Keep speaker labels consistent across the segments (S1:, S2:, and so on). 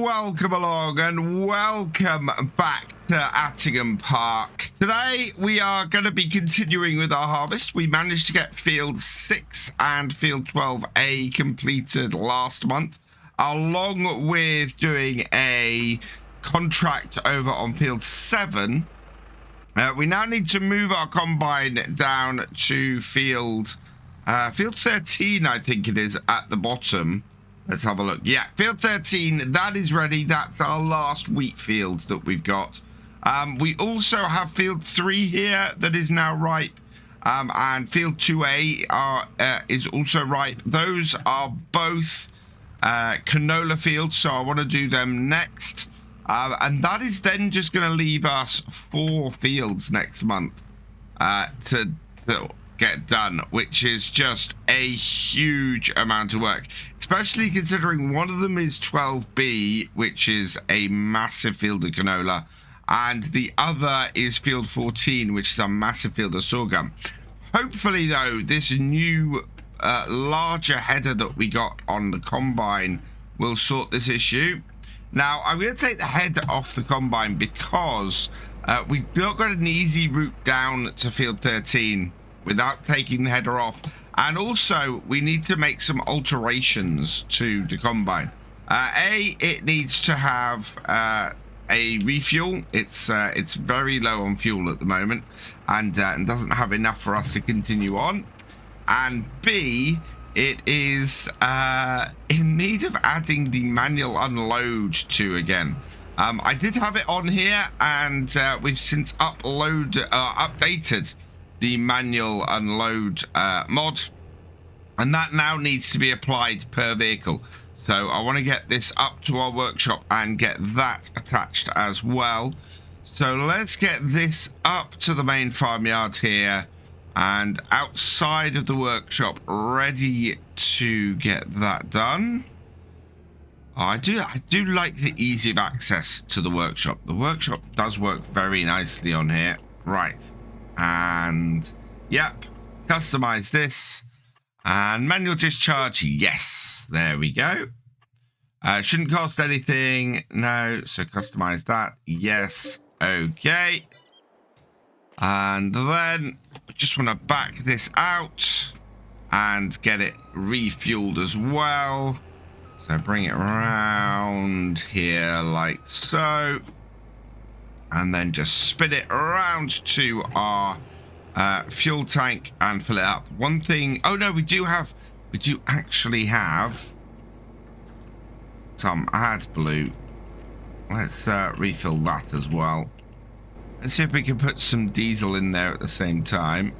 S1: welcome along and welcome back to Attingham Park. Today we are going to be continuing with our harvest. We managed to get field 6 and field 12A completed last month, along with doing a contract over on field 7. We now need to move our combine down to field 13, I think it is, at the bottom. Let's have a look. Yeah, field 13, that is ready. That's our last wheat field that we've got. We also have field 3 here that is now ripe. And field 2A is also ripe. Those are both canola fields, so I want to do them next. And that is then just going to leave us 4 fields next month to get done, which is just a huge amount of work, especially considering one of them is 12B, which is a massive field of canola, and the other is field 14, which is a massive field of sorghum. Hopefully, though, this new larger header that we got on the combine will sort this issue. Now, I'm going to take the header off the combine because we've not got an easy route down to field 13 without taking the header off. And also, we need to make some alterations to the combine. It needs to have a refuel. It's very low on fuel at the moment and doesn't have enough for us to continue on. And B, it is in need of adding the manual unload to again. I did have it on here, and we've since updated the manual unload mod, and that now needs to be applied per vehicle. So I want to get this up to our workshop and get that attached as well. So let's get this up to the main farmyard here and outside of the workshop, ready to get that done. I do like the ease of access to the workshop. The workshop does work very nicely on here. Right. And yep, customize this and manual discharge. Yes, there we go. Shouldn't cost anything. No, so customize that. Yes. Okay. And then we just want to back this out and get it refueled as well. So bring it around here like so. And then just spin it around to our fuel tank and fill it up. One thing, oh no, we do actually have some AdBlue. Let's refill that as well. Let's see if we can put some diesel in there at the same time.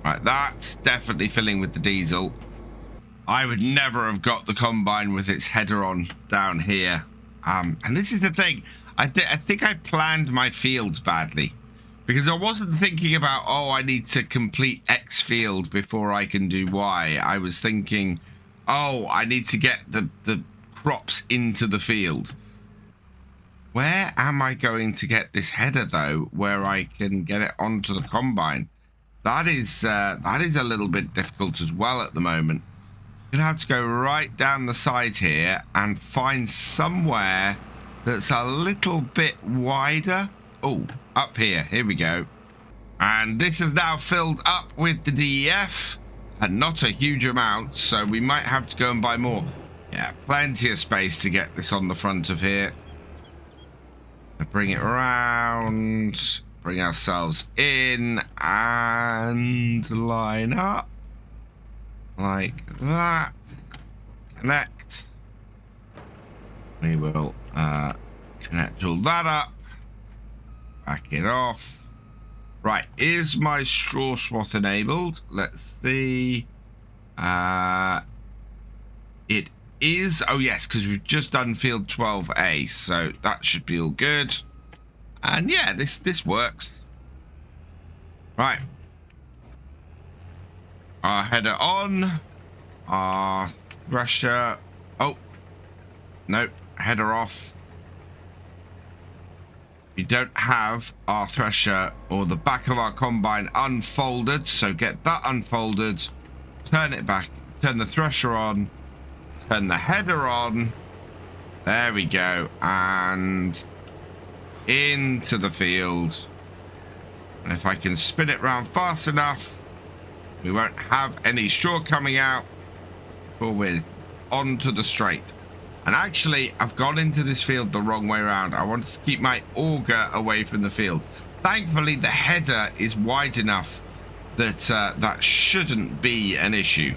S1: Right, that's definitely filling with the diesel. I would never have got the combine with its header on down here. And this is the thing. I think I planned my fields badly, because I wasn't thinking about, oh, I need to complete X field before I can do Y. I was thinking, oh, I need to get the crops into the field. Where am I going to get this header, though, where I can get it onto the combine? That is a little bit difficult as well at the moment. You're going to have to go right down the side here and find somewhere that's a little bit wider. Oh, up here. Here we go. And this is now filled up with the DEF, and not a huge amount, so we might have to go and buy more. Yeah, plenty of space to get this on the front of here. Bring it around, bring ourselves in, and line up like that. Connect. We will connect all that up. Back it off. Right, is my straw swath enabled? Let's see. It is. Oh yes, because we've just done field 12A, so that should be all good. And yeah, this works. Right. Our header on. Our thresher. Oh. Nope. Header off. We don't have our thresher or the back of our combine unfolded, so get that unfolded, turn it back, turn the thresher on, turn the header on, There we go. And into the field. And if I can spin it round fast enough, we won't have any straw coming out before we're onto the straight. And actually, I've gone into this field the wrong way around. I wanted to keep my auger away from the field. Thankfully, the header is wide enough that that shouldn't be an issue.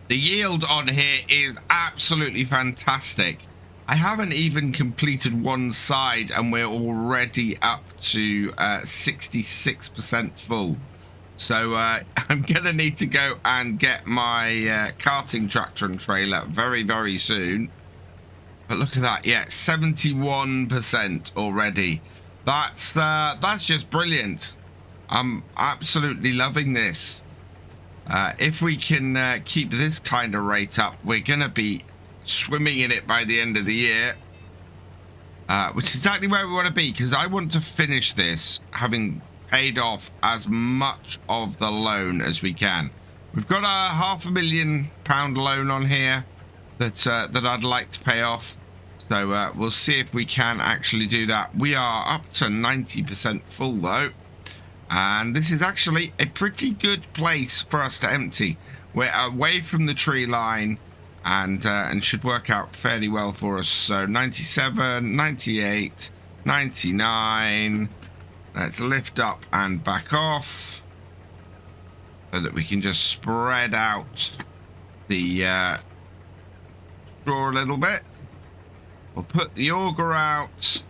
S1: The yield on here is absolutely fantastic. I haven't even completed one side and we're already up to 66% full. So I'm going to need to go and get my carting tractor and trailer very, very soon. But look at that. Yeah, 71% already. That's just brilliant. I'm absolutely loving this. If we can keep this kind of rate up, we're going to be swimming in it by the end of the year. Which is exactly where we want to be, because I want to finish this having paid off as much of the loan as we can. We've got a £500,000 loan on here that I'd like to pay off. So we'll see if we can actually do that. We are up to 90% full though. And this is actually a pretty good place for us to empty. We're away from the tree line and should work out fairly well for us. So 97, 98, 99. Let's lift up and back off so that we can just spread out the straw a little bit. We'll put the auger out,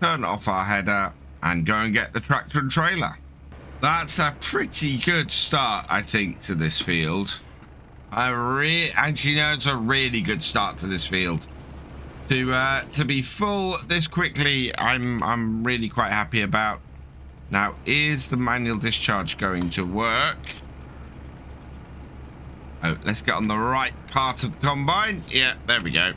S1: turn off our header, and go and get the tractor and trailer. That's a pretty good start, I think, to this field. Actually, no, it's a really good start to this field. To be full this quickly, I'm really quite happy about. Now, is the manual discharge going to work? Oh, let's get on the right part of the combine. Yeah, there we go.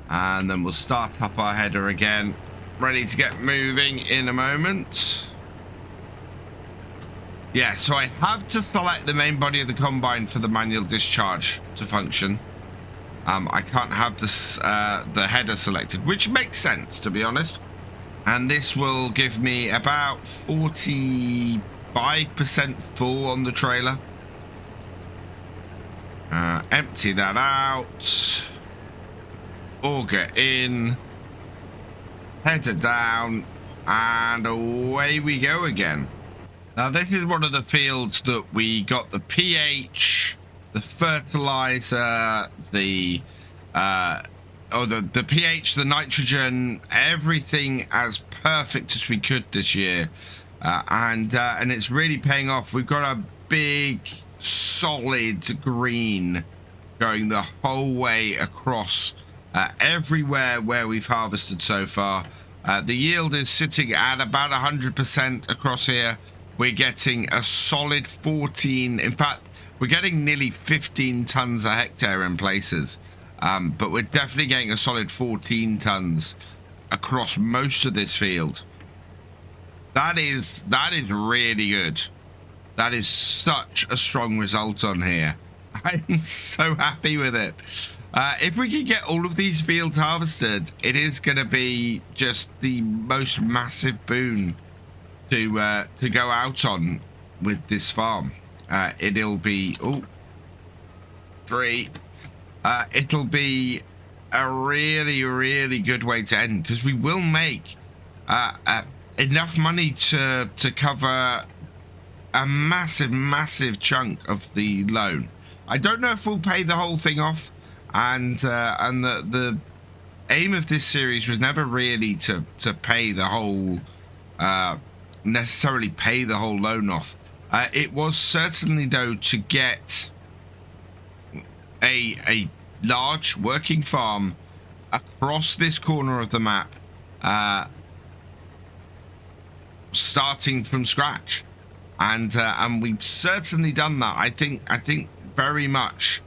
S1: And then we'll start up our header again. Ready to get moving in a moment. Yeah, so I have to select the main body of the combine for the manual discharge to function. I can't have this, the header selected, which makes sense, to be honest. And this will give me about 45% full on the trailer. Empty that out. Auger in. Header down. And away we go again. Now, this is one of the fields that we got the pH, the fertilizer, the pH, the nitrogen, everything as perfect as we could this year, and it's really paying off. We've got a big, solid green going the whole way across everywhere where we've harvested so far. The yield is sitting at about 100% across here. We're getting a solid 14. In fact, we're getting nearly 15 tons a hectare in places. But we're definitely getting a solid 14 tons across most of this field. That is really good. That is such a strong result on here. I'm so happy with it. If we can get all of these fields harvested, it is going to be just the most massive boon to go out on with this farm. It'll be it'll be a really good way to end, because we will make enough money to cover a massive chunk of the loan. I don't know if we'll pay the whole thing off, and the aim of this series was never really to pay the whole necessarily pay the whole loan off. It was certainly, though, to get a large working farm across this corner of the map, starting from scratch, and we've certainly done that. I think very much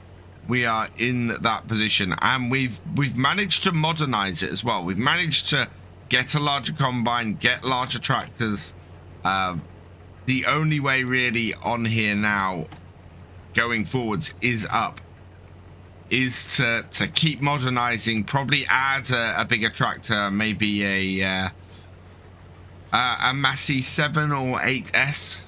S1: we are in that position, and we've managed to modernize it as well. We've managed to get a larger combine, get larger tractors. The only way really on here now going forwards is up. is to keep modernizing, probably add a bigger tractor, maybe a Massey 7 or 8S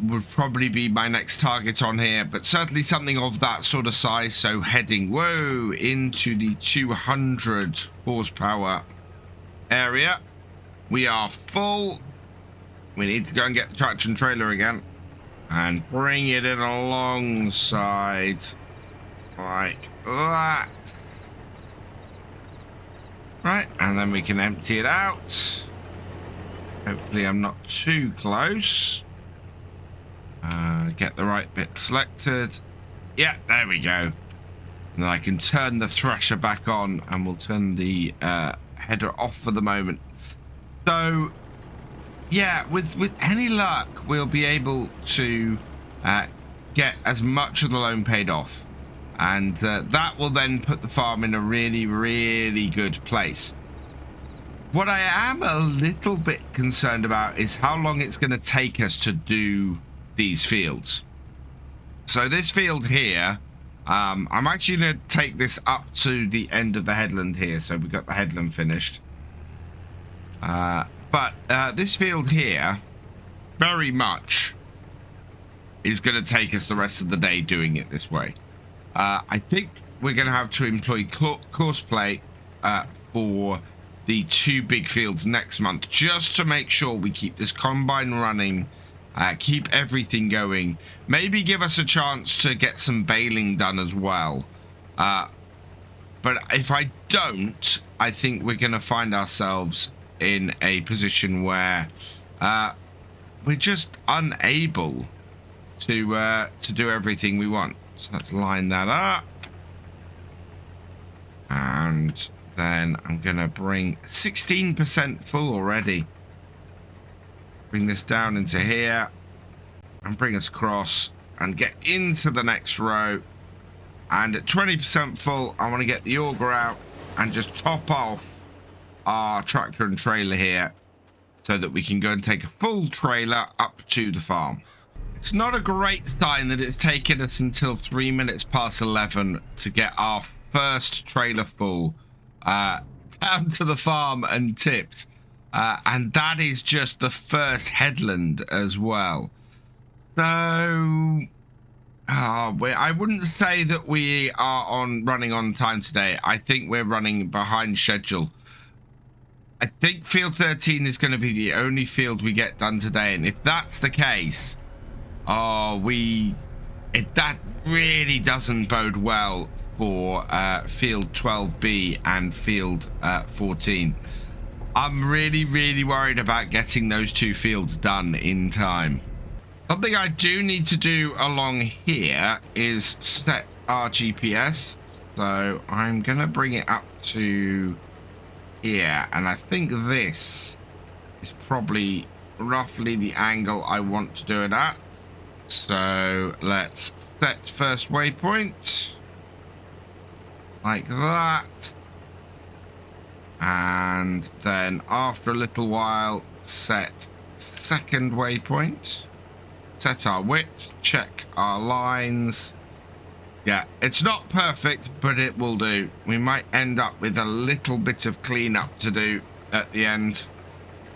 S1: would probably be my next target on here, but certainly something of that sort of size. So heading into the 200 horsepower area. We are full. We need to go and get the tractor and trailer again and bring it in alongside like that. Right, and then we can empty it out. Hopefully I'm not too close. Get the right bit selected. Yeah, there we go. And then I can turn the thresher back on, and we'll turn the header off for the moment. So yeah, with any luck, we'll be able to get as much of the loan paid off, and that will then put the farm in a really, really good place. What I am a little bit concerned about is how long it's going to take us to do these fields. So this field here, I'm actually going to take this up to the end of the headland here. So we've got the headland finished. But this field here very much is going to take us the rest of the day doing it this way. I think we're going to have to employ course play for the 2 big fields next month, just to make sure we keep this combine running, keep everything going, maybe give us a chance to get some baling done as well. But if I don't, I think we're going to find ourselves in a position where we're just unable to do everything we want. So let's line that up, and then I'm gonna bring 16% full already. Bring this down into here and bring us across and get into the next row. And at 20% full, I want to get the auger out and just top off our tractor and trailer here so that we can go and take a full trailer up to the farm. It's not a great sign that it's taken us until 3 minutes past 11 to get our first trailer full down to the farm and tipped. And that is just the first headland as well. So I wouldn't say that we are running on time today. I think we're running behind schedule. I think field 13 is going to be the only field we get done today, and if that's the case, that really doesn't bode well for field 12B and field 14. I'm really, really worried about getting those 2 fields done in time. Something I do need to do along here is set our GPS. So I'm going to bring it up to here. And I think this is probably roughly the angle I want to do it at. So let's set first waypoint. Like that. And then after a little while, set second waypoint. Set our width, check our lines. Yeah, it's not perfect, but it will do. We might end up with a little bit of cleanup to do at the end.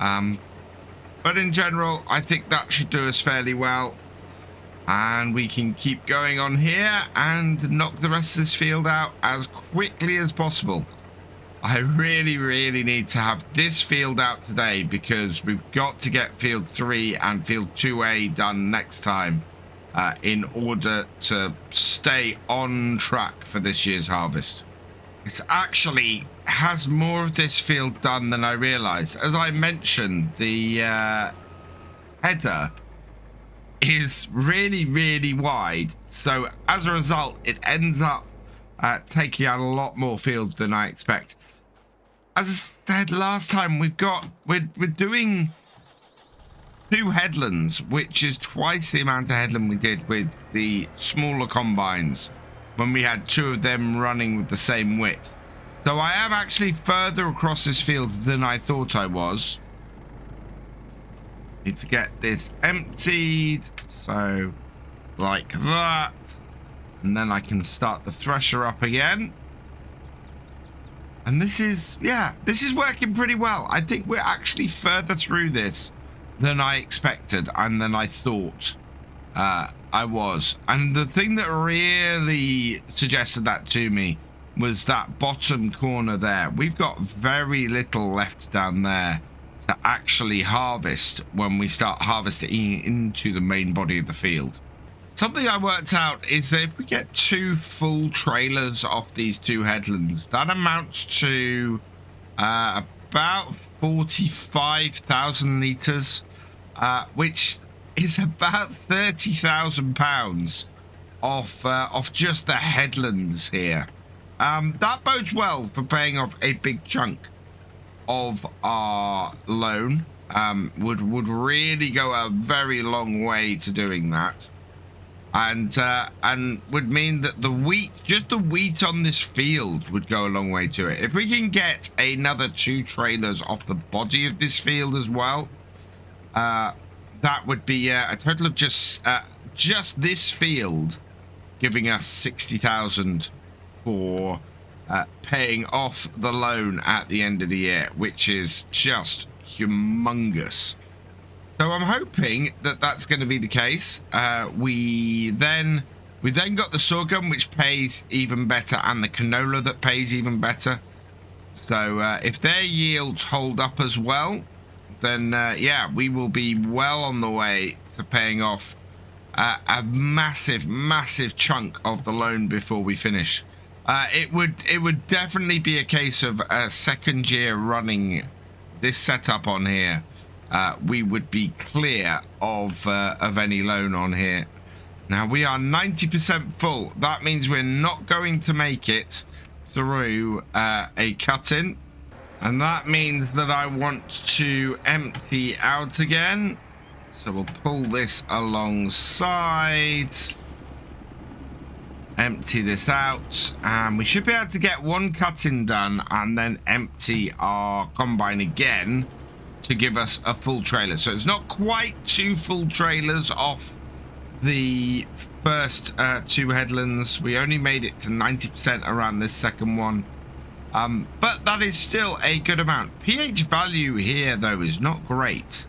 S1: But in general, I think that should do us fairly well. And we can keep going on here and knock the rest of this field out as quickly as possible. I really, really need to have this field out today because we've got to get field 3 and field 2A done next time in order to stay on track for this year's harvest. It actually has more of this field done than I realized. As I mentioned, the header is really, really wide. So as a result, it ends up taking out a lot more field than I expect. As I said last time, we're doing 2 headlands, which is twice the amount of headland we did with the smaller combines when we had 2 of them running with the same width. So I am actually further across this field than I thought I was. Need to get this emptied, so like that. And then I can start the thresher up again. And this is, yeah, this is working pretty well. I think we're actually further through this than I expected and than I thought I was. And the thing that really suggested that to me was that bottom corner there. We've got very little left down there to actually harvest when we start harvesting into the main body of the field. Something I worked out is that if we get 2 full trailers off these 2 headlands, that amounts to about 45,000 litres, which is about £30,000 off just the headlands here. That bodes well for paying off a big chunk of our loan. Would really go a very long way to doing that. And would mean that the wheat, just the wheat on this field would go a long way to it. If we can get another 2 trailers off the body of this field as well, that would be a total of just this field giving us 60,000 for paying off the loan at the end of the year, which is just humongous. So I'm hoping that that's going to be the case. We then got the sorghum, which pays even better, and the canola that pays even better. So if their yields hold up as well, then yeah, we will be well on the way to paying off a massive chunk of the loan before we finish. It would definitely be a case of a second year running this setup on here. We would be clear of any loan on here. Now we are 90% full. That means we're not going to make it through a cut-in, and that means that I want to empty out again. So we'll pull this alongside, empty this out, and we should be able to get 1 cut-in done and then empty our combine again to give us a full trailer. So it's not quite 2 full trailers off the first 2 headlands. We only made it to 90% around this second one, but that is still a good amount. pH value here though is not great.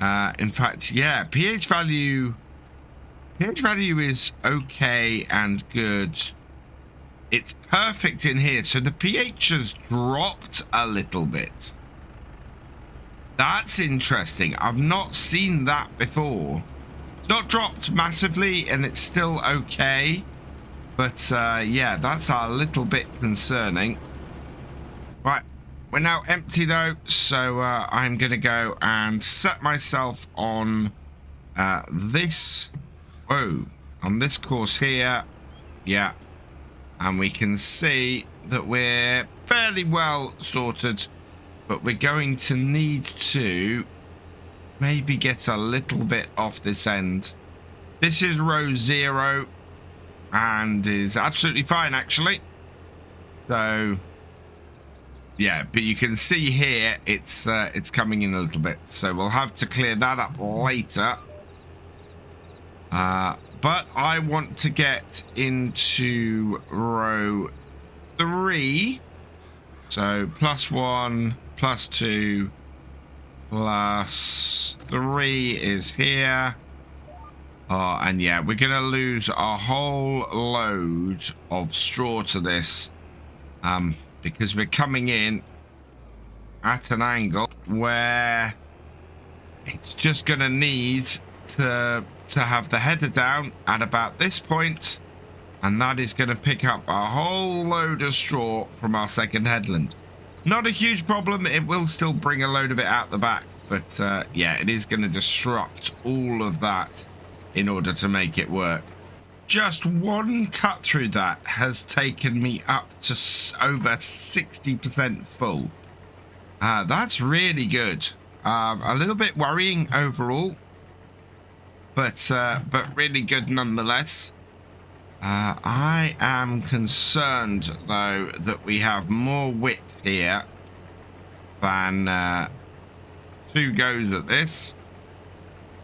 S1: In fact, yeah, pH value is okay and good. It's perfect in here, so the pH has dropped a little bit. That's interesting. I've not seen that before. It's not dropped massively and it's still okay, but yeah, that's a little bit concerning. Right, we're now empty though, so I'm gonna go and set myself on this on this course here. Yeah, and we can see that we're fairly well sorted, but we're going to need to maybe get a little bit off this end. This is row 0 and is absolutely fine actually. So yeah, but you can see here it's coming in a little bit, so we'll have to clear that up later. But I want to get into row 3, so +1 +2 +3 is here. And yeah, we're gonna lose a whole load of straw to this, because we're coming in at an angle where it's just gonna need to have the header down at about this point, and that is going to pick up a whole load of straw from our second headland. Not a huge problem, it will still bring a load of it out the back, but yeah, it is going to disrupt all of that in order to make it work. Just 1 cut through that has taken me up to over 60% full. That's really good. A little bit worrying overall, but really good nonetheless. I am concerned though that we have more width here than 2 goes at this.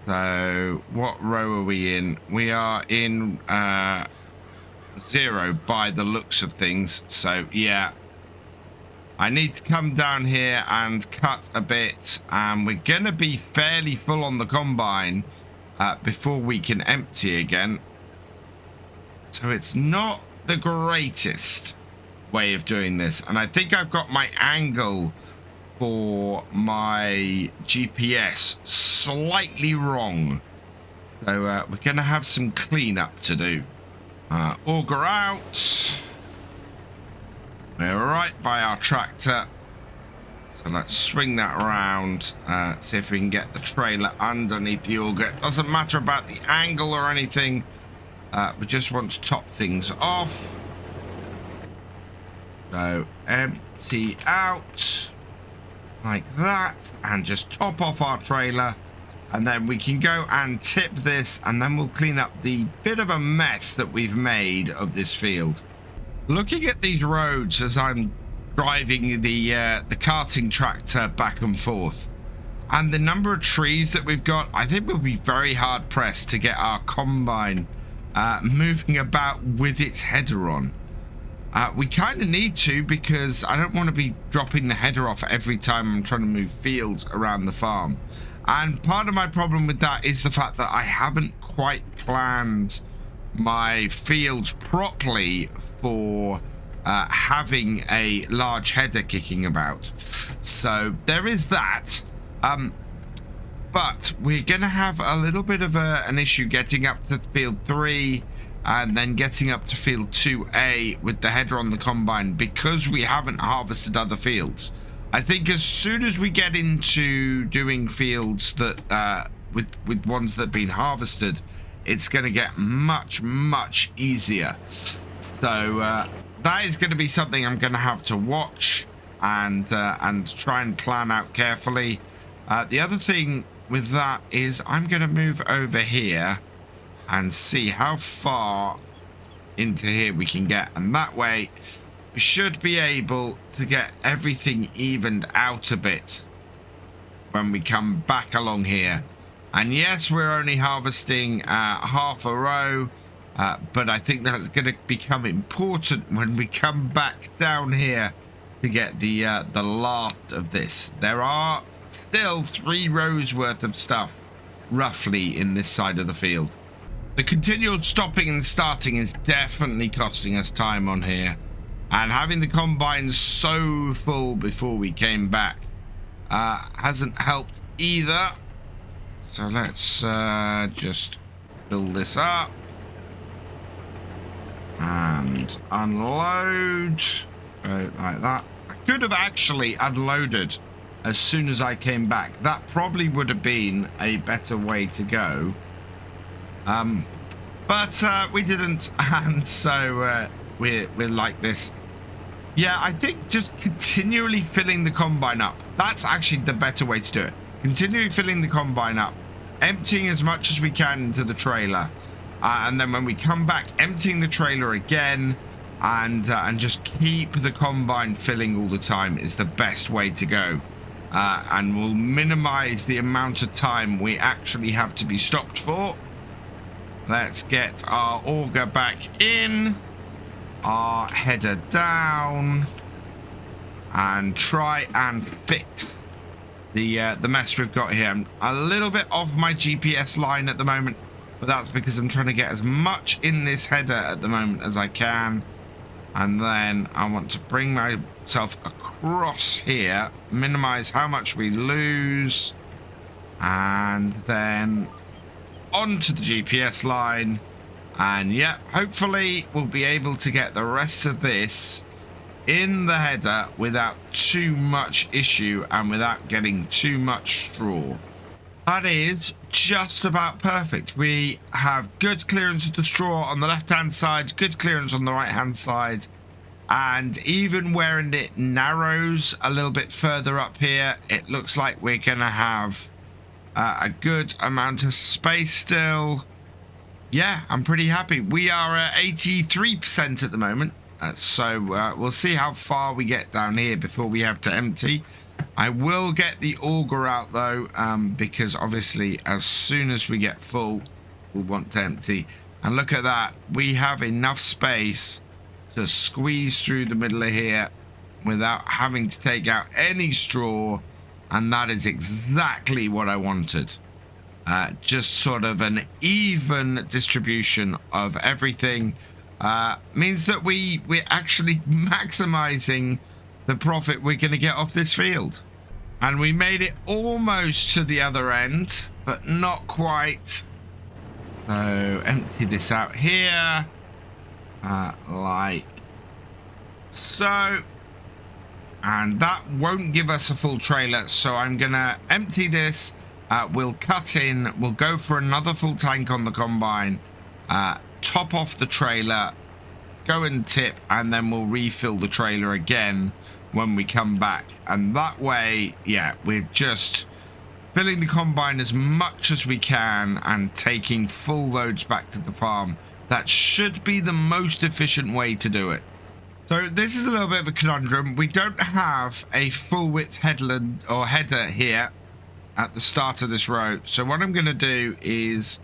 S1: So what row are we in? We are in 0 by the looks of things. So yeah, I need to come down here and cut a bit, and we're gonna be fairly full on the combine before we can empty again. So it's not the greatest way of doing this, and I think I've got my angle for my GPS slightly wrong. So we're gonna have some cleanup to do. Auger out. We're right by our tractor, so let's swing that around, see if we can get the trailer underneath the auger. It doesn't matter about the angle or anything, we just want to top things off. So empty out like that, and just top off our trailer, and then we can go and tip this, and then we'll clean up the bit of a mess that we've made of this field. Looking at these roads as I'm driving the carting tractor back and forth, and the number of trees that we've got, I think we'll be very hard pressed to get our combine moving about with its header on. We kind of need to, because I don't want to be dropping the header off every time I'm trying to move fields around the farm. And part of my problem with that is the fact that I haven't quite planned my fields properly for having a large header kicking about. So there is that. But we're going to have a little bit of an issue getting up to field 3 and then getting up to field 2A with the header on the combine, because we haven't harvested other fields. I think as soon as we get into doing fields that with ones that have been harvested, it's going to get much easier. So that is going to be something I'm going to have to watch and try and plan out carefully. The other thing with that is I'm going to move over here and see how far into here we can get, and that way we should be able to get everything evened out a bit when we come back along here. And yes, we're only harvesting half a row, but I think that's going to become important when we come back down here to get the last of this. There are still 3 rows worth of stuff roughly in this side of the field. The continual stopping and starting is definitely costing us time on here, and having the combine so full before we came back hasn't helped either. So let's just build this up and unload like that. I could have actually unloaded as soon as I came back. That probably would have been a better way to go, but we didn't, and so we're like this. Yeah, I think just continually filling the combine up, that's actually the better way to do it. Continually filling the combine up, emptying as much as we can into the trailer, and then when we come back, emptying the trailer again, and just keep the combine filling all the time is the best way to go. And we'll minimize the amount of time we actually have to be stopped for. Let's get our auger back in, our header down, and try and fix the mess we've got here. I'm a little bit off my GPS line at the moment, but that's because I'm trying to get as much in this header at the moment as I can, and then I want to bring myself across here, minimize how much we lose, and then onto the GPS line. And yeah, hopefully we'll be able to get the rest of this in the header without too much issue and without getting too much straw. That is just about perfect. We have good clearance of the straw on the left hand side, good clearance on the right hand side, and even where it narrows a little bit further up here, it looks like we're gonna have a good amount of space still. Yeah, I'm pretty happy. We are at 83% at the moment, so we'll see how far we get down here before we have to empty. I will get the auger out though, because obviously as soon as we get full, we'll want to empty. And look at that. We have enough space to squeeze through the middle of here without having to take out any straw. And that is exactly what I wanted. Just sort of an even distribution of everything. Means that we're actually maximizing the profit we're going to get off this field. And we made it almost to the other end, but not quite. So empty this out here, like so. And that won't give us a full trailer, so I'm going to empty this. We'll cut in, we'll go for another full tank on the combine, top off the trailer, go and tip, and then we'll refill the trailer again when we come back. And that way, yeah, we're just filling the combine as much as we can and taking full loads back to the farm. That should be the most efficient way to do it. So this is a little bit of a conundrum. We don't have a full width headland or header here at the start of this row. So what I'm going to do is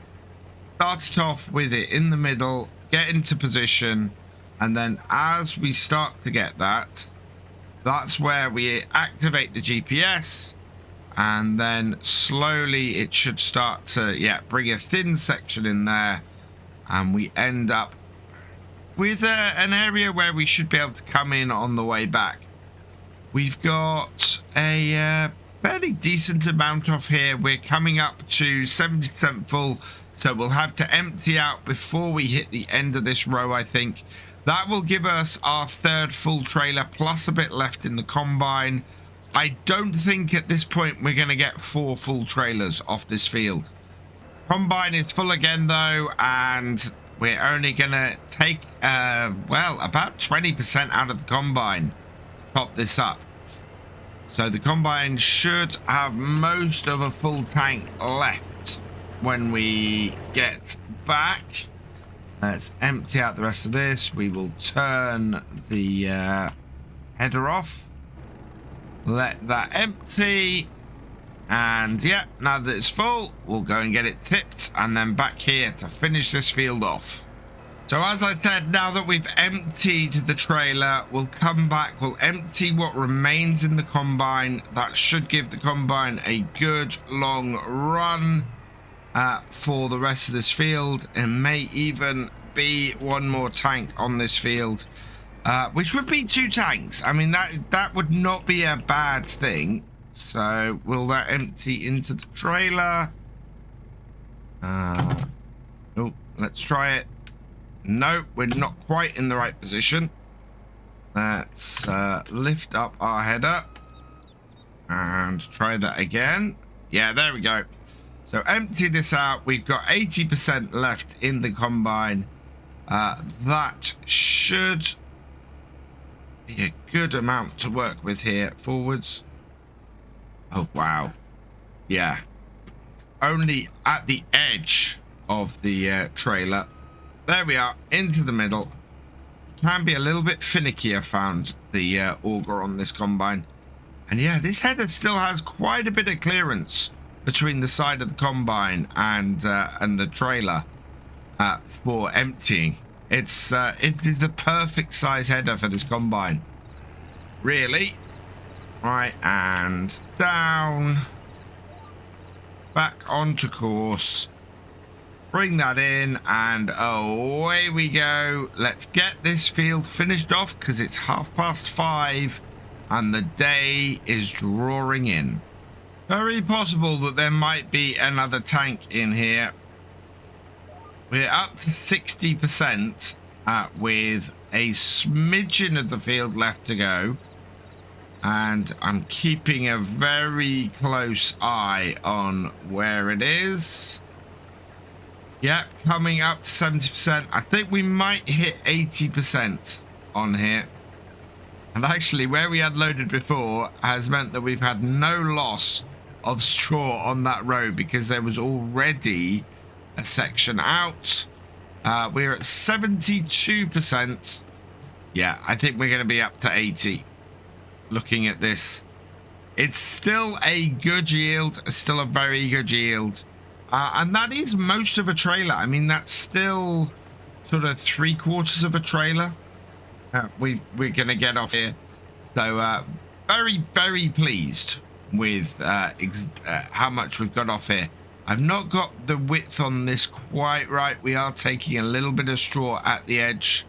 S1: start it off with it in the middle, get into position, and then as we start to get that, that's where we activate the GPS, and then slowly it should start to, yeah, bring a thin section in there, and we end up with an area where we should be able to come in on the way back. We've got a fairly decent amount off here. We're coming up to 70% full, so we'll have to empty out before we hit the end of this row, I think. That will give us our third full trailer plus a bit left in the combine. I don't think at this point we're going to get 4 full trailers off this field. Combine is full again though, and we're only going to take, well, about 20% out of the combine to top this up. So the combine should have most of a full tank left when we get back. Let's empty out the rest of this. We will turn the header off. Let that empty. And yeah, now that it's full, we'll go and get it tipped and then back here to finish this field off. So as I said, now that we've emptied the trailer, we'll come back, we'll empty what remains in the combine. That should give the combine a good long run for the rest of this field. It may even be one more tank on this field, which would be 2 tanks. I mean, that would not be a bad thing. So will that empty into the trailer? Oh, let's try it. No, we're not quite in the right position. Let's lift up our header and try that again. Yeah, there we go. So empty this out. We've got 80% left in the combine. That should be a good amount to work with here. Forwards. Oh, wow. Yeah. Only at the edge of the trailer. There we are, into the middle. Can be a little bit finicky, I found, the auger on this combine. And yeah, this header still has quite a bit of clearance between the side of the combine and the trailer for emptying. It is the perfect size header for this combine. Really. Right, and down. Back onto course. Bring that in and away we go. Let's get this field finished off because it's 5:30 and the day is drawing in. Very possible that there might be another tank in here. We're up to 60% with a smidgen of the field left to go. And I'm keeping a very close eye on where it is. Yep, coming up to 70%. I think we might hit 80% on here. And actually, where we had loaded before has meant that we've had no loss of straw on that road because there was already a section out. We're at 72%. Yeah, I think we're going to be up to 80. Looking at this, it's still a good yield, still a very good yield. And that is most of a trailer. I mean, that's still sort of 3/4 of a trailer. We're going to get off here. So very, very pleased with how much we've got off here. I've not got the width on this quite right. We are taking a little bit of straw at the edge.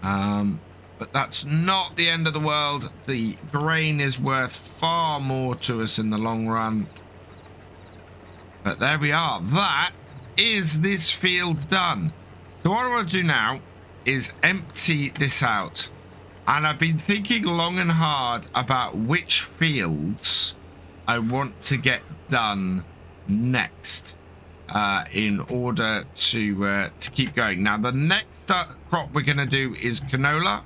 S1: But that's not the end of the world. The grain is worth far more to us in the long run. But there we are. That is this field done. So what I want to do now is empty this out. And I've been thinking long and hard about which fields I want to get done next in order to keep going. Now, the next crop we're going to do is canola.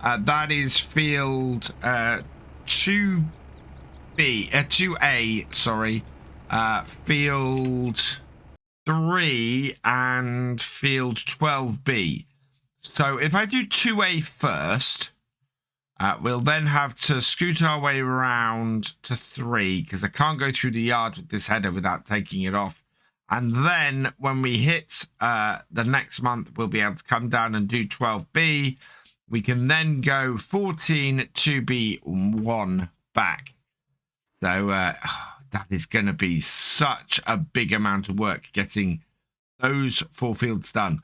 S1: That is field 2A, sorry. Field 3 and field 12B. So if I do 2A first, we'll then have to scoot our way around to 3 because I can't go through the yard with this header without taking it off. And then when we hit the next month, we'll be able to come down and do 12B. We can then go 14, 2B, 1 back. So that is going to be such a big amount of work getting those 4 fields done.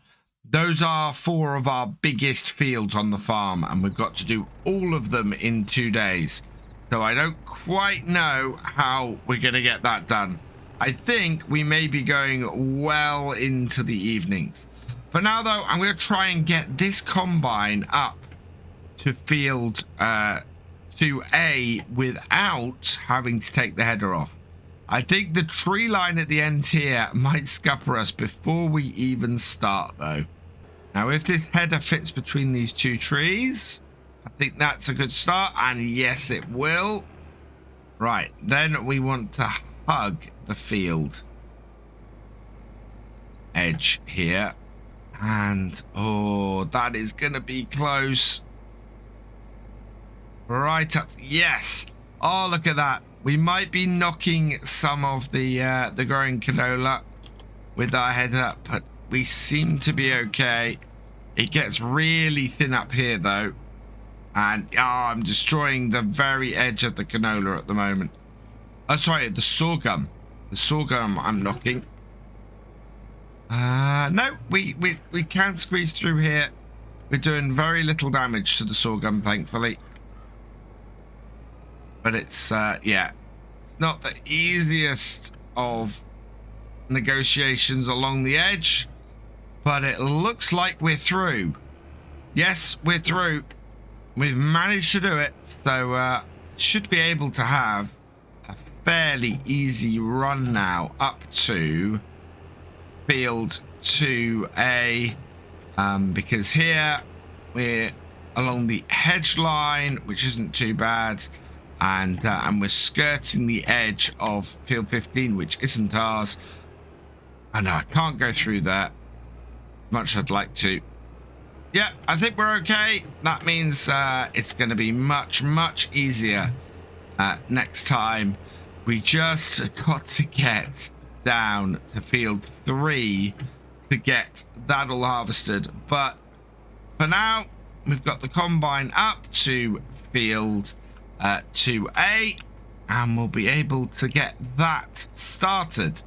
S1: Those are 4 of our biggest fields on the farm, and we've got to do all of them in 2 days. So I don't quite know how we're going to get that done. I think we may be going well into the evenings. For now, though, I'm going to try and get this combine up to field 2A without having to take the header off. I think the tree line at the end here might scupper us before we even start, though. Now, if this header fits between these 2 trees, I think that's a good start. And yes, it will. Right, then we want to hug the field edge here. And, oh, that is going to be close. Right up. Yes. Oh, look at that. We might be knocking some of the growing canola with our head up, but we seem to be okay. It gets really thin up here, though. And, oh, I'm destroying the very edge of the canola at the moment. Oh, sorry, the sorghum. The sorghum I'm knocking. No, we can squeeze through here. We're doing very little damage to the sorghum, thankfully. But it's, yeah, it's not the easiest of negotiations along the edge. But it looks like we're through. Yes, we're through. We've managed to do it. So, should be able to have a fairly easy run now up to field 2A. Because here we're along the hedge line, which isn't too bad. And we're skirting the edge of field 15, which isn't ours. I know I can't go through that. Much I'd like to. Yeah, I think we're okay. That means it's going to be much, much easier next time. We just got to get down to field 3 to get that all harvested. But for now, we've got the combine up to field 2A, and we'll be able to get that started.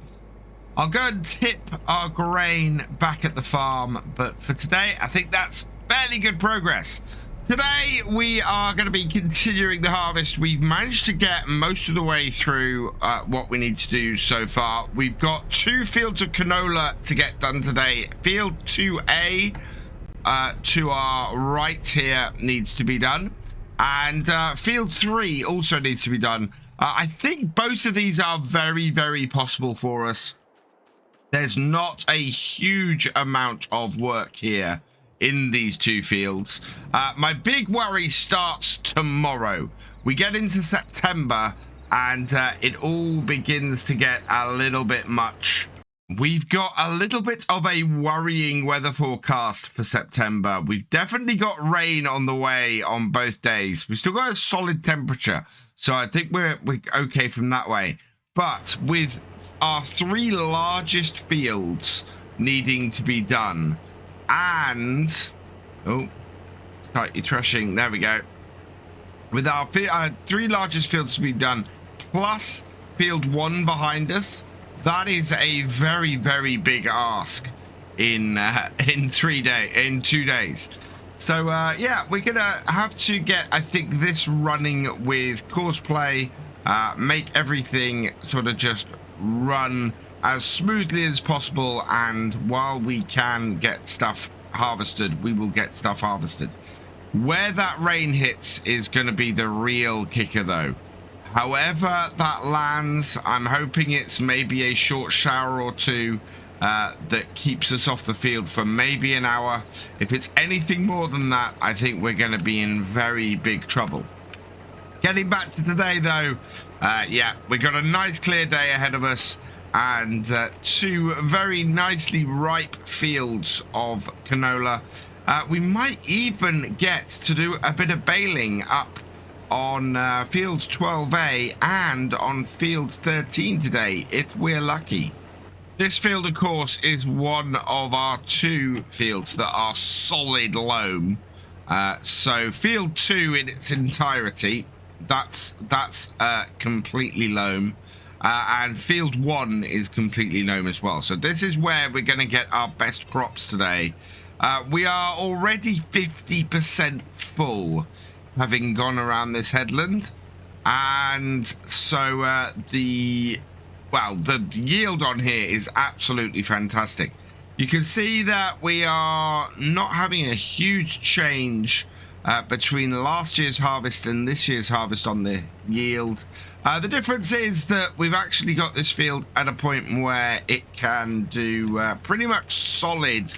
S1: I'll go and tip our grain back at the farm, but for today, I think that's fairly good progress. Today, we are going to be continuing the harvest. We've managed to get most of the way through what we need to do so far. We've got 2 fields of canola to get done today. Field 2A to our right here needs to be done. And field 3 also needs to be done. I think both of these are very, very possible for us. There's not a huge amount of work here in these 2 fields. My big worry starts tomorrow. We get into September and it all begins to get a little bit much. We've got a little bit of a worrying weather forecast for September. We've definitely got rain on the way on both days. We've still got a solid temperature, so I think we're okay from that way. But with our 3 largest fields needing to be done, and start your threshing, there we go, with our 3 largest fields to be done plus field 1 behind us, that is a very, very big ask in 2 days. So yeah, we're gonna have to get, I think, this running with courseplay, make everything sort of just run as smoothly as possible, and while we can get stuff harvested, we will get stuff harvested. Where that rain hits is going to be the real kicker, though. However that lands, I'm hoping it's maybe a short shower or two that keeps us off the field for maybe an hour. If it's anything more than that, I think we're going to be in very big trouble. Getting back to today, though, yeah, we got a nice clear day ahead of us, and 2 very nicely ripe fields of canola. We might even get to do a bit of baling up on field 12A and on field 13 today, if we're lucky. This field, of course, is one of our 2 fields that are solid loam. So field 2 in its entirety, that's completely loam, and field 1 is completely loam as well. So this is where we're going to get our best crops today. We are already 50% full, having gone around this headland, and so the yield on here is absolutely fantastic. You can see that we are not having a huge change between last year's harvest and this year's harvest on the yield. The difference is that we've actually got this field at a point where it can do pretty much solid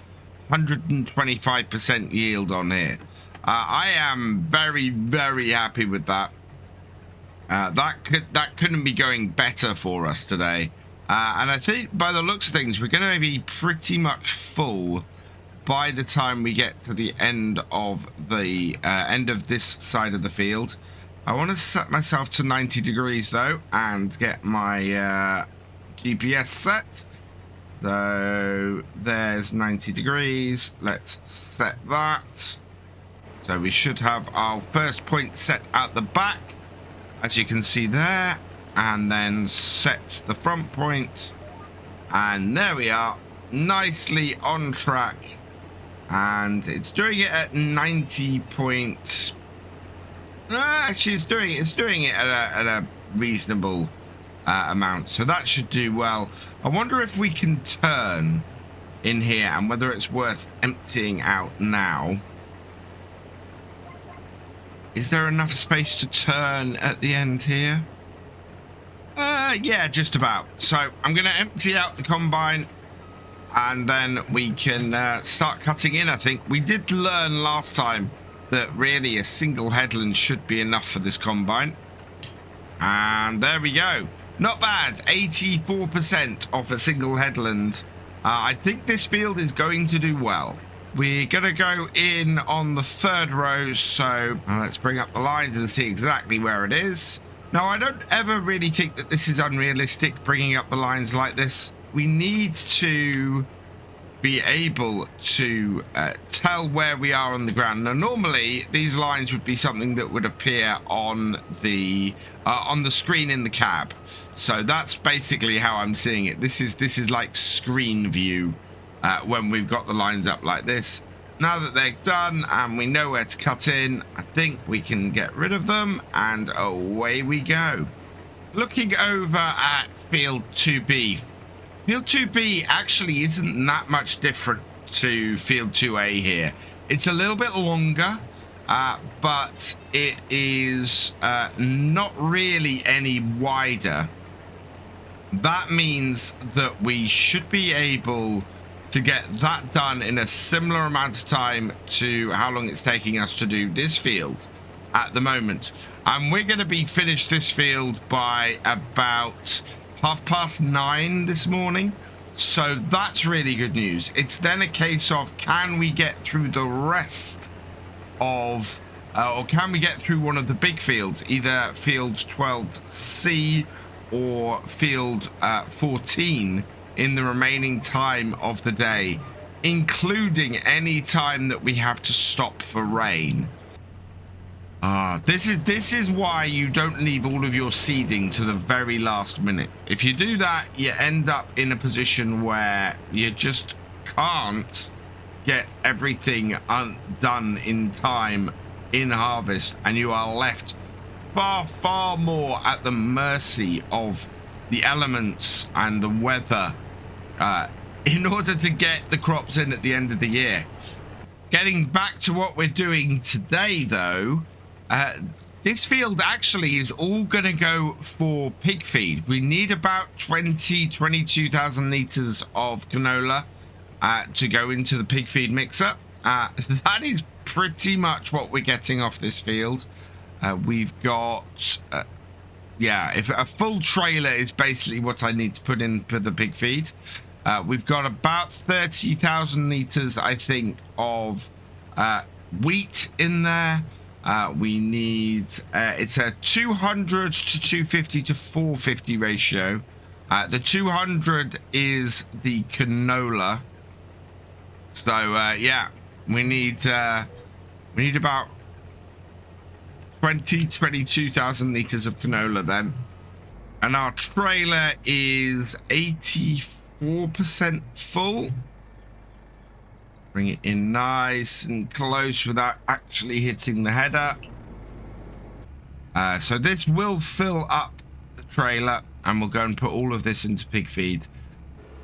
S1: 125% yield on here. I am very, very happy with that. That couldn't be going better for us today. And I think by the looks of things, we're going to be pretty much full by the time we get to the end of the end of this side of the field. I want to set myself to 90 degrees though, and get my GPS set. So there's 90 degrees. Let's set that. So we should have our first point set at the back, as you can see there, and then set the front point, and there we are, nicely on track. And it's doing it at 90 point. Actually, it's doing it at a reasonable amount, so that should do well. I wonder if we can turn in here, and whether it's worth emptying out now. Is there enough space to turn at the end here? Yeah, just about. So I'm going to empty out the combine, and then we can start cutting in. I think we did learn last time that really a single headland should be enough for this combine. And there we go. Not bad. 84% off a single headland. I think this field is going to do well. We're going to go in on the 3rd row, so let's bring up the lines and see exactly where it is. Now, I don't ever really think that this is unrealistic, bringing up the lines like this. We need to be able to tell where we are on the ground. Now, normally, these lines would be something that would appear on the screen in the cab. So that's basically how I'm seeing it. This is like screen view. When we've got the lines up like this. Now that they're done and we know where to cut in, I think we can get rid of them, and away we go. Looking over at field 2B. Field 2B actually isn't that much different to field 2A here. It's a little bit longer, but it is not really any wider. That means that we should be able to get that done in a similar amount of time to how long it's taking us to do this field at the moment. And we're going to be finished this field by about 9:30 this morning. So that's really good news. It's then a case of, can we get through the rest of, or can we get through one of the big fields, either field 12C or field 14 in the remaining time of the day, including any time that we have to stop for rain. This is why you don't leave all of your seeding to the very last minute. If you do that, you end up in a position where you just can't get everything done in time in harvest, and you are left far more at the mercy of the elements and the weather in order to get the crops in at the end of the year. Getting back to what we're doing today, though, this field actually is all going to go for pig feed. We need about 22,000 litres of canola to go into the pig feed mixer. That is pretty much what we're getting off this field. We've got, if a full trailer is basically what I need to put in for the pig feed. We've got about 30,000 litres, I think, of wheat in there. We need, it's a 200 to 250 to 450 ratio. The 200 is the canola. So, we need about 22,000 litres of canola then. And our trailer is 84% full. Bring it in nice and close without actually hitting the header. So this will fill up the trailer, and we'll go and put all of this into pig feed.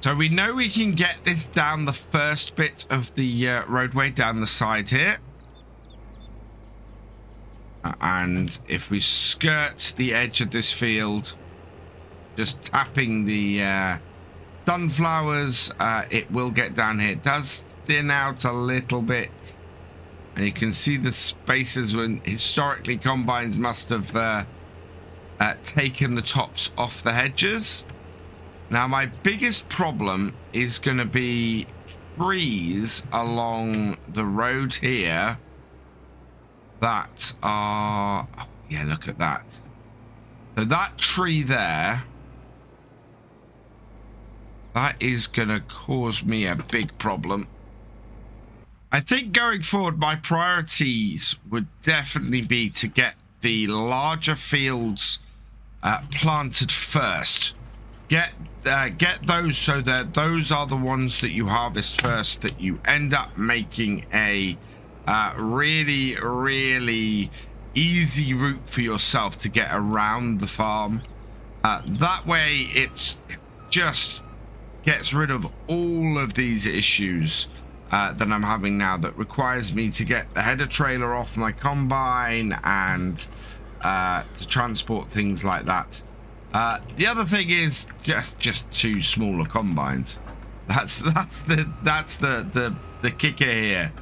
S1: So we know we can get this down the first bit of the roadway down the side here. And if we skirt the edge of this field, just tapping the sunflowers, it will get down here. It does thin out a little bit. And you can see the spaces when historically combines must have taken the tops off the hedges. Now, my biggest problem is going to be trees along the road here that are... Oh, yeah, look at that. So that tree there, that is going to cause me a big problem. I think going forward, my priorities would definitely be to get the larger fields planted first. Get those so that those are the ones that you harvest first, that you end up making a really easy route for yourself to get around the farm. That way it's just gets rid of all of these issues that I'm having now, that requires me to get the header trailer off my combine and to transport things like that. The other thing is just two smaller combines. That's the kicker here.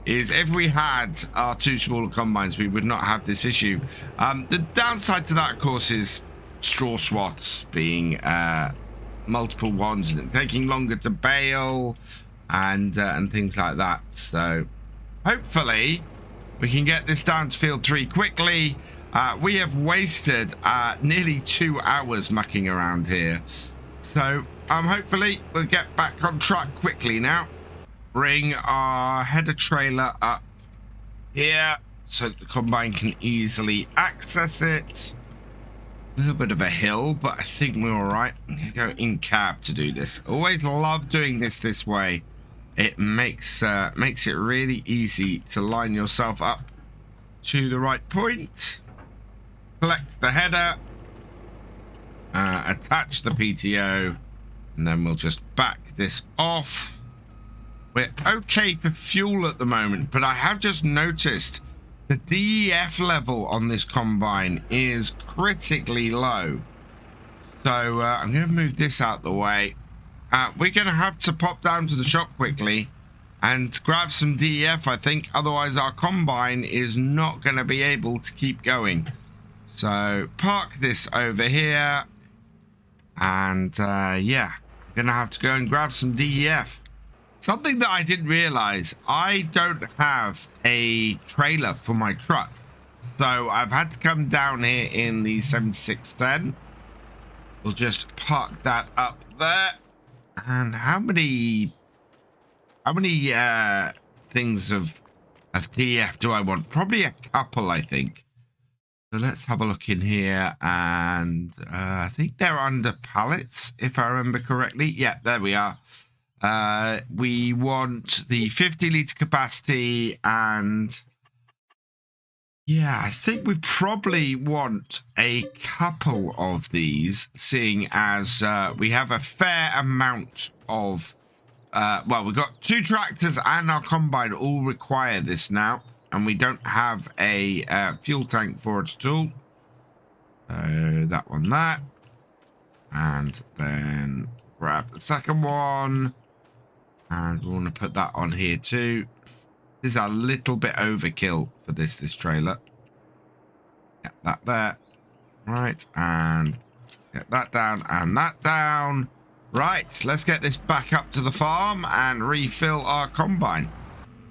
S1: Is if we had our two smaller combines, we would not have this issue. The downside to that, of course, is straw swaths being multiple ones and taking longer to bale and things like that. So hopefully we can get this down to field 3 quickly. We have wasted nearly 2 hours mucking around here. So hopefully we'll get back on track quickly now. Bring our header trailer up here so the combine can easily access it. A little bit of a hill, but I think we're all right. I'm going to go in cab to do this. Always love doing this way. It makes it really easy to line yourself up to the right point. Collect the header, attach the PTO, and then we'll just back this off. We're okay for fuel at the moment, but I have just noticed the DEF level on this combine is critically low. So I'm going to move this out the way. We're going to have to pop down to the shop quickly and grab some DEF, I think. Otherwise, our combine is not going to be able to keep going. So park this over here. And yeah, I'm going to have to go and grab some DEF. Something that I didn't realize, I don't have a trailer for my truck. So I've had to come down here in the 7610. we'll just park that up there. And how many things of DF do I want? Probably a couple, I think. So let's have a look in here, and I think they're under pallets, if I remember correctly. Yeah, there we are. We want the 50-litre capacity, and yeah, I think we probably want a couple of these, seeing as we have a fair amount of well, we've got 2 tractors and our combine all require this now, and we don't have a fuel tank for it at all. So that one there, and then grab the second one, and we want to put that on here too. This is a little bit overkill for this trailer. Get that there, right, and get that down and that down. Right, let's get this back up to the farm and refill our combine.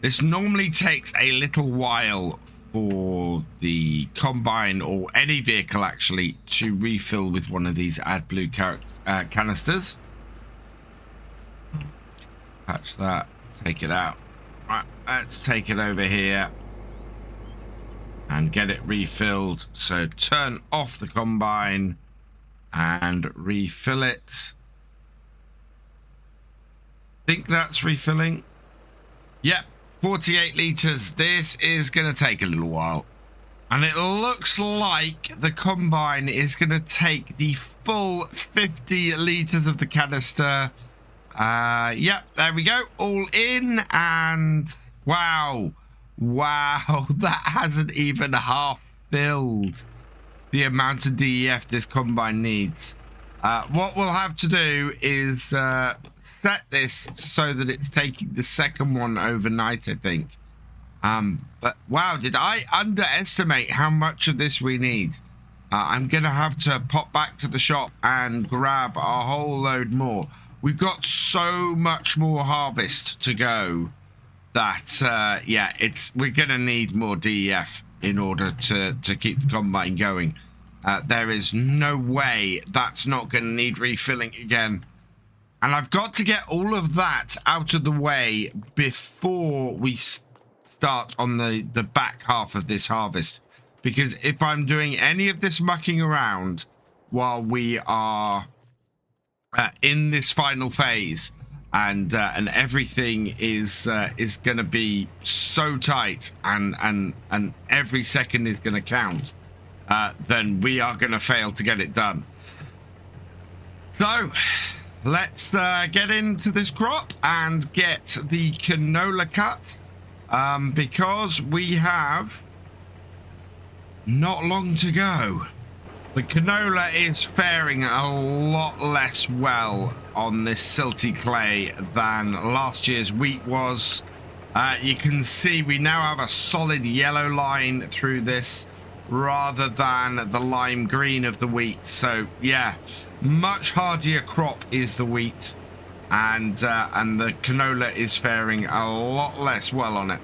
S1: This normally takes a little while for the combine, or any vehicle actually, to refill with one of these AdBlue canisters. Patch that, take it out. Right, let's take it over here and get it refilled. So turn off the combine and refill it. Think that's refilling. Yep, 48 litres. This is going to take a little while. And it looks like the combine is going to take the full 50 litres of the canister. Yep, there we go. All in, and wow. Wow, that hasn't even half filled the amount of DEF this combine needs. What we'll have to do is set this so that it's taking the second one overnight, I think. But wow, did I underestimate how much of this we need? I'm going to have to pop back to the shop and grab a whole load more. We've got so much more harvest to go that, yeah, we're going to need more DEF in order to keep the combine going. There is no way that's not going to need refilling again. And I've got to get all of that out of the way before we start on the back half of this harvest. Because if I'm doing any of this mucking around while we are in this final phase, and everything is going to be so tight, and every second is going to count, then we are going to fail to get it done. So let's get into this crop and get the canola cut, because we have not long to go. The canola is faring a lot less well on this silty clay than last year's wheat was. You can see we now have a solid yellow line through this rather than the lime green of the wheat. So yeah, much hardier crop is the wheat, and the canola is faring a lot less well on it.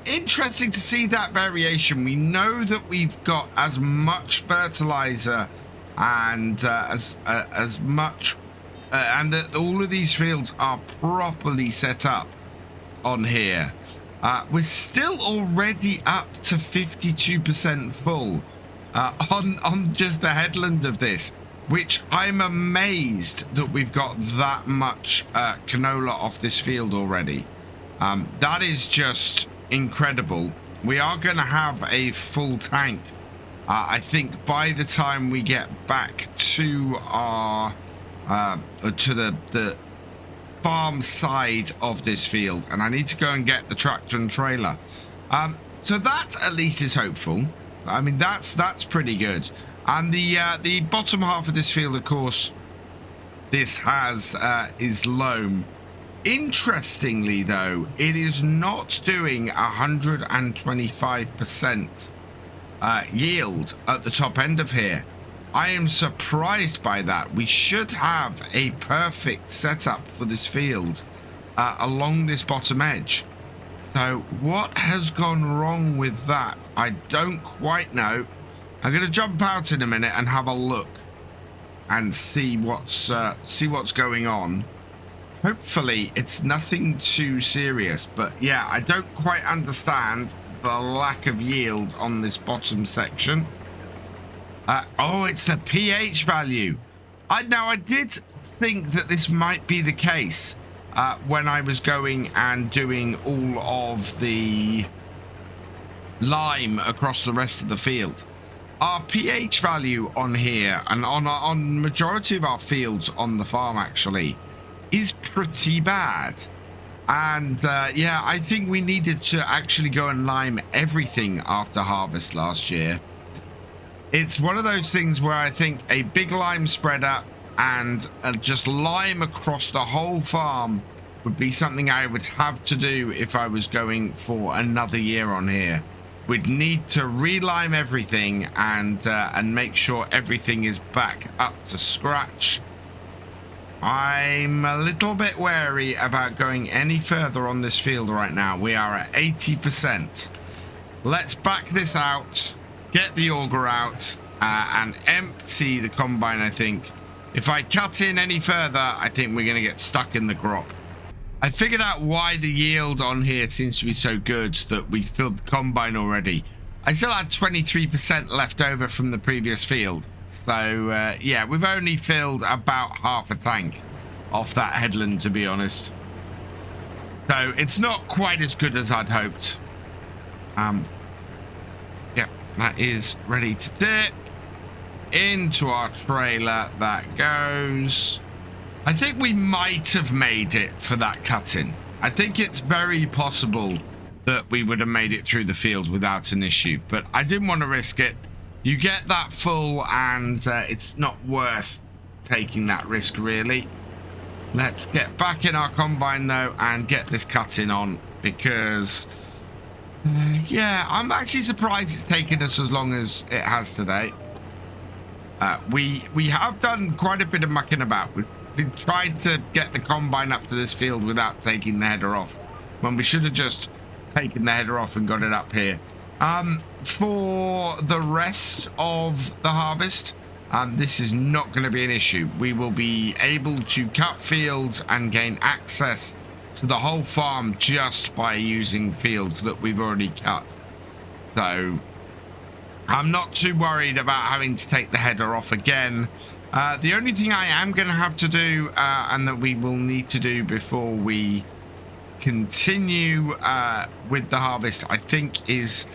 S1: Interesting to see that variation. We know that we've got as much fertilizer and as much and that all of these fields are properly set up on here. We're still already up to 52% full on just the headland of this, which I'm amazed that we've got that much canola off this field already. That is just incredible. We are going to have a full tank, I think, by the time we get back to our to the farm side of this field, and I need to go and get the tractor and trailer. So that at least is hopeful. I mean, that's pretty good. And the bottom half of this field, of course, this has is loam. Interestingly, though, it is not doing 125% yield at the top end of here. I am surprised by that. We should have a perfect setup for this field along this bottom edge. So what has gone wrong with that? I don't quite know. I'm going to jump out in a minute and have a look and see what's going on. Hopefully it's nothing too serious, but yeah, I don't quite understand the lack of yield on this bottom section. Oh, it's the pH value. Now I did think that this might be the case when I was going and doing all of the lime across the rest of the field. Our pH value on here and on majority of our fields on the farm actually is pretty bad. And yeah, I think we needed to actually go and lime everything after harvest last year. It's one of those things where I think a big lime spreader and just lime across the whole farm would be something I would have to do if I was going for another year on here. We'd need to relime everything and make sure everything is back up to scratch. I'm a little bit wary about going any further on this field right now. We are at 80%. Let's back this out, get the auger out, and empty the combine, I think. If I cut in any further, I think we're going to get stuck in the crop. I figured out why the yield on here seems to be so good that we filled the combine already. I still had 23% left over from the previous field. So, yeah, we've only filled about half a tank off that headland, to be honest. So, it's not quite as good as I'd hoped. Yeah, that is ready to dip. Into our trailer that goes. I think we might have made it for that cut-in. I think it's very possible that we would have made it through the field without an issue, but I didn't want to risk it. You get that full and it's not worth taking that risk, really. Let's get back in our combine, though, and get this cut-in on because, yeah, I'm actually surprised it's taken us as long as it has today. We have done quite a bit of mucking about. We've tried to get the combine up to this field without taking the header off, when we should have just taken the header off and got it up here. For the rest of the harvest, this is not going to be an issue. We will be able to cut fields and gain access to the whole farm just by using fields that we've already cut. So I'm not too worried about having to take the header off again. The only thing I am going to have to do, and that we will need to do before we continue with the harvest, I think, is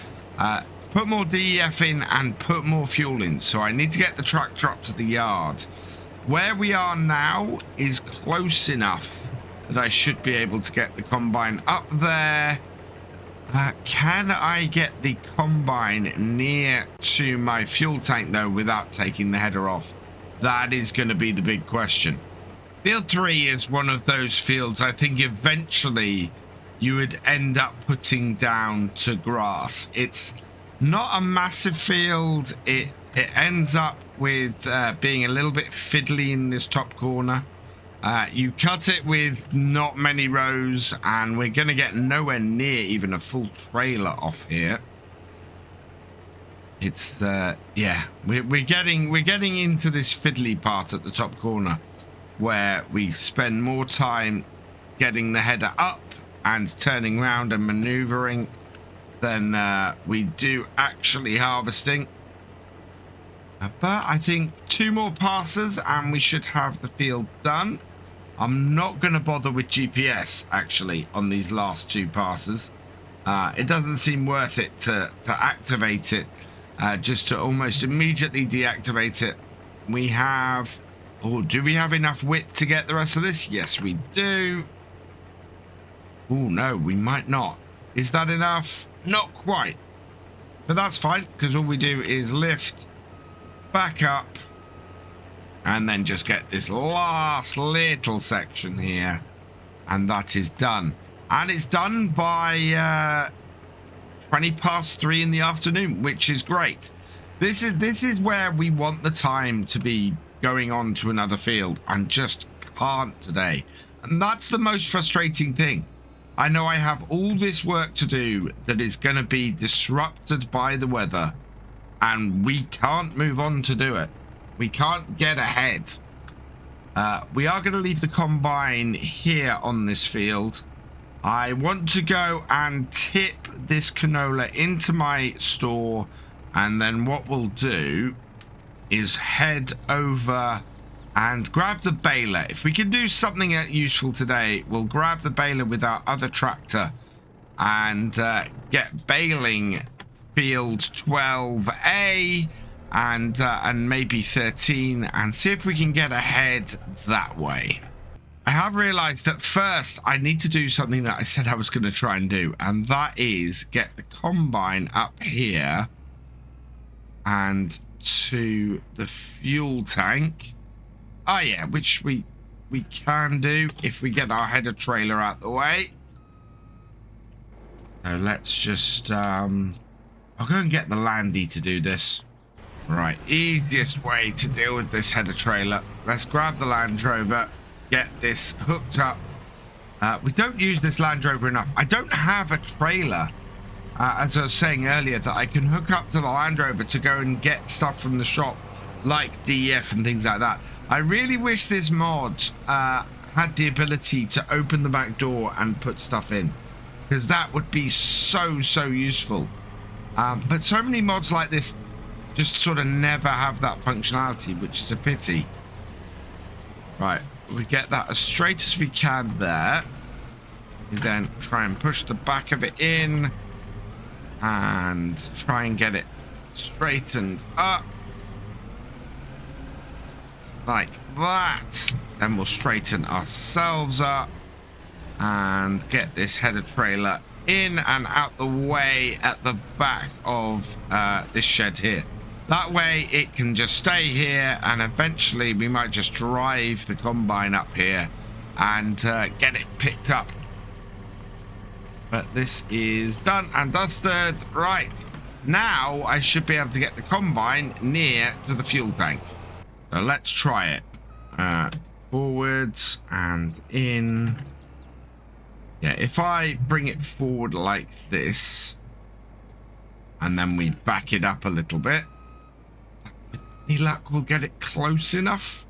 S1: put more DEF in and put more fuel in. So I need to get the tractor up to the yard. Where we are now is close enough that I should be able to get the combine up there. Can I get the combine near to my fuel tank, though, without taking the header off? That is going to be the big question. Field 3 is one of those fields I think eventually you would end up putting down to grass. It's not a massive field. It ends up with being a little bit fiddly in this top corner. You cut it with not many rows, and we're going to get nowhere near even a full trailer off here. It's yeah, we're getting into this fiddly part at the top corner where we spend more time getting the header up and turning around and maneuvering than we do actually harvesting. But I think 2 more passes and we should have the field done. I'm not going to bother with GPS actually on these last 2 passes. It doesn't seem worth it to activate it, just to almost immediately deactivate it. We have, oh, do we have enough width to get the rest of this? Yes, we do. Oh, no, we might not. Is that enough? Not quite. But that's fine, because all we do is lift back up and then just get this last little section here, and that is done. And it's done by 20 past 3 in the afternoon, which is great. This is where we want the time to be going on to another field and just can't today. And that's the most frustrating thing. I know I have all this work to do that is going to be disrupted by the weather, and we can't move on to do it. we can't get ahead. We are going to leave the combine here on this field. I want to go and tip this canola into my store, and then what we'll do is head over and grab the baler. If we can do something useful today, we'll grab the baler with our other tractor and get baling field 12A and maybe 13 and see if we can get ahead that way. I have realized that first I need to do something that I said I was going to try and do, and that is get the combine up here and to the fuel tank. Oh yeah, which we can do if we get our header trailer out the way. So let's just I'll go and get the Landy to do this. Right, easiest way to deal with this header trailer. Let's grab the Land Rover, get this hooked up. We don't use this Land Rover enough. I don't have a trailer, as I was saying earlier, that I can hook up to the Land Rover to go and get stuff from the shop, like DEF and things like that. I really wish this mod had the ability to open the back door and put stuff in, because that would be so useful. But so many mods like this just sort of never have that functionality, which is a pity. Right, we get that as straight as we can there. We then try and push the back of it in and try and get it straightened up like that. Then we'll straighten ourselves up and get this header trailer in and out the way at the back of this shed here. That way it can just stay here, and eventually we might just drive the combine up here and get it picked up. But this is done and dusted. Right, now I should be able to get the combine near to the fuel tank. So let's try it. Forwards and in. Yeah, if I bring it forward like this and then we back it up a little bit, with any luck we'll get it close enough.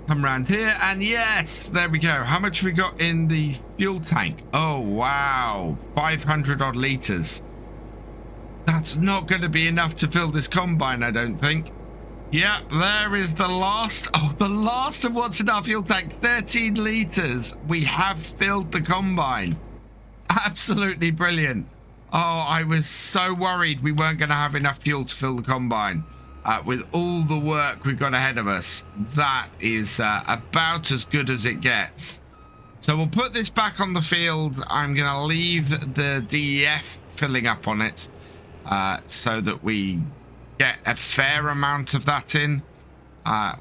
S1: Come around here and yes, there we go. How much we got in the fuel tank? Oh wow, 500 odd liters. That's not going to be enough to fill this combine, I don't think. Yeah, there is the last. Oh, the last of what's in our fuel tank. 13 liters. We have filled the combine. Absolutely brilliant. Oh, I was so worried we weren't going to have enough fuel to fill the combine. With all the work we've got ahead of us, that is about as good as it gets. So we'll put this back on the field. I'm going to leave the DEF filling up on it so that we get a fair amount of that in.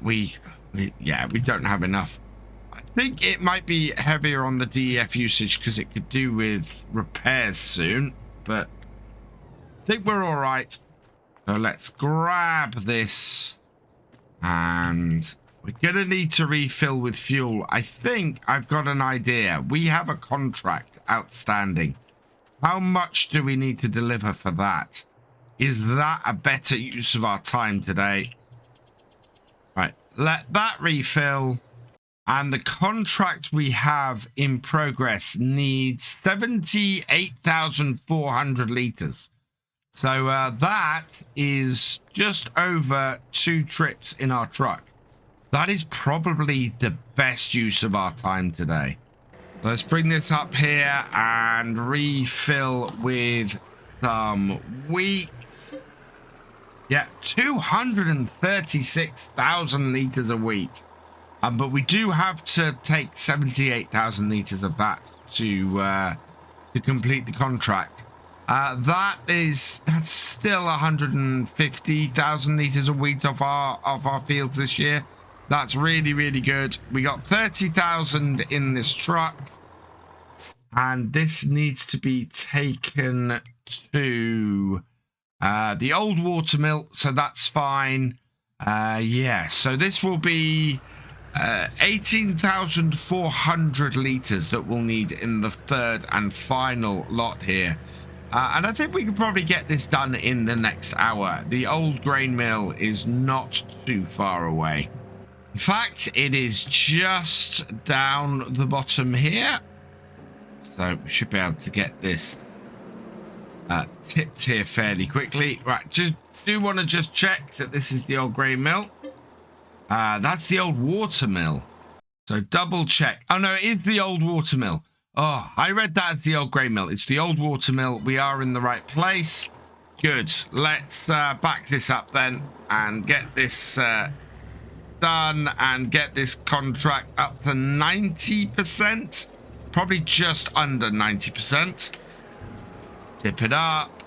S1: We don't have enough. I think it might be heavier on the DEF usage because it could do with repairs soon, but I think we're all right. So let's grab this, and we're gonna need to refill with fuel. I think I've got an idea. We have a contract outstanding. How much do we need to deliver for that? Is that a better use of our time today? Right, let that refill. And the contract we have in progress needs 78,400 liters. So that is just over 2 trips in our truck. That is probably the best use of our time today. Let's bring this up here and refill with some wheat. Yeah, 236,000 liters of wheat. But we do have to take 78,000 liters of that to complete the contract. That's still 150,000 liters of wheat off our fields this year. That's really good. We got 30,000 in this truck, and this needs to be taken to the old water mill, so that's fine. Yeah, so this will be 18,400 liters that we'll need in the third and final lot here. And I think we can probably get this done in the next hour. The old grain mill is not too far away. In fact, it is just down the bottom here. So we should be able to get this tipped here fairly quickly. Right, just do want to just check that this is the old grain mill. That's the old water mill. So double check. Oh no, it is the old water mill. Oh, I read that as the old grain mill. It's the old water mill. We are in the right place. Good. Let's back this up then and get this done and get this contract up to 90%. Probably just under 90%. Tip it up.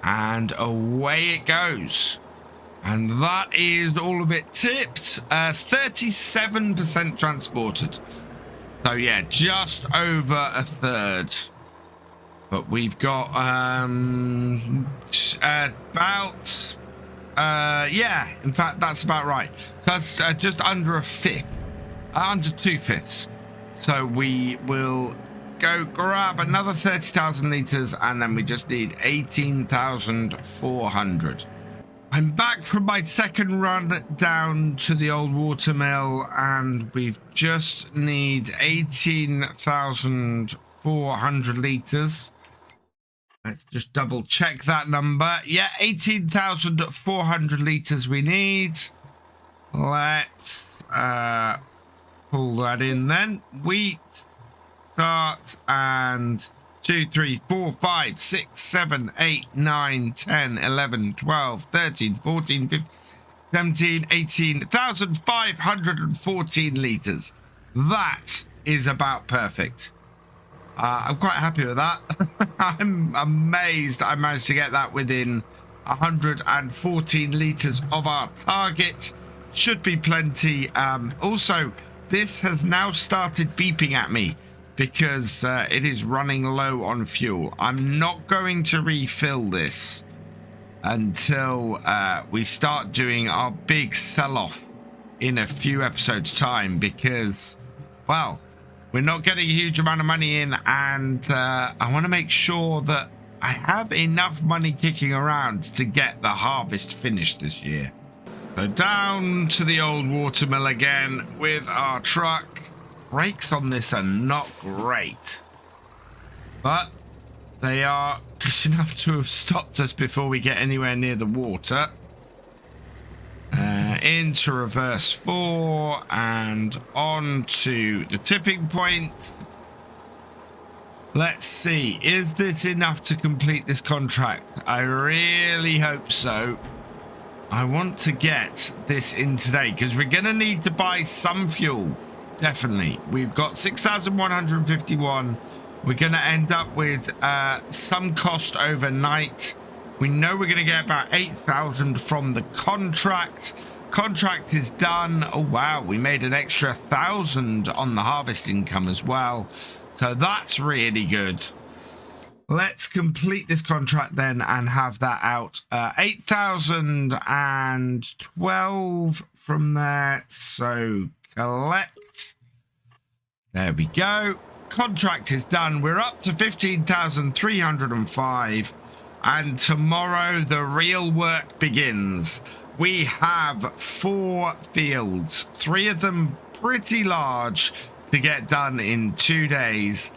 S1: And away it goes. And that is all of it tipped. 37% transported. So yeah, just over a third. But we've got about yeah, in fact that's about right. That's just under a fifth, under 2/5. So we will go grab another 30,000 liters, and then we just need 18,400. I'm back from my second run down to the old water mill, and we just need 18,400 liters. Let's just double check that number. Yeah, 18,400 liters we need. Let's pull that in then. Wheat, start, and 2, 3, 4, 5, 6, 7, 8, 9, 10, 11, 12, 13, 14, 15, 17, 18,514 liters. That is about perfect. I'm quite happy with that. I'm amazed I managed to get that within 114 liters of our target. Should be plenty. Also, this has now started beeping at me because it is running low on fuel. I'm not going to refill this until we start doing our big sell-off in a few episodes time, because, well, we're not getting a huge amount of money in, and I want to make sure that I have enough money kicking around to get the harvest finished this year. So down to the old water mill again with our truck. Brakes on this are not great, but they are good enough to have stopped us before we get anywhere near the water. Into reverse 4 and on to the tipping point. Let's see, is this enough to complete this contract? I really hope so. I want to get this in today because we're going to need to buy some fuel. Definitely. We've got 6,151. We're going to end up with some cost overnight. We know we're going to get about 8,000 from the contract. Contract is done. Oh, wow. We made an extra 1,000 on the harvest income as well. So that's really good. Let's complete this contract then and have that out. 8,012 from there. So collect. There we go. Contract is done. We're up to 15,305. And tomorrow the real work begins. We have 4 fields, 3 of them pretty large, to get done in 2 days.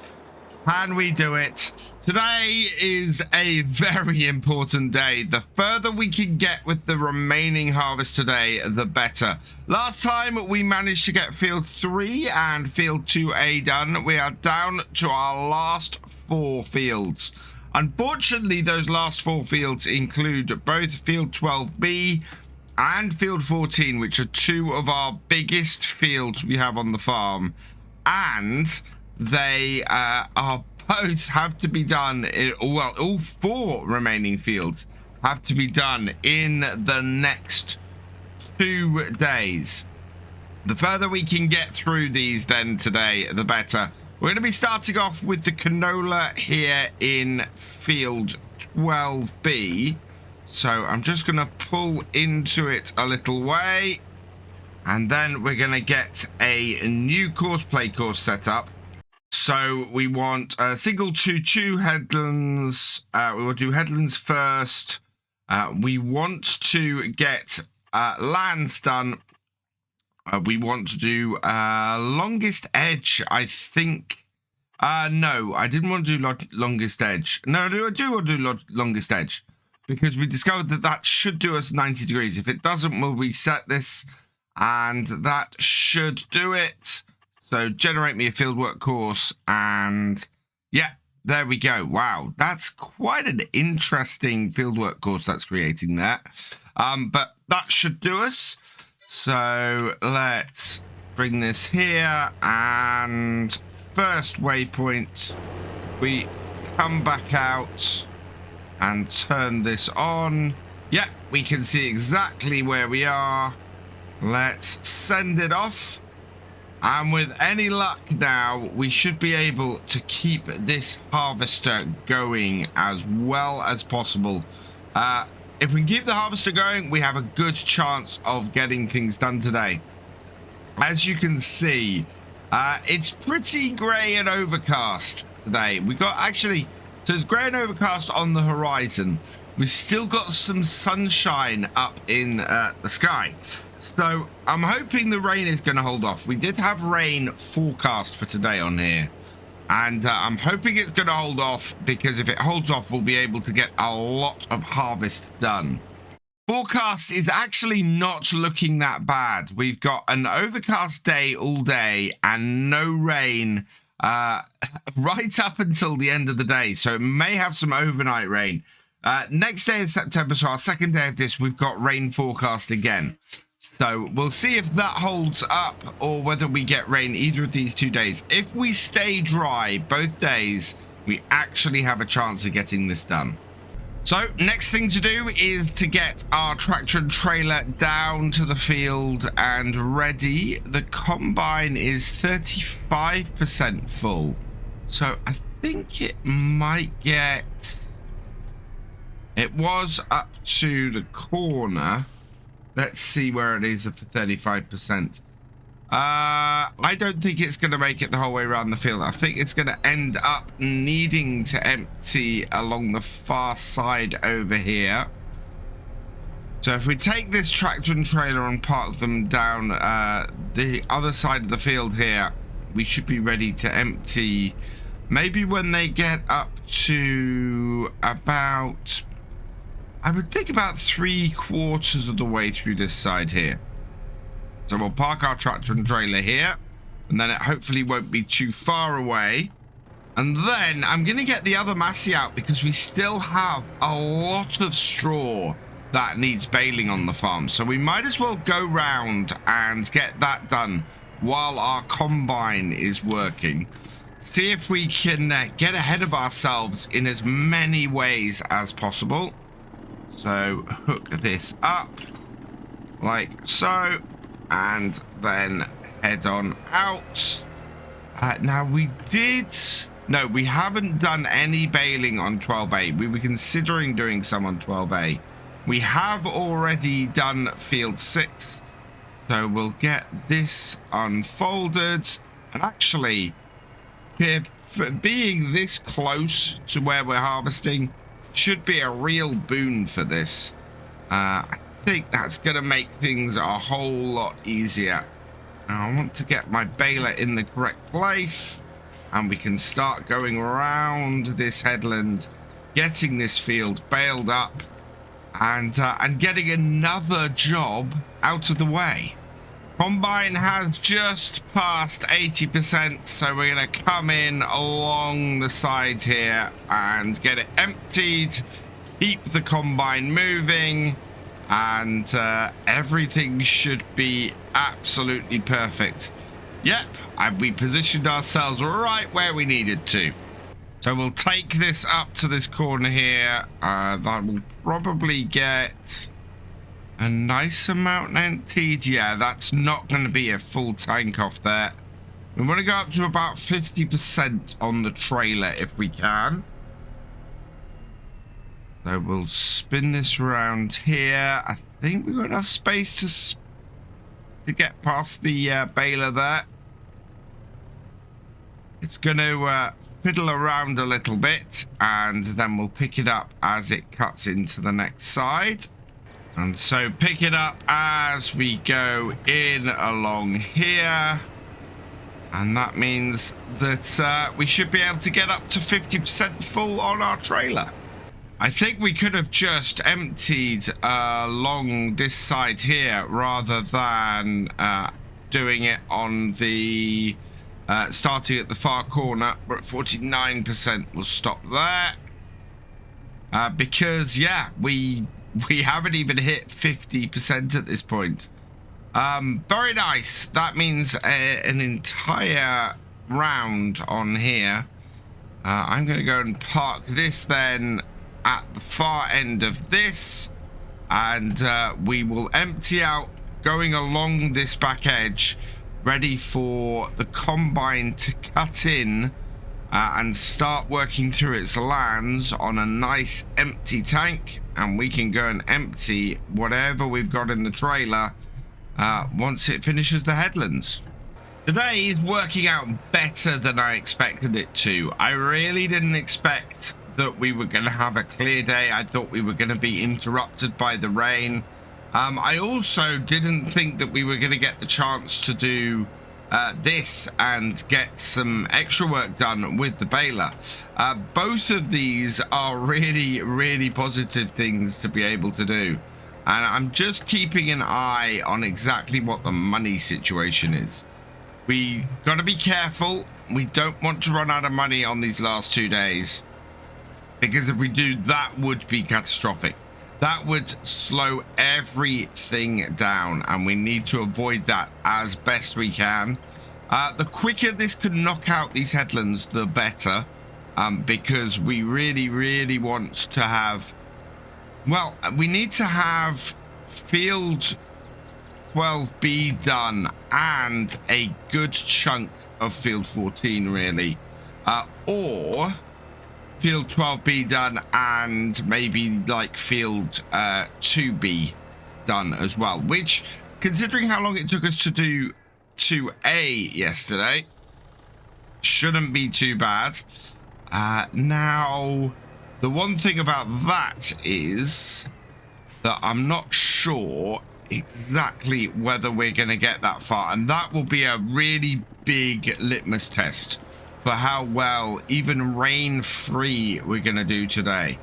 S1: Can we do it? Today is a very important day. The further we can get with the remaining harvest today, the better. Last time we managed to get field 3 and field 2A done. We are down to our last 4 fields. Unfortunately, those last 4 fields include both field 12B and field 14, which are 2 of our biggest fields we have on the farm. And they are both have to be done, well, all 4 remaining fields have to be done in the next 2 days. The further we can get through these then today, the better. We're going to be starting off with the canola here in field 12B. So I'm just going to pull into it a little way. And then we're going to get a new play course set up. So we want a single 2-2 headlands. We will do headlands first. We want to get lands done. We want to do longest edge, I think. No, I didn't want to do longest edge. No, I do want to do longest edge, because we discovered that that should do us 90 degrees. If it doesn't, we'll reset this, and that should do it. So generate me a fieldwork course, and yeah, there we go. Wow, that's quite an interesting fieldwork course that's creating there. But that should do us. So let's bring this here, and first waypoint, we come back out and turn this on. Yeah, we can see exactly where we are. Let's send it off. And with any luck now, we should be able to keep this harvester going as well as possible. If we keep the harvester going, we have a good chance of getting things done today. As you can see, it's pretty grey and overcast today. We got actually, so it's grey and overcast on the horizon. We've still got some sunshine up in the sky. So I'm hoping the rain is going to hold off. We did have rain forecast for today on here, and I'm hoping it's going to hold off, because if it holds off, we'll be able to get a lot of harvest done. Forecast is actually not looking that bad. We've got an overcast day all day and no rain right up until the end of the day. So it may have some overnight rain. Next day in September, so our second day of this, we've got rain forecast again. So we'll see if that holds up, or whether we get rain either of these 2 days. If we stay dry both days, we actually have a chance of getting this done. So next thing to do is to get our tractor and trailer down to the field and ready. The combine is 35% full. So I think it might get... It was up to the corner. Let's see where it is for 35%. I don't think it's going to make it the whole way around the field. I think it's going to end up needing to empty along the far side over here. So if we take this tractor and trailer and park them down the other side of the field here, we should be ready to empty maybe when they get up to about... I would think about 3/4 of the way through this side here. So we'll park our tractor and trailer here, and then it hopefully won't be too far away. And then I'm going to get the other Massey out, because we still have a lot of straw that needs baling on the farm. So we might as well go round and get that done while our combine is working. See if we can get ahead of ourselves in as many ways as possible. So hook this up like so, and then head on out. Now we haven't done any baling on 12A. We were considering doing some on 12A. We have already done field 6, so we'll get this unfolded. And actually, here, for being this close to where we're harvesting, should be a real boon for this. I think that's going to make things a whole lot easier. Now I want to get my baler in the correct place, and we can start going around this headland, getting this field baled up, and getting another job out of the way. Combine has just passed 80%, so we're going to come in along the sides here and get it emptied, keep the combine moving, and everything should be absolutely perfect. Yep, and we positioned ourselves right where we needed to. So we'll take this up to this corner here. That will probably get a nice amount emptied. Yeah, that's not going to be a full tank off there. We want to go up to about 50% on the trailer if we can. So we'll spin this around here. I think we've got enough space to get past the baler there. It's going to fiddle around a little bit, and then we'll pick it up as it cuts into the next side. And so pick it up as we go in along here. And that means that we should be able to get up to 50% full on our trailer. I think we could have just emptied along this side here rather than doing it on the starting at the far corner. We're at 49%. We'll stop there because yeah, we haven't even hit 50% at this point. Very nice. That means an entire round on here. I'm going to go and park this then at the far end of this, and we will empty out going along this back edge, ready for the combine to cut in and start working through its lands on a nice empty tank, and we can go and empty whatever we've got in the trailer once it finishes the headlands. Today is working out better than I expected it to. I really didn't expect that we were going to have a clear day. I thought we were going to be interrupted by the rain. I also didn't think that we were going to get the chance to do this and get some extra work done with the baler. Both of these are really, really positive things to be able to do. And I'm just keeping an eye on exactly what the money situation is. We got to be careful. We don't want to run out of money on these last 2 days, because if we do, that would be catastrophic. That would slow everything down, and we need to avoid that as best we can. The quicker this can knock out these headlands, the better, because we really, really want to have... Well, we need to have field 12B done and a good chunk of field 14, really. Or field 12B done and maybe like field 2B done as well. Which, considering how long it took us to do 2A yesterday, shouldn't be too bad. Now... the one thing about that is that I'm not sure exactly whether we're going to get that far. And that will be a really big litmus test for how well, even rain-free, we're going to do today.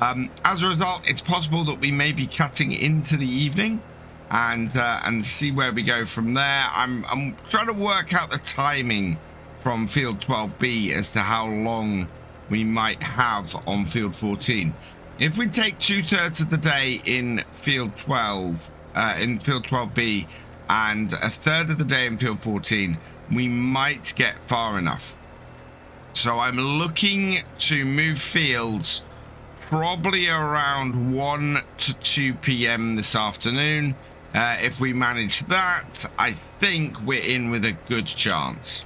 S1: As a result, it's possible that we may be cutting into the evening and see where we go from there. I'm trying to work out the timing from field 12B as to how long we might have on field 14. If we take 2/3 of the day in field 12, in field 12B, and 1/3 of the day in field 14, we might get far enough. So I'm looking to move fields probably around 1 to 2 p.m. this afternoon. If we manage that, I think we're in with a good chance.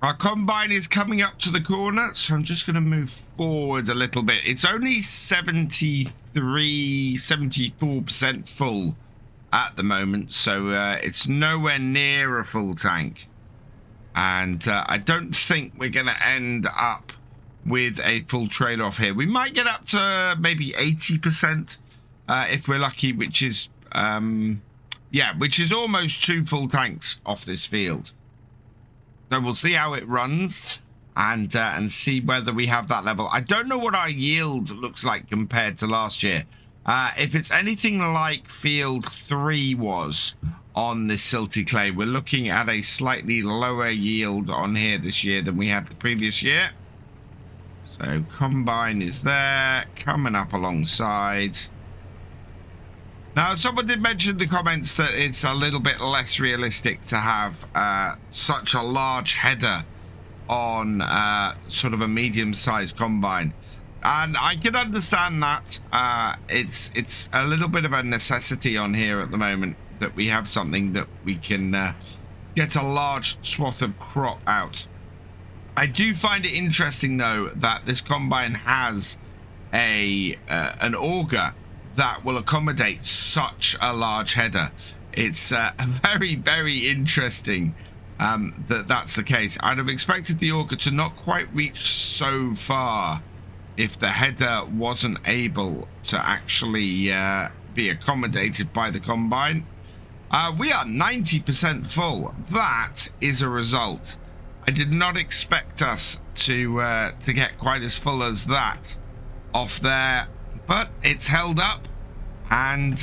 S1: Our combine is coming up to the corner, so I'm just going to move forward a little bit. It's only 74% full at the moment, so it's nowhere near a full tank. And I don't think we're going to end up with a full trailer off here. We might get up to maybe 80% if we're lucky, which is, yeah, which is almost 2 full tanks off this field. So we'll see how it runs and see whether we have that level. I don't know what our yield looks like compared to last year. If it's anything like field 3 was on this silty clay, we're looking at a slightly lower yield on here this year than we had the previous year. So combine is there, coming up alongside. Now, someone did mention in the comments that it's a little bit less realistic to have such a large header on sort of a medium-sized combine. And I can understand that. It's a little bit of a necessity on here at the moment that we have something that we can get a large swath of crop out. I do find it interesting, though, that this combine has an auger that will accommodate such a large header. It's very, very interesting that's the case. I'd have expected the auger to not quite reach so far if the header wasn't able to actually be accommodated by the combine. We are 90% full. That is a result. I did not expect us to get quite as full as that off there, but it's held up, and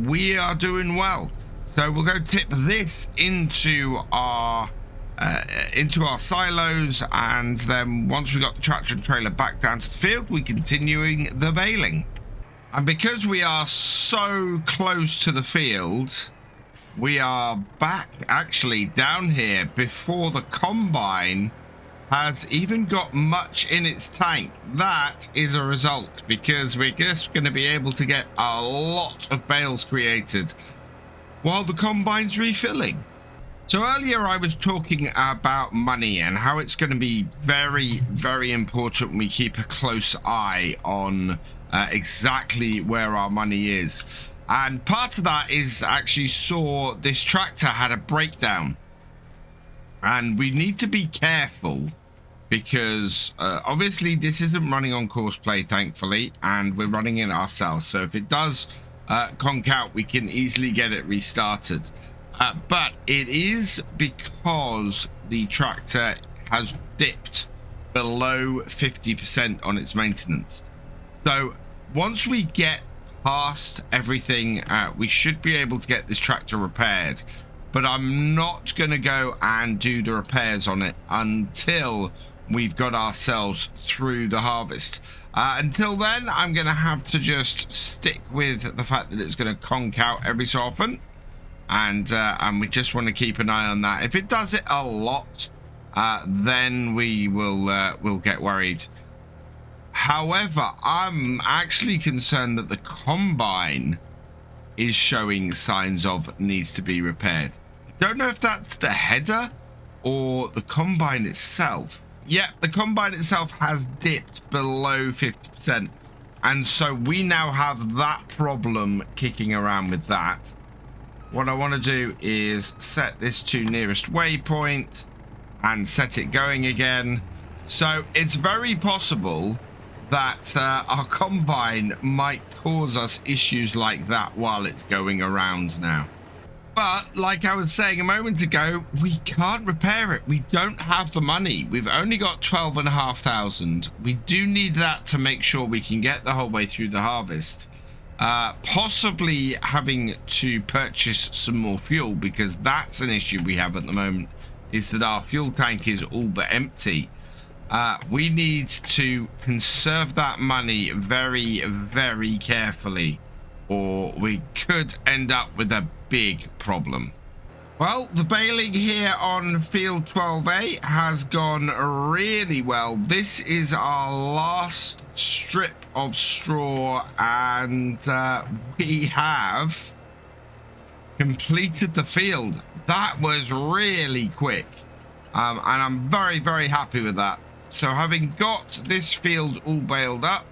S1: we are doing well. So we'll go tip this into our silos, and then once we got the tractor and trailer back down to the field, we're continuing the baling. And because we are so close to the field, we are back actually down here before the combine has even got much in its tank. That is a result, because we're just going to be able to get a lot of bales created while the combine's refilling. So earlier I was talking about money and how it's going to be very, very important we keep a close eye on exactly where our money is. And part of that is actually saw this tractor had a breakdown. And we need to be careful because obviously this isn't running on course play, thankfully, and we're running it ourselves. So if it does conk out, we can easily get it restarted. But it is because the tractor has dipped below 50% on its maintenance. So once we get past everything, we should be able to get this tractor repaired. But I'm not going to go and do the repairs on it until we've got ourselves through the harvest. Until then, I'm going to have to just stick with the fact that it's going to conk out every so often. And we just want to keep an eye on that. If it does it a lot, then we will we'll get worried. However, I'm actually concerned that the combine is showing signs of needs to be repaired. I don't know if that's the header or the combine itself. Yeah, the combine itself has dipped below 50%. And so we now have that problem kicking around with that. What I want to do is set this to nearest waypoint and set it going again. So it's very possible that our combine might cause us issues like that while it's going around now. But like I was saying a moment ago, we can't repair it. We don't have the money. We've only got 12,500. We do need that to make sure we can get the whole way through the harvest. Possibly having to purchase some more fuel, because that's an issue we have at the moment, is that our fuel tank is all but empty. We need to conserve that money very, very carefully, or we could end up with a big problem. Well, the baling here on field 12A has gone really well. This is our last strip of straw, and we have completed the field. That was really quick, and I'm very, very happy with that. So having got this field all baled up,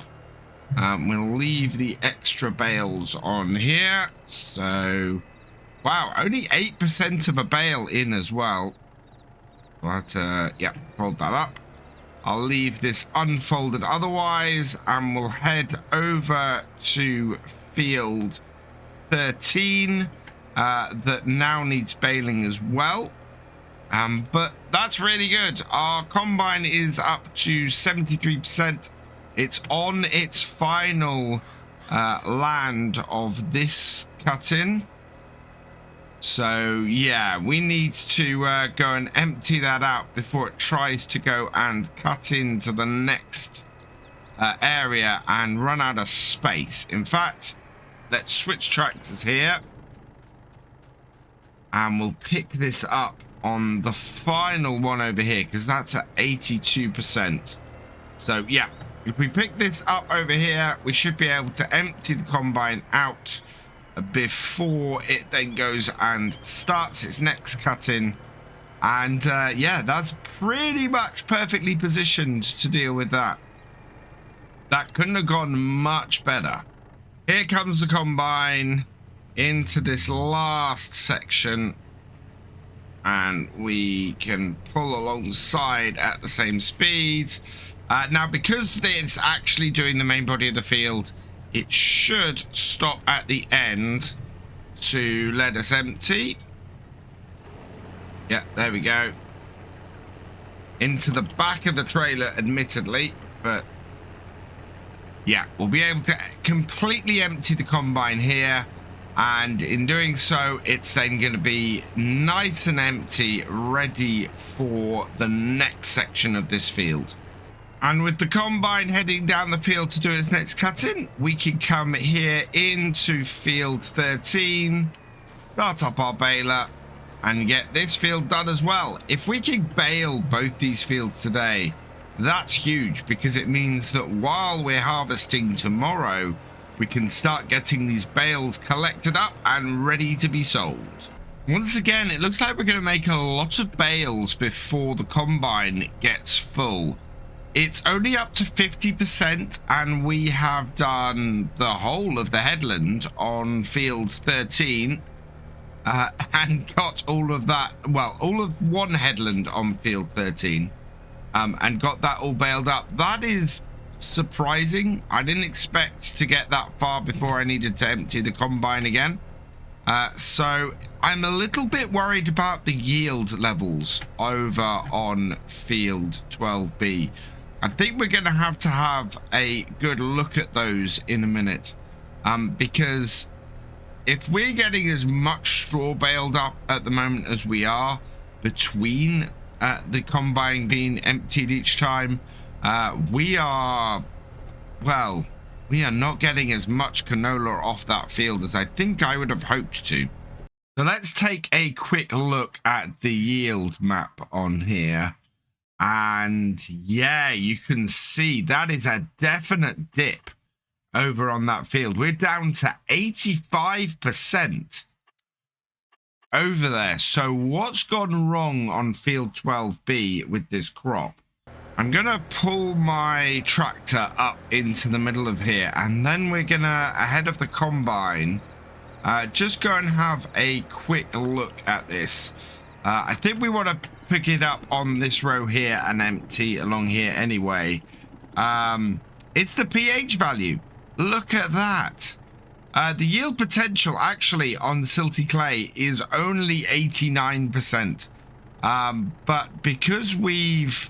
S1: we'll leave the extra bales on here. So, wow, only 8% of a bale in as well. But, yeah, fold that up. I'll leave this unfolded otherwise, and we'll head over to field 13 that now needs baling as well. But that's really good. Our combine is up to 73%. It's on its final land of this cut-in. So, yeah, we need to go and empty that out before it tries to go and cut into the next area and run out of space. In fact, let's switch tractors here. And we'll pick this up on the final one over here, because that's at 82%. So, yeah, if we pick this up over here, we should be able to empty the combine out before it then goes and starts its next cut-in. And yeah, that's pretty much perfectly positioned to deal with that. That couldn't have gone much better. Here comes the combine into this last section. and we can pull alongside at the same speed. Now, because it's actually doing the main body of the field, it should stop at the end to let us empty. Yeah, there we go. Into the back of the trailer, admittedly, but yeah, we'll be able to completely empty the combine here, and in doing so, it's then going to be nice and empty, ready for the next section of this field. And with the combine heading down the field to do its next cutting, we can come here into field 13, start up our baler, and get this field done as well. If we can bale both these fields today, that's huge, because it means that while we're harvesting tomorrow, we can start getting these bales collected up and ready to be sold. Once again, it looks like we're going to make a lot of bales before the combine gets full. It's only up to 50%, and we have done the whole of the headland on field 13. And got all of that, well, all of one headland on field 13, and got that all baled up. That is surprising. I didn't expect to get that far before I needed to empty the combine again. So I'm a little bit worried about the yield levels over on field 12B. I think we're going to have a good look at those in a minute, because if we're getting as much straw baled up at the moment as we are, between the combine being emptied each time, we are not getting as much canola off that field as I think I would have hoped to. So let's take a quick look at the yield map on here. And yeah, you can see that is a definite dip over on that field. We're down to 85% over there. So what's gone wrong on field 12B with this crop? I'm gonna pull my tractor up into the middle of here, and then we're gonna, ahead of the combine, just go and have a quick look at this. I think we want to pick it up on this row here and empty along here anyway. It's the pH value. Look at that. The yield potential actually on silty clay is only 89%. But because we've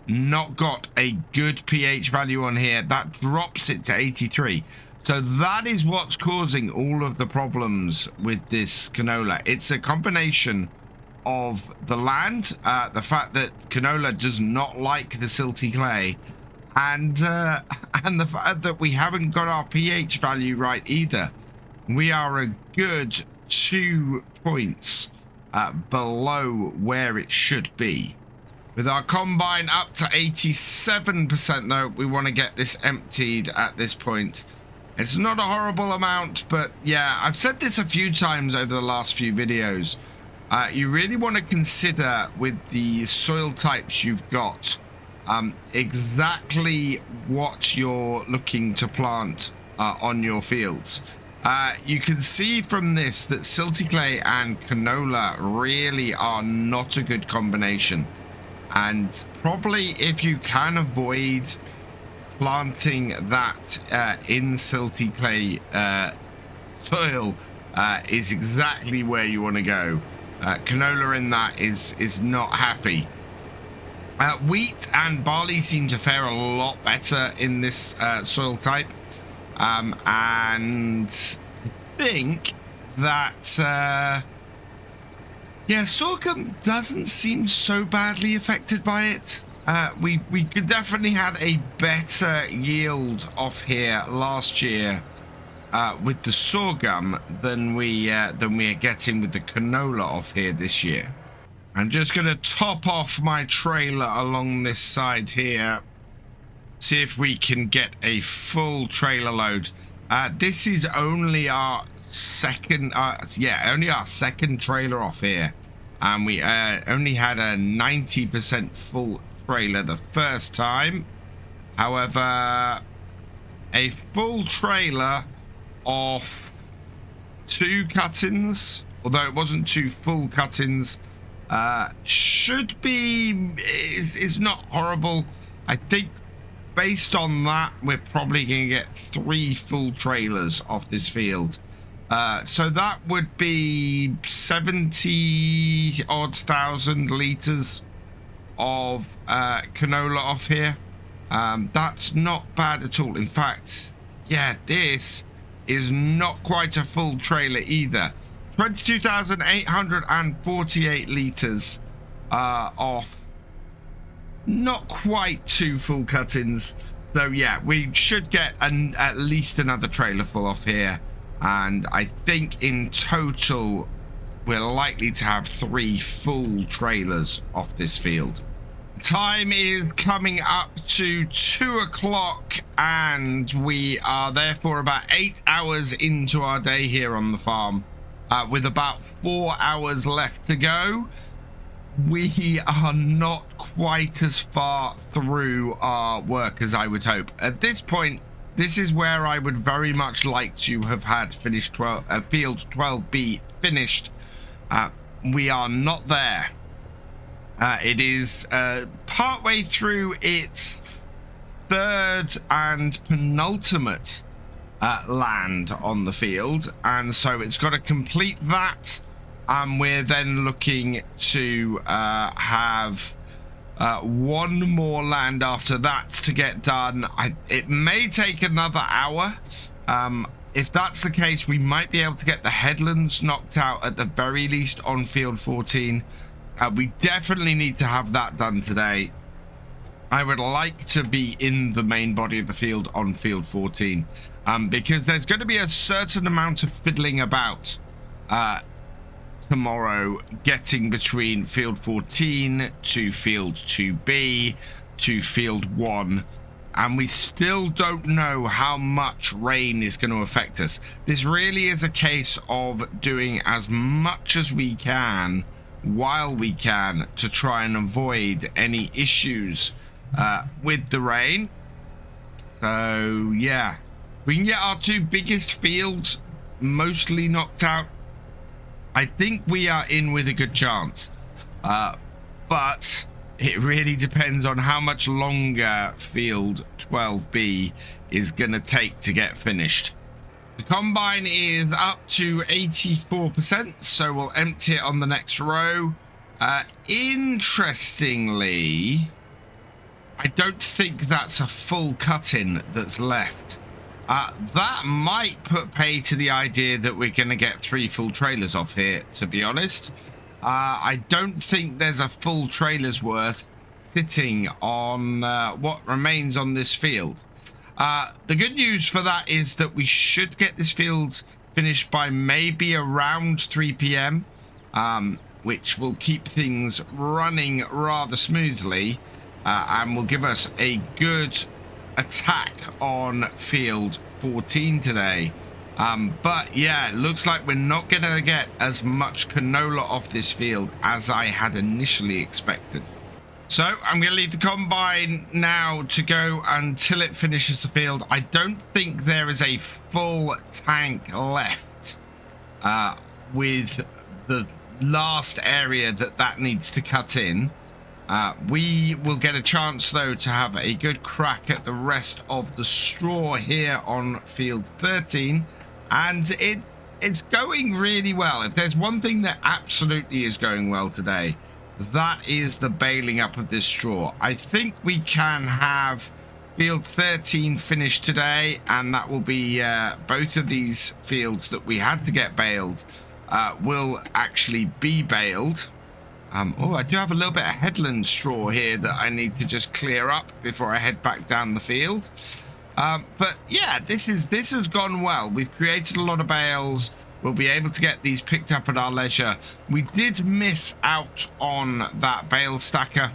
S1: not got a good pH value on here, that drops it to 83. So that is what's causing all of the problems with this canola. It's a combination of the land, the fact that canola does not like the silty clay, and the fact that we haven't got our pH value right either. We are a good 2 points below where it should be. With our combine up to 87% though, we want to get this emptied at this point. It's not a horrible amount, but yeah, I've said this a few times over the last few videos. You really want to consider with the soil types you've got, exactly what you're looking to plant on your fields. You can see from this that silty clay and canola really are not a good combination. And probably if you can avoid planting that in silty clay soil, is exactly where you want to go. Canola in that is not happy. Wheat and barley seem to fare a lot better in this soil type. And I think that yeah, sorghum doesn't seem so badly affected by it. We could definitely had a better yield off here last year with the sorghum than we are getting with the canola off here this year. I'm just going to top off my trailer along this side here, see if we can get a full trailer load. This is only our second, only our second trailer off here, and we only had a 90% full trailer the first time. However, a full trailer off 2 cuttings, although it wasn't 2 full cuttings, Should be, it's not horrible. I think based on that, we're probably going to get 3 full trailers off this field. So that would be 70 odd thousand liters of canola off here. That's not bad at all. In fact, yeah, this is not quite a full trailer either. 22,848 liters off. Not quite 2 full cut-ins. So yeah, we should get at least another trailer full off here. And I think in total, we're likely to have 3 full trailers off this field. Time is coming up to 2 o'clock, and we are therefore about 8 hours into our day here on the farm, with about 4 hours left to go. We are not quite as far through our work as I would hope. At this point, this is where I would very much like to have had finished field 12B finished. We are not there. It is partway through its 3rd and penultimate land on the field, and so it's got to complete that. And we're then looking to have 1 more land after that to get done. It may take another hour. If that's the case, we might be able to get the headlands knocked out at the very least on field 14. We definitely need to have that done today. I would like to be in the main body of the field on field 14, because there's going to be a certain amount of fiddling about tomorrow, getting between field 14 to field 2B to field 1, and we still don't know how much rain is going to affect us. This really is a case of doing as much as we can while we can to try and avoid any issues with the rain. So yeah, we can get our 2 biggest fields mostly knocked out. I think we are in with a good chance, but it really depends on how much longer field 12B is going to take to get finished. The combine is up to 84%, so we'll empty it on the next row. Interestingly, I don't think that's a full cut-in that's left. That might put pay to the idea that we're going to get 3 full trailers off here, to be honest. I don't think there's a full trailer's worth sitting on what remains on this field. The good news for that is that we should get this field finished by maybe around 3 p.m, which will keep things running rather smoothly, and will give us a good attack on field 14 today. But yeah, it looks like we're not going to get as much canola off this field as I had initially expected. So I'm going to leave the combine now to go until it finishes the field. I don't think there is a full tank left with the last area that needs to cut in. We will get a chance though to have a good crack at the rest of the straw here on field 13, and it's going really well. If there's one thing that absolutely is going well today, that is the baling up of this straw. I think we can have field 13 finished today, and that will be both of these fields that we had to get baled will actually be baled. Oh, I do have a little bit of headland straw here that I need to just clear up before I head back down the field. But yeah, this has gone well. We've created a lot of bales. We'll be able to get these picked up at our leisure. We did miss out on that bale stacker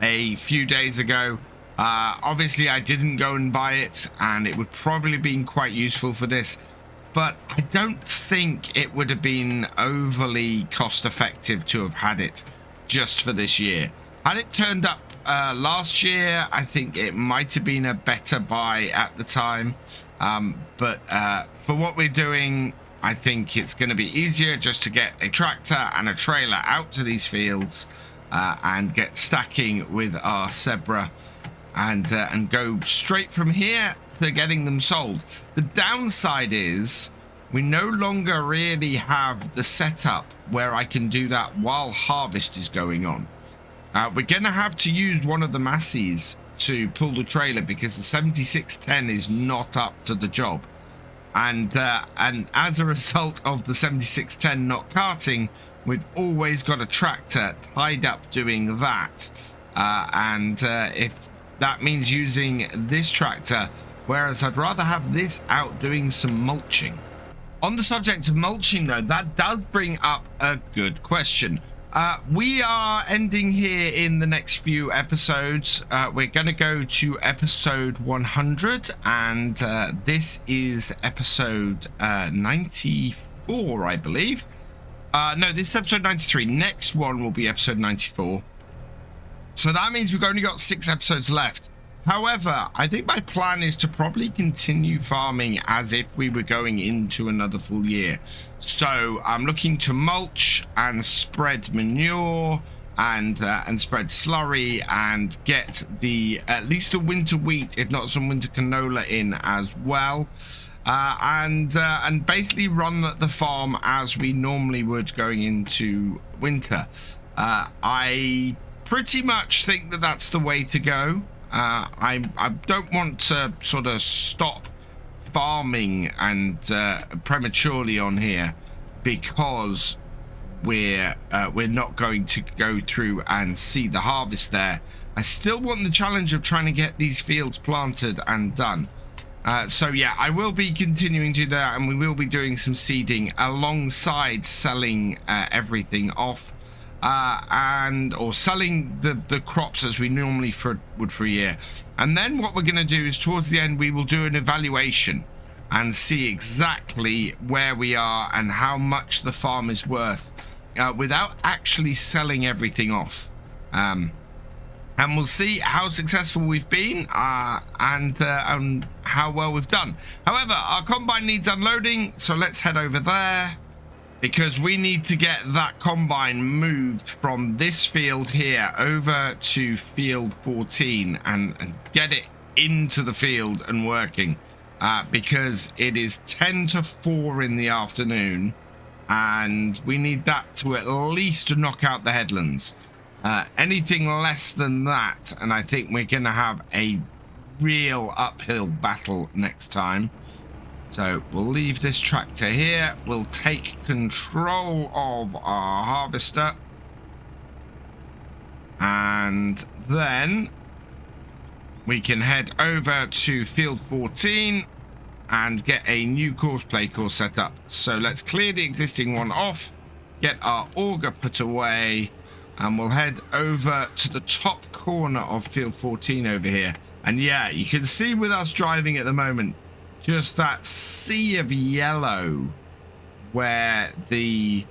S1: a few days ago. Obviously, I didn't go and buy it, and it would probably have been quite useful for this. But I don't think it would have been overly cost effective to have had it just for this year. Had it turned up last year, I think it might have been a better buy at the time. But for what we're doing, I think it's going to be easier just to get a tractor and a trailer out to these fields and get stacking with our Zebra and go straight from here to getting them sold. The downside is we no longer really have the setup where I can do that while harvest is going on. We're going to have to use one of the Massies to pull the trailer because the 7610 is not up to the job. And as a result of the 7610 not carting, we've always got a tractor tied up doing that. If that means using this tractor, whereas I'd rather have this out doing some mulching. On the subject of mulching, though, that does bring up a good question. We are ending here in the next few episodes. We're going to go to episode 100, and this is episode 94, I believe. No, this is episode 93. Next one will be episode 94. So that means we've only got 6 episodes left. However, I think my plan is to probably continue farming as if we were going into another full year. So I'm looking to mulch and spread manure and spread slurry and get at least the winter wheat, if not some winter canola in as well. And basically run the farm as we normally would going into winter. I pretty much think that that's the way to go. I don't want to sort of stop farming and prematurely on here because we're not going to go through and see the harvest there. I still want the challenge of trying to get these fields planted and done. So yeah, I will be continuing to do that, and we will be doing some seeding alongside selling everything off. Or selling the crops as we normally would for a year. And then what we're going to do is towards the end we will do an evaluation and see exactly where we are and how much the farm is worth without actually selling everything off. And we'll see how successful we've been and how well we've done. However, our combine needs unloading, so let's head over there, because we need to get that combine moved from this field here over to field 14 and get it into the field and working, because it is 10 to 4 in the afternoon and we need that to at least knock out the headlands. Anything less than that and I think we're gonna have a real uphill battle next time. So we'll leave this tractor here. We'll take control of our harvester. And then we can head over to field 14 and get a new play course set up. So let's clear the existing one off, get our auger put away, and we'll head over to the top corner of field 14 over here. And yeah, you can see with us driving at the moment, just that sea of yellow where the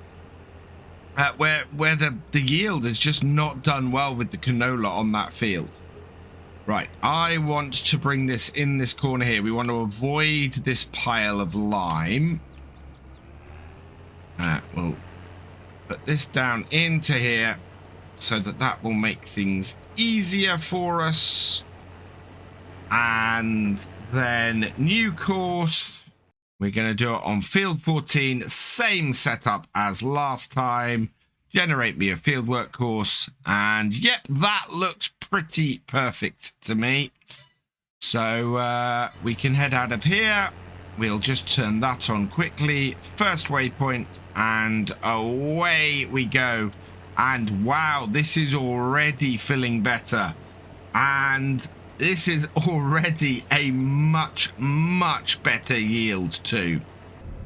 S1: yield is just not done well with the canola on that field. Right, I want to bring this in this corner here. We want to avoid this pile of lime. We'll put this down into here so that will make things easier for us. And then new course, we're going to do it on field 14, same setup as last time. Generate me a fieldwork course, and yep, that looks pretty perfect to me. So we can head out of here. We'll just turn that on quickly. First waypoint, and away we go. And wow, this is already feeling better. And this is already a much, much better yield too.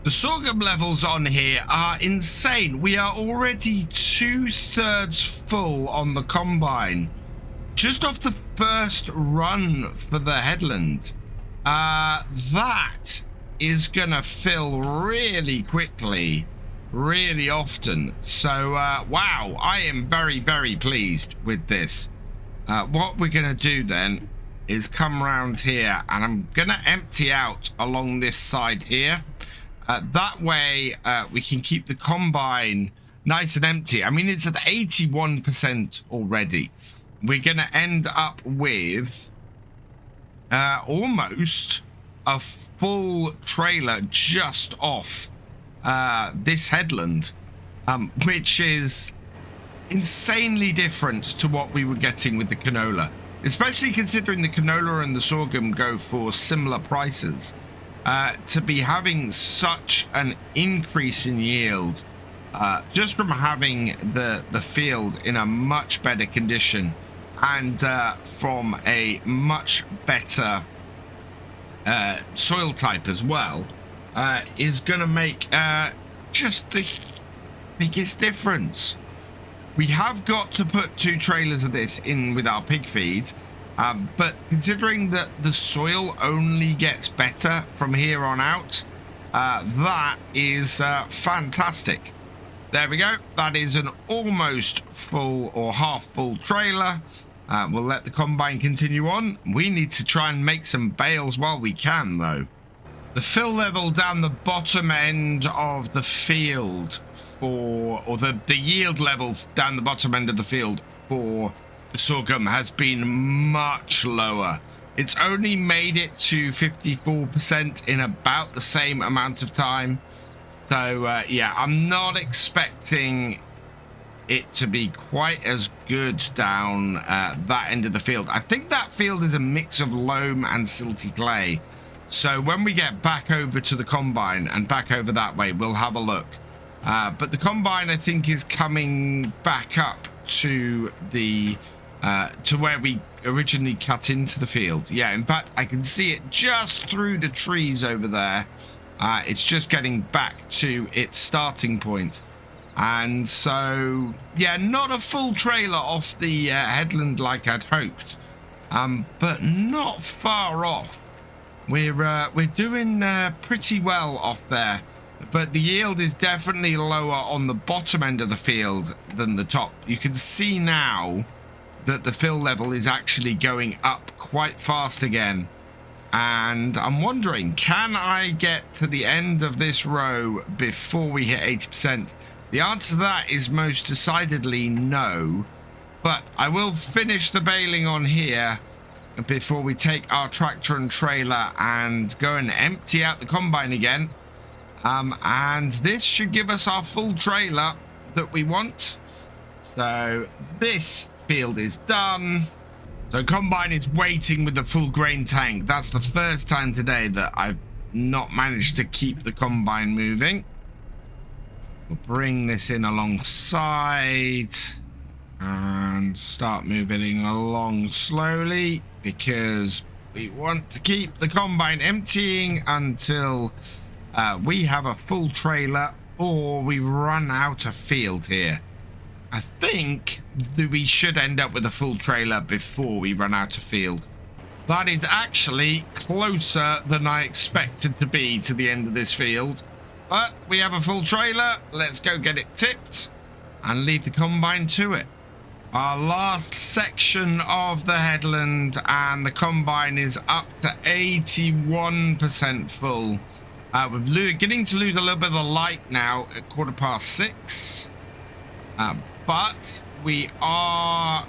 S1: The sorghum levels on here are insane. We are already 2/3 full on the combine. Just off the first run for the headland. That is gonna fill really quickly, really often. So, wow, I am very, very pleased with this. What we're gonna do then is come around here, and I'm gonna empty out along this side here. That way we can keep the combine nice and empty. I mean, it's at 81% already. We're going to end up with almost a full trailer just off this headland, which is insanely different to what we were getting with the canola, especially considering the canola and the sorghum go for similar prices. To be having such an increase in yield just from having the field in a much better condition and from a much better soil type as well is going to make just the biggest difference. We have got to put 2 trailers of this in with our pig feed, but considering that the soil only gets better from here on out, that is fantastic. There we go. That is an almost full or half full trailer. We'll let the combine continue on. We need to try and make some bales while we can, though. The fill level down the bottom end of the field or the yield level down the bottom end of the field for the sorghum has been much lower. It's only made it to 54% in about the same amount of time. So yeah, I'm not expecting it to be quite as good down that end of the field. I think that field is a mix of loam and silty clay. So when we get back over to the combine and back over that way, we'll have a look. But the combine, I think, is coming back up to the to where we originally cut into the field. Yeah, in fact, I can see it just through the trees over there. It's just getting back to its starting point. And so, yeah, not a full trailer off the headland like I'd hoped, but not far off. We're doing pretty well off there. But the yield is definitely lower on the bottom end of the field than the top. You can see now that the fill level is actually going up quite fast again. And I'm wondering, can I get to the end of this row before we hit 80%? The answer to that is most decidedly no. But I will finish the baling on here before we take our tractor and trailer and go and empty out the combine again. And this should give us our full trailer that we want. So this field is done. So combine is waiting with the full grain tank. That's the first time today that I've not managed to keep the combine moving. We'll bring this in alongside and start moving along slowly because we want to keep the combine emptying until we have a full trailer or we run out of field here. I think that we should end up with a full trailer before we run out of field. That is actually closer than I expected to be to the end of this field. But we have a full trailer. Let's go get it tipped and leave the combine to it. Our last section of the headland and the combine is up to 81% full. We're getting to lose a little bit of the light now at 6:15. But we are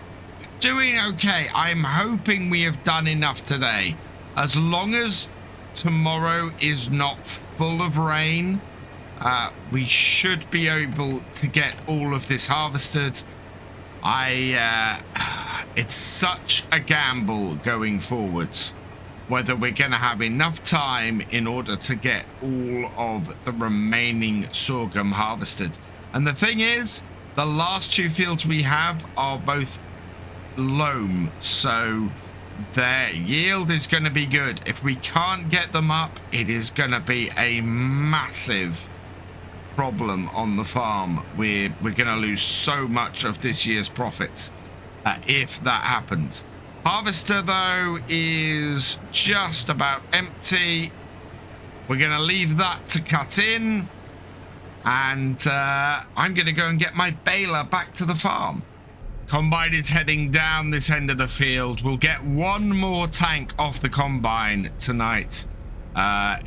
S1: doing okay. I'm hoping we have done enough today. As long as tomorrow is not full of rain, we should be able to get all of this harvested. It's such a gamble going forwards whether we're going to have enough time in order to get all of the remaining sorghum harvested. And the thing is, the last 2 fields we have are both loam, so their yield is going to be good. If we can't get them up, it is going to be a massive problem on the farm. We're going to lose so much of this year's profits if that happens. Harvester, though, is just about empty. We're going to leave that to cut in. And I'm going to go and get my baler back to the farm. Combine is heading down this end of the field. We'll get 1 more tank off the combine tonight.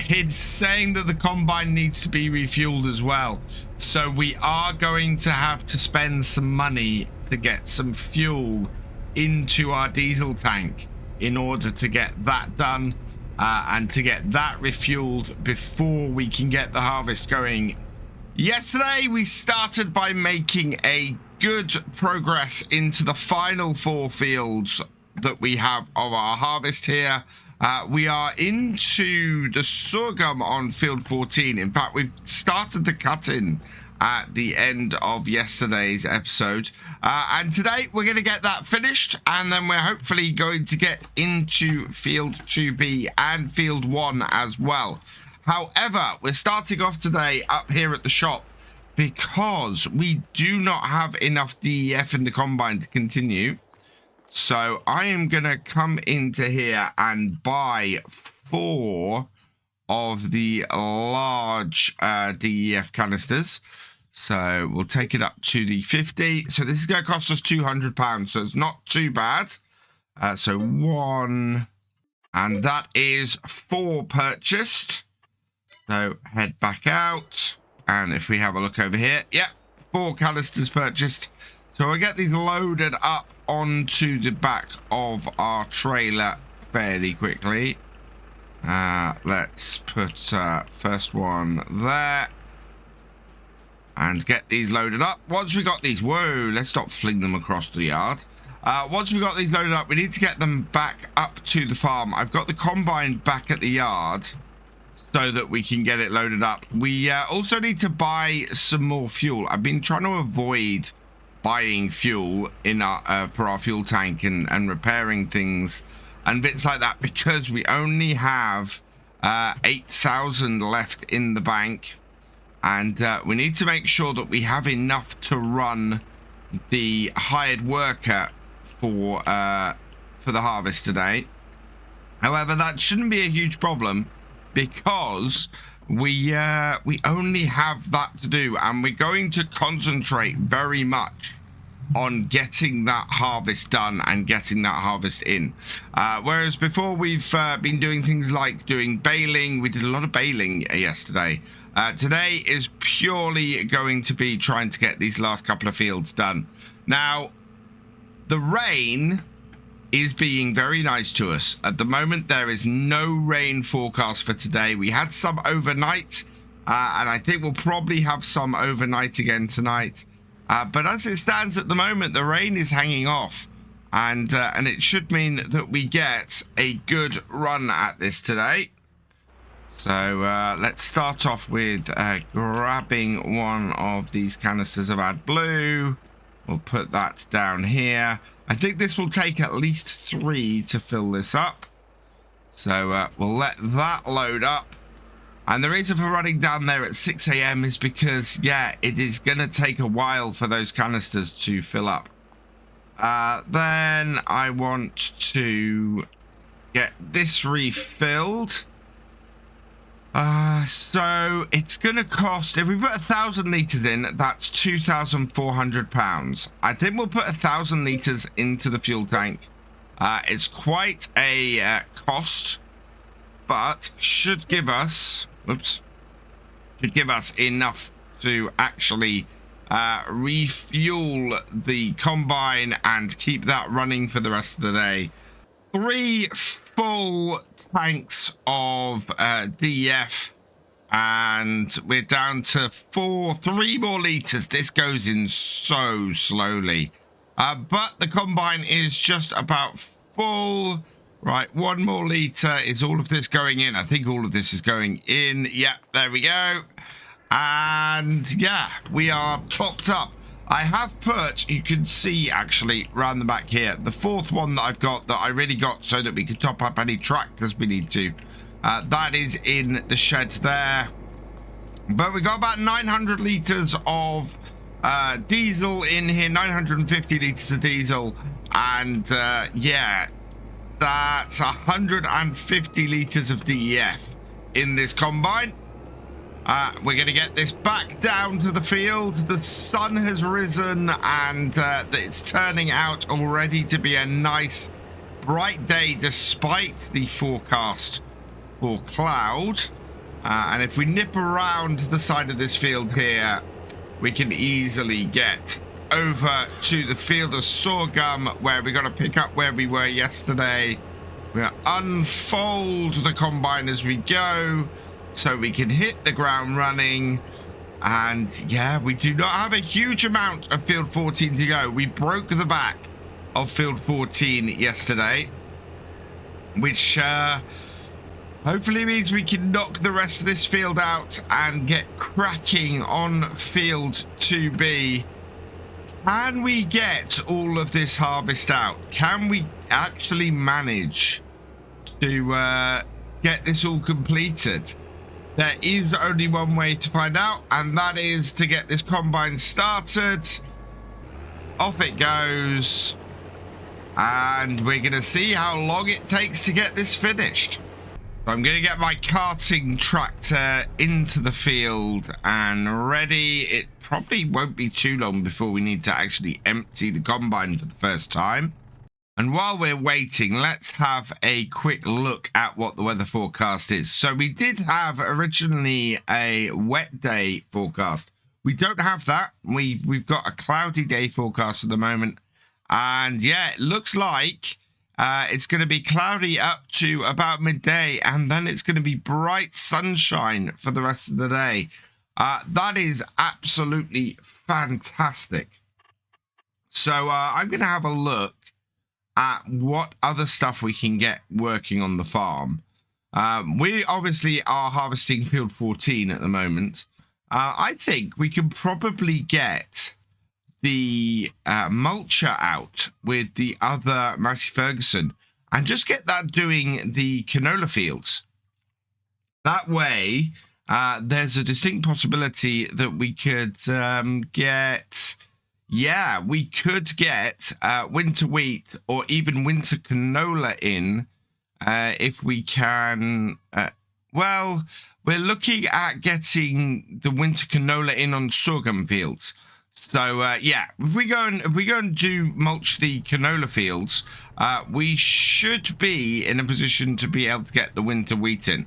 S1: He's saying that the combine needs to be refueled as well. So we are going to have to spend some money to get some fuel into our diesel tank in order to get that done and to get that refueled before we can get the harvest going. Yesterday we started by making a good progress into the final 4 fields that we have of our harvest here. We are into the sorghum on field 14. In fact, we've started the cutting at the end of yesterday's episode. And today we're going to get that finished. And then we're hopefully going to get into field 2B and field 1 as well. However, we're starting off today up here at the shop because we do not have enough DEF in the combine to continue. So I am going to come into here and buy 4 of the large DEF canisters. So we'll take it up to the 50. So this is going to cost us £200. So it's not too bad. So 1, and that is 4 purchased. So head back out. And if we have a look over here, yeah, 4 canisters purchased. So we'll get these loaded up onto the back of our trailer fairly quickly. Let's put first one there and get these loaded up. Once we got these, whoa, let's not fling them across the yard. Once we got these loaded up, we need to get them back up to the farm. I've got the combine back at the yard so that we can get it loaded up. We also need to buy some more fuel. I've been trying to avoid buying fuel in our for our fuel tank and repairing things and bits like that because we only have 8,000 left in the bank, and we need to make sure that we have enough to run the hired worker for the harvest today. However, that shouldn't be a huge problem because we only have that to do, and we're going to concentrate very much on getting that harvest done and getting that harvest in. Whereas before we've been doing things like doing baling. We did a lot of baling yesterday. Today is purely going to be trying to get these last couple of fields done. Now, the rain is being very nice to us. At the moment, there is no rain forecast for today. We had some overnight, and I think we'll probably have some overnight again tonight. But as it stands at the moment, the rain is hanging off, and it should mean that we get a good run at this today. So let's start off with grabbing one of these canisters of AdBlue. We'll put that down here. I think this will take at least 3 to fill this up. So we'll let that load up. And the reason for running down there at 6 AM is because, yeah, it is going to take a while for those canisters to fill up. Then I want to get this refilled. So it's going to cost, if we put 1,000 litres in, that's £2,400. I think we'll put 1,000 litres into the fuel tank. It's quite a cost, but should give us, enough to actually refuel the combine and keep that running for the rest of the day. 3 full tanks of DEF, and we're down to 3 more litres. This goes in so slowly, but the combine is just about full. Right, 1 more litre. Is all of this going in? I think all of this is going in. Yeah, there we go. And yeah, we are topped up. I have put, you can see actually around the back here, the 4th one that I've got that I really got so that we can top up any tractors we need to. That is in the sheds there. But we got about 900 litres of diesel in here, 950 litres of diesel. And yeah, that's 150 litres of DEF in this combine. We're going to get this back down to the field. The sun has risen, and it's turning out already to be a nice bright day despite the forecast for cloud. And if we nip around the side of this field here, we can easily get over to the field of sorghum, where we're going to pick up where we were yesterday. We're going to unfold the combine as we go so we can hit the ground running. And yeah, we do not have a huge amount of field 14 to go. We broke the back of field 14 yesterday, which hopefully means we can knock the rest of this field out and get cracking on field 2B. Can we get all of this harvest out? Can we actually manage to get this all completed? There is only one way to find out, and that is to get this combine started. Off it goes. And we're going to see how long it takes to get this finished. So I'm going to get my carting tractor into the field and ready. It probably won't be too long before we need to actually empty the combine for the first time. And while we're waiting, let's have a quick look at what the weather forecast is. So we did have originally a wet day forecast. We don't have that. We've got a cloudy day forecast at the moment. And yeah, it looks like it's going to be cloudy up to about midday, and then it's going to be bright sunshine for the rest of the day. That is absolutely fantastic. So I'm going to have a look at what other stuff we can get working on the farm. We obviously are harvesting field 14 at the moment. I think we can probably get the mulcher out with the other Massey Ferguson and just get that doing the canola fields. That way, there's a distinct possibility that we could get... Yeah, we could get winter wheat or even winter canola in if we can. Well, we're looking at getting the winter canola in on sorghum fields. So yeah, if we go and do mulch the canola fields, we should be in a position to be able to get the winter wheat in.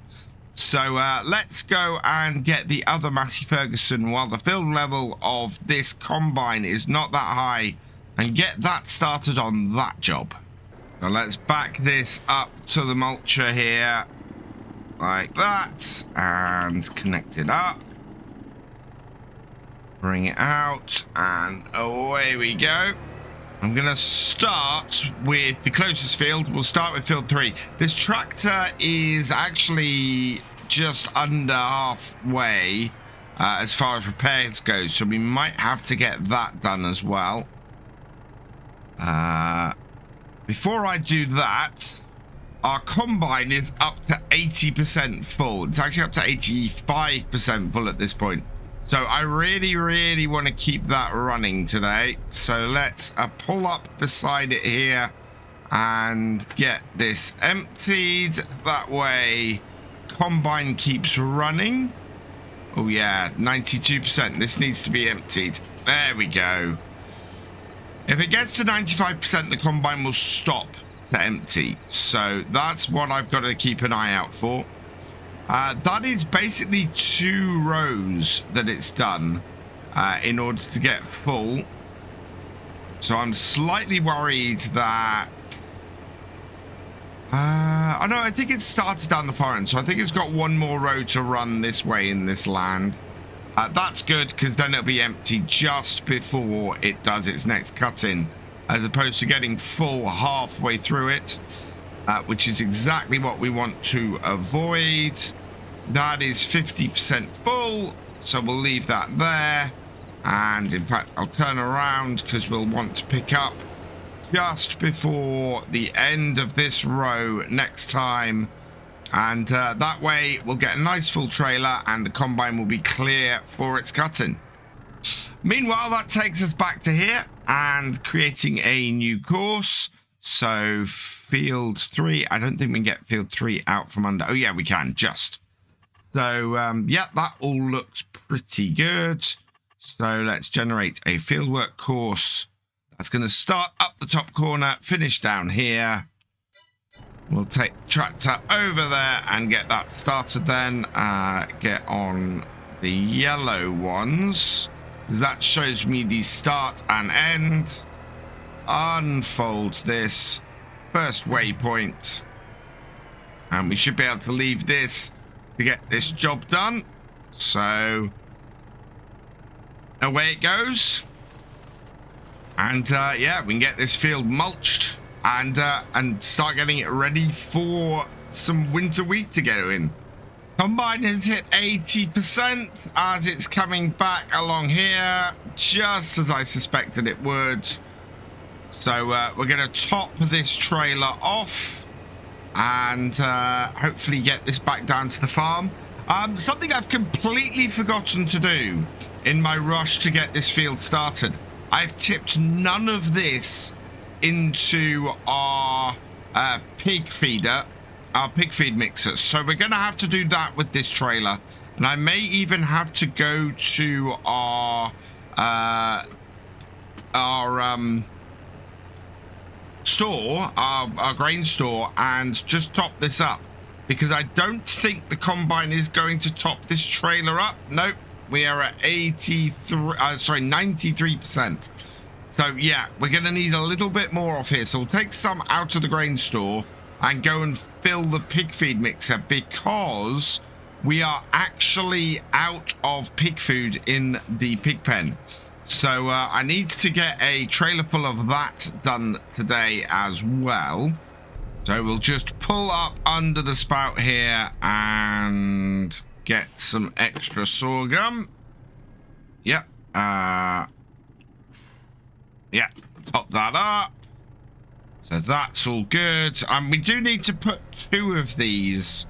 S1: So let's go and get the other Massey Ferguson while the field level of this combine is not that high, and get that started on that job. So let's back this up to the mulcher here like that and connect it up. Bring it out and away we go. I'm going to start with the closest field. We'll start with field 3. This tractor is actually just under halfway as far as repairs go, so we might have to get that done as well. Before I do that, our combine is up to 80% full. It's actually up to 85% full at this point. So I really want to keep that running today. So let's pull up beside it here and get this emptied. That way, combine keeps running. Oh yeah, 92%. This needs to be emptied. There we go. If it gets to 95%, the combine will stop to empty. So that's what I've got to keep an eye out for. That is basically 2 rows that it's done in order to get full. So I'm slightly worried that... oh no, I think it started down the far end. So I think it's got 1 more row to run this way in this land. That's good, because then it'll be empty just before it does its next cut-in, as opposed to getting full halfway through it, which is exactly what we want to avoid. That is 50% full, so we'll leave that there. And in fact, I'll turn around because we'll want to pick up just before the end of this row next time. And that way we'll get a nice full trailer and the combine will be clear for its cutting. Meanwhile, that takes us back to here and creating a new course. So field 3, I don't think we can get field 3 out from under. Oh yeah, we can, just. So yeah, that all looks pretty good. So let's generate a fieldwork course. That's going to start up the top corner, finish down here. We'll take tractor over there and get that started then. Get on the yellow ones. That shows me the start and end. Unfold this first waypoint. And we should be able to leave this to get this job done. So away it goes. And yeah, we can get this field mulched and start getting it ready for some winter wheat to go in. Combine has hit 80% as it's coming back along here, just as I suspected it would. So we're going to top this trailer off and hopefully get this back down to the farm. Something I've completely forgotten to do in my rush to get this field started. I've tipped none of this into our pig feeder, our pig feed mixer. So we're going to have to do that with this trailer. And I may even have to go to our store, our grain store, and just top this up. Because I don't think the combine is going to top this trailer up. Nope, we are at 93%. So yeah, we're going to need a little bit more off here. So we'll take some out of the grain store and go and fill the pig feed mixer because we are actually out of pig food in the pig pen. So I need to get a trailer full of that done today as well. So we'll just pull up under the spout here and get some extra sorghum. Yep. Yeah, top that up. So that's all good. We do need to put 2 of these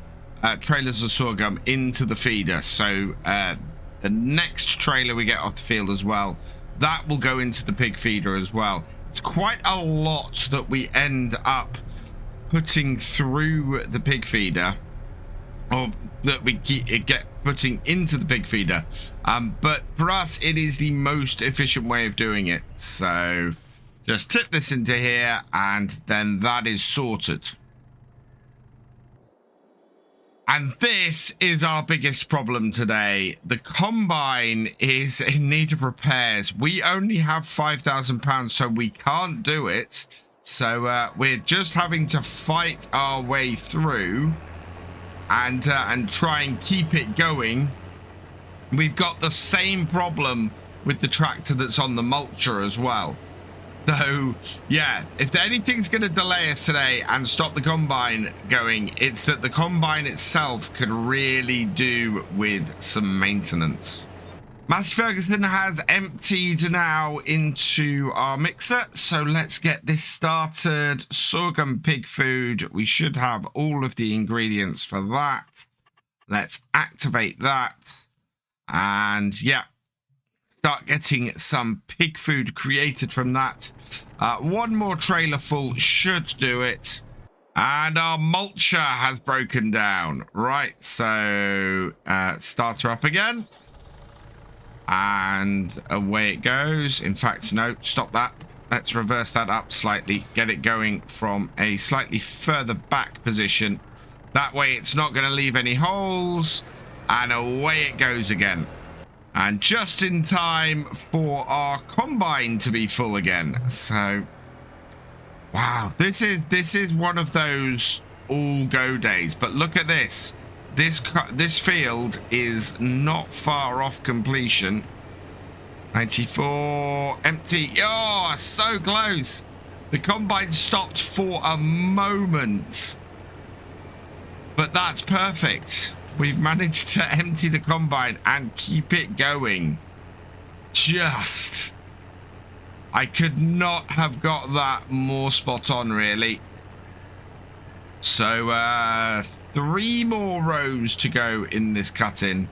S1: trailers of sorghum into the feeder. So the next trailer we get off the field as well, that will go into the pig feeder as well. It's quite a lot that we end up putting through the pig feeder, or that we get putting into the pig feeder. But for us, it is the most efficient way of doing it. So just tip this into here and then that is sorted. And this is our biggest problem today. The combine is in need of repairs. We only have £5,000, so we can't do it. So we're just having to fight our way through and try and keep it going. We've got the same problem with the tractor that's on the mulcher as well. So yeah, if anything's going to delay us today and stop the combine going, it's that the combine itself could really do with some maintenance. Massey Ferguson has emptied now into our mixer, so let's get this started. Sorghum pig food, we should have all of the ingredients for that. Let's activate that and yeah, start getting some pig food created from that. 1 more trailer full should do it. And our mulcher has broken down. Right, so start her up again. And away it goes. In fact, no, stop that. Let's reverse that up slightly. Get it going from a slightly further back position. That way it's not going to leave any holes. And away it goes again. And just in time for our combine to be full again. So, wow, this is one of those all go days. But look at this. This field is not far off completion. 94 empty. Oh, so close. The combine stopped for a moment. But that's perfect. We've managed to empty the combine and keep it going. I could not have got that more spot on, really. So, 3 more rows to go in this cut-in.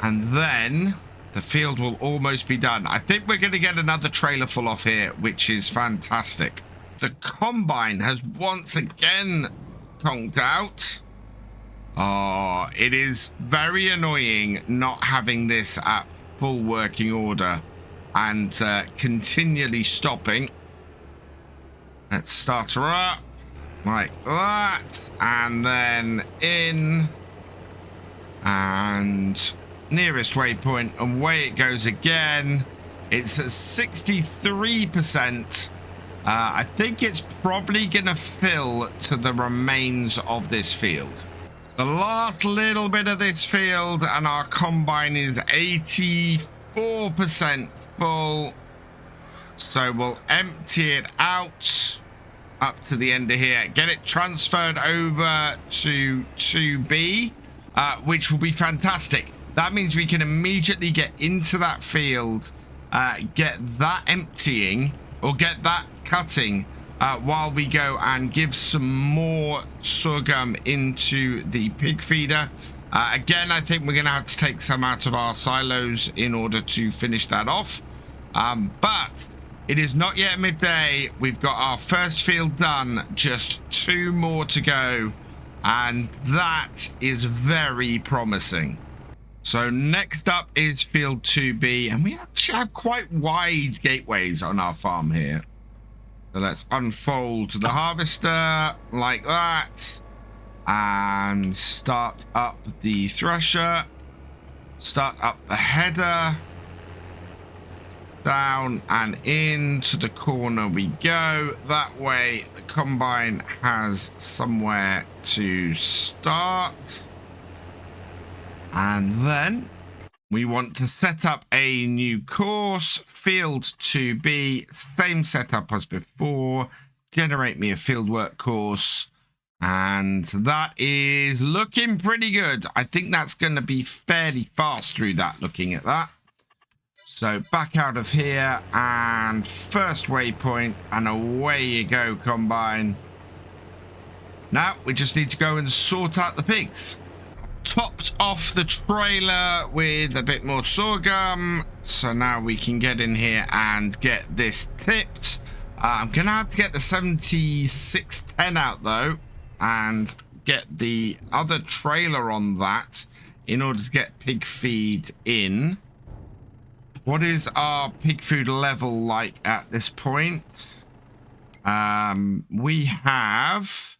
S1: And then the field will almost be done. I think we're going to get another trailer full off here, which is fantastic. The combine has once again conked out. Oh, it is very annoying not having this at full working order and continually stopping. Let's start her up. like that, and then in, and nearest waypoint, and away it goes again. It's at 63%. I think it's probably gonna fill to the remains of this field. The last little bit of this field, and our combine is 84% full. So we'll empty it out up to the end of here, get it transferred over to 2B, which will be fantastic. That means we can immediately get into that field, get that emptying, or get that cutting, while we go and give some more sorghum into the pig feeder. Again, I think we're going to have to take some out of our silos in order to finish that off. But it is not yet midday. We've got our first field done, just 2 more to go, and that is very promising. So next up is field 2B, and we actually have quite wide gateways on our farm here. So let's unfold the harvester like that, and start up the thresher, start up the header, down and into the corner we go. That way the combine has somewhere to start. And then we want to set up a new course, field 2B, same setup as before. Generate me a fieldwork course, and that is looking pretty good. I think that's going to be fairly fast through that, looking at that. So back out of here, and first waypoint, and away you go, combine. Now we just need to go and sort out the pigs. Topped off the trailer with a bit more sorghum, so now we can get in here and get this tipped. I'm gonna have to get the 7610 out though, and get the other trailer on that in order to get pig feed in. What is our pig food level like at this point? We have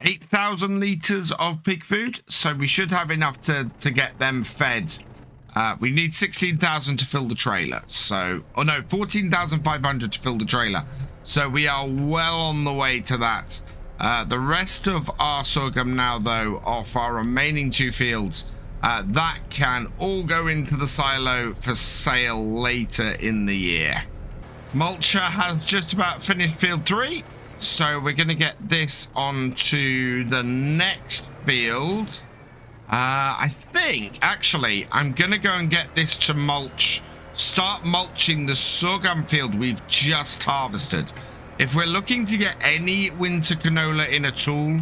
S1: 8,000 liters of pig food, so we should have enough to get them fed. We need 16,000 to fill the trailer, so, oh no, 14,500 to fill the trailer. So we are well on the way to that. The rest of our sorghum now, though, off our remaining 2 fields, that can all go into the silo for sale later in the year. Mulcher has just about finished field 3. So we're going to get this onto the next field. I think, actually, I'm going to go and get this to mulch. Start mulching the sorghum field we've just harvested. If we're looking to get any winter canola in at all,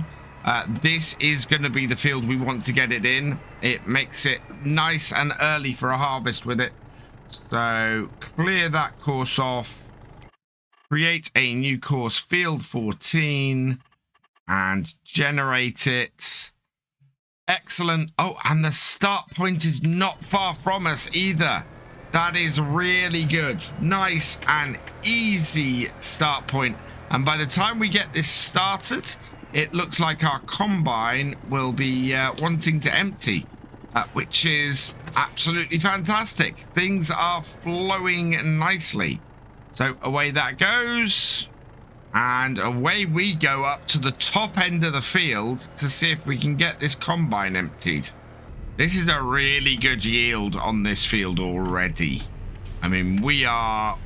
S1: this is going to be the field we want to get it in. It makes it nice and early for a harvest with it. So clear that course off. Create a new course, field 14, and generate it. Excellent. Oh, and the start point is not far from us either. That is really good. Nice and easy start point. And by the time we get this started, it looks like our combine will be wanting to empty, which is absolutely fantastic. Things are flowing nicely. So away that goes, and away we go up to the top end of the field to see if we can get this combine emptied. This is a really good yield on this field already. I mean, we are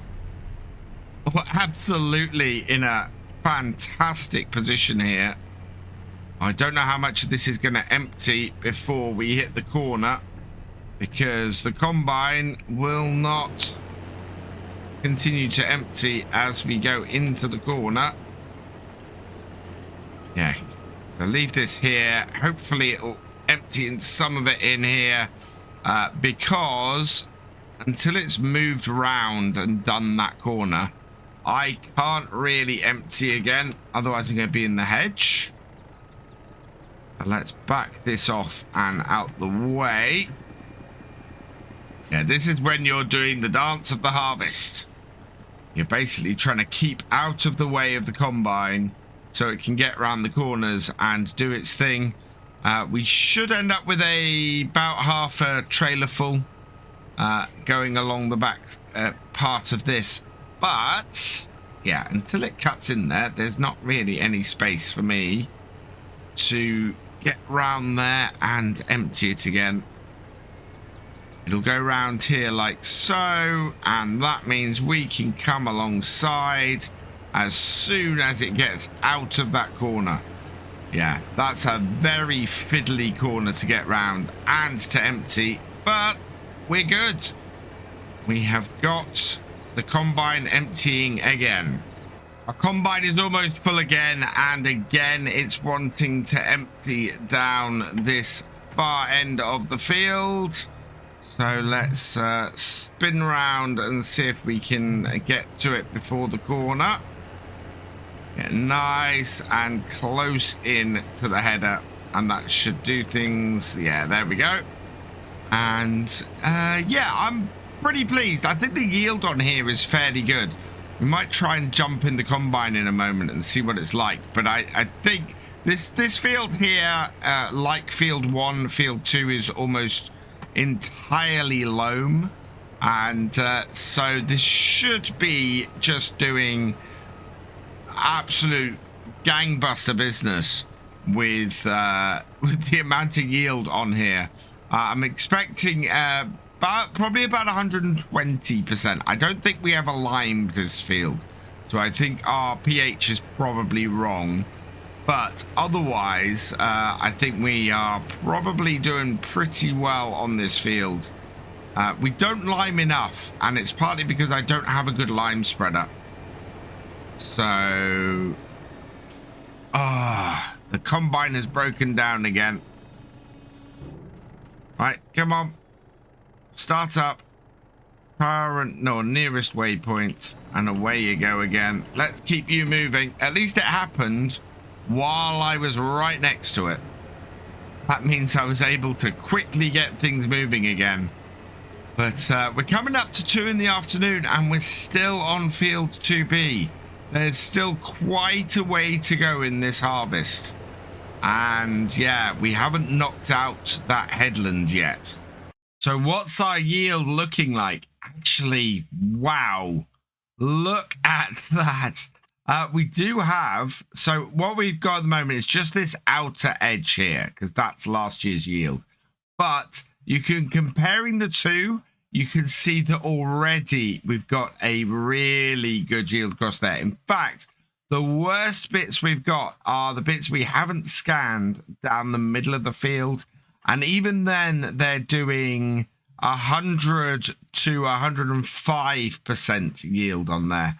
S1: absolutely in a fantastic position here. I don't know how much of this is going to empty before we hit the corner, because the combine will not continue to empty as we go into the corner. Yeah, so leave this here. Hopefully it'll empty in some of it in here, because until it's moved around and done that corner, I can't really empty again, otherwise I'm going to be in the hedge. So let's back this off and out the way. Yeah, this is when you're doing the dance of the harvest. You're basically trying to keep out of the way of the combine so it can get around the corners and do its thing. We should end up with about half a trailer full going along the back part of this. But yeah, until it cuts in there, there's not really any space for me to get round there and empty it again. It'll go round here like so, and that means we can come alongside as soon as it gets out of that corner. Yeah, that's a very fiddly corner to get round and to empty, but we're good. We have got the combine emptying again. Our combine is almost full again, and again it's wanting to empty down this far end of the field. So let's spin round and see if we can get to it before the corner. Get nice and close in to the header, and that should do things. Yeah, there we go. And yeah, I'm pretty pleased. I think the yield on here is fairly good. We might try and jump in the combine in a moment and see what it's like, but I think this field here, like field 1, field 2, is almost entirely loam, and so this should be just doing absolute gangbuster business with the amount of yield on here. I'm expecting probably about 120%. I don't think we ever limed this field, so I think our pH is probably wrong. But otherwise, I think we are probably doing pretty well on this field. We don't lime enough, and it's partly because I don't have a good lime spreader. So, the combine has broken down again. Right, come on. Start up. Nearest waypoint. And away you go again. Let's keep you moving. At least it happened while I was right next to it. That means I was able to quickly get things moving again. But we're coming up to 2 in the afternoon, and we're still on field 2B. There's still quite a way to go in this harvest. And yeah, we haven't knocked out that headland yet. So what's our yield looking like? Actually, wow. Look at that. We do have, so what we've got at the moment is just this outer edge here, because that's last year's yield. But you can, comparing the two, you can see that already we've got a really good yield across there. In fact, the worst bits we've got are the bits we haven't scanned down the middle of the field. And even then, they're doing 100 to 105% yield on there.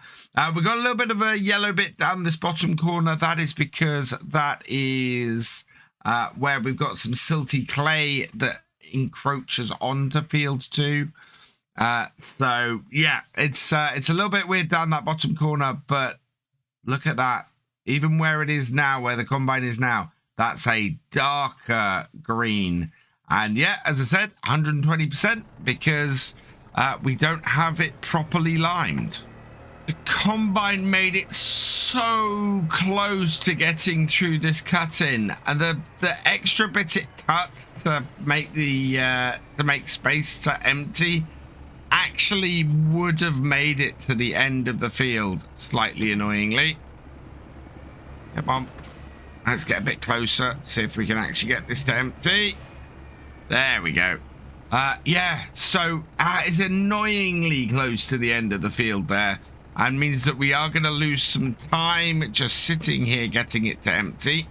S1: We've got a little bit of a yellow bit down this bottom corner. That is because that is where we've got some silty clay that encroaches onto field 2. So yeah, it's a little bit weird down that bottom corner, but look at that. Even where it is now, where the combine is now, that's a darker green. And yeah, as I said, 120% because we don't have it properly limed. The combine made it so close to getting through this cut-in, and the extra bit it cuts to make the make space to empty actually would have made it to the end of the field, slightly annoyingly. Come on, let's get a bit closer, see if we can actually get this to empty. There we go. Yeah, so it's annoyingly close to the end of the field there, and means that we are going to lose some time just sitting here getting it to empty.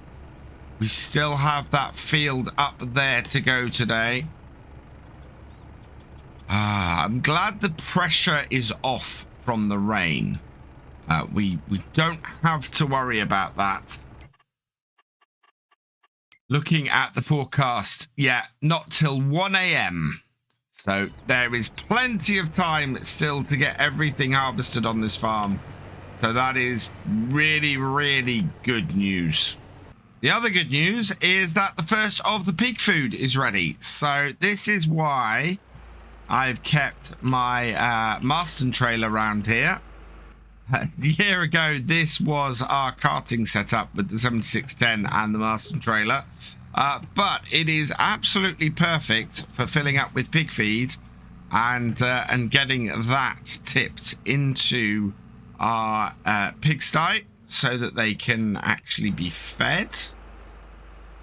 S1: We still have that field up there to go today. I'm glad the pressure is off from the rain. We don't have to worry about that. Looking at the forecast, yeah, not till 1 a.m. So there is plenty of time still to get everything harvested on this farm. So that is really, really good news. The other good news is that the first of the pig food is ready. So this is why I've kept my Marston trailer around here. A year ago, this was our carting setup with the 7610 and the Marston trailer. But it is absolutely perfect for filling up with pig feed and getting that tipped into our pigsty so that they can actually be fed. So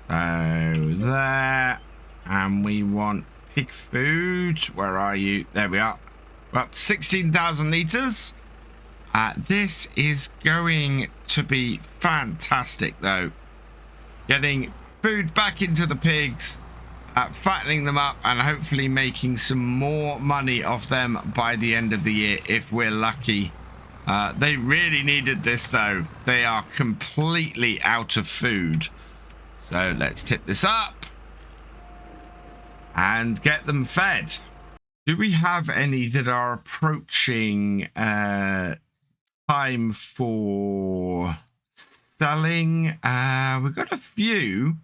S1: there, and we want pig food. Where are you? There we are. We're up to 16,000 litres. This is going to be fantastic, though. Getting food back into the pigs, fattening them up, and hopefully making some more money off them by the end of the year if we're lucky. They really needed this, though. They are completely out of food. So let's tip this up and get them fed. Do we have any that are approaching time for selling? We've got a few.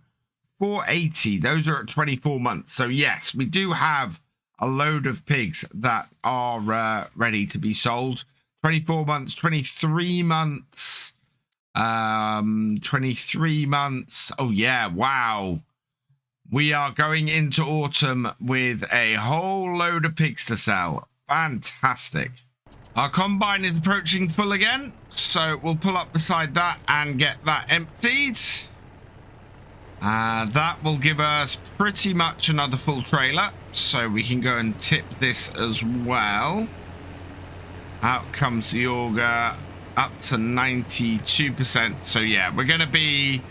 S1: 480, those are at 24 months. So yes, we do have a load of pigs that are ready to be sold. 24 months, 23 months, 23 months. Oh yeah, wow. We are going into autumn with a whole load of pigs to sell. Fantastic. Our combine is approaching full again, so we'll pull up beside that and get that emptied. That will give us pretty much another full trailer, so we can go and tip this as well. Out comes the auger, up to 92%. So yeah, we're going to be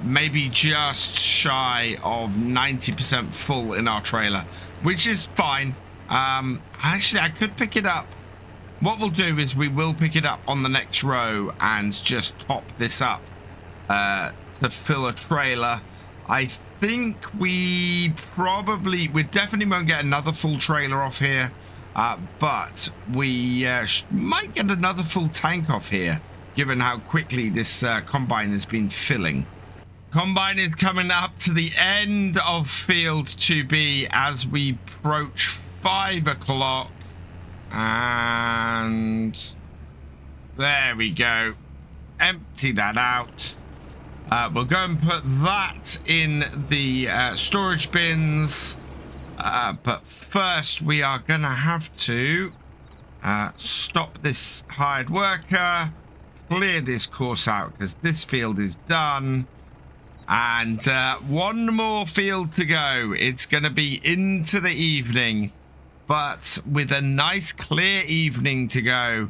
S1: maybe just shy of 90% full in our trailer, which is fine. Actually, I could pick it up. What we'll do is we will pick it up on the next row and just top this up to fill a trailer. I think we definitely won't get another full trailer off here, but we might get another full tank off here, given how quickly this combine has been filling. Combine is coming up to the end of field 2B as we approach 5 o'clock. And there we go. Empty that out. We'll go and put that in the storage bins. But first, we are going to have to stop this hired worker, clear this course out because this field is done. And one more field to go. It's going to be into the evening. But with a nice clear evening to go,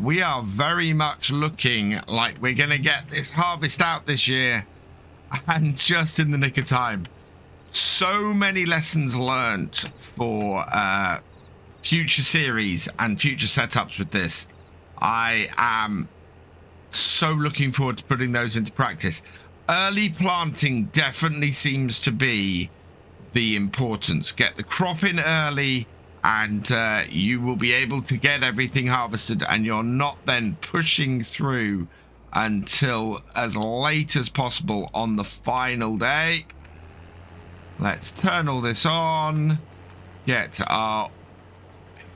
S1: we are very much looking like we're going to get this harvest out this year, and just in the nick of time. So many lessons learned for future series and future setups with this. I am so looking forward to putting those into practice. Early planting definitely seems to be the importance. Get the crop in early, and you will be able to get everything harvested, and you're not then pushing through until as late as possible on the final day. Let's turn all this on, get our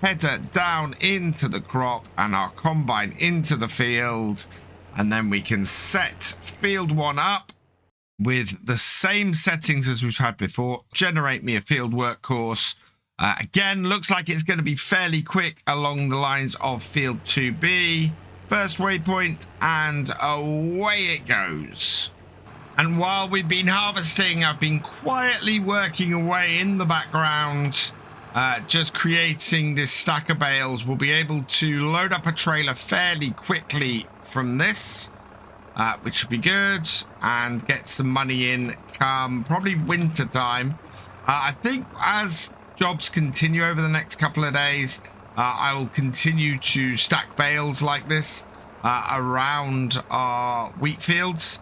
S1: header down into the crop and our combine into the field, and then we can set field 1 up with the same settings as we've had before. Generate me a field work course. Again, looks like it's going to be fairly quick along the lines of field 2B. First waypoint, and away it goes. And while we've been harvesting, I've been quietly working away in the background, just creating this stack of bales. We'll be able to load up a trailer fairly quickly from this, which will be good, and get some money in come probably winter time. I think as jobs continue over the next couple of days, I will continue to stack bales like this around our wheat fields.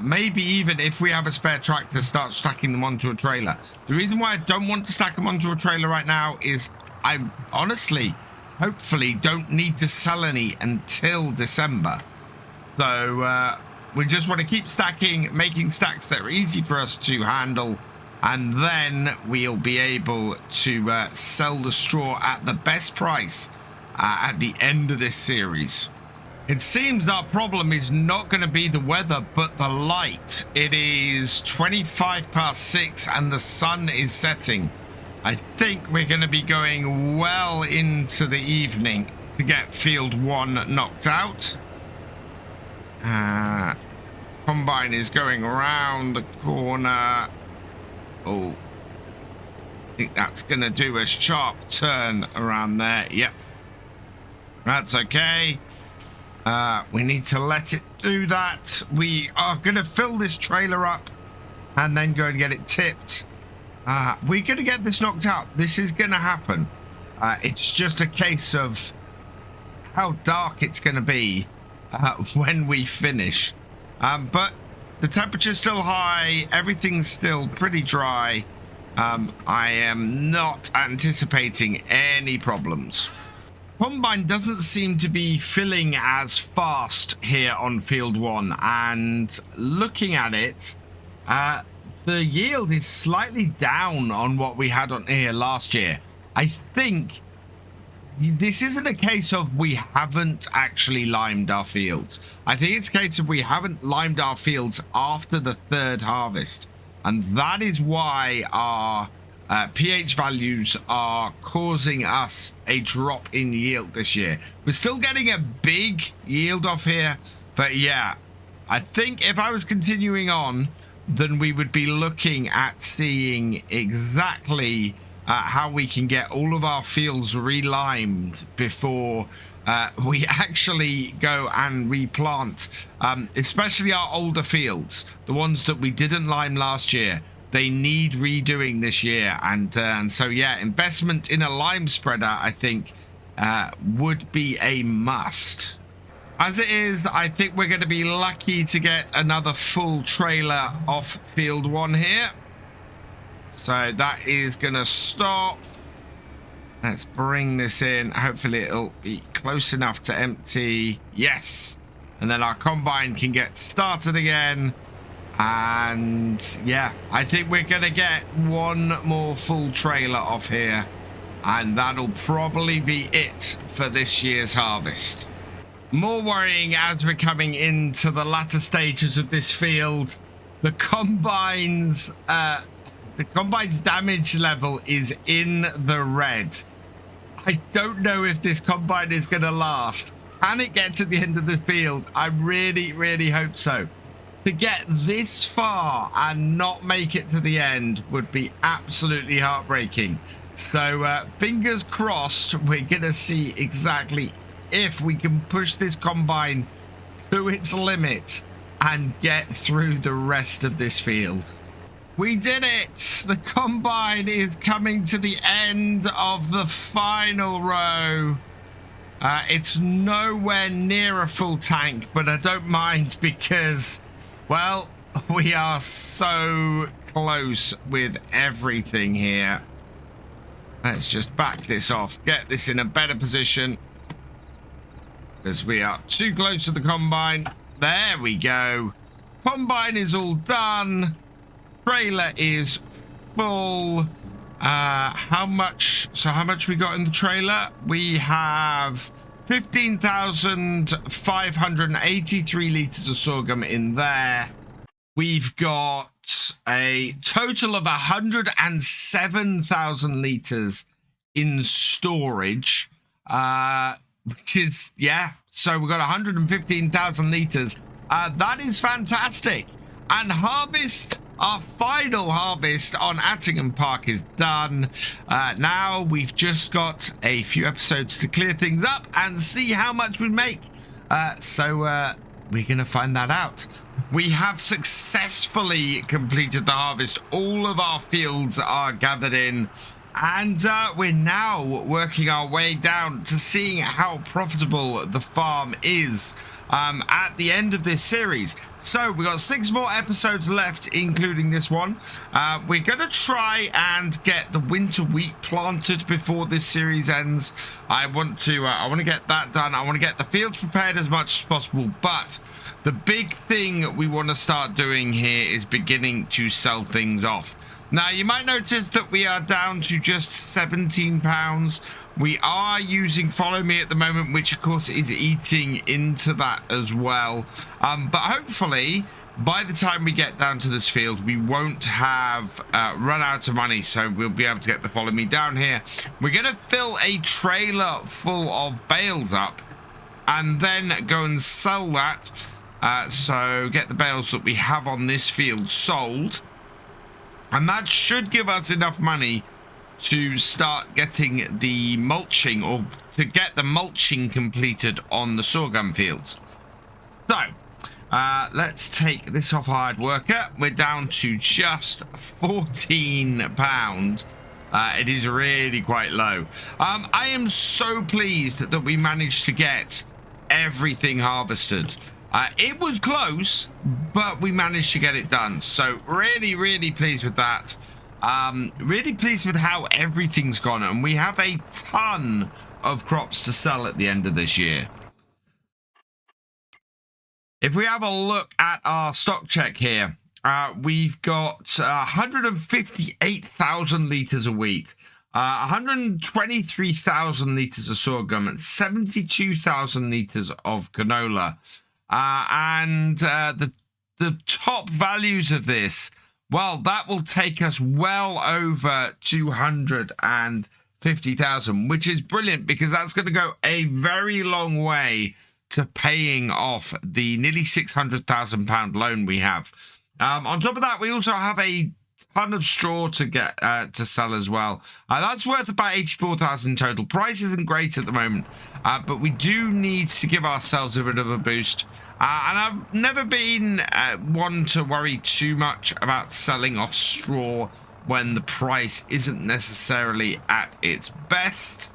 S1: Maybe even if we have a spare tractor, start stacking them onto a trailer. The reason why I don't want to stack them onto a trailer right now is I honestly, hopefully, don't need to sell any until December. So we just want to keep stacking, making stacks that are easy for us to handle, and then we'll be able to sell the straw at the best price at the end of this series. It seems our problem is not going to be the weather, but the light. It is 25 past 6 and the sun is setting. I think we're going to be going well into the evening to get field 1 knocked out. Combine is going around the corner. Oh, I think that's going to do a sharp turn around there. Yep. That's okay. We need to let it do that. We are going to fill this trailer up and then go and get it tipped. We're going to get this knocked out. This is going to happen. It's just a case of how dark it's going to be when we finish. But the temperature's still high. Everything's still pretty dry. I am not anticipating any problems. Combine doesn't seem to be filling as fast here on field 1, and looking at it, the yield is slightly down on what we had on here last year. I think this isn't a case of we haven't actually limed our fields. I think it's a case of we haven't limed our fields after the 3rd harvest, and that is why our pH values are causing us a drop in yield this year. We're still getting a big yield off here, but yeah, I think if I was continuing on, then we would be looking at seeing exactly how we can get all of our fields relimed before we actually go and replant, especially our older fields, the ones that we didn't lime last year. They need redoing this year, and so yeah, investment in a lime spreader, I think, would be a must. As it is, I think we're going to be lucky to get another full trailer off field 1 here. So that is going to stop. Let's bring this in. Hopefully it'll be close enough to empty. Yes. And then our combine can get started again. And yeah, I think we're going to get one more full trailer off here, and that'll probably be it for this year's harvest. More worrying as we're coming into the latter stages of this field. The combine's damage level is in the red. I don't know if this combine is going to last. Can it get to the end of the field? I really, really hope so. To get this far and not make it to the end would be absolutely heartbreaking. So fingers crossed, we're going to see exactly if we can push this combine to its limit and get through the rest of this field. We did it! The combine is coming to the end of the final row. It's nowhere near a full tank, but I don't mind because, well, we are so close with everything here. Let's just back this off, get this in a better position, because we are too close to the combine. There we go. Combine is all done. Trailer is full. How much we got in the trailer? We have 15,583 liters of sorghum in there. We've got a total of 107,000 liters in storage, which is, yeah, so we've got 115,000 liters. That is fantastic. And harvest, our final harvest on Attingham Park is done. Now we've just got a few episodes to clear things up and see how much we make. So we're going to find that out. We have successfully completed the harvest. All of our fields are gathered in. And we're now working our way down to seeing how profitable the farm is at the end of this series. So we've got 6 more episodes left, including this one. We're going to try and get the winter wheat planted before this series ends. I want to get that done. I want to get the fields prepared as much as possible. But the big thing we want to start doing here is beginning to sell things off. Now, you might notice that we are down to just £17 We are using Follow Me at the moment, which of course is eating into that as well. But hopefully by the time we get down to this field, we won't have run out of money, so we'll be able to get the Follow Me down here. We're going to fill a trailer full of bales up and then go and sell that. So get the bales that we have on this field sold, and that should give us enough money to start getting the mulching, or to get the mulching completed on the sorghum fields. So let's take this off hard worker. We're down to just £14. It is really quite low. I am so pleased that we managed to get everything harvested. It was close, but we managed to get it done. So really pleased with that. Really pleased with how everything's gone, and we have a ton of crops to sell at the end of this year. If we have a look at our stock check here, we've got 158,000 litres of wheat, 123,000 litres of sorghum, and 72,000 litres of canola. And the top values of this, well, that will take us well over 250,000, which is brilliant because that's going to go a very long way to paying off the nearly £600,000 loan we have. On top of that, we also have a ton of straw to get to sell as well. That's worth about 84,000 total. Price isn't great at the moment, but we do need to give ourselves a bit of a boost. And I've never been one to worry too much about selling off straw when the price isn't necessarily at its best.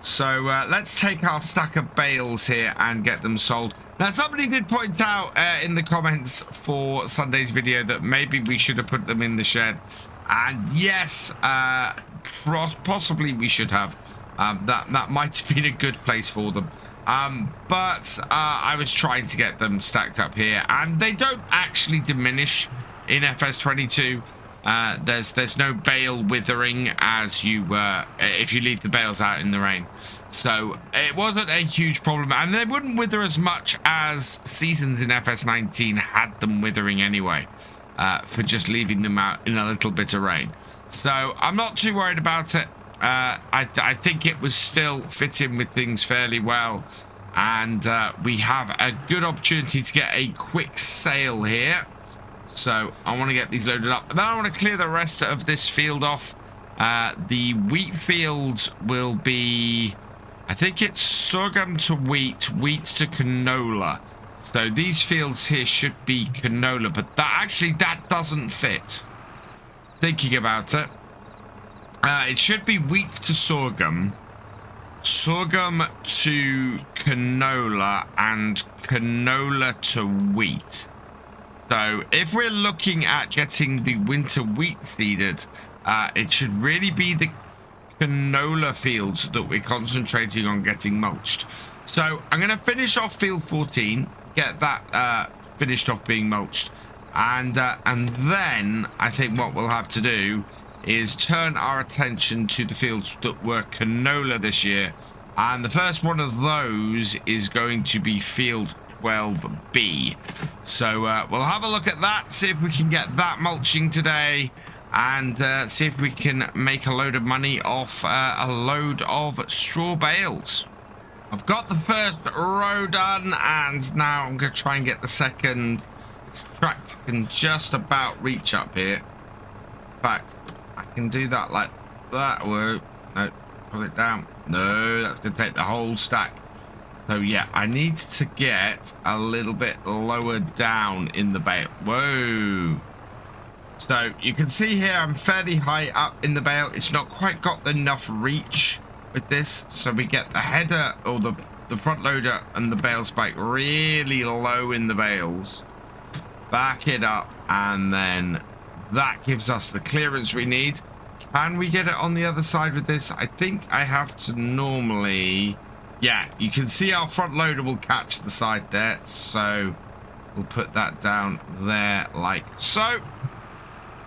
S1: So let's take our stack of bales here and get them sold. Now, somebody did point out in the comments for Sunday's video that maybe we should have put them in the shed. And yes, possibly we should have. That might have been a good place for them. But I was trying to get them stacked up here, and they don't actually diminish in FS22. There's no bale withering as you if you leave the bales out in the rain, so it wasn't a huge problem, and they wouldn't wither as much as seasons in FS19 had them withering anyway, for just leaving them out in a little bit of rain. So I'm not too worried about it. I think it was still fitting with things fairly well, and we have a good opportunity to get a quick sale here. So I want to get these loaded up, and then I want to clear the rest of this field off. The wheat field will be, I think it's sorghum to wheat, wheat to canola. So these fields here should be canola, but that doesn't fit. Thinking about it, it should be wheat to sorghum, sorghum to canola, and canola to wheat. So if we're looking at getting the winter wheat seeded, it should really be the canola fields that we're concentrating on getting mulched. So I'm going to finish off field 14, get that finished off being mulched, and then I think what we'll have to do is turn our attention to the fields that were canola this year, and the first one of those is going to be field 12B. So we'll have a look at that, see if we can get that mulching today, and see if we can make a load of money off a load of straw bales. I've got the first row done, and now I'm going to try and get the second. This tractor can just about reach up here. In fact, I can do that like that. Whoa, no, pull it down. No, that's going to take the whole stack. So yeah, I need to get a little bit lower down in the bale. Whoa. So you can see here I'm fairly high up in the bale. It's not quite got enough reach with this. So we get the header, or the front loader and the bale spike really low in the bales. Back it up, and then that gives us the clearance we need. Can we get it on the other side with this? I think I have to normally... Yeah, you can see our front loader will catch the side there, so we'll put that down there like so.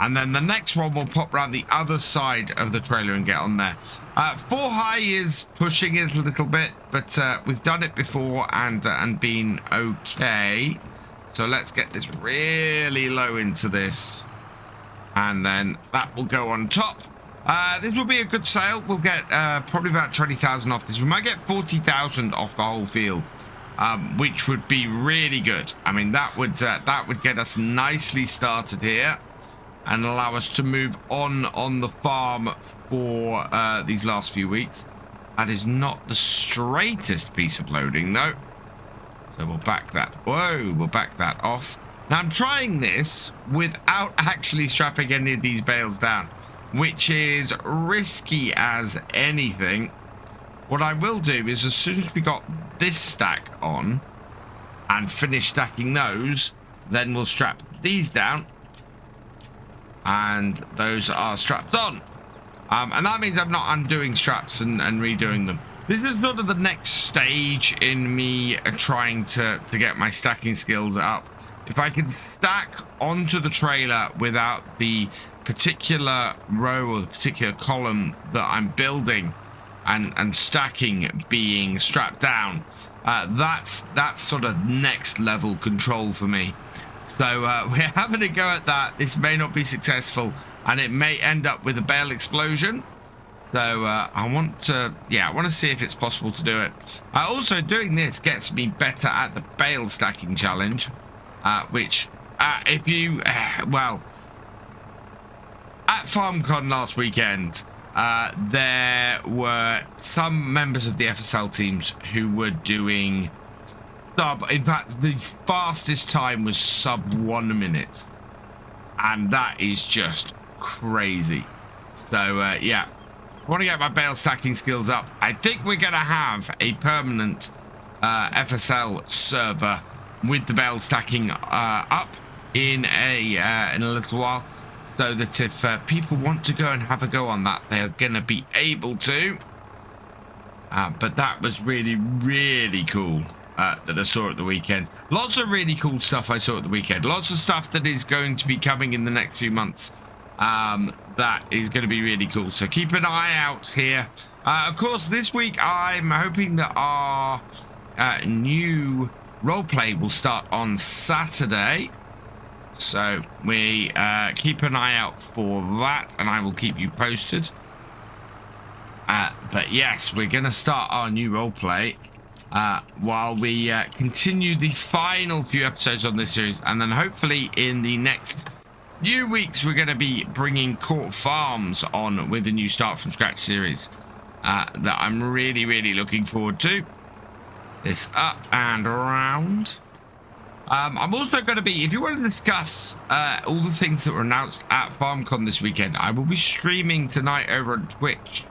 S1: And then the next one will pop around the other side of the trailer and get on there. 4 high is pushing it a little bit, but we've done it before and been okay. So let's get this really low into this. And then that will go on top. This will be a good sale. We'll get probably about 20,000 off this. We might get 40,000 off the whole field, which would be really good. I mean, that would get us nicely started here and allow us to move on the farm for these last few weeks. That is not the straightest piece of loading, though. So we'll back that. Whoa, we'll back that off. Now, I'm trying this without actually strapping any of these bales down, which is risky as anything. What I will do is, as soon as we got this stack on and finish stacking those, then we'll strap these down. And those are strapped on. And that means I'm not undoing straps and redoing them. This is sort of the next stage in me trying to get my stacking skills up. If I can stack onto the trailer without the particular row or the particular column that I'm building and stacking being strapped down, that's sort of next level control for me. So we're having a go at that. This may not be successful, and it may end up with a bale explosion. So I want to see if it's possible to do it. Also, doing this gets me better at the bale stacking challenge, which if you well, at FarmCon last weekend, there were some members of the FSL teams who were doing in fact, the fastest time was sub 1 minute, and that is just crazy. So yeah, I want to get my bale stacking skills up. I think we're gonna have a permanent FSL server with the bale stacking up in a little while, so that if people want to go and have a go on that, they're gonna be able to. But that was really, really cool. That I saw at the weekend. Lots of really cool stuff I saw at the weekend. Lots of stuff that is going to be coming in the next few months. That is going to be really cool. So keep an eye out here. Of course, this week I'm hoping that our new roleplay will start on Saturday. So we keep an eye out for that, and I will keep you posted. But yes, we're going to start our new roleplay while we continue the final few episodes on this series, and then hopefully in the next few weeks we're going to be bringing Court Farms on with a new Start From Scratch series that I'm really, really looking forward to. This up and around. I'm also going to be, if you want to discuss all the things that were announced at FarmCon this weekend, I will be streaming tonight over on Twitch.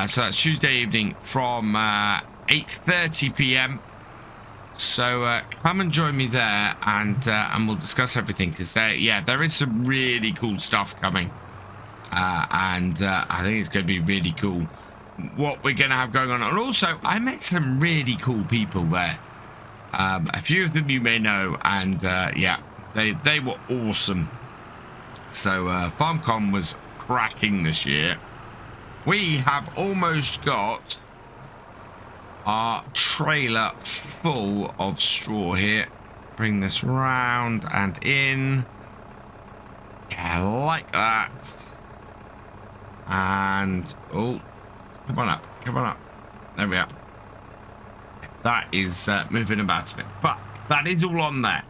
S1: So that's Tuesday evening from 8:30 p.m. So come and join me there, and we'll discuss everything, because there is some really cool stuff coming, and I think it's going to be really cool what we're going to have going on. And also, I met some really cool people there. A few of them you may know, and yeah, they were awesome. So FarmCon was cracking this year. We have almost got our trailer full of straw here. Bring this round and in. Yeah, like that. And oh, come on up, come on up. There we are. That is moving about a bit, but that is all on there.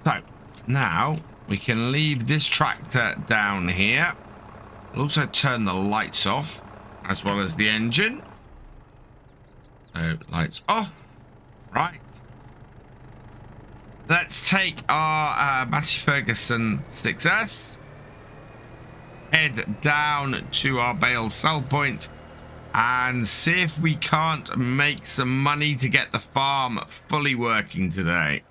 S1: So now we can leave this tractor down here. We'll also turn the lights off, as well as the engine. So lights off. Right. Let's take our Massey Ferguson 6S. Head down to our bale sell point and see if we can't make some money to get the farm fully working today.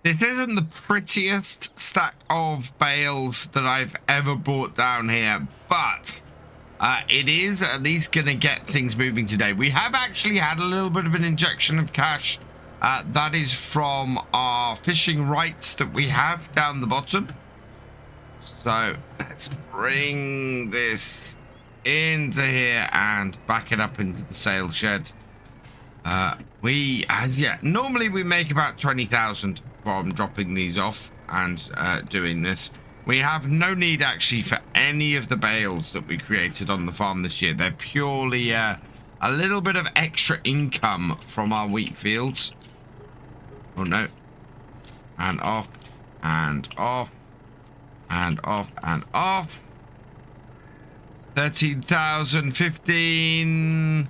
S1: This isn't the prettiest stack of bales that I've ever brought down here, but it is at least going to get things moving today. We have actually had a little bit of an injection of cash. That is from our fishing rights that we have down the bottom. So let's bring this into here and back it up into the sale shed. Normally we make about 20,000 from dropping these off and doing this. We have no need actually for any of the bales that we created on the farm this year. They're purely a little bit of extra income from our wheat fields. Oh no. And off, and off, and off, and off. 13,000, 15.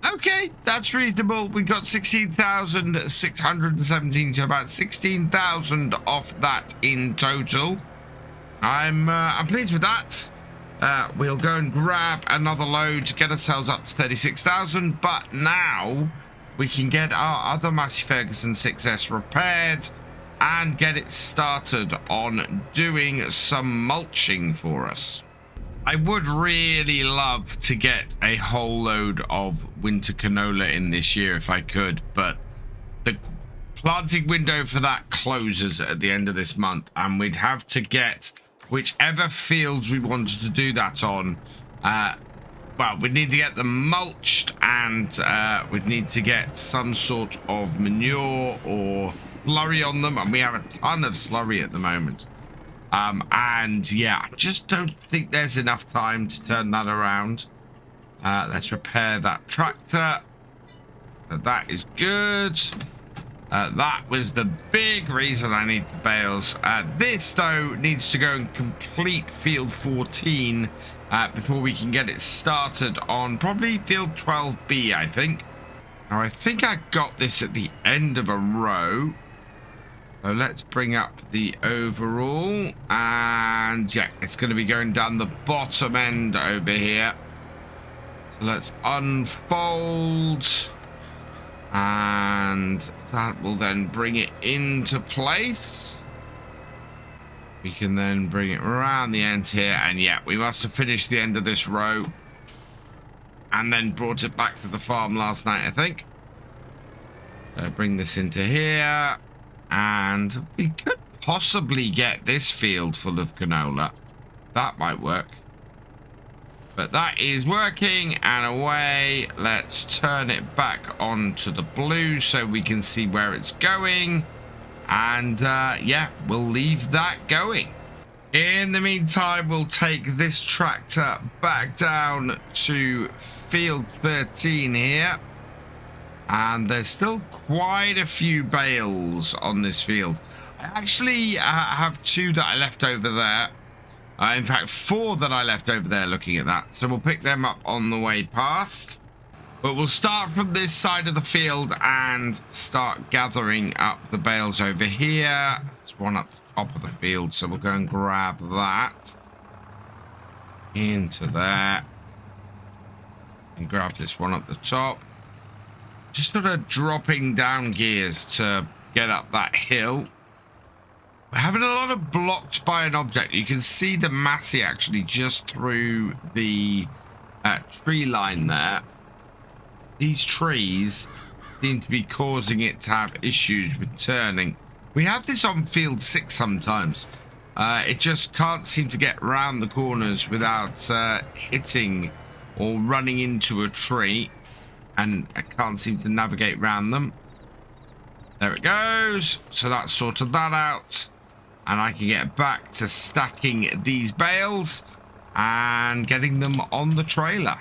S1: Okay, that's reasonable. We got 16,617, so about 16,000 off that in total. I'm pleased with that. We'll go and grab another load to get ourselves up to 36,000, but now we can get our other Massey Ferguson 6S repaired and get it started on doing some mulching for us. I would really love to get a whole load of winter canola in this year if I could, but the planting window for that closes at the end of this month, and we'd have to get whichever fields we wanted to do that on. Well, we'd need to get them mulched, and we'd need to get some sort of manure or slurry on them, and we have a ton of slurry at the moment. And yeah, I just don't think there's enough time to turn that around. Let's repair that tractor. That is good. That was the big reason I need the bales. This, though, needs to go and complete field 14 before we can get it started on probably field 12B, I think. Now, I think I got this at the end of a row. So let's bring up the overall, and yeah, it's going to be going down the bottom end over here. So let's unfold, and that will then bring it into place. We can then bring it around the end here, and yeah, we must have finished the end of this row and then brought it back to the farm last night, I think. So bring this into here. And we could possibly get this field full of canola. That might work. But that is working, and away. Let's turn it back onto the blue so we can see where it's going. And yeah, we'll leave that going. In the meantime, we'll take this tractor back down to field 13 here. And there's still quite a few bales on this field. I actually have 2 that I left over there. In fact, 4 that I left over there looking at that. So we'll pick them up on the way past. But we'll start from this side of the field and start gathering up the bales over here. There's one up the top of the field, so we'll go and grab that. Into there. And grab this one up the top. Just sort of dropping down gears to get up that hill. We're having a lot of blocked by an object. You can see the Massey actually just through the tree line there. These trees seem to be causing it to have issues with turning. We have this on field 6 sometimes. It just can't seem to get round the corners without hitting or running into a tree. And I can't seem to navigate around them. There it goes. So that's sorted that out. And I can get back to stacking these bales and getting them on the trailer.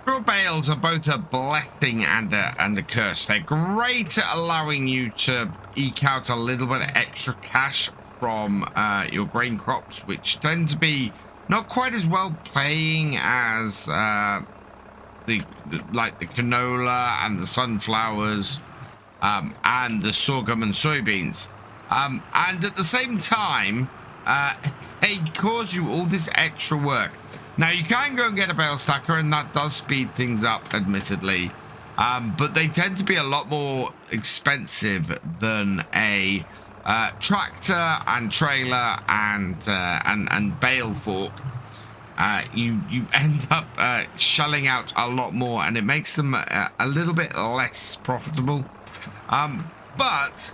S1: Straw bales are both a blessing and a curse. They're great at allowing you to eke out a little bit of extra cash from your grain crops, which tend to be not quite as well paying as like the canola and the sunflowers and the sorghum and soybeans, and at the same time they cause you all this extra work. Now you can go and get a bale stacker, and that does speed things up, admittedly, but they tend to be a lot more expensive than a tractor and trailer and bale fork. You end up shelling out a lot more, and it makes them a little bit less profitable. But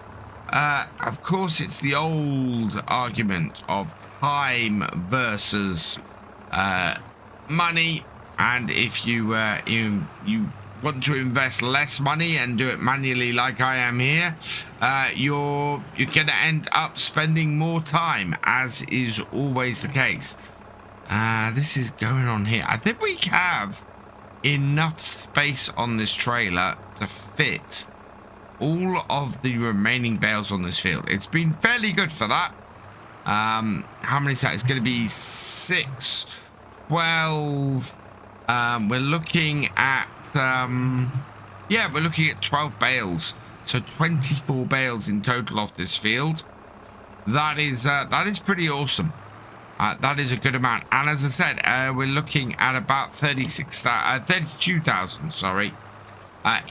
S1: Of course, it's the old argument of time versus money, and if you want to invest less money and do it manually like I am here, you're gonna end up spending more time, as is always the case. This is going on here. I think we have enough space on this trailer to fit all of the remaining bales on this field. It's been fairly good for that. How many is that? It's going to be 6, 12. We're looking at yeah, we're looking at 12 bales, so 24 bales in total off this field. That is pretty awesome. That is a good amount, and as I said, we're looking at about 32,000, sorry,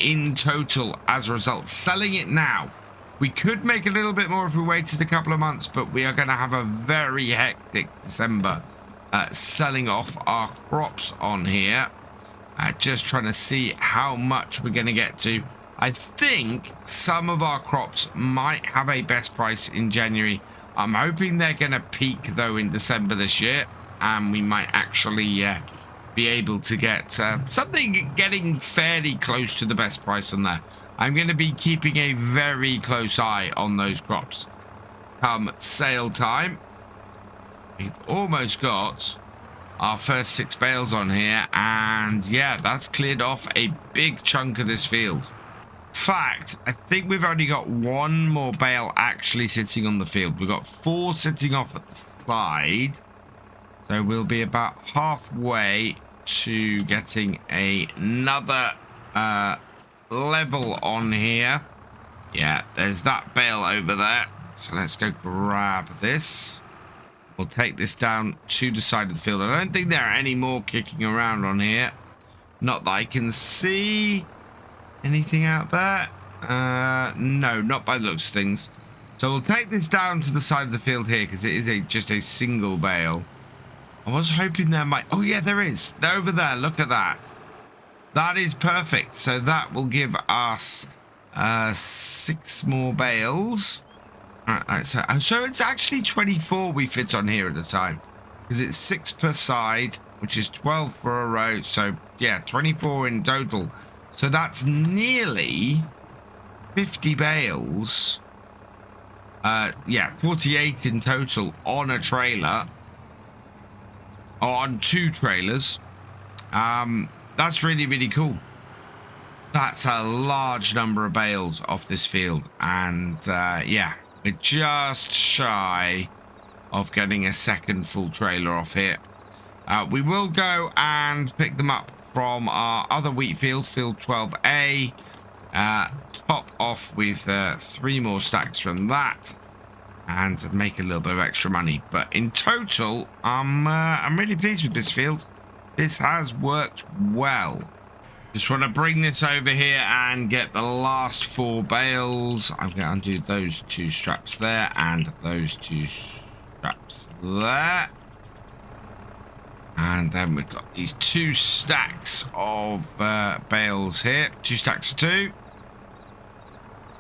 S1: in total as a result. Selling it now, we could make a little bit more if we waited a couple of months, but we are going to have a very hectic December selling off our crops on here. Just trying to see how much we're going to get to. I think some of our crops might have a best price in January. I'm hoping they're going to peak, though, in December this year, and we might actually be able to get something getting fairly close to the best price on there. I'm going to be keeping a very close eye on those crops. Come sale time, we've almost got our first 6 bales on here, and yeah, that's cleared off a big chunk of this field. Fact, I think we've only got 1 more bale actually sitting on the field. We've got 4 sitting off at the side, so we'll be about halfway to getting another level on here. Yeah, there's that bale over there, so let's go grab this. We'll take this down to the side of the field. I don't think there are any more kicking around on here, not that I can see. Anything out there? No, not by the looks of things. So we'll take this down to the side of the field here, because it is just a single bale. I was hoping there might... Oh, yeah, there is. They're over there. Look at that. That is perfect. So that will give us 6 more bales. So it's actually 24 we fit on here at a time, because it's 6 per side, which is 12 for a row. So, yeah, 24 in total. So that's nearly 50 bales. Yeah, 48 in total on a trailer. Or on 2 trailers. That's really, really cool. That's a large number of bales off this field. And yeah, we're just shy of getting a second full trailer off here. We will go and pick them up from our other wheat field, field 12A, top off with 3 more stacks from that, and make a little bit of extra money. But in total, I'm really pleased with this field. This has worked well. Just want to bring this over here and get the last 4 bales. I'm going to undo those 2 straps there and those 2 straps there. And then we've got these 2 stacks of bales here. 2 stacks of 2.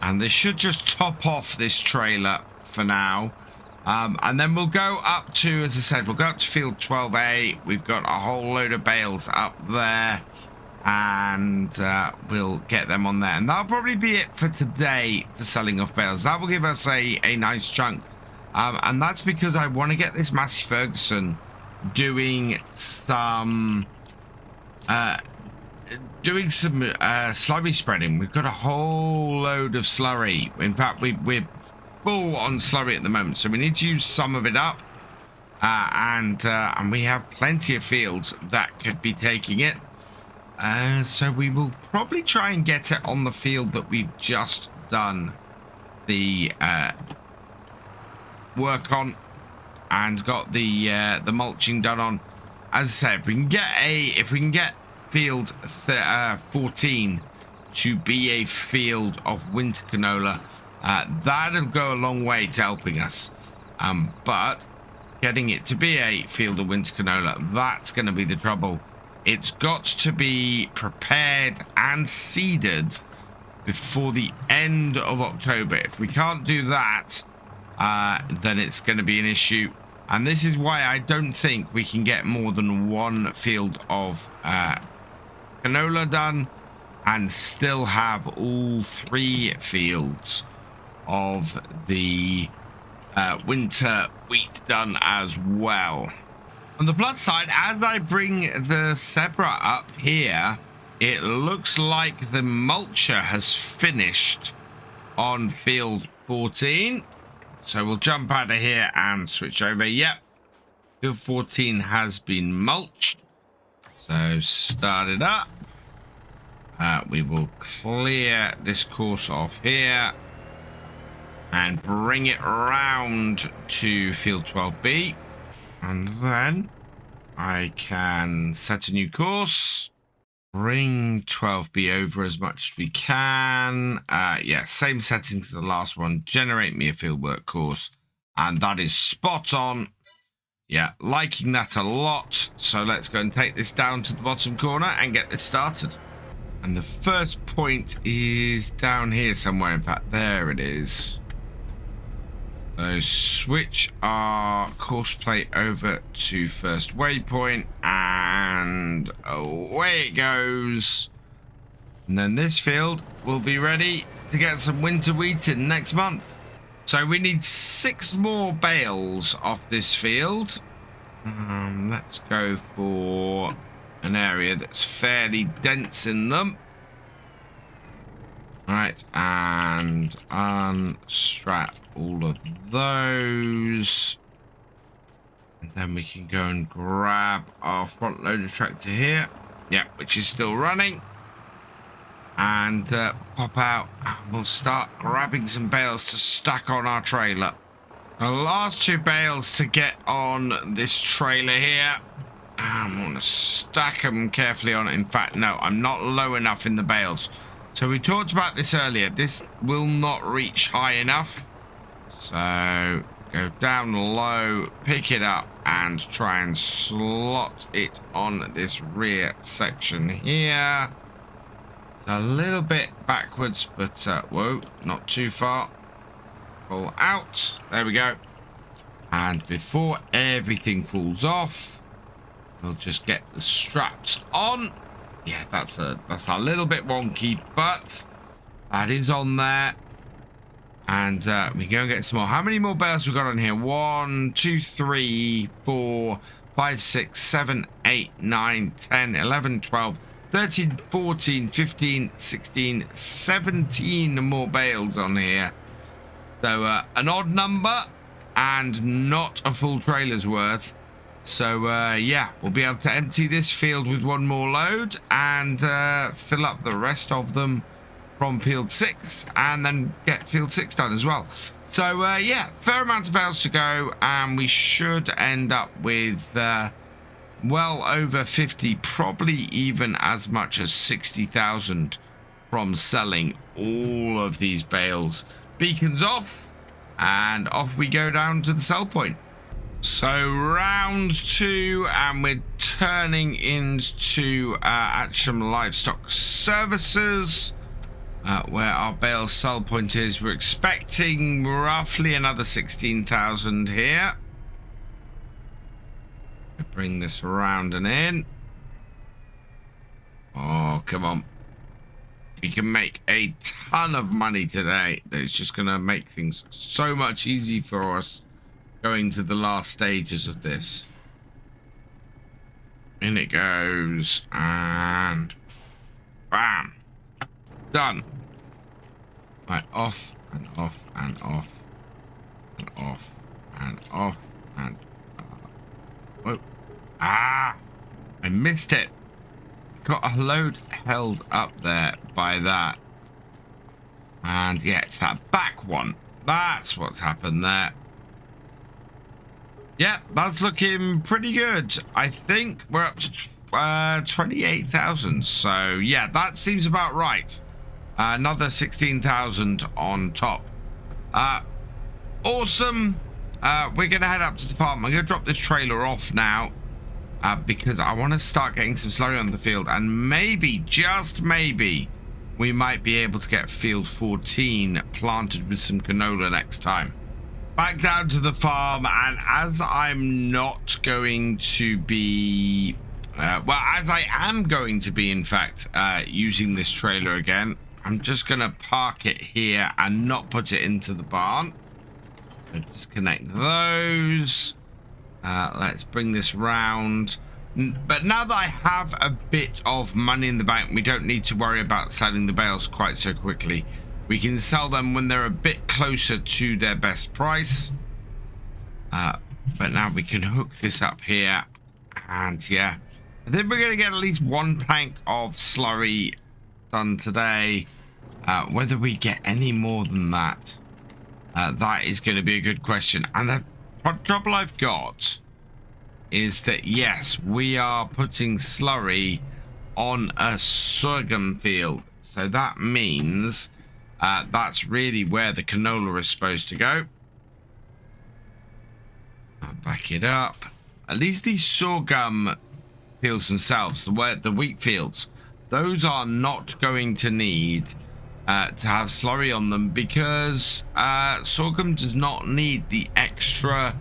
S1: And this should just top off this trailer for now. And then we'll go up to, as I said, we'll go up to field 12A. We've got a whole load of bales up there. And we'll get them on there. And that'll probably be it for today for selling off bales. That will give us a nice chunk. And that's because I want to get this Massey Ferguson doing some slurry spreading. We've got a whole load of slurry. In fact, we're full on slurry at the moment, so we need to use some of it up, and we have plenty of fields that could be taking it, so we will probably try and get it on the field that we've just done the work on and got the mulching done on. As I said, if we can get field 14 to be a field of winter canola, that'll go a long way to helping us. But getting it to be a field of winter canola, that's going to be the trouble. It's got to be prepared and seeded before the end of October. If we can't do that, then it's going to be an issue. And this is why I don't think we can get more than one field of canola done and still have all 3 fields of the winter wheat done as well. On the plus side, as I bring the zebra up here, it looks like the mulcher has finished on field 14. So we'll jump out of here and switch over. Yep, field 14 has been mulched. So start it up. We will clear this course off here and bring it round to field 12B. And then I can set a new course. Bring 12B over as much as we can. Yeah, same settings as the last one. Generate me a fieldwork course. And that is spot on. Yeah, liking that a lot. So let's go and take this down to the bottom corner and get this started. And the first point is down here somewhere. In fact, there it is. So switch our course plate over to first waypoint and away it goes. And then this field will be ready to get some winter wheat in next month. So we need 6 more bales off this field. Let's go for an area that's fairly dense in them. Right, and unstrap all of those. And then we can go and grab our front loader tractor here. Yeah, which is still running. And pop out. We'll start grabbing some bales to stack on our trailer. The last 2 bales to get on this trailer here. I'm going to stack them carefully on it. In fact, no, I'm not low enough in the bales. So we talked about this earlier. This will not reach high enough. So go down low, pick it up, and try and slot it on this rear section here. It's a little bit backwards, but whoa, not too far. Pull out. There we go. And before everything falls off, we'll just get the straps on. Yeah, that's a little bit wonky, but that is on there. And we go and get some more. How many more bales we got on here? 1, 2, 3, 4, 5, 6, 7, 8, 9, 10, 11, 12, 13, 14, 15, 16, 17 more bales on here. So an odd number and not a full trailer's worth. So, yeah, we'll be able to empty this field with 1 more load and fill up the rest of them from field 6 and then get field 6 done as well. So, yeah, fair amount of bales to go and we should end up with well over 50, probably even as much as 60,000 from selling all of these bales. Beacons off and off we go down to the sell point. So round 2 and we're turning into Attingham Livestock Services where our bale sell point is. We're expecting roughly another 16,000 here. Bring this around and in. Oh, come on. We can make a ton of money today. It's just going to make things so much easier for us going to the last stages of this. In it goes and bam, done. Right, off and off and off and off and off and whoa. I missed it. Got a load held up there by that. And yeah, it's that back one. That's what's happened there. Yeah, that's looking pretty good. I think we're up to 28,000. So yeah, that seems about right. Another 16,000 on top. Awesome. We're going to head up to the farm. I'm going to drop this trailer off now. Because I want to start getting some slurry on the field. And maybe, just maybe, we might be able to get field 14 planted with some canola next time. Back down to the farm, and as I'm not going to be as I am going to be in fact using this trailer again, I'm just gonna park it here and not put it into the barn. So disconnect those. Let's bring this round. But now that I have a bit of money in the bank, we don't need to worry about selling the bales quite so quickly. We can sell them when they're a bit closer to their best price. But now we can hook this up here. And yeah, I think we're going to get at least one tank of slurry done today. Whether we get any more than that, that is going to be a good question. And the trouble I've got is that, yes, we are putting slurry on a sorghum field. So that means that's really where the canola is supposed to go. I'll back it up. At least these sorghum fields themselves, the wheat fields, those are not going to need to have slurry on them, because sorghum does not need the extra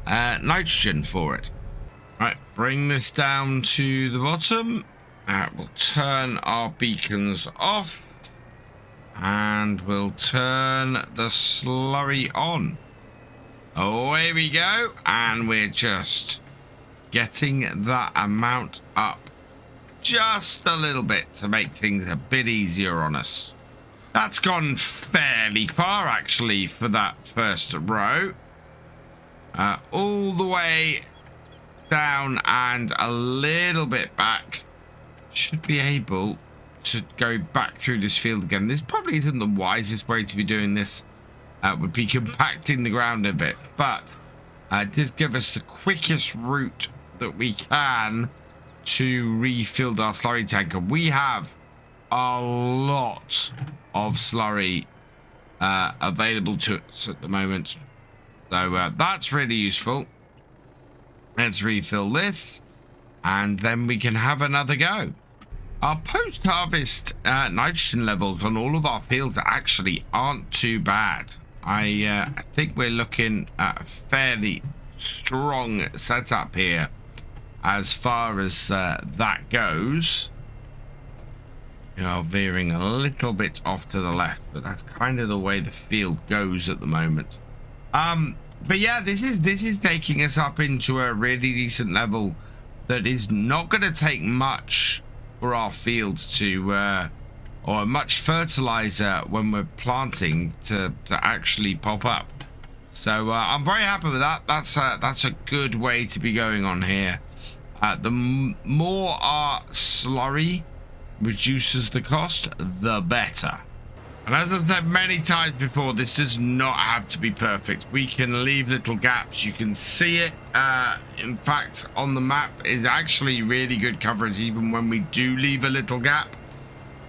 S1: nitrogen for it. Right, bring this down to the bottom. We'll turn our beacons off, and we'll turn the slurry on. Away we go, and we're just getting that amount up just a little bit to make things a bit easier on us. That's gone fairly far actually for that first row. All the way down and a little bit back. Should be able to go back through this field again. This probably isn't the wisest way to be doing this. Would be compacting the ground a bit, but it does give us the quickest route that we can to refill our slurry tanker. We have a lot of slurry available to us at the moment, so that's really useful. Let's refill this, and then we can have another go. Our post-harvest nitrogen levels on all of our fields actually aren't too bad. I think we're looking at a fairly strong setup here as far as that goes. You know, veering a little bit off to the left, but that's kind of the way the field goes at the moment. But yeah, this is taking us up into a really decent level that is not going to take much for our fields to or much fertilizer when we're planting to actually pop up. So I'm very happy with that. That's a good way to be going on here. The more our slurry reduces the cost, the better. And as I've said many times before, this does not have to be perfect. We can leave little gaps. You can see it. In fact, on the map is actually really good coverage even when we do leave a little gap.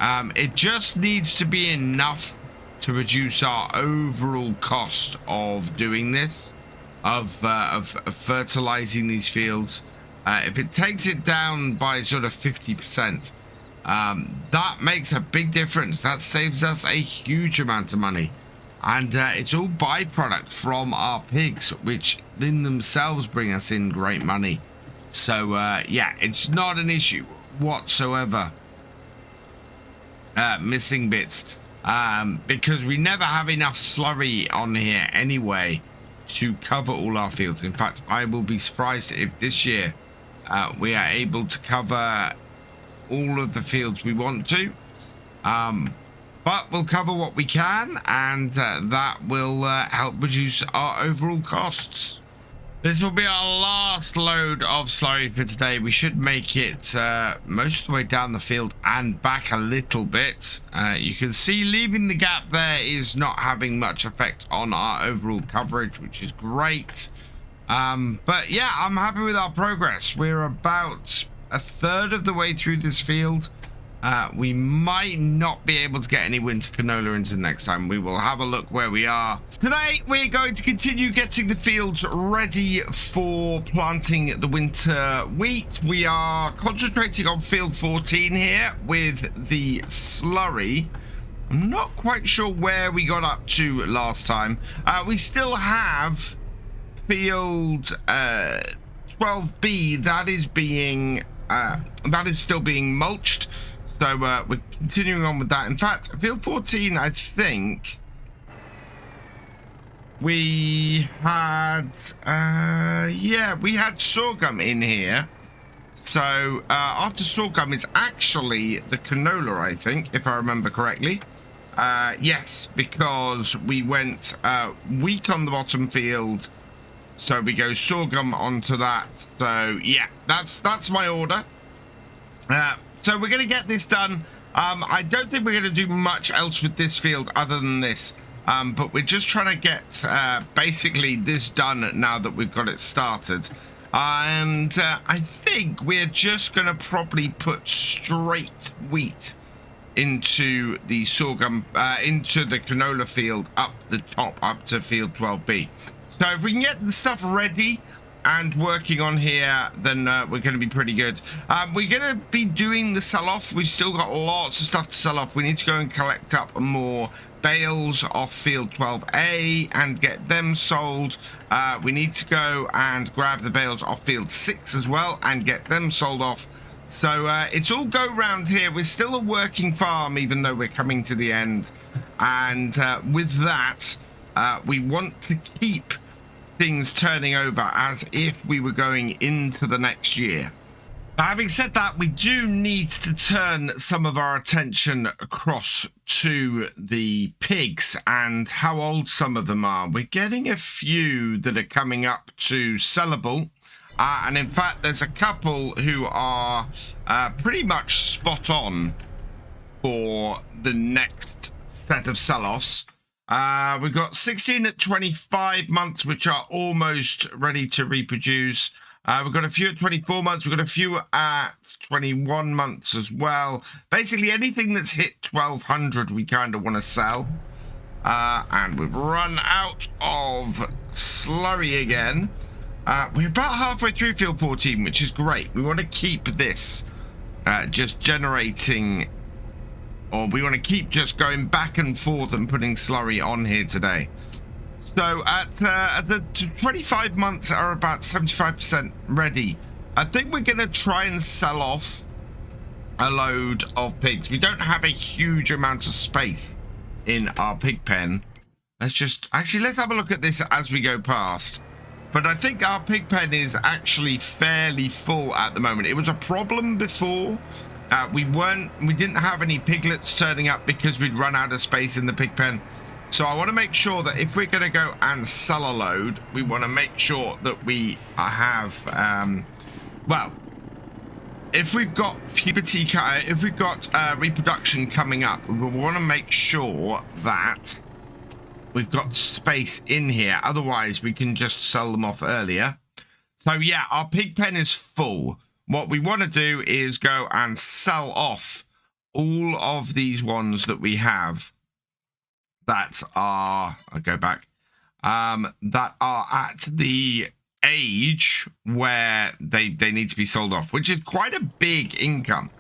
S1: It just needs to be enough to reduce our overall cost of doing this, of fertilizing these fields. If it takes it down by sort of 50%, that makes a big difference. That saves us a huge amount of money, and it's all byproduct from our pigs, which in themselves bring us in great money. So yeah, it's not an issue whatsoever, missing bits, because we never have enough slurry on here anyway to cover all our fields. In fact, I will be surprised if this year we are able to cover all of the fields we want to, but we'll cover what we can, and that will help reduce our overall costs. This will be our last load of slurry for today. We should make it most of the way down the field and back a little bit. You can see leaving the gap there is not having much effect on our overall coverage, which is great. But yeah, I'm happy with our progress. We're about a third of the way through this field. We might not be able to get any winter canola into next time. We will have a look where we are. Today, we're going to continue getting the fields ready for planting the winter wheat. We are concentrating on field 14 here with the slurry. I'm not quite sure where we got up to last time. We still have field 12B that is still being mulched. So we're continuing on with that. In fact, field 14, I think we had we had sorghum in here. So after sorghum is actually the canola, I think, if I remember correctly. Yes, because we went wheat on the bottom field, so we go sorghum onto that. So yeah, that's my order. So we're going to get this done. I don't think we're going to do much else with this field other than this. But we're just trying to get basically this done now that we've got it started. And I think we're just going to probably put straight wheat into the sorghum, into the canola field up the top, up to field 12B. So if we can get the stuff ready and working on here, then we're going to be pretty good. We're going to be doing the sell-off. We've still got lots of stuff to sell off. We need to go and collect up more bales off field 12A and get them sold. We need to go and grab the bales off field 6 as well and get them sold off. So it's all go round here. We're still a working farm, even though we're coming to the end. And with that, we want to keep things turning over as if we were going into the next year. Now, having said that, we do need to turn some of our attention across to the pigs and how old some of them are. We're getting a few that are coming up to sellable. And in fact, there's a couple who are pretty much spot on for the next set of sell-offs. We've got 16 at 25 months, which are almost ready to reproduce. We've got a few at 24 months. We've got a few at 21 months as well. Basically, anything that's hit 1200, we kind of want to sell. And we've run out of slurry again. We're about halfway through field 14, which is great. We want to keep this just generating, or we want to keep just going back and forth and putting slurry on here today. So at the 25 months are about 75% ready. I think we're going to try and sell off a load of pigs. We don't have a huge amount of space in our pig pen. Let's have a look at this as we go past. But I think our pig pen is actually fairly full at the moment. It was a problem before. We didn't have any piglets turning up because we'd run out of space in the pig pen. So I want to make sure that if we're going to go and sell a load, we want to make sure that we have, well, if we've got puberty, if we've got reproduction coming up, we want to make sure that we've got space in here. Otherwise, we can just sell them off earlier. So yeah, our pig pen is full. What we want to do is go and sell off all of these ones that we have that are, I'll go back, that are at the age where they need to be sold off, which is quite a big income.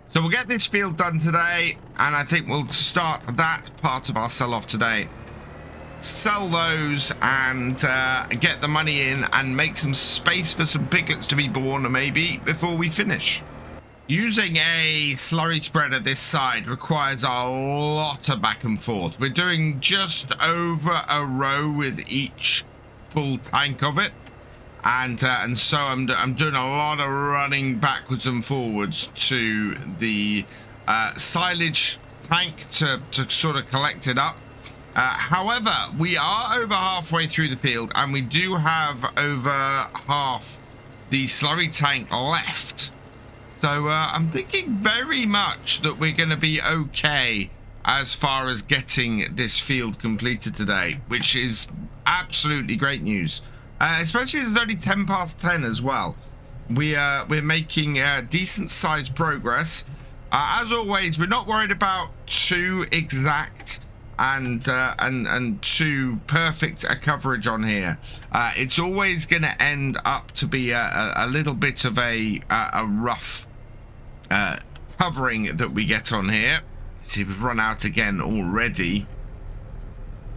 S1: So we'll get this field done today, and I think we'll start that part of our sell-off today. Sell those and get the money in and make some space for some piglets to be born maybe before we finish. Using a slurry spreader this side requires a lot of back and forth. We're doing just over a row with each full tank of it, and so I'm doing a lot of running backwards and forwards to the silage tank to sort of collect it up. However, we are over halfway through the field, and we do have over half the slurry tank left. So I'm thinking very much that we're going to be okay as far as getting this field completed today, which is absolutely great news. Especially it's only 10 past 10 as well. We're making decent sized progress. As always, we're not worried about too exact and too perfect a coverage on here. It's always going to end up to be a little bit of a rough covering that we get on here. See, we've run out again already,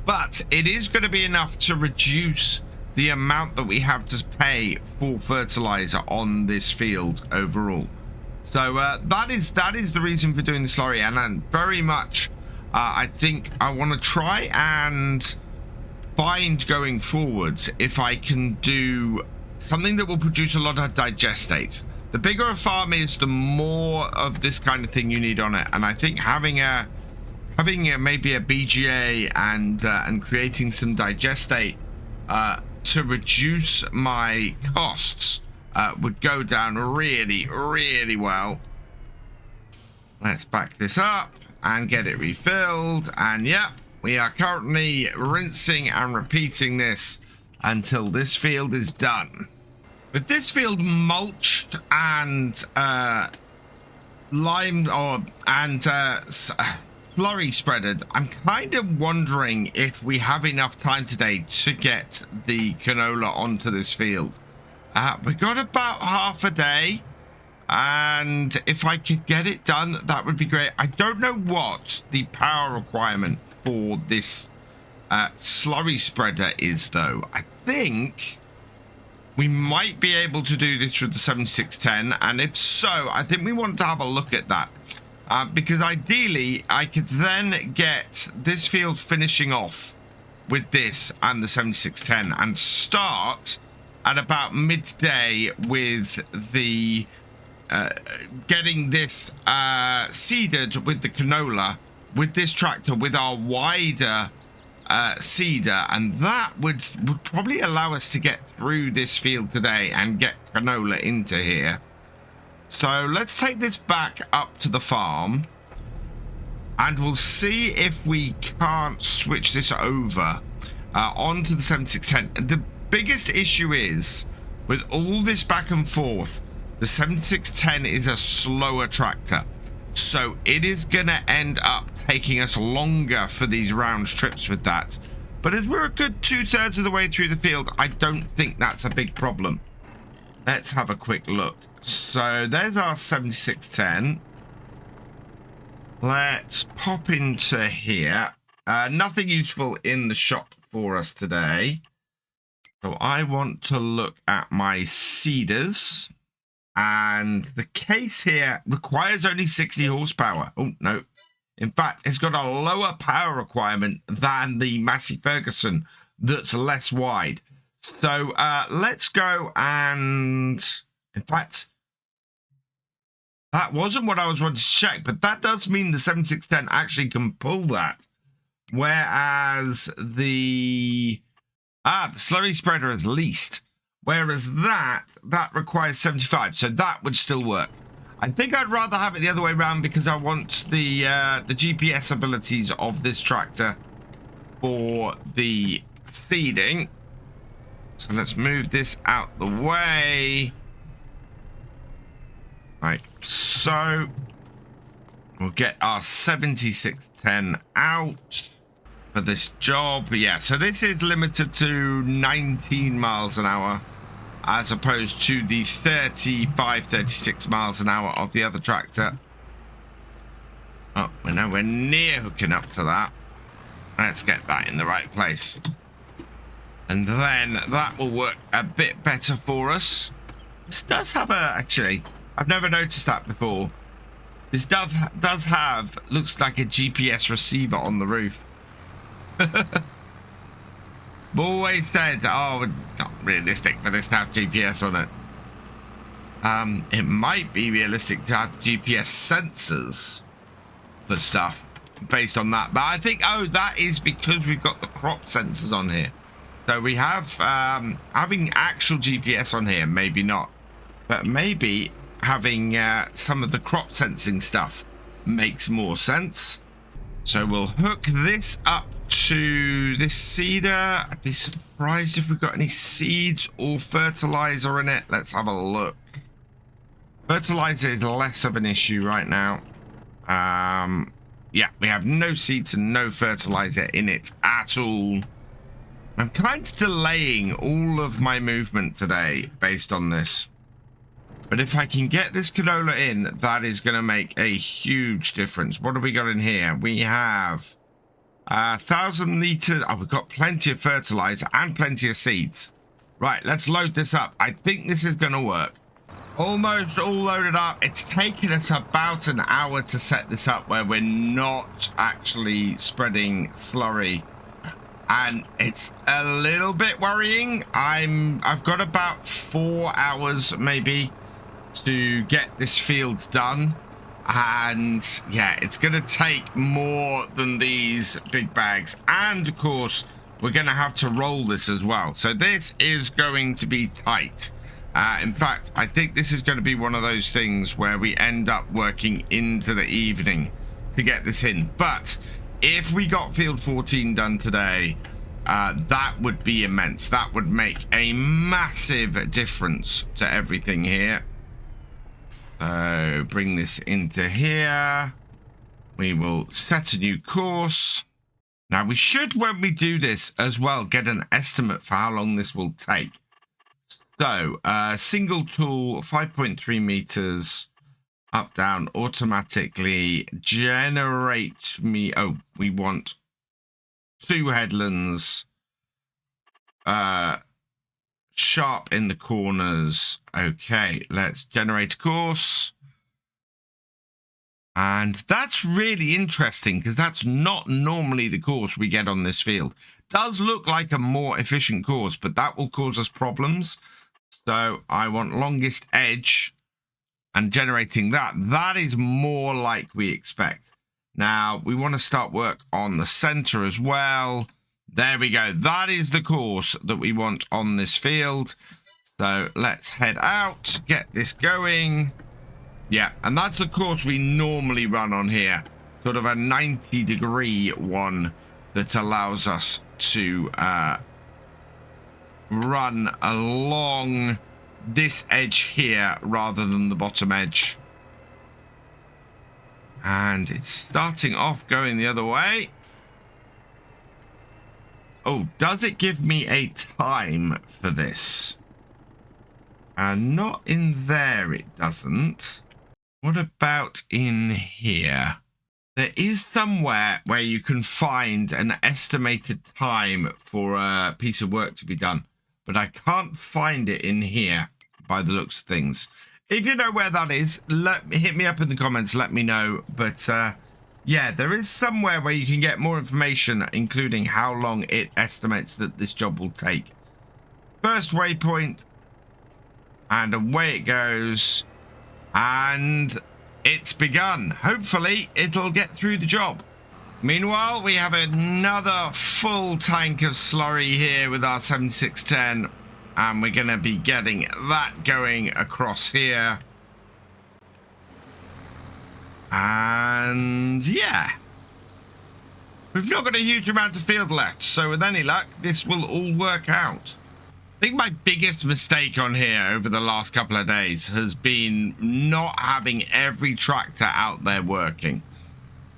S1: but it is going to be enough to reduce the amount that we have to pay for fertilizer on this field overall. So that is the reason for doing the slurry, and very much I think I want to try and find going forwards if I can do something that will produce a lot of digestate. The bigger a farm is, the more of this kind of thing you need on it, and I think having maybe a BGA and creating some digestate to reduce my costs would go down really, really well. Let's back this up and get it refilled. And yep, we are currently rinsing and repeating this until this field is done. With this field mulched and limed flurry spreaded, I'm kind of wondering if we have enough time today to get the canola onto this field. We've got about half a day, and if I could get it done, that would be great. I don't know what the power requirement for this slurry spreader is, though. I think we might be able to do this with the 7610, and if so, I think we want to have a look at that. Because ideally, I could then get this field finishing off with this and the 7610 and start at about midday with the getting this seeded with the canola with this tractor with our wider seeder, and that would probably allow us to get through this field today and get canola into here. So let's take this back up to the farm and we'll see if we can't switch this over onto the 7610. The biggest issue is with all this back and forth, the 7610 is a slower tractor, so it is gonna end up taking us longer for these round trips with that. But as we're a good 2/3 of the way through the field, I don't think that's a big problem. Let's have a quick look. So there's our 7610. Let's pop into here. Nothing useful in the shop for us today. So I want to look at my seeders. And the case here requires only 60 horsepower. Oh, no. In fact, it's got a lower power requirement than the Massey Ferguson that's less wide. So let's go and... In fact, that wasn't what I was wanting to check, but that does mean the 7610 actually can pull that. Whereas the slurry spreader is least. Whereas that requires 75, so that would still work. I think I'd rather have it the other way around because I want the GPS abilities of this tractor for the seeding. So let's move this out the way. Like so. We'll get our 7610 out for this job. Yeah, so this is limited to 19 miles an hour as opposed to the 35, 36 miles an hour of the other tractor. Oh, we're nowhere near hooking up to that. Let's get that in the right place. And then that will work a bit better for us. This does have a... Actually, I've never noticed that before. This does have... Looks like a GPS receiver on the roof. I've always said, oh, it's not realistic for this to have GPS on it. It might be realistic to have GPS sensors for stuff based on that. But I think, oh, that is because we've got the crop sensors on here. So we have, having actual GPS on here, maybe not. But maybe having some of the crop sensing stuff makes more sense. So we'll hook this up to this seeder. I'd be surprised if we've got any seeds or fertilizer in it. Let's have a look. Fertilizer is less of an issue right now. Yeah, we have no seeds and no fertilizer in it at all. I'm kind of delaying all of my movement today based on this. But if I can get this canola in, that is going to make a huge difference. What have we got in here? We have 1,000 liters. Oh, we've got plenty of fertilizer and plenty of seeds. Right, let's load this up. I think this is going to work. Almost all loaded up. It's taken us about an hour to set this up where we're not actually spreading slurry. And it's a little bit worrying. I've got about 4 hours maybe to get this field done. And yeah, it's going to take more than these big bags. And of course, we're going to have to roll this as well. So this is going to be tight. In fact, I think this is going to be one of those things where we end up working into the evening to get this in. But if we got field 14 done today, that would be immense. That would make a massive difference to everything here. So bring this into here. We will set a new course. Now we should, when we do this as well, get an estimate for how long this will take. So single tool, 5.3 meters, up, down, automatically generate me. Oh, we want 2 headlands, sharp in the corners. Okay, let's generate a course. And that's really interesting because that's not normally the course we get on this field. Does look like a more efficient course, but that will cause us problems. So I want longest edge and generating that. That is more like we expect. Now we want to start work on the center as well. There we go. That is the course that we want on this field. So let's head out, get this going. Yeah, and that's the course we normally run on here. Sort of a 90-degree one that allows us to run along this edge here rather than the bottom edge. And it's starting off going the other way. Oh, does it give me a time for this? Not in there, it doesn't. What about in here? There is somewhere where you can find an estimated time for a piece of work to be done, but I can't find it in here by the looks of things. If you know where that is, hit me up in the comments, let me know. But yeah, there is somewhere where you can get more information, including how long it estimates that this job will take. First waypoint, and away it goes. And it's begun. Hopefully, it'll get through the job. Meanwhile, we have another full tank of slurry here with our 7610. And we're going to be getting that going across here. And yeah. We've not got a huge amount of field left. So with any luck, this will all work out. I think my biggest mistake on here over the last couple of days has been not having every tractor out there working.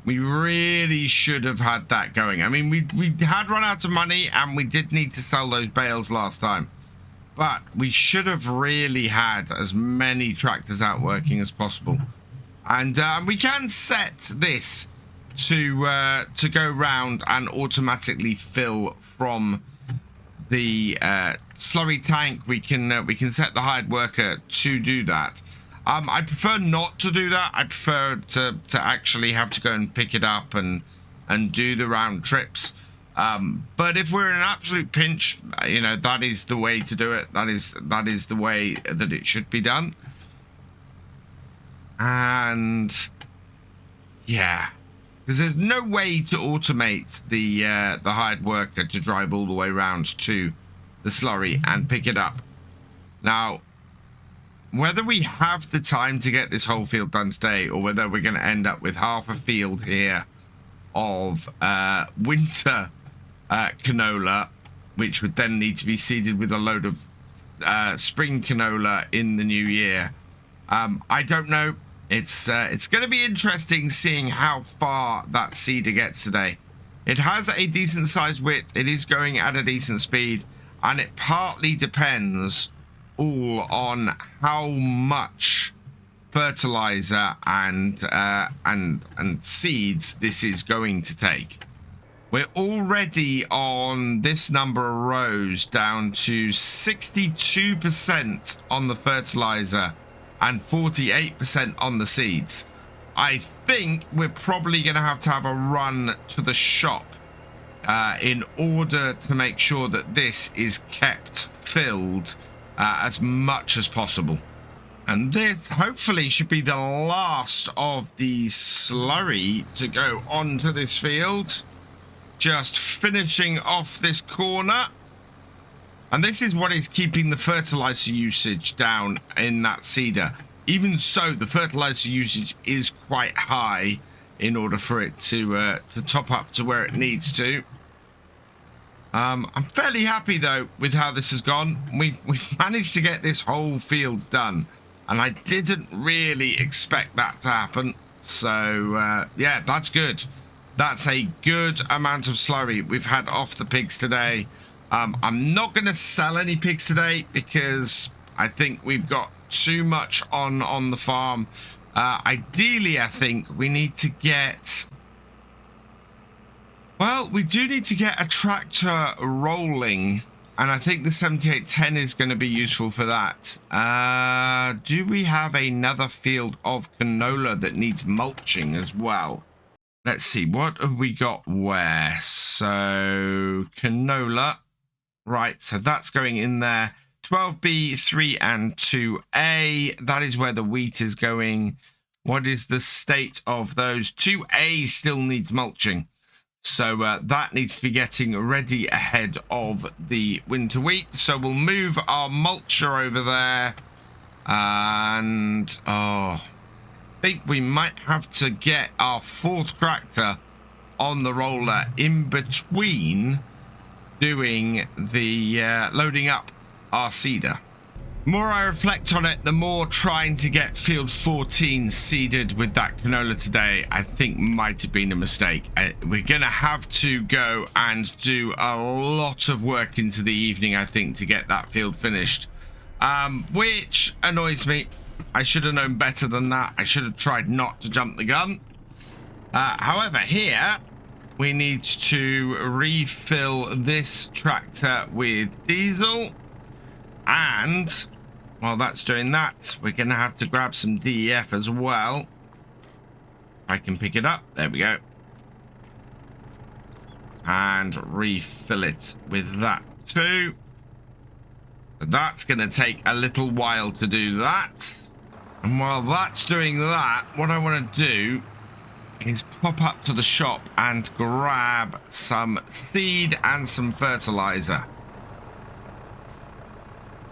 S1: We really should have had that going. I mean, we had run out of money and we did need to sell those bales last time. But we should have really had as many tractors out working as possible. And we can set this to go round and automatically fill from the slurry tank. We can set the hired worker to do that. I prefer not to do that. I prefer to actually have to go and pick it up and do the round trips. But if we're in an absolute pinch, you know, that is the way to do it. That is the way that it should be done. And yeah, because there's no way to automate the hired worker to drive all the way around to the slurry and pick it up. Now, whether we have the time to get this whole field done today, or whether we're going to end up with half a field here of winter canola, which would then need to be seeded with a load of spring canola in the new year, I don't know. It's going to be interesting seeing how far that seeder gets today. It has a decent size width. It is going at a decent speed, and it partly depends all on how much fertilizer and seeds this is going to take. We're already on this number of rows down to 62% on the fertilizer and 48% on the seeds. I think we're probably going to have a run to the shop in order to make sure that this is kept filled as much as possible. And this hopefully should be the last of the slurry to go onto this field. Just finishing off this corner. And this is what is keeping the fertilizer usage down in that seeder. Even so, the fertilizer usage is quite high in order for it to top up to where it needs to. I'm fairly happy though with how this has gone. We've managed to get this whole field done, and I didn't really expect that to happen. So yeah, that's good. That's a good amount of slurry we've had off the pigs today. I'm not going to sell any pigs today because I think we've got too much on the farm. Ideally, I think we need to get... Well, we do need to get a tractor rolling, and I think the 7810 is going to be useful for that. Do we have another field of canola that needs mulching as well? Let's see, what have we got where? So, canola. Right, so that's going in there. 12B, 3 and 2A. That is where the wheat is going. What is the state of those? 2A still needs mulching. So that needs to be getting ready ahead of the winter wheat. So we'll move our mulcher over there. And, I think we might have to get our fourth tractor on the roller in between doing the loading up our seeder. The more I reflect on it, the more trying to get field 14 seeded with that canola today, I think might have been a mistake. We're going to have to go and do a lot of work into the evening, I think, to get that field finished, which annoys me. I should have known better than that. I should have tried not to jump the gun. However, here we need to refill this tractor with diesel. And while that's doing that, we're going to have to grab some DEF as well. I can pick it up. There we go. And refill it with that too. That's going to take a little while to do that. And while that's doing that, what I want to do is pop up to the shop and grab some seed and some fertilizer.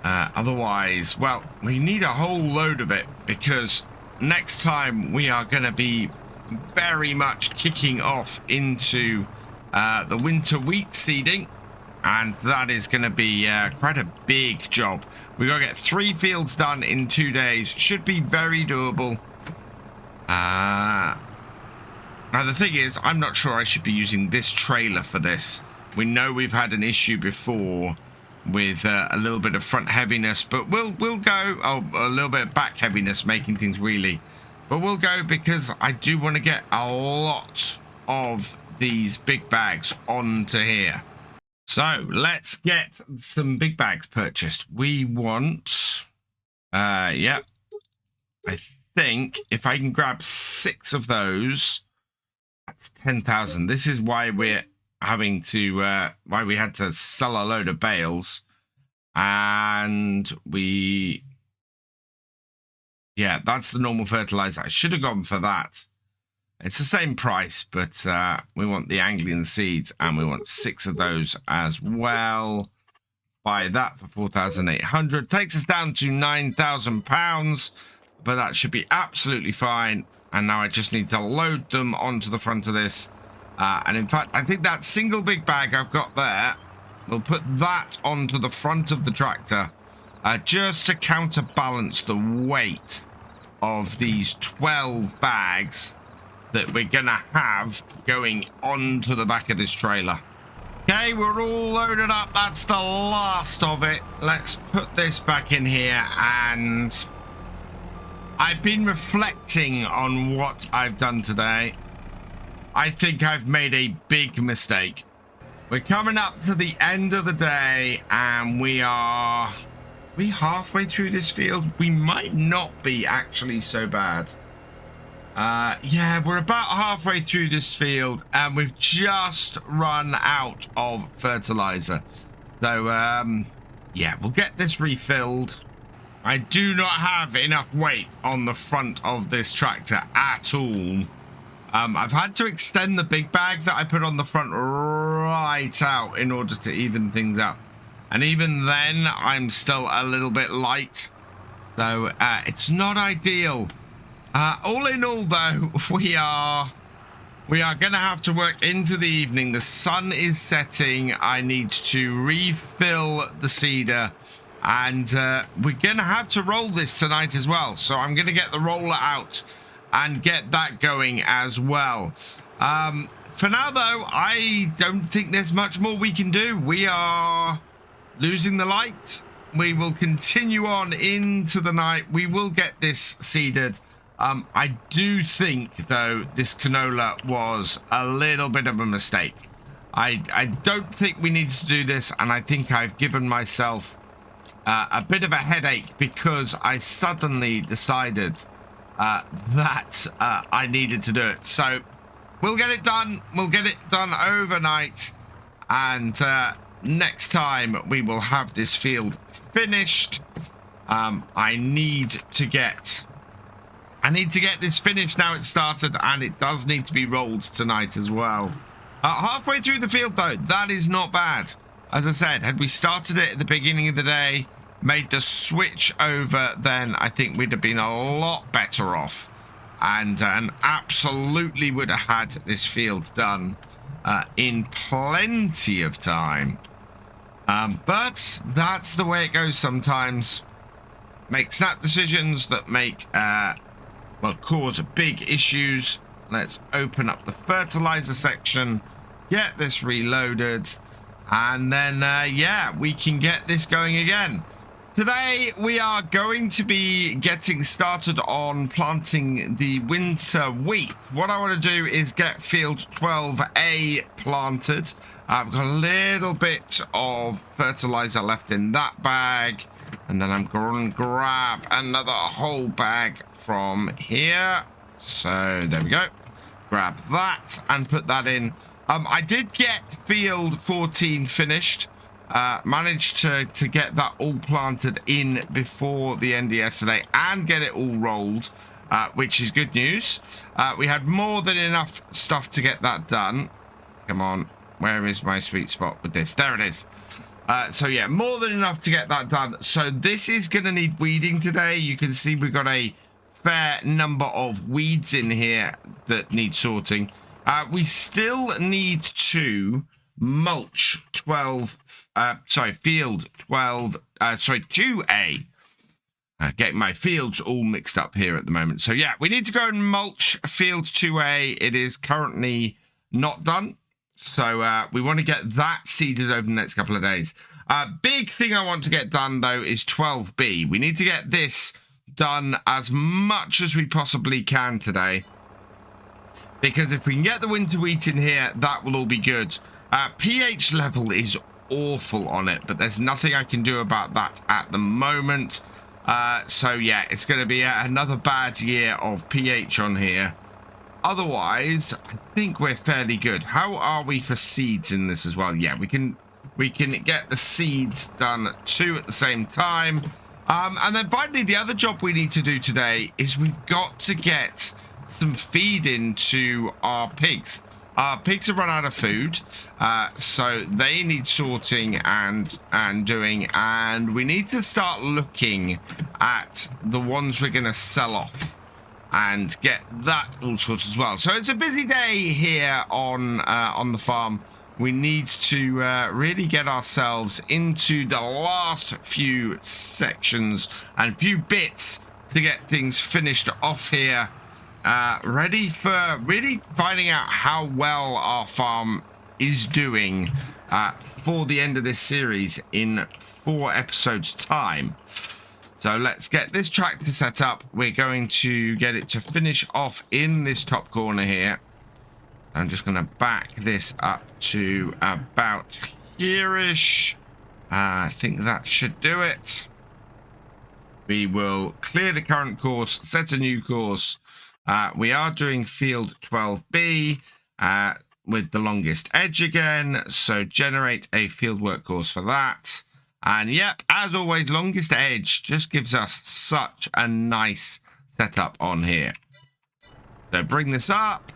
S1: Otherwise, well, we need a whole load of it because next time we are going to be very much kicking off into the winter wheat seeding. And that is going to be quite a big job. We've got to get 3 fields done in 2 days. Should be very doable. Now, the thing is, I'm not sure I should be using this trailer for this. We know we've had an issue before with a little bit of front heaviness, but we'll go. Oh, a little bit of back heaviness, making things wheelie. But we'll go because I do want to get a lot of these big bags onto here. So let's get some big bags purchased. We want, yeah, I think if I can grab 6 of those, that's 10,000. This is why we're having to, why we had to sell a load of bales. And we, yeah, that's the normal fertilizer. I should have gone for that. It's the same price, but we want the angling seeds, and we want 6 of those as well. Buy that for 4,800. Takes us down to £9,000, but that should be absolutely fine. And now I just need to load them onto the front of this. And in fact, I think that single big bag I've got there, we'll put that onto the front of the tractor just to counterbalance the weight of these 12 bags that we're gonna have going onto the back of this trailer. Okay, we're all loaded up. That's the last of it. Let's put this back in here, and I've been reflecting on what I've done today. I think I've made a big mistake. We're coming up to the end of the day, and we halfway through this field. We might not be actually so bad. Yeah, we're about halfway through this field, and we've just run out of fertilizer. So, yeah, we'll get this refilled. I do not have enough weight on the front of this tractor at all. I've had to extend the big bag that I put on the front right out in order to even things up. And even then, I'm still a little bit light. So, it's not ideal. All in all, though, we are going to have to work into the evening. The sun is setting. I need to refill the seeder, and we're going to have to roll this tonight as well. So I'm going to get the roller out and get that going as well. For now, though, I don't think there's much more we can do. We are losing the light. We will continue on into the night. We will get this seeded. I do think, though, this canola was a little bit of a mistake. I don't think we need to do this, and I think I've given myself a bit of a headache because I suddenly decided that I needed to do it. So we'll get it done. We'll get it done overnight, and next time we will have this field finished. I need to get this finished now. It's started, and it does need to be rolled tonight as well. Halfway through the field, though, that is not bad. As I said, had we started it at the beginning of the day, made the switch over, then I think we'd have been a lot better off, and absolutely would have had this field done in plenty of time. But that's the way it goes sometimes. Make snap decisions that make well, cause big issues. Let's open up the fertilizer section, get this reloaded, and then yeah, we can get this going again. Today we are going to be getting started on planting the winter wheat. What I want to do is get field 12A planted. I've got a little bit of fertilizer left in that bag, and then I'm going to grab another whole bag from here. So there we go. Grab that and put that in. I did get field 14 finished. Managed to get that all planted in before the end of yesterday and get it all rolled, which is good news. We had more than enough stuff to get that done. Come on, where is my sweet spot with this? There it is. So yeah, more than enough to get that done. So this is going to need weeding today. You can see we've got a fair number of weeds in here that need sorting. We still need to mulch field 12, 2A. Getting my fields all mixed up here at the moment. So yeah, we need to go and mulch field 2A. It is currently not done. So we want to get that seeded over the next couple of days. Big thing I want to get done, though, is 12B. We need to get this done as much as we possibly can today, because if we can get the winter wheat in here, that will all be good. pH level is awful on it, but there's nothing I can do about that at the moment. So yeah, it's going to be another bad year of pH on here. Otherwise, I think we're fairly good. How are we for seeds in this as well? Yeah, we can get the seeds done too at the same time. And then finally, the other job we need to do today is we've got to get some feed into our pigs. Our pigs have run out of food, so they need sorting and doing, and we need to start looking at the ones we're going to sell off and get that all sorted as well. So it's a busy day here on the farm. We need to really get ourselves into the last few sections and few bits to get things finished off here. Ready for really finding out how well our farm is doing for the end of this series in 4 episodes time. So let's get this tractor set up. We're going to get it to finish off in this top corner here. I'm just going to back this up to about here-ish. I think that should do it. We will clear the current course, set a new course. We are doing field 12B with the longest edge again. So generate a field work course for that. And yep, as always, longest edge just gives us such a nice setup on here. So bring this up.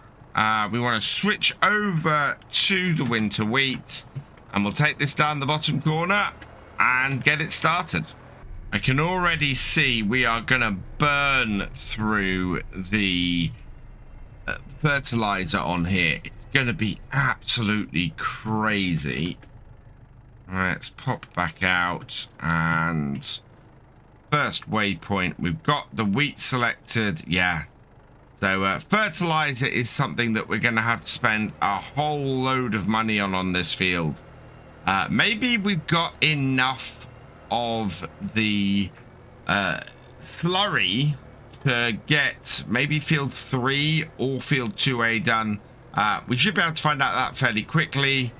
S1: We want to switch over to the winter wheat. And we'll take this down the bottom corner and get it started. I can already see we are going to burn through the fertilizer on here. It's going to be absolutely crazy. Let's pop back out and first waypoint. We've got the wheat selected. Yeah. So fertilizer is something that we're going to have to spend a whole load of money on this field. Maybe we've got enough of the slurry to get maybe field 3 or field 2A done. We should be able to find out that fairly quickly.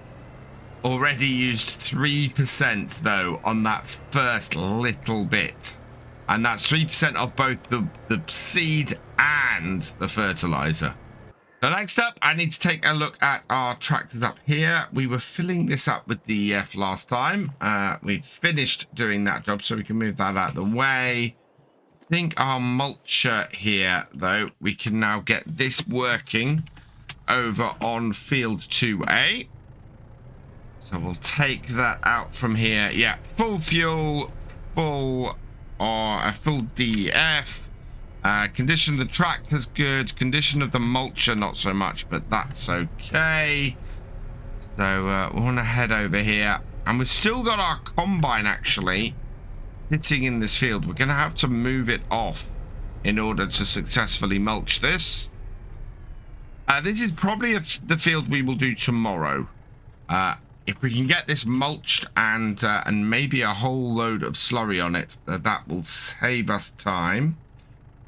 S1: Already used 3% though on that first little bit, and that's 3% of both the seed and the fertilizer. So next up, I need to take a look at our tractors up here. We were filling this up with DEF last time. We finished doing that job, so we can move that out of the way. I think our mulcher here, though, we can now get this working over on field 2A. So we'll take that out from here. Yeah, full fuel, full DEF. Condition of the tractor's good. Condition of the mulcher, not so much, but that's okay. So we want to head over here. And we've still got our combine, actually, sitting in this field. We're going to have to move it off in order to successfully mulch this. This is probably the field we will do tomorrow. If we can get this mulched and maybe a whole load of slurry on it, that will save us time.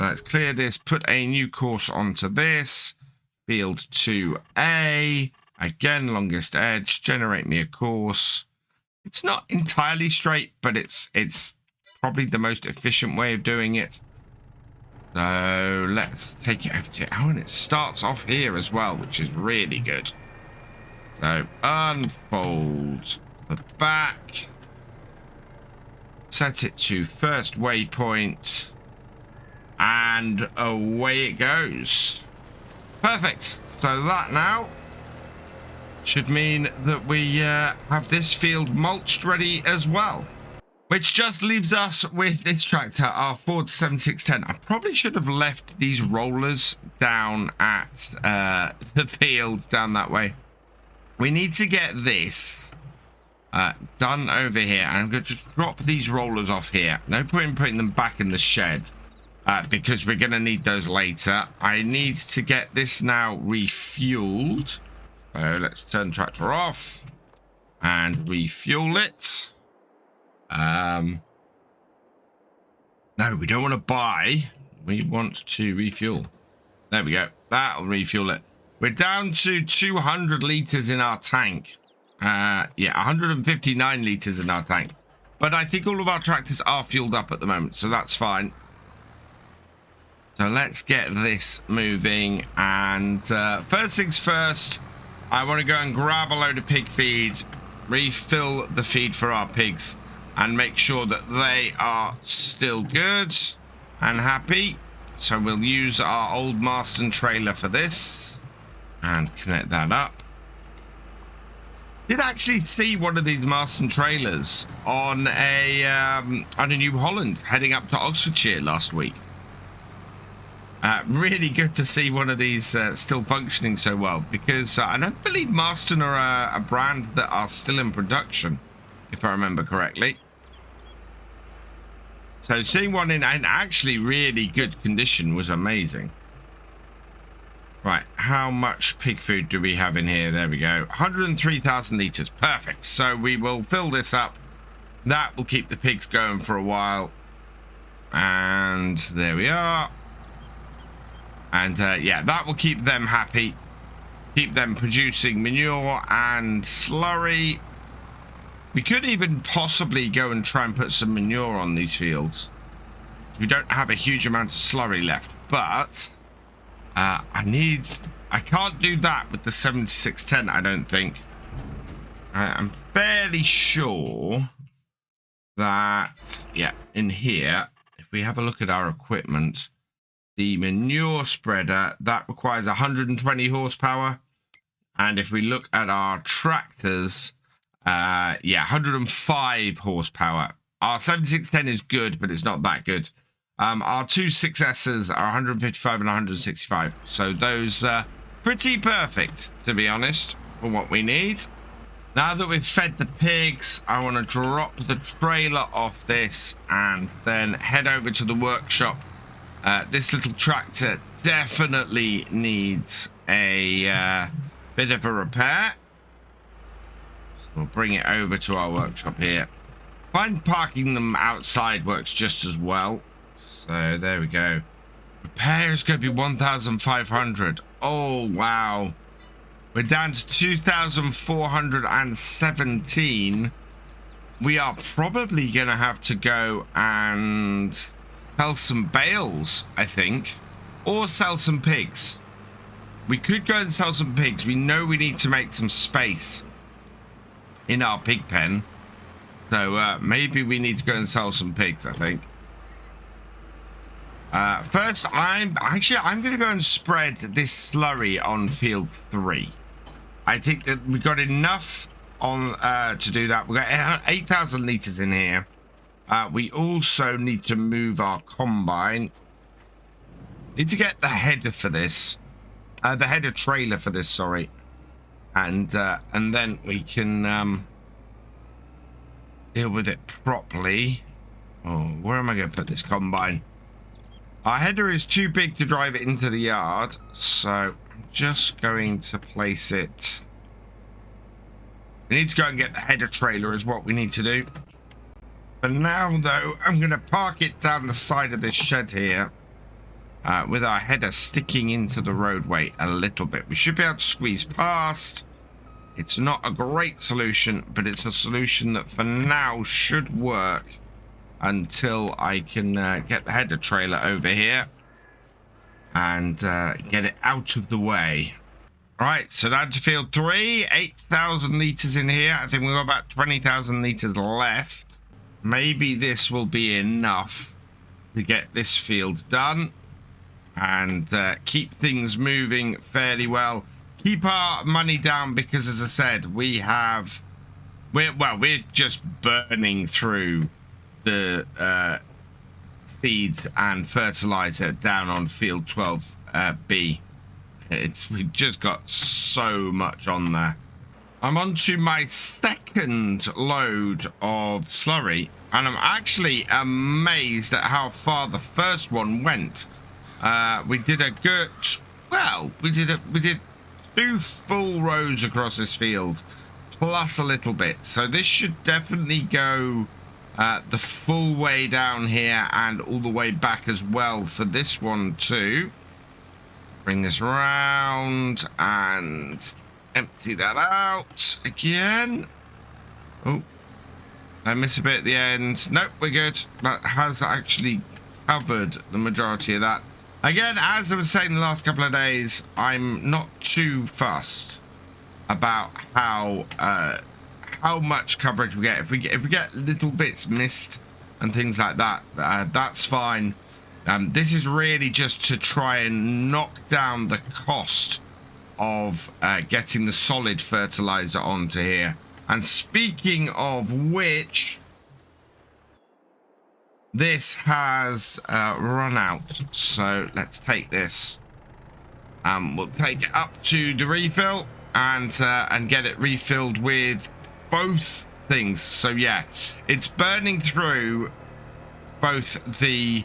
S1: Let's clear this, put a new course onto this. Field 2A. Again, longest edge. Generate me a course. It's not entirely straight, but it's probably the most efficient way of doing it. So let's take it over to... Oh, and it starts off here as well, which is really good. So unfold the back. Set it to first waypoint. And away it goes. Perfect. So that now should mean that we have this field mulched ready as well. Which just leaves us with this tractor, our Ford 7610. I probably should have left these rollers down at the field down that way. We need to get this done over here. I'm going to drop these rollers off here. No point in putting them back in the shed because we're going to need those later. I need to get this now refueled. So let's turn the tractor off and refuel it. No, we don't want to buy. We want to refuel. There we go. That'll refuel it. We're down to 200 liters in our tank. Yeah, 159 liters in our tank. But I think all of our tractors are fueled up at the moment, so that's fine. So let's get this moving. And first things first, I want to go and grab a load of pig feed, refill the feed for our pigs, and make sure that they are still good and happy. So we'll use our old Marston trailer for this and connect that up. Did actually see one of these Marston trailers on a New Holland heading up to Oxfordshire last week. Really good to see one of these still functioning so well, because I don't believe Marston are a brand that are still in production, if I remember correctly. So seeing one in actually really good condition was amazing. Right, how much pig food do we have in here? There we go. 103,000 litres. Perfect. So we will fill this up. That will keep the pigs going for a while. And there we are. And yeah, that will keep them happy. Keep them producing manure and slurry. We could even possibly go and try and put some manure on these fields. We don't have a huge amount of slurry left, but I can't do that with the 7610, I don't think. I'm fairly sure that, yeah, in here, if we have a look at our equipment, the manure spreader, that requires 120 horsepower. And if we look at our tractors, yeah, 105 horsepower. Our 7610 is good, but it's not that good. Our two 6S's are 155 and 165. So those are pretty perfect, to be honest, for what we need. Now that we've fed the pigs, I want to drop the trailer off this and then head over to the workshop. This little tractor definitely needs a bit of a repair. So we'll bring it over to our workshop here. Find parking them outside works just as well. So there we go. Repair is going to be 1,500. Oh, wow. We're down to 2,417. We are probably going to have to go and sell some bales, I think. Or sell some pigs. We could go and sell some pigs. We know we need to make some space in our pig pen. So maybe we need to go and sell some pigs, I think. First, I'm going to go and spread this slurry on field 3. I think that we've got enough on to do that. We've got 8,000 litres in here. We also need to move our combine. Need to get the header for this. The header trailer for this, sorry. And then we can deal with it properly. Oh, where am I going to put this combine? Our header is too big to drive it into the yard, so I'm just going to place it. We need to go and get the header trailer is what we need to do. For now, though, I'm going to park it down the side of this shed here with our header sticking into the roadway a little bit. We should be able to squeeze past. It's not a great solution, but it's a solution that for now should work. Until I can get the header trailer over here and get it out of the way. All right, so down to field 3, 8,000 litres in here. I think we've got about 20,000 litres left. Maybe this will be enough to get this field done and keep things moving fairly well. Keep our money down because, as I said, we're just burning through the seeds and fertilizer down on field 12B. We've just got so much on there. I'm on to my second load of slurry, and I'm actually amazed at how far the first one went. We did a good, well, we did 2 full rows across this field, plus a little bit. So this should definitely go the full way down here and all the way back as well for this one too. Bring this around and empty that out again. Oh, I miss a bit at the end. Nope, we're good. That has actually covered the majority of that. Again, as I was saying the last couple of days, I'm not too fussed about how much coverage we get. If we get little bits missed and things like that, that's fine. This is really just to try and knock down the cost of getting the solid fertilizer onto here. And speaking of which, this has run out, so let's take this. We'll take it up to the refill and get it refilled with both things. So yeah, it's burning through both the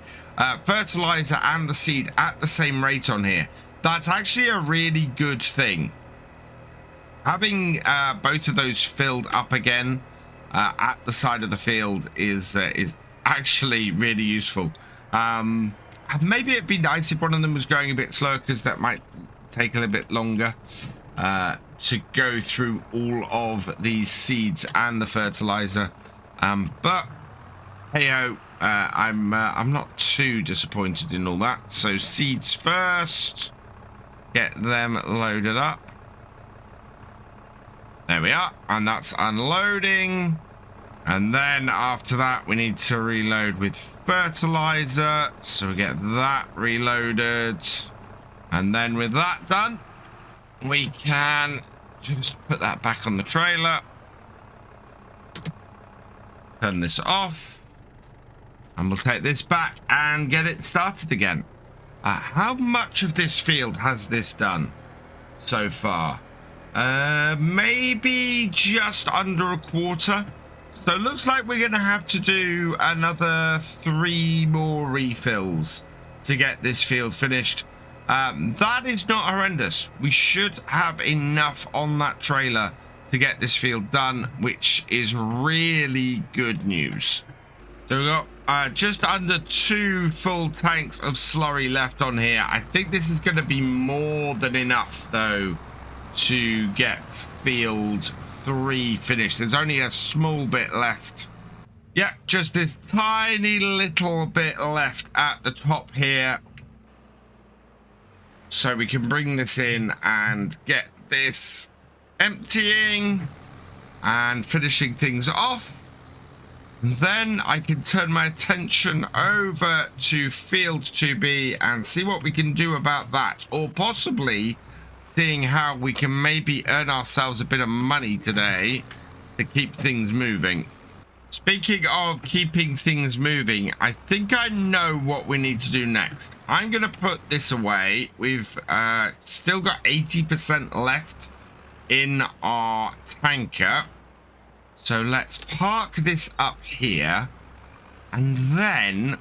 S1: fertilizer and the seed at the same rate on here. That's actually a really good thing. Having both of those filled up again at the side of the field is actually really useful. Maybe it'd be nice if one of them was going a bit slower, because that might take a little bit longer to go through all of these seeds and the fertilizer. But hey-ho, I'm not too disappointed in all that. So seeds first, get them loaded up. There we are, and that's unloading. And then after that, we need to reload with fertilizer. So we get that reloaded. And then with that done, we can just put that back on the trailer. Turn this off. And we'll take this back and get it started again. How much of this field has this done so far? Maybe just under a quarter. So it looks like we're going to have to do another 3 more refills to get this field finished. That is not horrendous. We should have enough on that trailer to get this field done, which is really good news. So we've got just under 2 full tanks of slurry left on here. I think this is going to be more than enough, though, to get field 3 finished. There's only a small bit left. Yeah, just this tiny little bit left at the top here. So we can bring this in and get this emptying and finishing things off. And then I can turn my attention over to field 2B and see what we can do about that, or possibly seeing how we can maybe earn ourselves a bit of money today to keep things moving. Speaking of keeping things moving, I think I know what we need to do next. I'm going to put this away. We've still got 80% left in our tanker. So let's park this up here. And then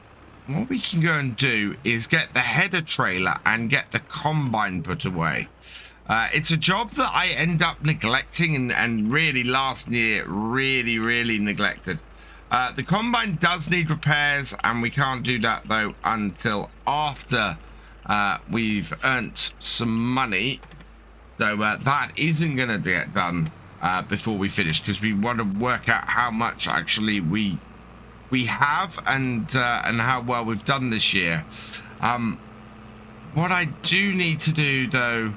S1: what we can go and do is get the header trailer and get the combine put away. It's a job that I end up neglecting and really last year really neglected. The combine does need repairs, and we can't do that though until after we've earned some money. So that isn't going to get done before we finish, because we want to work out how much actually we have and how well we've done this year. What I do need to do though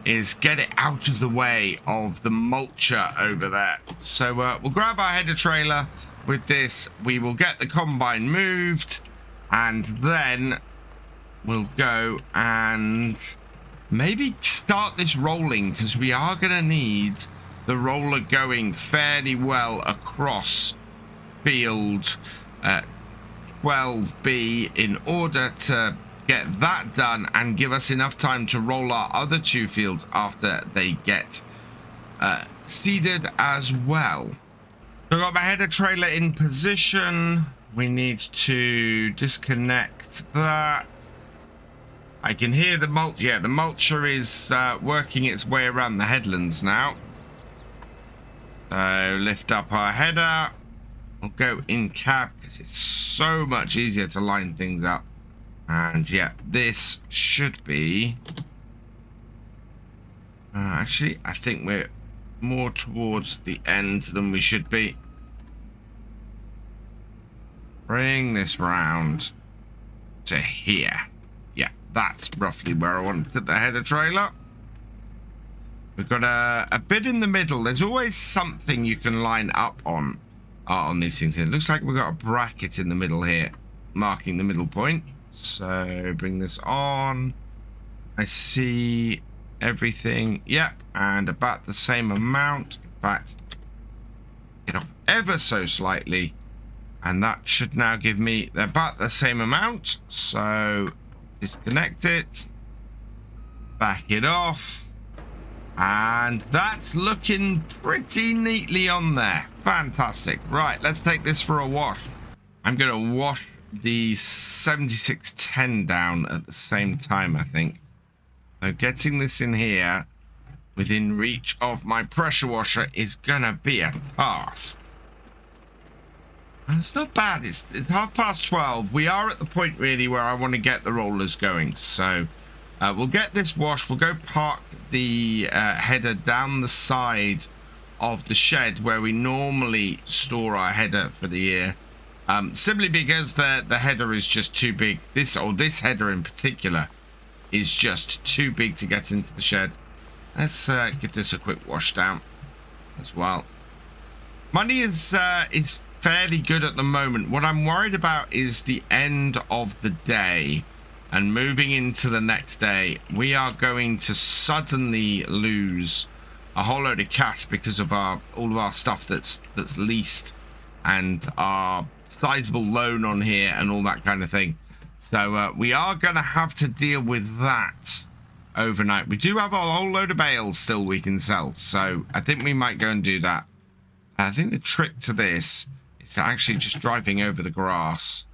S1: is get it out of the way of the mulcher over there. So we'll grab our header trailer. With this, we will get the combine moved, and then we'll go and maybe start this rolling, because we are going to need the roller going fairly well across field 12B in order to get that done and give us enough time to roll our other 2 fields after they get seeded as well. So I've got my header trailer in position. We need to disconnect that. I can hear the mulch. Yeah, the mulcher is working its way around the headlands now. So lift up our header. We'll go in cab because it's so much easier to line things up. And yeah, this should be... actually, I think we're more towards the end than we should be. Bring this round to here. Yeah, that's roughly where I want to put the header trailer. We've got a bit in the middle. There's always something you can line up on these things. It looks like we've got a bracket in the middle here, marking the middle point. So bring this on. I see everything. Yep, and about the same amount. In fact, get off ever so slightly, and that should now give me about the same amount. So disconnect it, back it off, and that's looking pretty neatly on there. Fantastic. Right, let's take this for a wash. I'm going to wash the 7610 down at the same time, I think. So getting this in here within reach of my pressure washer is gonna be a task. And it's not bad. It's 12:30. We are at the point really where I want to get the rollers going. So we'll get this washed. We'll go park the header down the side of the shed where we normally store our header for the year. Simply because the header is just too big. This header in particular is just too big to get into the shed. Let's give this a quick wash down as well. Money is fairly good at the moment. What I'm worried about is the end of the day and moving into the next day. We are going to suddenly lose a whole load of cash because of all of our stuff that's leased and our sizable loan on here and all that kind of thing. So we are going to have to deal with that overnight. We do have a whole load of bales still we can sell, so I think we might go and do that. I think the trick to this is to actually just driving over the grass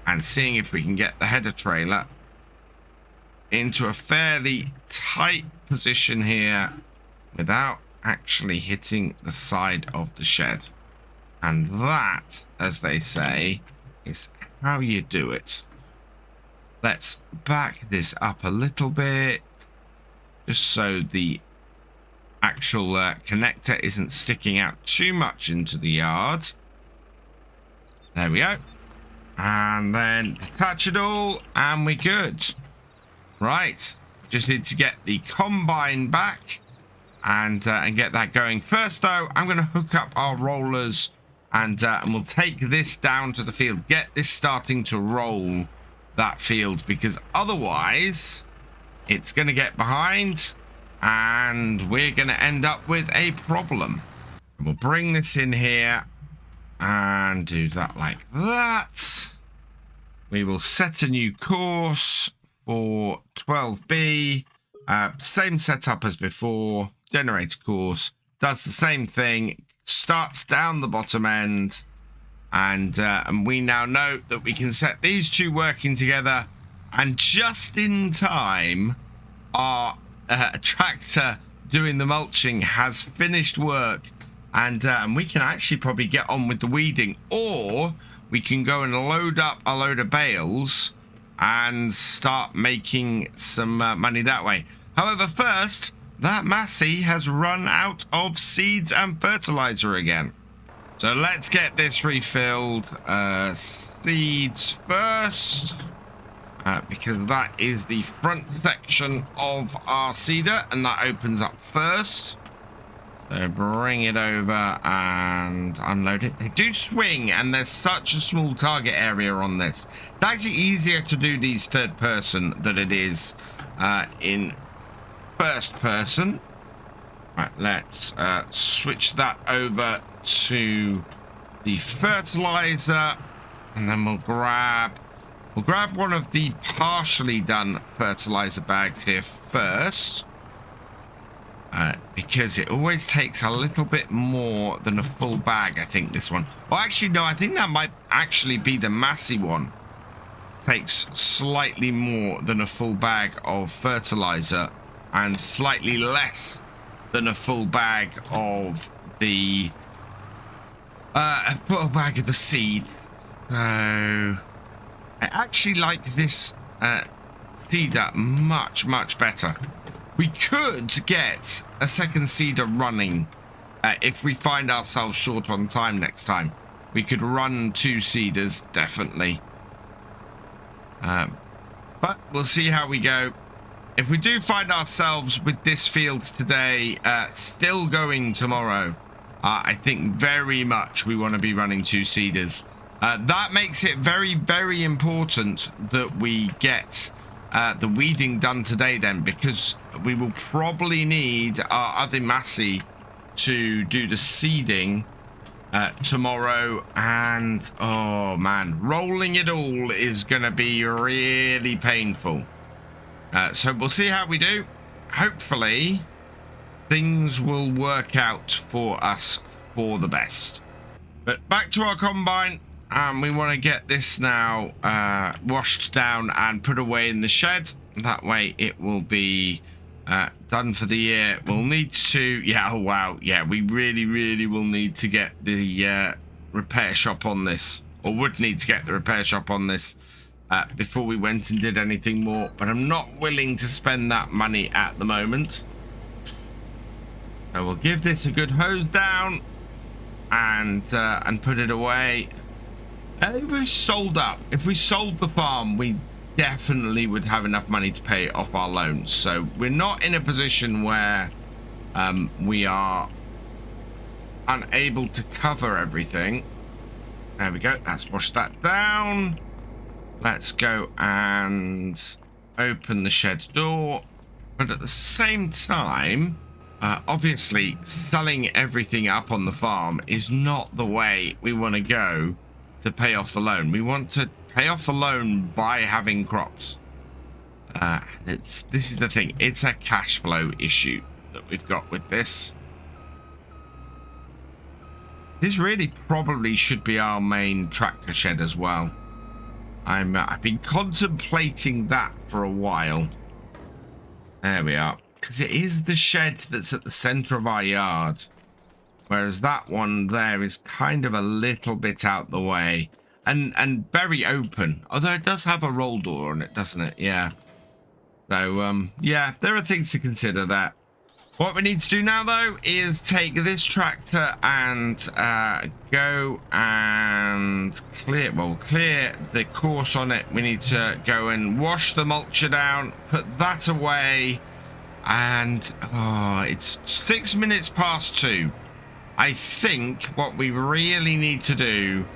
S1: and seeing if we can get the header trailer into a fairly tight position here without actually hitting the side of the shed. And that, as they say, is how you do it. Let's back this up a little bit, just so the actual connector isn't sticking out too much into the yard. There we go. And then detach it all, and we're good. Right, just need to get the combine back and get that going. First, though, I'm going to hook up our rollers, and we'll take this down to the field. Get this starting to roll that field, because otherwise it's going to get behind and we're going to end up with a problem. We'll bring this in here and do that like that. We will set a new course for 12B. Same setup as before. Generate course. Does the same thing. Starts down the bottom end. And we now know that we can set these two working together. And just in time, our tractor doing the mulching has finished work. And we can actually probably get on with the weeding. Or we can go and load up a load of bales and start making some money that way. However, first, that Massey has run out of seeds and fertilizer again. So let's get this refilled. Seeds first, because that is the front section of our seeder, and that opens up first. So bring it over and unload it. They do swing, and there's such a small target area on this. It's actually easier to do these third person than it is in first person. Right, let's switch that over to the fertilizer, and then we'll grab one of the partially done fertilizer bags here first. Because it always takes a little bit more than a full bag, I think, this one. Well, actually, no, I think that might actually be the Massey one. Takes slightly more than a full bag of fertilizer and slightly less than a full bag of the seeds. So I actually like this seeder much better. We could get a second seeder running if we find ourselves short on time next time. We could run 2 seeders, definitely. But we'll see how we go. If we do find ourselves with this field today still going tomorrow, I think very much we want to be running 2 seeders. That makes it very important that we get the weeding done today then, because we will probably need our other Massey to do the seeding tomorrow. And oh man, rolling it all is gonna be really painful. So we'll see how we do. Hopefully things will work out for us for the best. But back to our combine. and we want to get this now washed down and put away in the shed. That way it will be done for the year. We'll need to, yeah, oh wow, yeah, we really will need to get the repair shop on this, or would need to get the repair shop on this before we went and did anything more, but I'm not willing to spend that money at the moment. So we'll give this a good hose down and put it away. If we sold up, if we sold the farm, we definitely would have enough money to pay off our loans. So we're not in a position where we are unable to cover everything. There we go. Let's wash that down. Let's go and open the shed door. But at the same time, obviously selling everything up on the farm is not the way we want to go to pay off the loan. We want to pay off the loan by having crops. This is the thing. It's a cash flow issue that we've got with this. This really probably should be our main tractor shed as well. I've been contemplating that for a while. There we are. Because it is the shed that's at the center of our yard. Whereas that one there is kind of a little bit out the way. And very open. Although it does have a roll door on it, doesn't it? Yeah. So, yeah, there are things to consider there. What we need to do now, though, is take this tractor and go and clear the course on it. We need to go and wash the mulcher down, put that away, and it's 6 minutes past 2. I think what we really need to do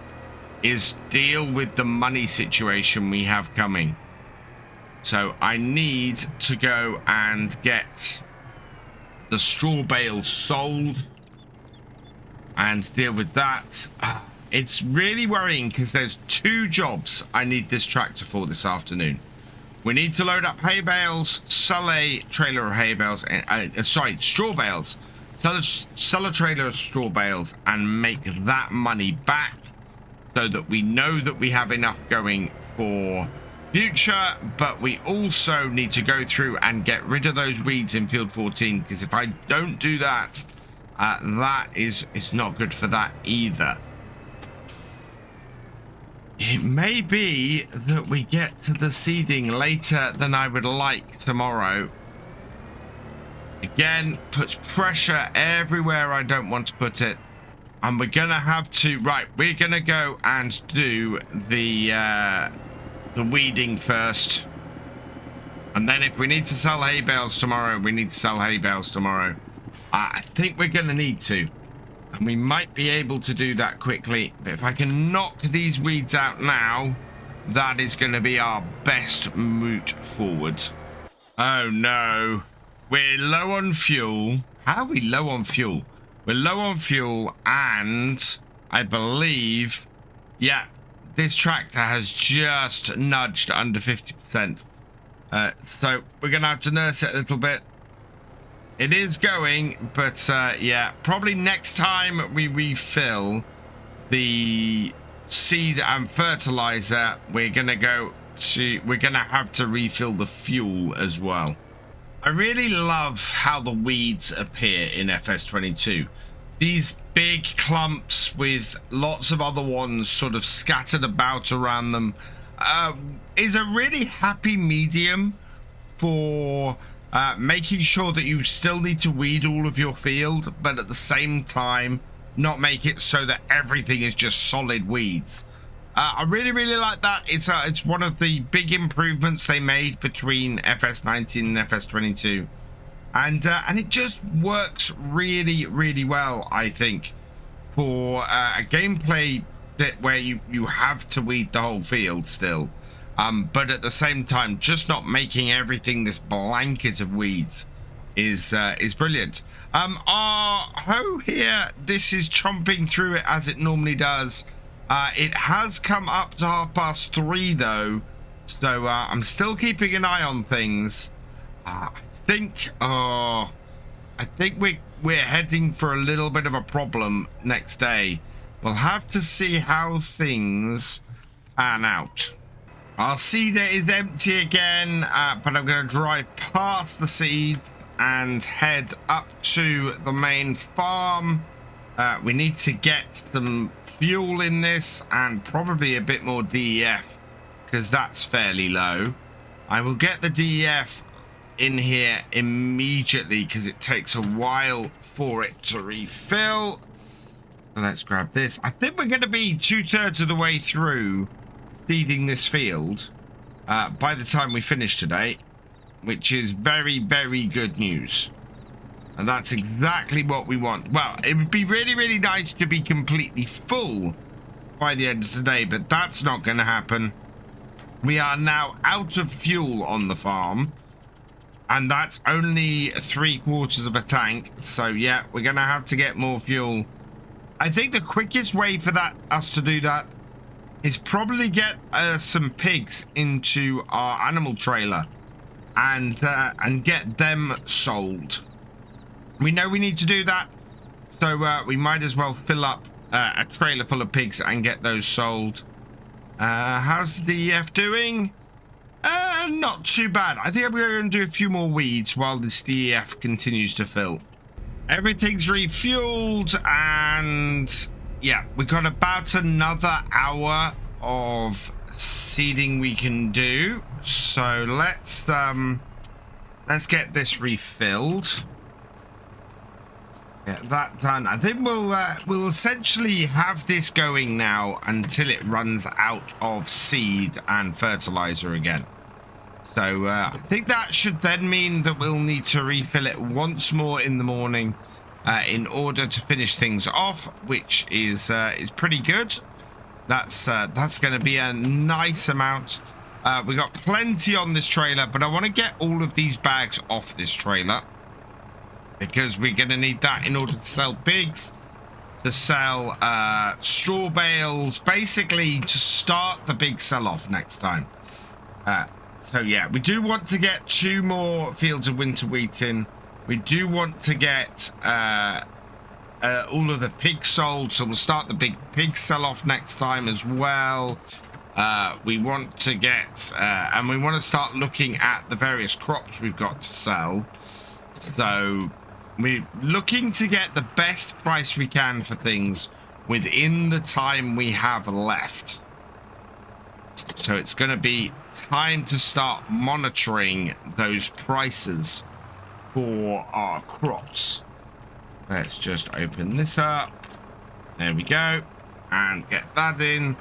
S1: is deal with the money situation we have coming. So I need to go and get the straw bales sold and deal with that. It's really worrying because there's 2 jobs I need this tractor for this afternoon. We need to load up hay bales, sell a trailer of hay bales, straw bales, sell a trailer of straw bales and make that money back so that we know that we have enough going for future. But we also need to go through and get rid of those weeds in field 14, because if I don't do that, that is not good for that either. It may be that we get to the seeding later than I would like tomorrow. Again, puts pressure everywhere I don't want to put it. And we're going to have to... Right, we're going to go and do the weeding first. And then if we need to sell hay bales tomorrow, we need to sell hay bales tomorrow. I think we're going to need to. And we might be able to do that quickly. But if I can knock these weeds out now, that is going to be our best route forward. Oh, no. We're low on fuel. How are we low on fuel? We're low on fuel, and I believe, yeah, this tractor has just nudged under 50%. So we're going to have to nurse it a little bit. It is going, but yeah, probably next time we refill the seed and fertilizer, we're going to have to refill the fuel as well. I really love how the weeds appear in FS22. These big clumps with lots of other ones sort of scattered about around them is a really happy medium for making sure that you still need to weed all of your field, but at the same time not make it so that everything is just solid weeds. I really like that. It's one of the big improvements they made between FS19 and FS22, and it just works really well, I think, for a gameplay bit where you have to weed the whole field still, but at the same time just not making everything this blanket of weeds is brilliant. Our hoe here, this is chomping through it as it normally does. It has come up to 3:30 though, so I'm still keeping an eye on things. I think we're heading for a little bit of a problem next day. We'll have to see how things pan out. Our seeder is empty again, but I'm going to drive past the seeds and head up to the main farm. We need to get some fuel in this and probably a bit more DEF because that's fairly low. I will get the DEF in here immediately because it takes a while for it to refill. So let's grab this. I think we're going to be 2/3 of the way through seeding this field by the time we finish today, which is very, very good news. And that's exactly what we want. Well, it would be really, really nice to be completely full by the end of today, but that's not going to happen. We are now out of fuel on the farm, and that's only 3/4 of a tank. So yeah, we're going to have to get more fuel. I think the quickest way for us to do that is probably get some pigs into our animal trailer and get them sold. We know we need to do that, so we might as well fill up a trailer full of pigs and get those sold. How's the DEF doing? Not too bad. I think I'm going to do a few more weeds while this DEF continues to fill. Everything's refueled, and yeah, we've got about another hour of seeding we can do. So let's get this refilled. Get that done. I think we'll essentially have this going now until it runs out of seed and fertilizer again. So I think that should then mean that we'll need to refill it once more in the morning in order to finish things off, which is pretty good. That's going to be a nice amount. We got plenty on this trailer, but I want to get all of these bags off this trailer because we're going to need that in order to sell pigs, to sell straw bales, basically to start the big sell-off next time. So yeah, we do want to get 2 more fields of winter wheat in. We do want to get all of the pigs sold, so we'll start the big pig sell-off next time as well. We want to get and we want to start looking at the various crops we've got to sell. So we're looking to get the best price we can for things within the time we have left. So it's going to be time to start monitoring those prices for our crops. Let's just open this up. There we go. And get that in.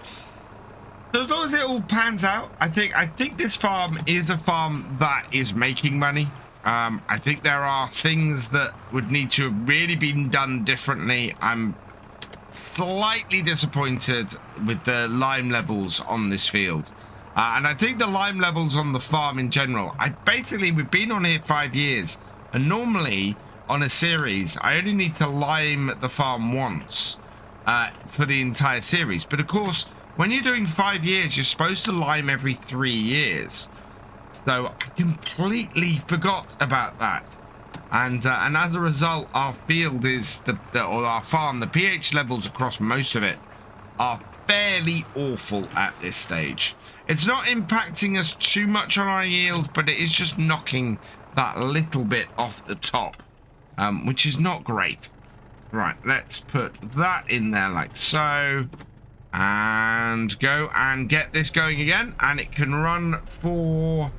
S1: So as long as it all pans out, I think this farm is a farm that is making money. I think there are things that would need to have really been done differently. I'm slightly disappointed with the lime levels on this field. And I think the lime levels on the farm in general, we've been on here 5 years. And normally on a series, I only need to lime the farm once for the entire series. But of course, when you're doing 5 years, you're supposed to lime every 3 years. So I completely forgot about that. And as a result, our field is, or our farm, the pH levels across most of it are fairly awful at this stage. It's not impacting us too much on our yield, but it is just knocking that little bit off the top, which is not great. Right, let's put that in there like so. And go and get this going again. And it can run for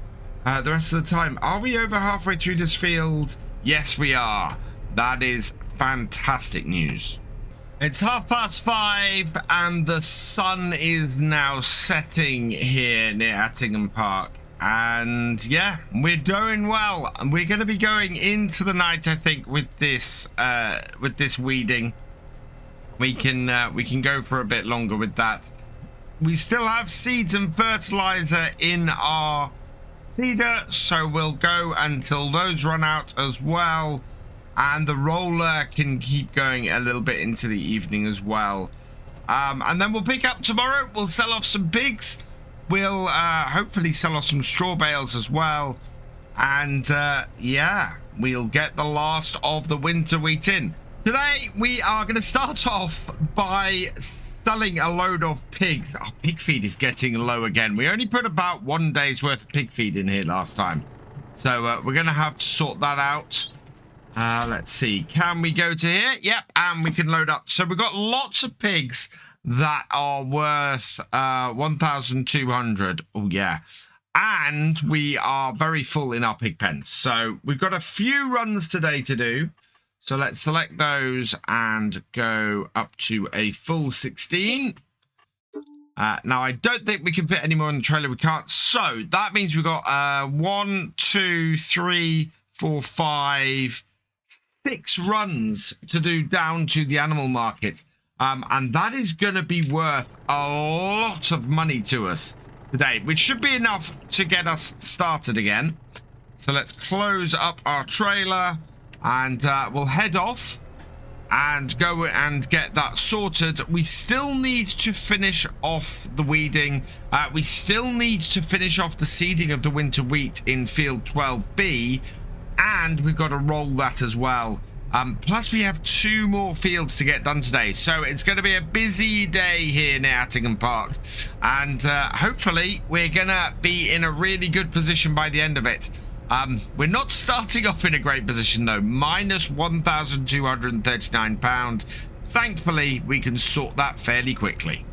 S1: the rest of the time. Are we over halfway through this field? Yes, we are. That is fantastic news. It's 5:30 and the sun is now setting here near Attingham Park. And yeah, we're doing well. And we're going to be going into the night, I think, with this weeding. We can go for a bit longer with that. We still have seeds and fertilizer in our seeder, so we'll go until those run out as well. And the roller can keep going a little bit into the evening as well. And then we'll pick up tomorrow. We'll sell off some pigs. We'll hopefully sell off some straw bales as well. And yeah, we'll get the last of the winter wheat in. Today, we are going to start off by selling a load of pigs. Our pig feed is getting low again. We only put about 1 day's worth of pig feed in here last time. So we're going to have to sort that out. Let's see. Can we go to here? Yep, and we can load up. So we've got lots of pigs that are worth 1,200. Oh, yeah. And we are very full in our pig pen. So we've got a few runs today to do. So let's select those and go up to a full 16. Now, I don't think we can fit any more in the trailer. We can't. So that means we've got 1, 2, 3, 4, 5, 6 runs to do down to the animal market. And that is going to be worth a lot of money to us today, which should be enough to get us started again. So let's close up our trailer. And we'll head off and go and get that sorted. We still need to finish off the weeding. We still need to finish off the seeding of the winter wheat in field 12B. And we've got to roll that as well. Plus, we have 2 more fields to get done today. So it's going to be a busy day here near Attingham Park. And hopefully, we're going to be in a really good position by the end of it. We're not starting off in a great position, though. Minus £1,239. Thankfully, we can sort that fairly quickly.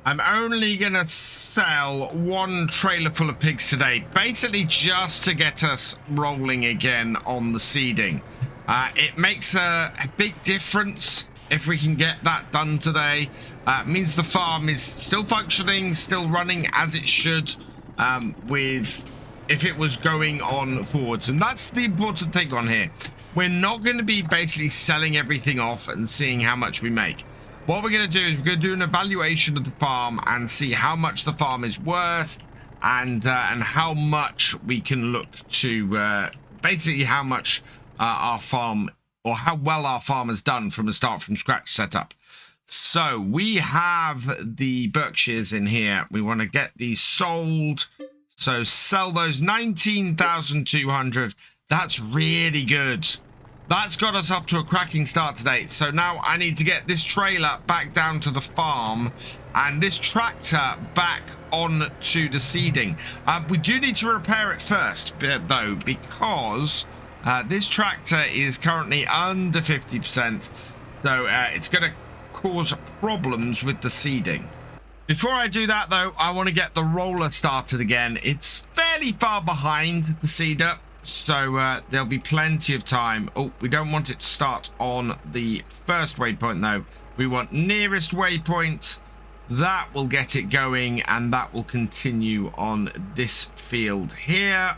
S1: I'm only going to sell 1 trailer full of pigs today, basically just to get us rolling again on the seeding. It makes a big difference if we can get that done today. It means the farm is still functioning, still running as it should, if it was going on forwards. And that's the important thing on here. We're not going to be basically selling everything off and seeing how much we make. What we're going to do is we're going to do an evaluation of the farm and see how much the farm is worth and how much we can look to basically how much our farm, or how well our farm has done from a start from scratch setup. So we have the Berkshires in here. We want to get these sold. So sell those 19,200. That's really good. That's got us up to a cracking start today. So now I need to get this trailer back down to the farm and this tractor back on to the seeding. We do need to repair it first, though, because this tractor is currently under 50%. So it's going to cause problems with the seeding. Before I do that, though, I want to get the roller started again. It's fairly far behind the seeder, so there'll be plenty of time. Oh, we don't want it to start on the first waypoint, though. We want nearest waypoint. That will get it going, and that will continue on this field here.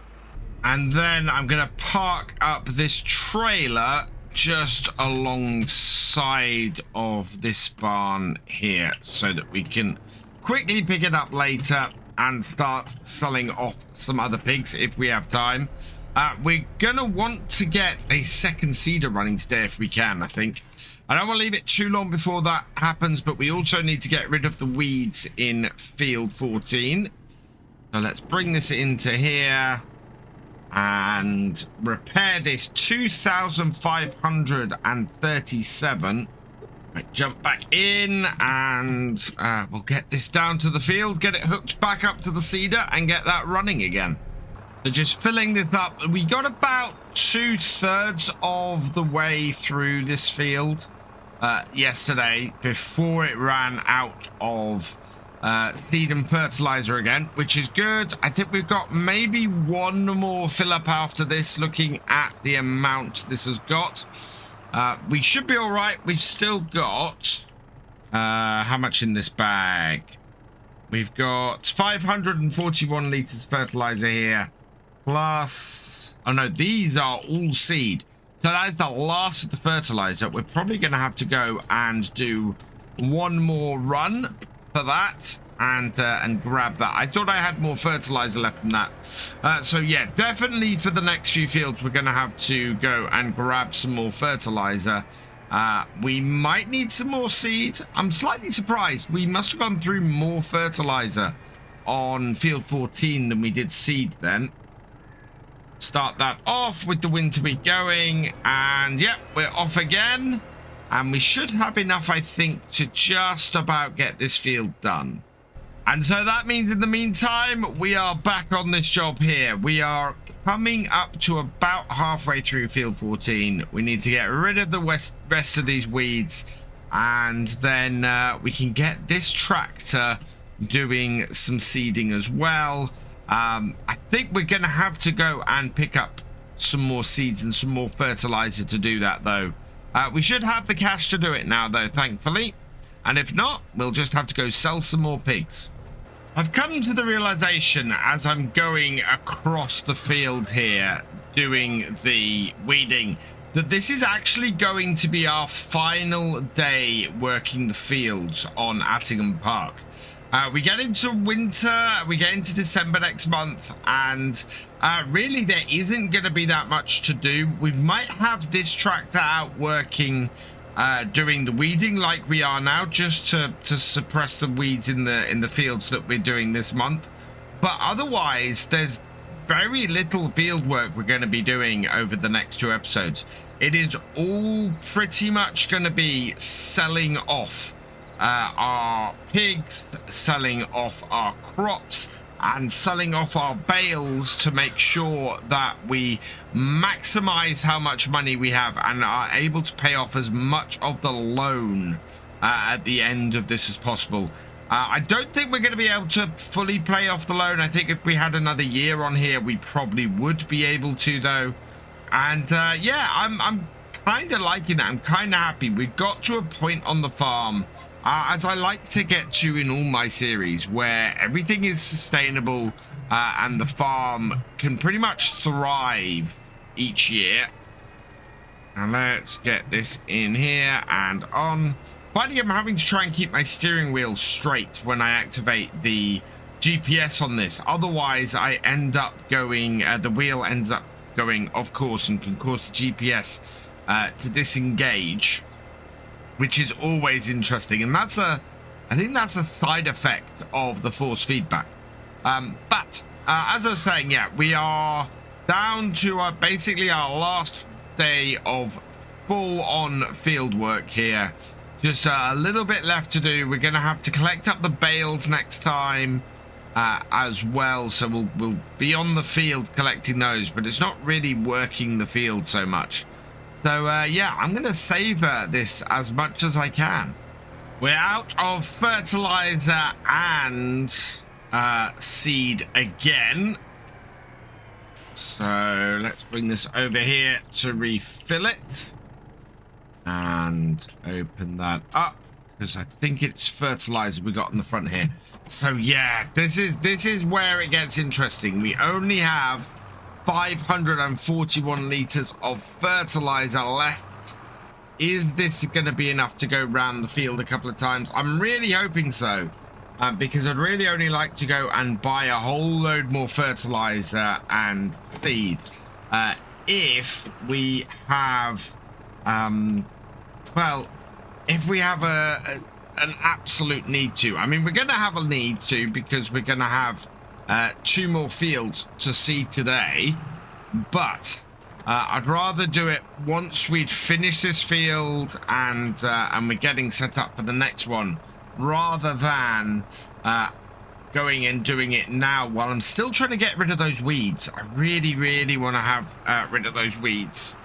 S1: And then I'm going to park up this trailer just alongside of this barn here so that we can quickly pick it up later and start selling off some other pigs if we have time. We're gonna want to get a second seeder running today if we can, I think. I don't want to leave it too long before that happens, but we also need to get rid of the weeds in field 14. So let's bring this into here and repair this 2,537. Right, jump back in and we'll get this down to the field, get it hooked back up to the seeder and get that running again. So just filling this up. We got about 2/3 of the way through this field yesterday before it ran out of seed and fertilizer again, which is good. I think we've got maybe 1 more fill up after this, looking at the amount this has got. We should be all right. We've still got how much in this bag? We've got 541 liters fertilizer here, plus, oh no, these are all seed. So that is the last of the fertilizer. We're probably going to have to go and do 1 more run for that and grab that. I thought I had more fertilizer left than that. So yeah, definitely for the next few fields, we're going to have to go and grab some more fertilizer. We might need some more seed. I'm slightly surprised. We must have gone through more fertilizer on field 14 than we did seed then. Start that off with the winter wheat going, and yep, we're off again. And we should have enough, I think, to just about get this field done. And so that means in the meantime, we are back on this job here. We are coming up to about halfway through field 14. We need to get rid of the rest of these weeds. And then we can get this tractor doing some seeding as well. I think we're going to have to go and pick up some more seeds and some more fertilizer to do that, though. We should have the cash to do it now, though, thankfully. And if not, we'll just have to go sell some more pigs. I've come to the realization as I'm going across the field here, doing the weeding, that this is actually going to be our final day working the fields on Attingham Park. We get into winter, we get into December next month, and really there isn't going to be that much to do. We might have this tractor out working, doing the weeding like we are now, just to suppress the weeds in the fields that we're doing this month. But otherwise, there's very little field work we're going to be doing over the next 2 episodes. It is all pretty much going to be selling off our pigs, selling off our crops, and selling off our bales to make sure that we maximize how much money we have and are able to pay off as much of the loan at the end of this as possible. I don't think we're going to be able to fully pay off the loan. I think if we had another year on here, we probably would be able to, though. And yeah, I'm kind of liking that. I'm kind of happy. We've got to a point on the farm, as I like to get to in all my series, where everything is sustainable and the farm can pretty much thrive each year. Now let's get this in here and on. Finding I'm having to try and keep my steering wheel straight when I activate the GPS on this. Otherwise, I end up going, the wheel ends up going off course and can cause the GPS to disengage, which is always interesting. And that's I think that's a side effect of the force feedback. But as I was saying, yeah, we are down to basically our last day of full-on field work here. Just a little bit left to do. We're going to have to collect up the bales next time as well. So we'll be on the field collecting those, but it's not really working the field so much. So yeah, I'm going to savor this as much as I can. We're out of fertilizer and seed again. So let's bring this over here to refill it. And open that up, because I think it's fertilizer we got on the front here. So yeah, this is where it gets interesting. We only have 541 liters of fertilizer left. Is this going to be enough to go around the field a couple of times? I'm really hoping so, because I'd really only like to go and buy a whole load more fertilizer and feed if we have well, if we have an absolute need to. I mean, we're going to have a need to, because we're going to have 2 more fields to seed today, but I'd rather do it once we'd finish this field and we're getting set up for the next one, rather than going and doing it now while I'm still trying to get rid of those weeds. I really want to have rid of those weeds.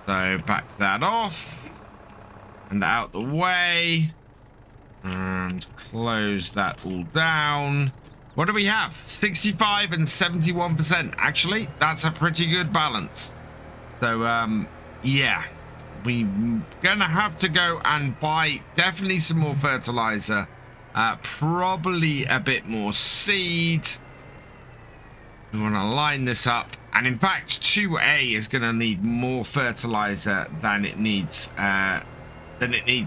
S1: So back that off and out the way and close that all down. What do we have? 65 and 71%. Actually, that's a pretty good balance. So yeah, we're gonna have to go and buy definitely some more fertilizer, probably a bit more seed. We want to line this up. And in fact, 2A is going to need more fertilizer than it needs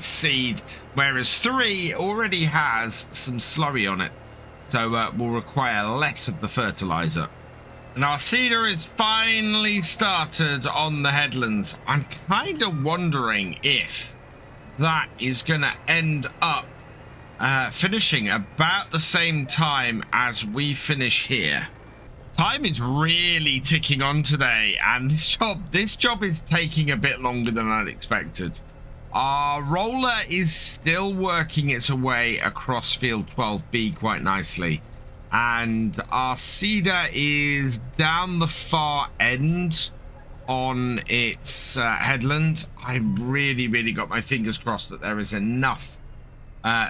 S1: seed, whereas 3 already has some slurry on it, so will require less of the fertilizer. And our seeder is finally started on the headlands. I'm kind of wondering if that is going to end up finishing about the same time as we finish here. Time is really ticking on today, and this job is taking a bit longer than I'd expected. Our roller is still working its way across field 12B quite nicely. And our seeder is down the far end on its headland. I really got my fingers crossed that there is enough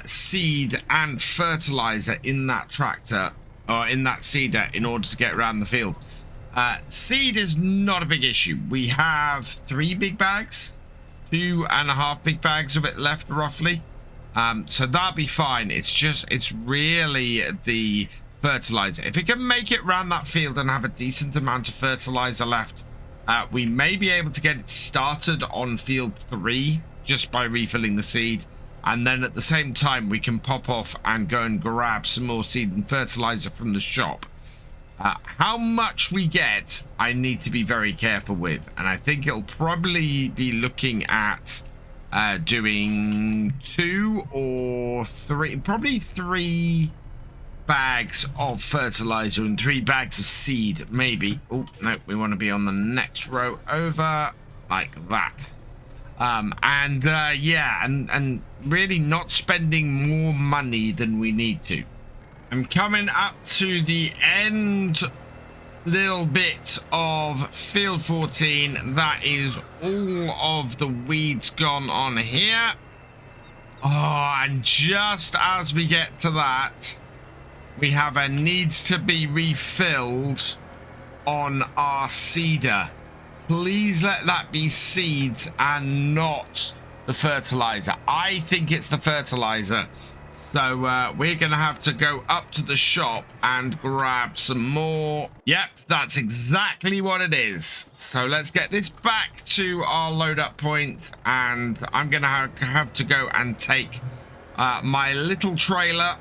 S1: seed and fertilizer in that tractor, or in that seeder, in order to get around the field. Seed is not a big issue. We have 3 big bags. 2.5 big bags of it left roughly, so that'll be fine. It's really the fertilizer. If it can make it around that field and have a decent amount of fertilizer left, we may be able to get it started on field 3 just by refilling the seed, and then at the same time we can pop off and go and grab some more seed and fertilizer from the shop. How much we get, I need to be very careful with, and I think it'll probably be looking at doing 2 or 3, probably 3 bags of fertilizer and 3 bags of seed, maybe. Oh no, we want to be on the next row over, like that. Yeah, and really not spending more money than we need to. I'm coming up to the end little bit of field 14. That is all of the weeds gone on here. Oh, and just as we get to that, we have a needs to be refilled on our seeder. Please let that be seeds and not the fertilizer. I think it's the fertilizer. So we're going to have to go up to the shop and grab some more. Yep, that's exactly what it is. So let's get this back to our load up point. And I'm going to have to go and take my little trailer,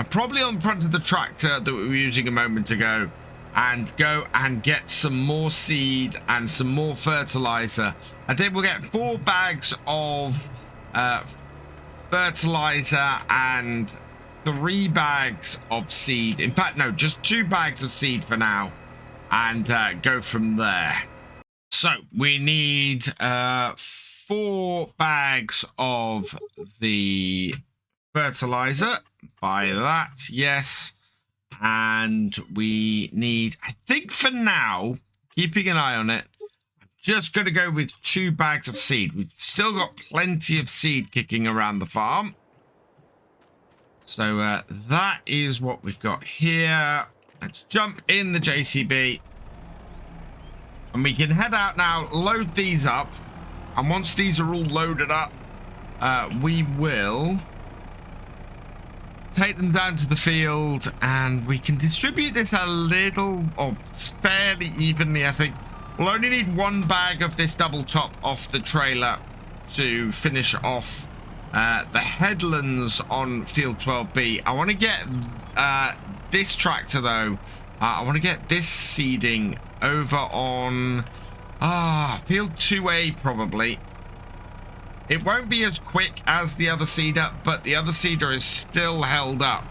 S1: probably on front of the tractor that we were using a moment ago, and go and get some more seed and some more fertilizer. I think we'll get 4 bags of fertilizer and 3 bags of seed. In fact, no, just 2 bags of seed for now, and go from there. So we need 4 bags of the fertilizer. Buy that, yes. And we need, I think for now, keeping an eye on it, just going to go with 2 bags of seed. We've still got plenty of seed kicking around the farm. So that is what we've got here. Let's jump in the JCB. And we can head out now, load these up. And once these are all loaded up, we will take them down to the field. And we can distribute this a little, or fairly evenly, I think. We'll only need 1 bag of this double top off the trailer to finish off the headlands on field 12B. I want to get this tractor though. I want to get this seeding over on field 2A probably. It won't be as quick as the other seeder, but the other seeder is still held up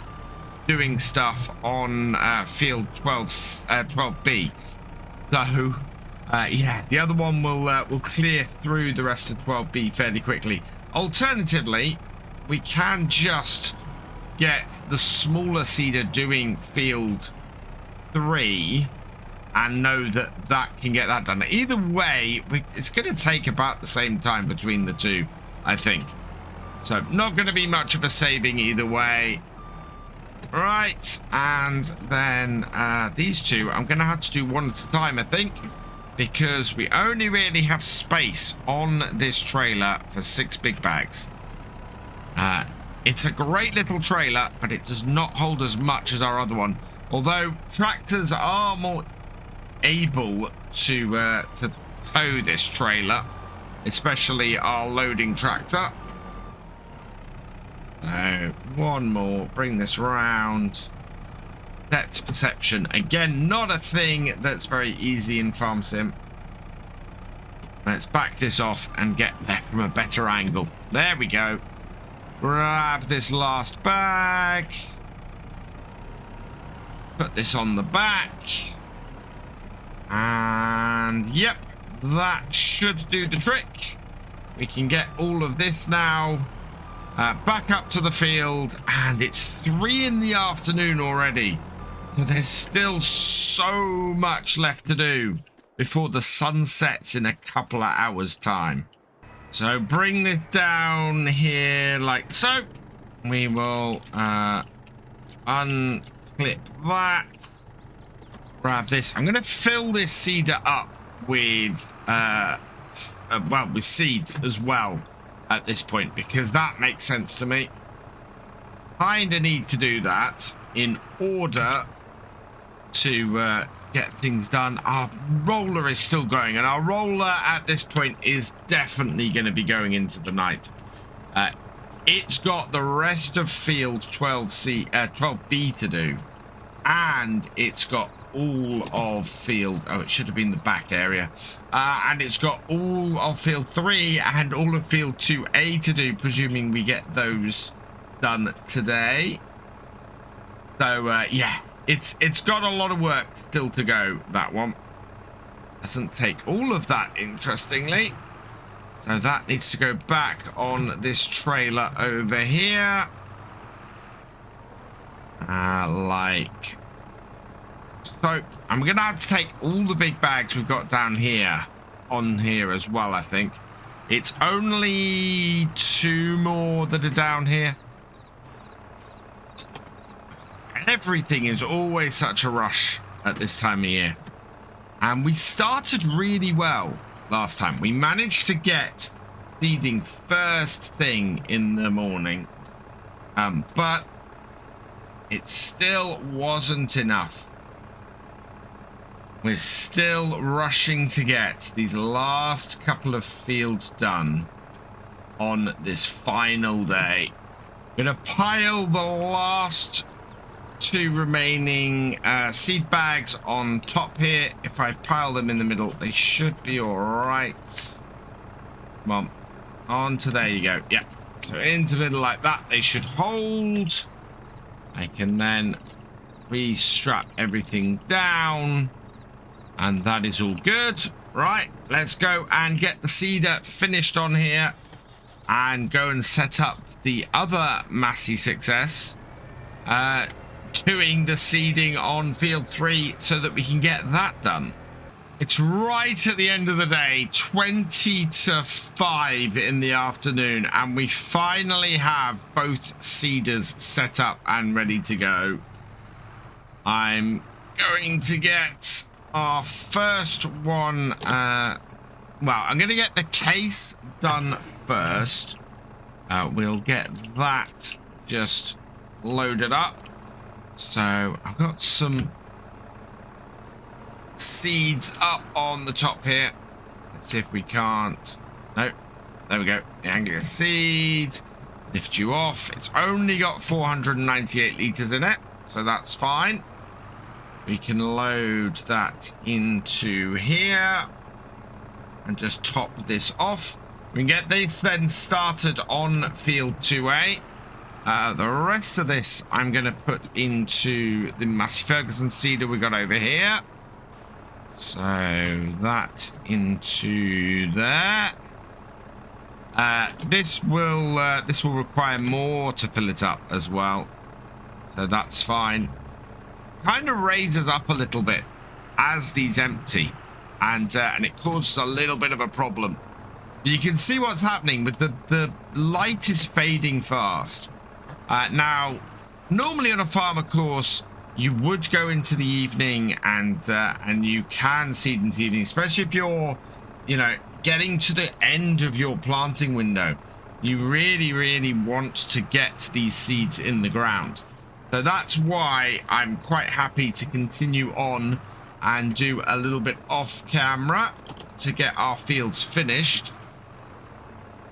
S1: doing stuff on field 12B. So yeah, the other one will clear through the rest of 12B fairly quickly. Alternatively, we can just get the smaller seeder doing field 3 and know that that can get that done. Either way, it's going to take about the same time between the two, I think. So not going to be much of a saving either way. Right, and then these two, I'm going to have to do one at a time, I think, because we only really have space on this trailer for 6 big bags. It's a great little trailer, but it does not hold as much as our other one. Although tractors are more able to tow this trailer, especially our loading tractor. So one more, bring this round. Depth perception, again, not a thing that's very easy in Farm Sim. Let's back this off and get there from a better angle. There we go. Grab this last bag. Put this on the back. And yep, that should do the trick. we can get all of this now back up to the field, and it's 3 in the afternoon already. So there's still so much left to do before the sun sets in a couple of hours time. So bring this down here like so. We will unclip that. Grab this. I'm going to fill this seeder up with with seeds as well at this point, because that makes sense to me. Kind of need to do that in order to get things done. Our roller is still going, and our roller at this point is definitely going to be going into the night. It's got the rest of field 12B to do, and it's got all of field, oh, it should have been the back area, and it's got all of field 3 and all of field 2A to do, presuming we get those done today. So yeah, it's got a lot of work still to go. That one doesn't take all of that, interestingly. So that needs to go back on this trailer over here. Like so. I'm going to have to take all the big bags we've got down here on here as well, I think. It's only 2 more that are down here. Everything is always such a rush at this time of year. And we started really well last time. We managed to get seeding first thing in the morning. But it still wasn't enough. We're still rushing to get these last couple of fields done on this final day. Gonna pile the last 2 remaining seed bags on top here. If I pile them in the middle, they should be all right. Come on, onto, there you go. Yeah, so into the middle like that, they should hold. I can then re-strap everything down, and that is all good. Right, let's go and get the seeder finished on here and go and set up the other Massey success, doing the seeding on field 3 so that we can get that done. It's right at the end of the day, 20 to 5 in the afternoon, and we finally have both seeders set up and ready to go. I'm going to get our first one, well, I'm going to get the case done first. We'll get that just loaded up. So I've got some seeds up on the top here. Let's see if we can't. No, there we go. The angular seed. Lift you off. It's only got 498 liters in it, so that's fine. We can load that into here and just top this off. We can get this then started on field 2A. The rest of this I'm going to put into the Massey Ferguson seeder we got over here. So that into there. This will require more to fill it up as well. So that's fine. Kind of raises up a little bit as these empty, and it causes a little bit of a problem. You can see what's happening, but the light is fading fast. Now, normally on a farmer course, you would go into the evening and you can seed into the evening, especially if you're, you know, getting to the end of your planting window. You really, really want to get these seeds in the ground. So that's why I'm quite happy to continue on and do a little bit off camera to get our fields finished.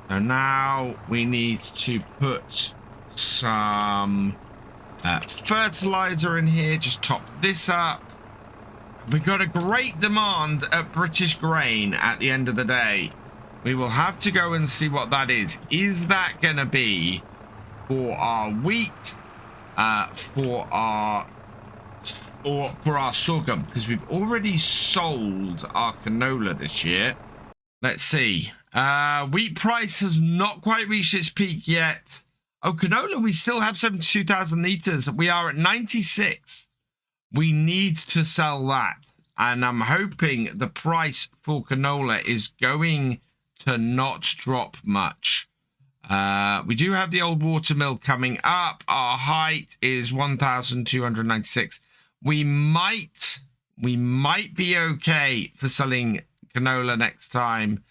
S1: So now we need to put some fertilizer in here. Just top this up. We've got a great demand at British Grain at the end of the day. We will have to go and see what that is. Is that going to be for our wheat, for our sorghum? Because we've already sold our canola this year. Let's see. Wheat price has not quite reached its peak yet. Oh, canola, we still have 72,000 litres. We are at 96. We need to sell that. And I'm hoping the price for canola is going to not drop much. We do have the old watermill coming up. Our height is 1,296. We might be okay for selling canola next time.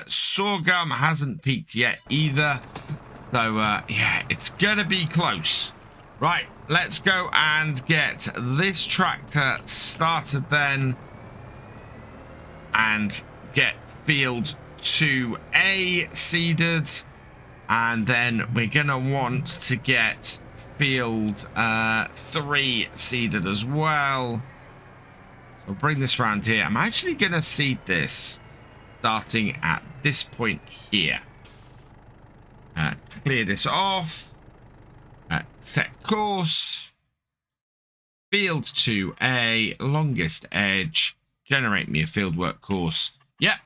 S1: Sorghum hasn't peaked yet either. So, yeah, it's going to be close. Right, let's go and get this tractor started then. And get field 2A seeded. And then we're going to want to get field 3 seeded as well. So I'll bring this round here. I'm actually going to seed this starting at this point here. Clear this off. Set course. Field 2A, longest edge. Generate me a fieldwork course. Yep.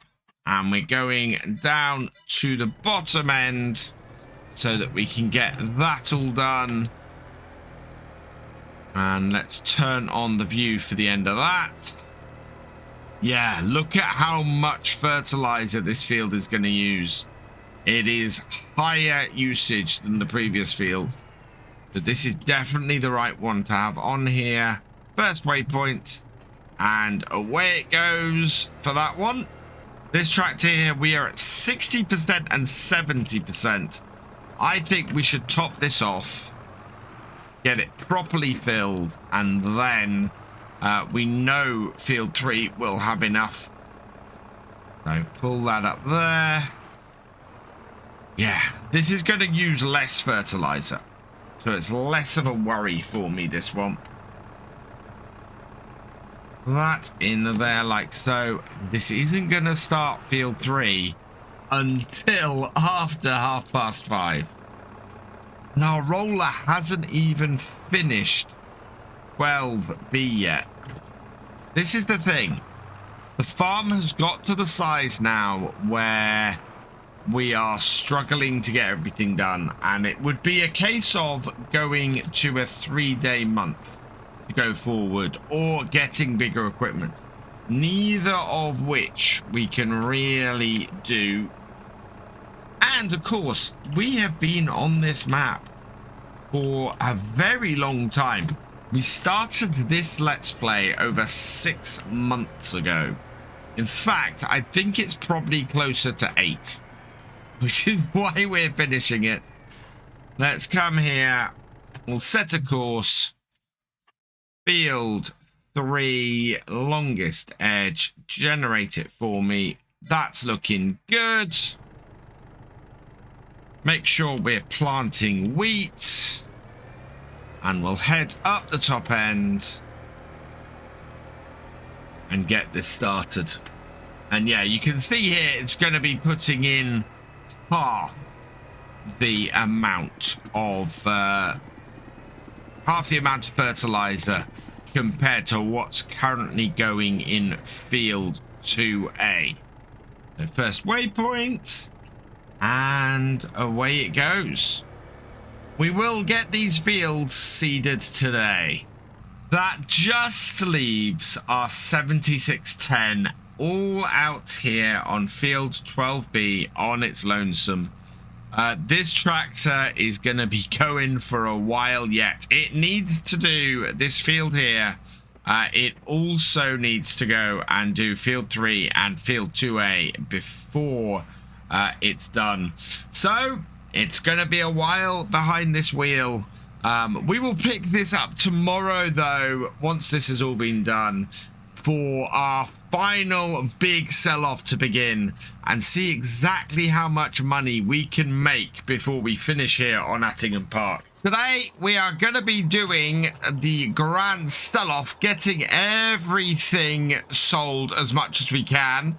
S1: And we're going down to the bottom end so that we can get that all done. And let's turn on the view for the end of that. Yeah, look at how much fertilizer this field is going to use. It is higher usage than the previous field. But this is definitely the right one to have on here. First waypoint. And away it goes for that one. This tractor here, we are at 60% and 70%. I think we should top this off. Get it properly filled. And then we know field 3 will have enough. So pull that up there. Yeah, this is going to use less fertilizer. So it's less of a worry for me, this one. That in there like so. This isn't going to start field 3 until after 5:30. And our roller hasn't even finished 12B yet. This is the thing. The farm has got to the size now where we are struggling to get everything done, and it would be a case of going to a 3-day month to go forward or getting bigger equipment, neither of which we can really do. And of course, we have been on this map for a very long time. We started this Let's Play over 6 months ago. In fact, I think it's probably closer to 8. Which is why we're finishing it. Let's come here. We'll set a course. Field 3, longest edge. Generate it for me. That's looking good. Make sure we're planting wheat. And we'll head up the top end. And get this started. And yeah, you can see here it's going to be putting in half the amount of fertilizer compared to what's currently going in field 2A. So first waypoint, and away it goes. We will get these fields seeded today. That just leaves our 7610 all out here on field 12B on its lonesome. This tractor is going to be going for a while yet. It needs to do this field here. It also needs to go and do field 3 and field 2A before it's done. So it's going to be a while behind this wheel. We will pick this up tomorrow though, once this has all been done, for our final big sell-off to begin and see exactly how much money we can make before we finish here on Attingham Park. Today we are going to be doing the grand sell-off, getting everything sold as much as we can.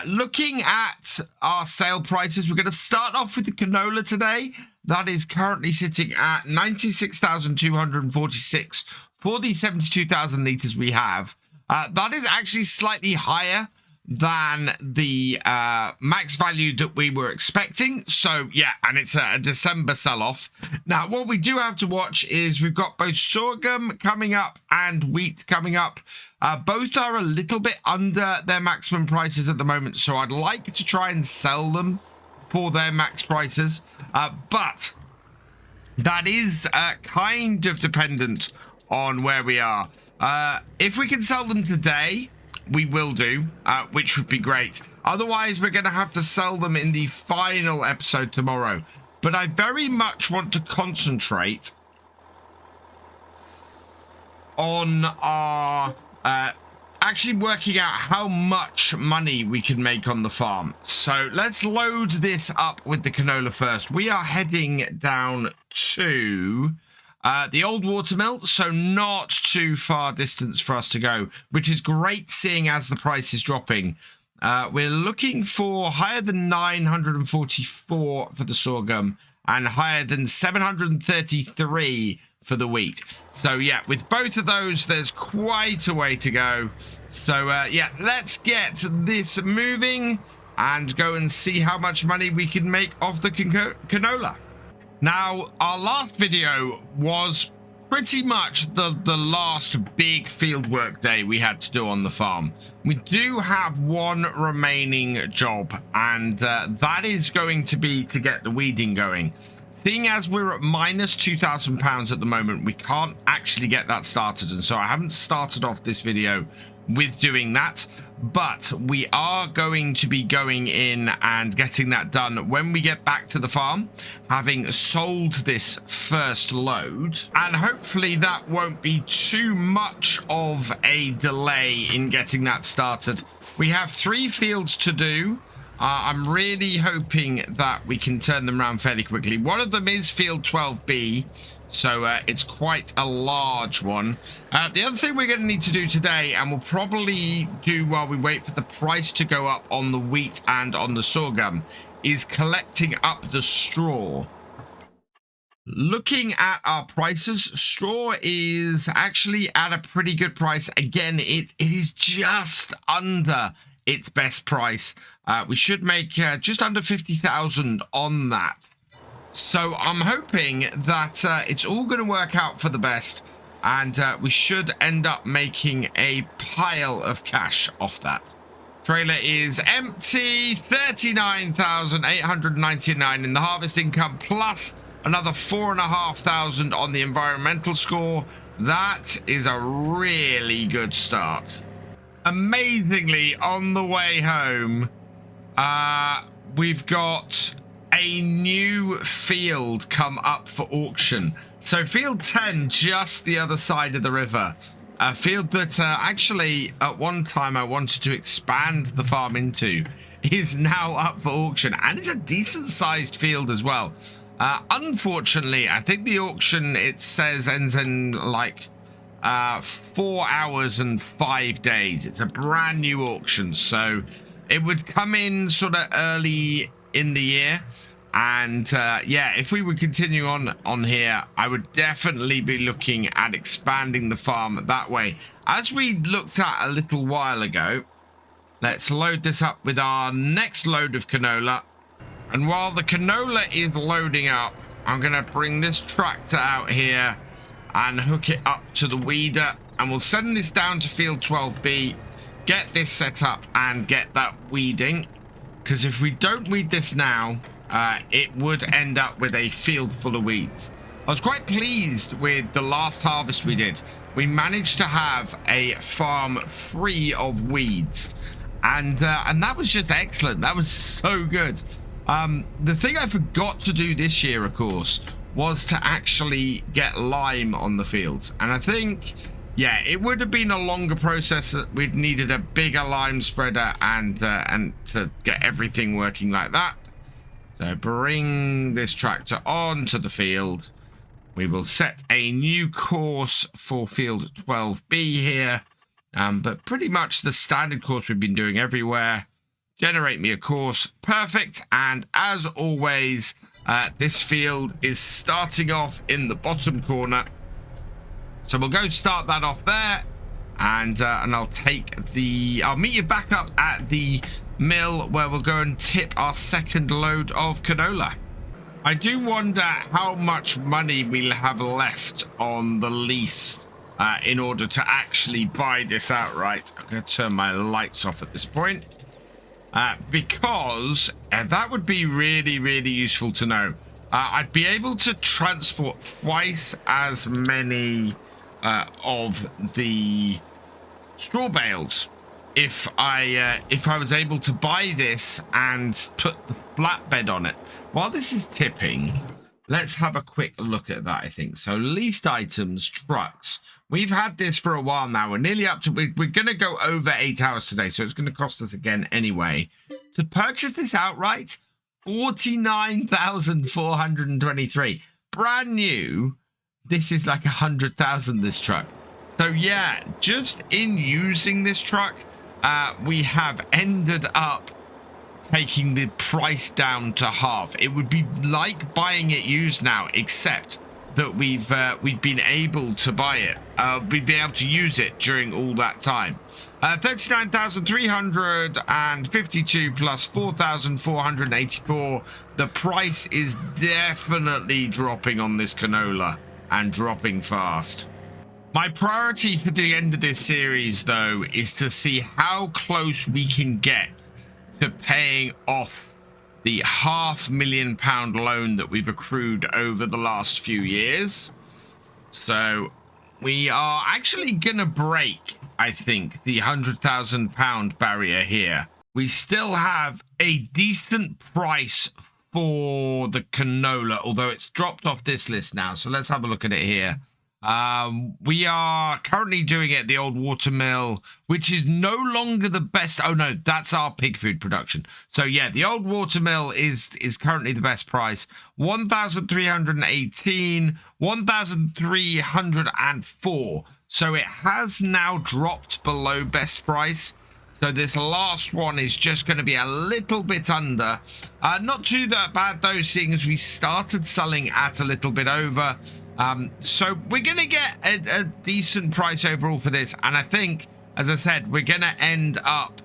S1: Looking at our sale prices, we're going to start off with the canola today. That is currently sitting at 96,246 for the 72,000 litres we have. That is actually slightly higher than the max value that we were expecting. So yeah, and it's a December sell-off. Now what we do have to watch is we've got both sorghum coming up and wheat coming up. Both are a little bit under their maximum prices at the moment, so I'd like to try and sell them for their max prices, but that is kind of dependent on where we are. If we can sell them today, we will do, which would be great. Otherwise, we're going to have to sell them in the final episode tomorrow. But I very much want to concentrate on our actually working out how much money we can make on the farm. So let's load this up with the canola first. We are heading down to the old watermill, so not too far distance for us to go, which is great seeing as the price is dropping. We're looking for higher than 944 for the sorghum and higher than 733 for the wheat. So yeah, with both of those, there's quite a way to go. So yeah, let's get this moving and go and see how much money we can make off the canola. Now, our last video was pretty much the last big fieldwork day we had to do on the farm. We do have one remaining job, and that is going to be to get the weeding going. Seeing as we're at minus £2,000 at the moment, we can't actually get that started, and so I haven't started off this video with doing that, but we are going to be going in and getting that done when we get back to the farm, having sold this first load, and hopefully that won't be too much of a delay in getting that started. We have 3 fields to do. I'm really hoping that we can turn them around fairly quickly. One of them is field 12B, so it's quite a large one. The other thing we're going to need to do today, and we'll probably do while we wait for the price to go up on the wheat and on the sorghum, is collecting up the straw. Looking at our prices, straw is actually at a pretty good price. Again, it is just under its best price. We should make just under 50,000 on that. So I'm hoping that it's all going to work out for the best, and we should end up making a pile of cash off that. Trailer is empty, 39,899 in the harvest income, plus another 4,500 on the environmental score. That is a really good start. Amazingly, on the way home, we've got a new field come up for auction. So field 10, just the other side of the river, a field that actually at one time I wanted to expand the farm into, is now up for auction, and it's a decent sized field as well. Unfortunately, I think the auction, it says, ends in like 4 hours and 5 days. It's a brand new auction, so it would come in sort of early in the year, and yeah, if we would continue on here, I would definitely be looking at expanding the farm that way, as we looked at a little while ago. Let's load this up with our next load of canola, and while the canola is loading up, I'm gonna bring this tractor out here and hook it up to the weeder, and we'll send this down to field 12B, get this set up and get that weeding, because if we don't weed this now, it would end up with a field full of weeds. I was quite pleased with the last harvest we did. We managed to have a farm free of weeds, and that was just excellent. That was so good. The thing I forgot to do this year, of course, was to actually get lime on the fields, and I think, yeah, it would have been a longer process. We'd needed a bigger lime spreader and to get everything working like that. So bring this tractor onto the field. We will set a new course for field 12B here, but pretty much the standard course we've been doing everywhere. Generate me a course. Perfect. And as always, this field is starting off in the bottom corner. So we'll go start that off there. and I'll meet you back up at the mill where we'll go and tip our second load of canola. I do wonder how much money we'll have left on the lease in order to actually buy this outright. I'm going to turn my lights off at this point because that would be really, really useful to know. I'd be able to transport twice as many of the straw bales if I was able to buy this and put the flatbed on it. While this is tipping, let's have a quick look at that, I think. So leased items, trucks. We've had this for a while now. We're nearly up to, we're going to go over 8 hours today, so it's going to cost us again anyway. To purchase this outright, 49,423. Brand new. This is like 100,000, this truck. So yeah, just in using this truck, we have ended up taking the price down to half. It would be like buying it used now, except that we've been able to buy it. We'd be able to use it during all that time. 39,352 plus 4,484. The price is definitely dropping on this canola, and dropping fast. My priority for the end of this series, though, is to see how close we can get to paying off the £500,000 loan that we've accrued over the last few years. So we are actually gonna break, I think, the £100,000 barrier here. We still have a decent price for the canola, although it's dropped off this list now. So let's have a look at it here. We are currently doing it at the old watermill, which is no longer the best. Oh no, that's our pig food production. So yeah, the old watermill is currently the best price. 1,318, 1,304. So it has now dropped below best price. So this last one is just going to be a little bit under. Not too that bad though, seeing as we started selling at a little bit over. So we're going to get a decent price overall for this. And I think, as I said, we're going to end up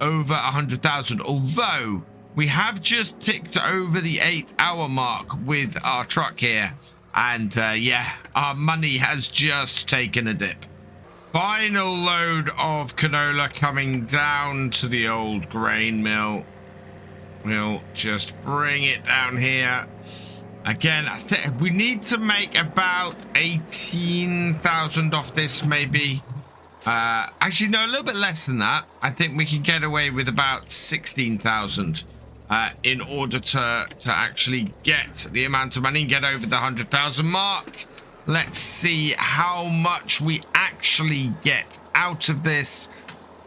S1: over 100,000. Although we have just ticked over the 8-hour mark with our truck here. And yeah, our money has just taken a dip. Final load of canola coming down to the old grain mill. We'll just bring it down here. Again, I think we need to make about 18,000 off this, maybe. Actually, no, a little bit less than that. I think we can get away with about 16,000 in order to actually get the amount of money, get over the 100,000 mark. Let's see how much we actually get out of this.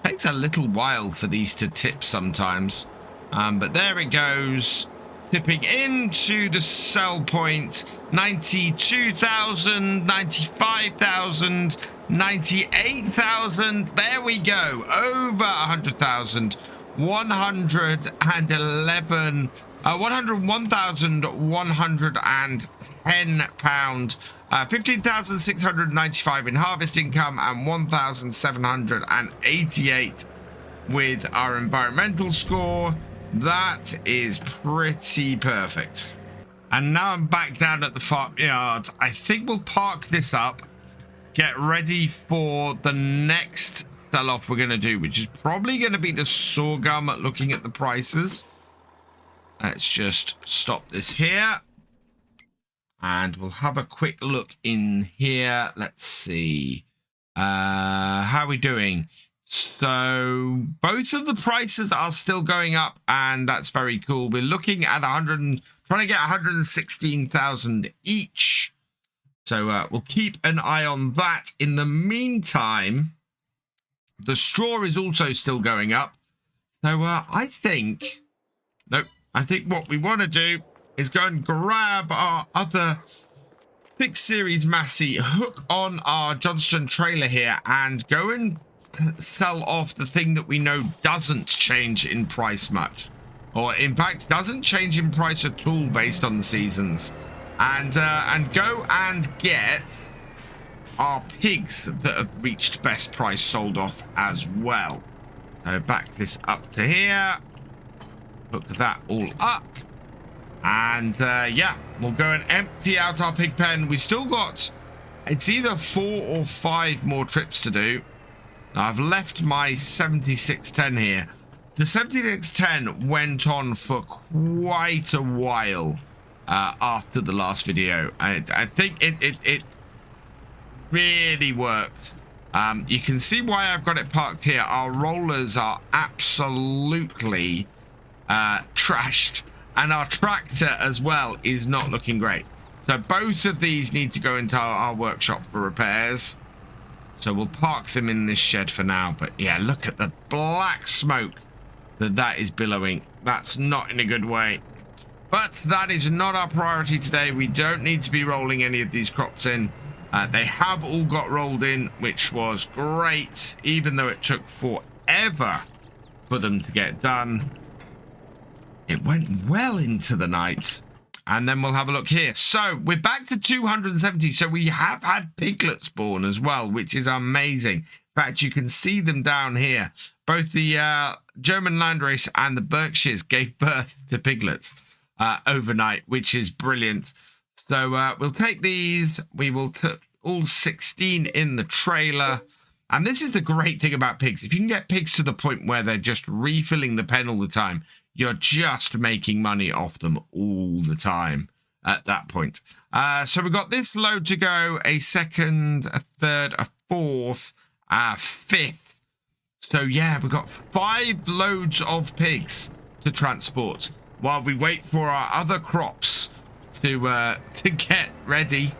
S1: Takes a little while for these to tip sometimes. But there it goes. Tipping into the sell point. 92,000, 95,000, 98,000. There we go. Over 100,000. 111. 101,110 pound. 15,695 in harvest income and 1,788 with our environmental score. That is pretty perfect. And now I'm back down at the farmyard. I think we'll park this up, get ready for the next sell-off we're going to do, which is probably going to be the sorghum. Looking at the prices, let's just stop this here. And we'll have a quick look in here. Let's see. How are we doing? So both of the prices are still going up, and that's very cool. We're looking at trying to get 116,000 each. So we'll keep an eye on that. In the meantime, the straw is also still going up. So I think what we want to do is go and grab our other 6 Series Massey, hook on our Johnston trailer here, and go and sell off the thing that we know doesn't change in price much, or in fact doesn't change in price at all based on the seasons, and go and get our pigs that have reached best price sold off as well. So back this up to here, hook that all up, and yeah, we'll go and empty out our pig pen. We still got, it's either 4 or 5 more trips to do. Now, I've left my 7610 here. The 7610 went on for quite a while after the last video. I think it really worked. You can see why I've got it parked here. Our rollers are absolutely trashed, and our tractor as well is not looking great. So both of these need to go into our workshop for repairs. So we'll park them in this shed for now. But yeah, look at the black smoke that is billowing. That's not in a good way. But that is not our priority today. We don't need to be rolling any of these crops in. They have all got rolled in, which was great, even though it took forever for them to get done. It went well into the night. And then we'll have a look here. So we're back to 270. So we have had piglets spawn as well, which is amazing. In fact, you can see them down here. Both the German landrace and the Berkshires gave birth to piglets overnight, which is brilliant. So we'll take these. We will put all 16 in the trailer. And this is the great thing about pigs. If you can get pigs to the point where they're just refilling the pen all the time, you're just making money off them all the time at that point. So we've got this load to go, a second, a third, a fourth, a fifth. So yeah, we've got 5 loads of pigs to transport while we wait for our other crops to get ready.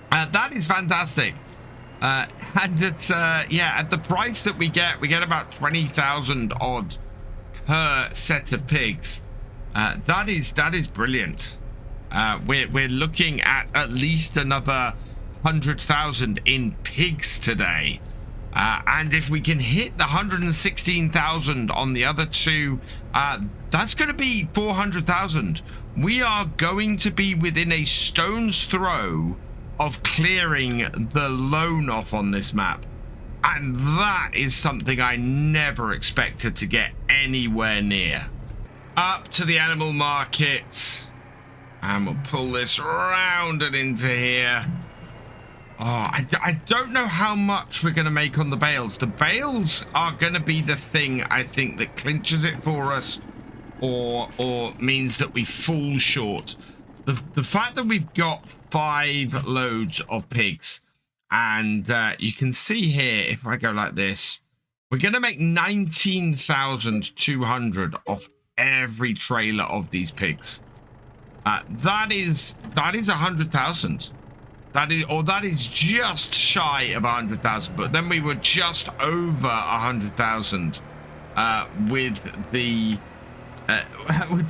S1: That is fantastic. And it's yeah, at the price that we get about 20,000 odd per set of pigs. That is brilliant. We're looking at least another 100,000 in pigs today. And if we can hit the 116,000 on the other 2, that's going to be 400,000. We are going to be within a stone's throw of clearing the loan off on this map. And that is something I never expected to get anywhere near. Up to the animal market. And we'll pull this round and into here. Oh, I don't know how much we're going to make on the bales. The bales are going to be the thing, I think, that clinches it for us, or means that we fall short. The fact that we've got 5 loads of pigs, and you can see here, if I go like this, we're going to make 19,200 off every trailer of these pigs. That is 100,000. That is just shy of 100,000, but then we were just over 100,000 with the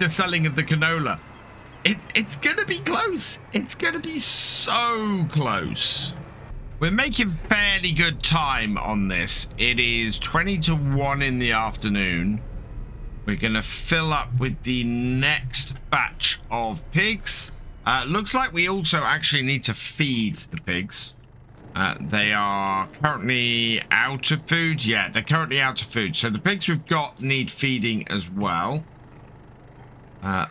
S1: selling of the canola. It's gonna be close. It's gonna be so close. We're making fairly good time on this. It is 20 to 1 in the afternoon. We're gonna fill up with the next batch of pigs. Looks like we also actually need to feed the pigs. They are currently out of food. Yeah, they're currently out of food. So the pigs we've got need feeding as well.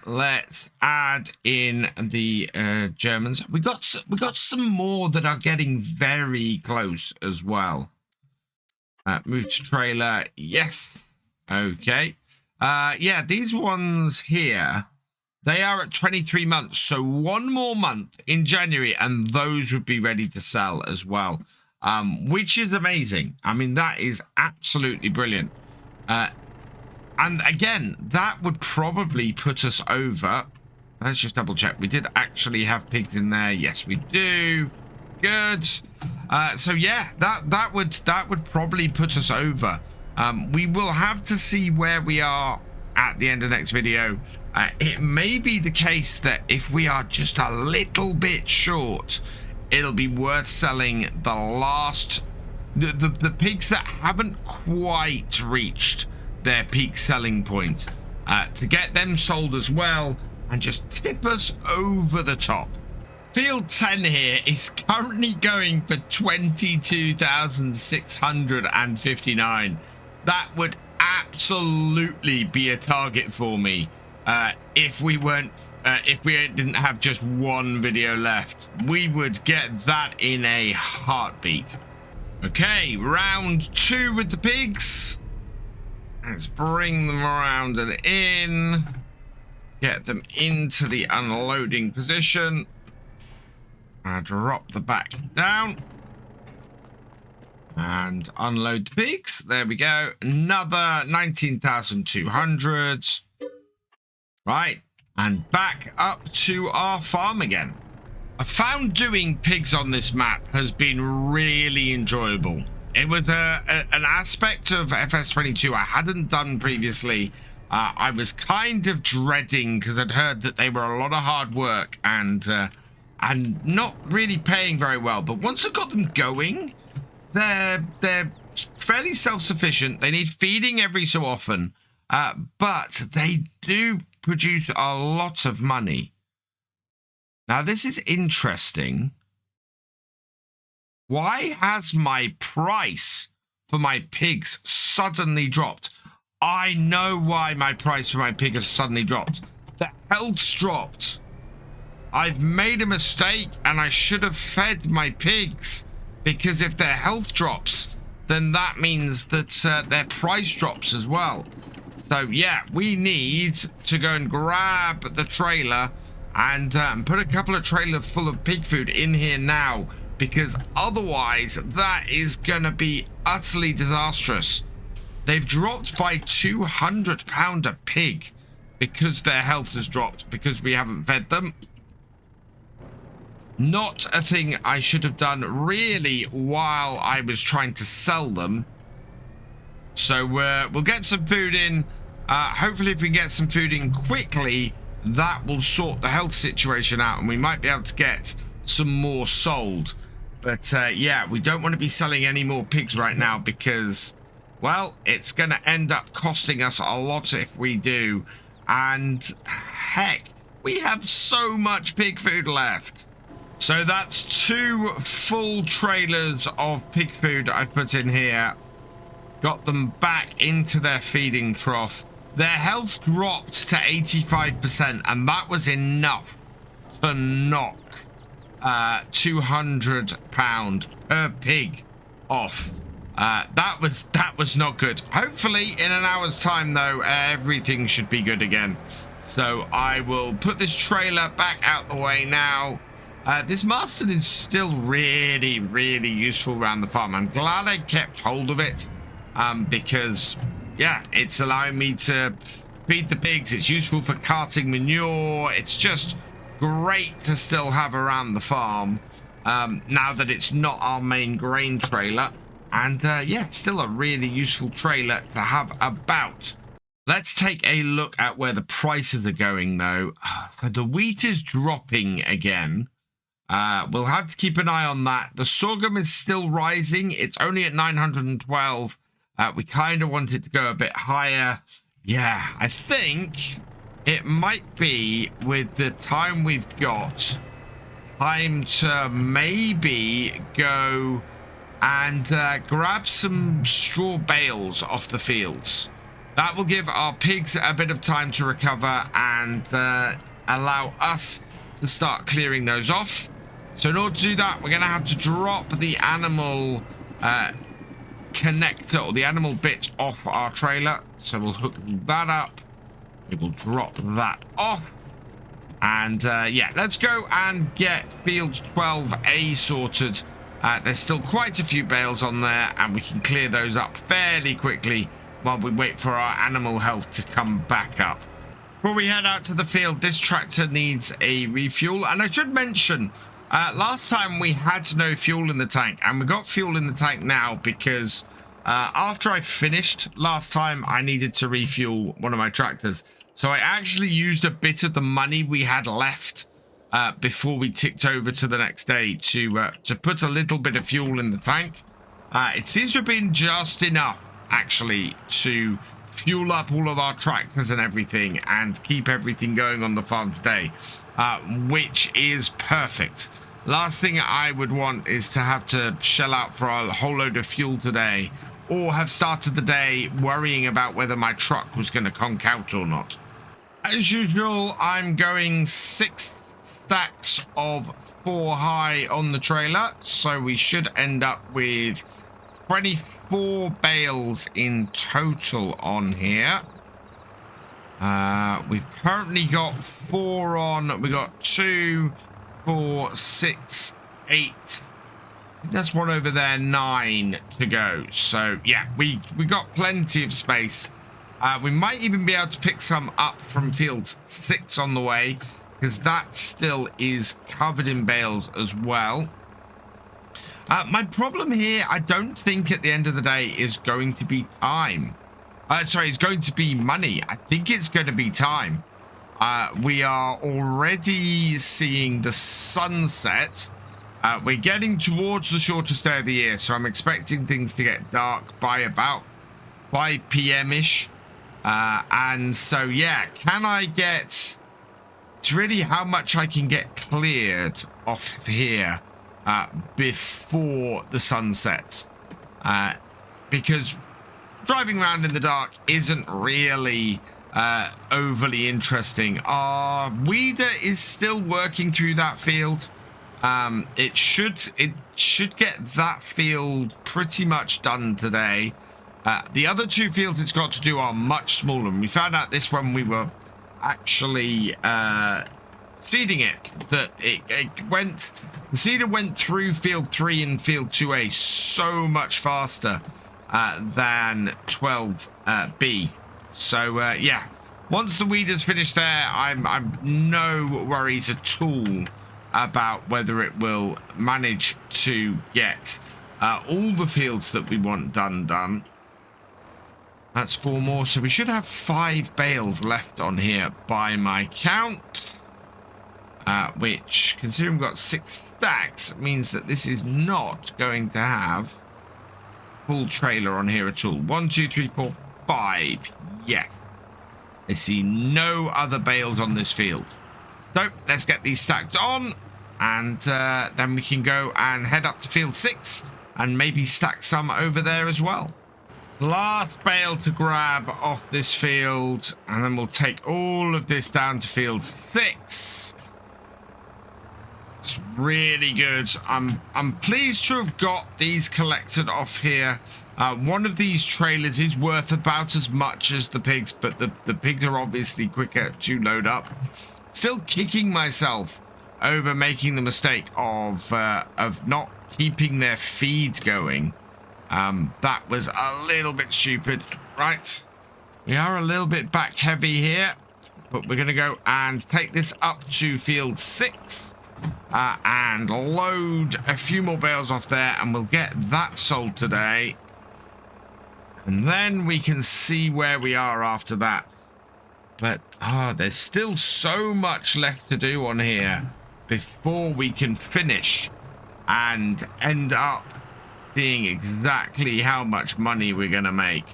S1: Let's add in the Germans. We got some more that are getting very close as well. Move to trailer. Yes. Okay. Yeah, these ones here, they are at 23 months. So 1 more month in January and those would be ready to sell as well, which is amazing. I mean, that is absolutely brilliant. And again, that would probably put us over. Let's just double check. We did actually have pigs in there. Yes, we do. Good. So yeah, that would probably put us over. We will have to see where we are at the end of the next video. It may be the case that if we are just a little bit short, it'll be worth selling the last, the pigs that haven't quite reached their peak selling point, to get them sold as well and just tip us over the top. Field 10 here is currently going for 22,659. That would absolutely be a target for me if we didn't have just one video left. We would get that in a heartbeat. Okay, round 2 with the pigs. Let's bring them around and in. Get them into the unloading position. Drop the back down. And unload the pigs. There we go. Another 19,200. Right. And back up to our farm again. I found doing pigs on this map has been really enjoyable. It was an aspect of FS22 I hadn't done previously. I was kind of dreading because I'd heard that they were a lot of hard work and not really paying very well. But once I got them going, they're fairly self-sufficient. They need feeding every so often, but they do produce a lot of money. Now, this is interesting. Why has my price for my pigs suddenly dropped? I know why my price for my pig has suddenly dropped. The health's dropped. I've made a mistake and I should have fed my pigs, because if their health drops, then that means that their price drops as well. So yeah, we need to go and grab the trailer and put a couple of trailers full of pig food in here now, because otherwise that is gonna be utterly disastrous. They've dropped by £200 a pig because their health has dropped, because we haven't fed them. Not a thing I should have done really while I was trying to sell them. So we'll get some food in. Hopefully if we get some food in quickly, that will sort the health situation out and we might be able to get some more sold. But yeah, we don't want to be selling any more pigs right now because, well, it's going to end up costing us a lot if we do. And heck, we have so much pig food left. So that's 2 full trailers of pig food I put in here. Got them back into their feeding trough. Their health dropped to 85%, and that was enough to knock £200 per pig off. That was not good. Hopefully in an hour's time though, everything should be good again. So I will put this trailer back out the way now. This Marston is still really useful around the farm. I'm glad I kept hold of it because yeah, it's allowing me to feed the pigs. It's useful for carting manure. It's just great to still have around the farm now that it's not our main grain trailer. And yeah, it's still a really useful trailer to have about. Let's take a look at where the prices are going though. So the wheat is dropping again. We'll have to keep an eye on that. The sorghum is still rising. It's only at 912. We kind of want it to go a bit higher. Yeah, I think it might be, with the time we've got, time to maybe go and grab some straw bales off the fields. That will give our pigs a bit of time to recover and allow us to start clearing those off. So in order to do that, we're going to have to drop the animal connector, or the animal bit, off our trailer. So we'll hook that up. We will drop that off. And yeah, let's go and get field 12A sorted. There's still quite a few bales on there, and we can clear those up fairly quickly while we wait for our animal health to come back up. Before we head out to the field, this tractor needs a refuel. And I should mention, last time we had no fuel in the tank, and we got fuel in the tank now because after I finished last time, I needed to refuel one of my tractors. So I actually used a bit of the money we had left before we ticked over to the next day to put a little bit of fuel in the tank. It seems to have been just enough, actually, to fuel up all of our tractors and everything and keep everything going on the farm today, which is perfect. Last thing I would want is to have to shell out for a whole load of fuel today, or have started the day worrying about whether my truck was going to conk out or not. As usual, I'm going 6 stacks of 4 high on the trailer, so we should end up with 24 bales in total on here. We've currently got 4 on. We got 2, 4, 6, 8. That's one over there, 9 to go. So yeah, we got plenty of space. We might even be able to pick some up from field 6 on the way, because that still is covered in bales as well. My problem here, I don't think at the end of the day is going to be time. Sorry, it's going to be money. I think it's going to be time. We are already seeing the sunset. We're getting towards the shortest day of the year, so I'm expecting things to get dark by about 5 p.m.-ish. And so, yeah, can I get... It's really how much I can get cleared off here before the sun sets. Because driving around in the dark isn't really overly interesting. Our weeder is still working through that field. It should get that field pretty much done today. The other 2 fields it's got to do are much smaller. And we found out this when we were actually seeding it, that the seeder went through field 3 and field 2A so much faster than 12B. So yeah, once the weeder's finished there, I'm no worries at all about whether it will manage to get all the fields that we want done. That's 4 more, so we should have 5 bales left on here by my count. Which, considering we've got 6 stacks, means that this is not going to have full trailer on here at all. 1, 2, 3, 4, 5. Yes. I see no other bales on this field. So, let's get these stacked on, and then we can go and head up to field 6 and maybe stack some over there as well. Last bale to grab off this field, and then we'll take all of this down to field 6. It's really good. I'm pleased to have got these collected off here. One of these trailers is worth about as much as the pigs, but the pigs are obviously quicker to load up. Still kicking myself over making the mistake of not keeping their feed going. That was a little bit stupid. Right, we are a little bit back heavy here, but we're going to go and take this up to field 6 and load a few more bales off there, and we'll get that sold today. And then we can see where we are after that. But there's still so much left to do on here before we can finish and end up seeing exactly how much money we're going to make.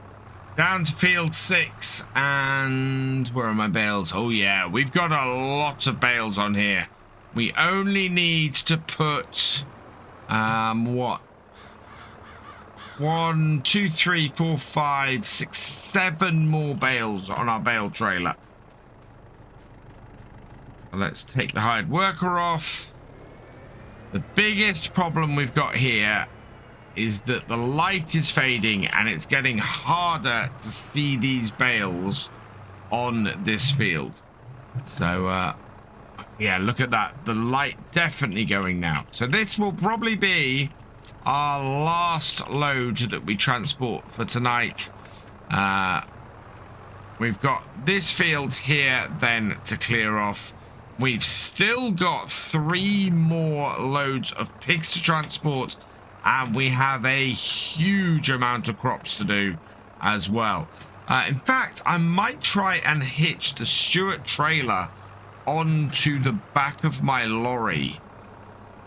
S1: Down to field 6, and where are my bales? Oh yeah, we've got a lot of bales on here. We only need to put what? 1, 2, 3, 4, 5, 6, 7 more bales on our bale trailer. Let's take the hired worker off. The biggest problem we've got here is that the light is fading, and it's getting harder to see these bales on this field. So yeah, look at that. The light definitely going now. So this will probably be our last load that we transport for tonight. We've got this field here then to clear off. We've still got 3 more loads of pigs to transport, and we have a huge amount of crops to do as well. In fact, I might try and hitch the Stuart trailer onto the back of my lorry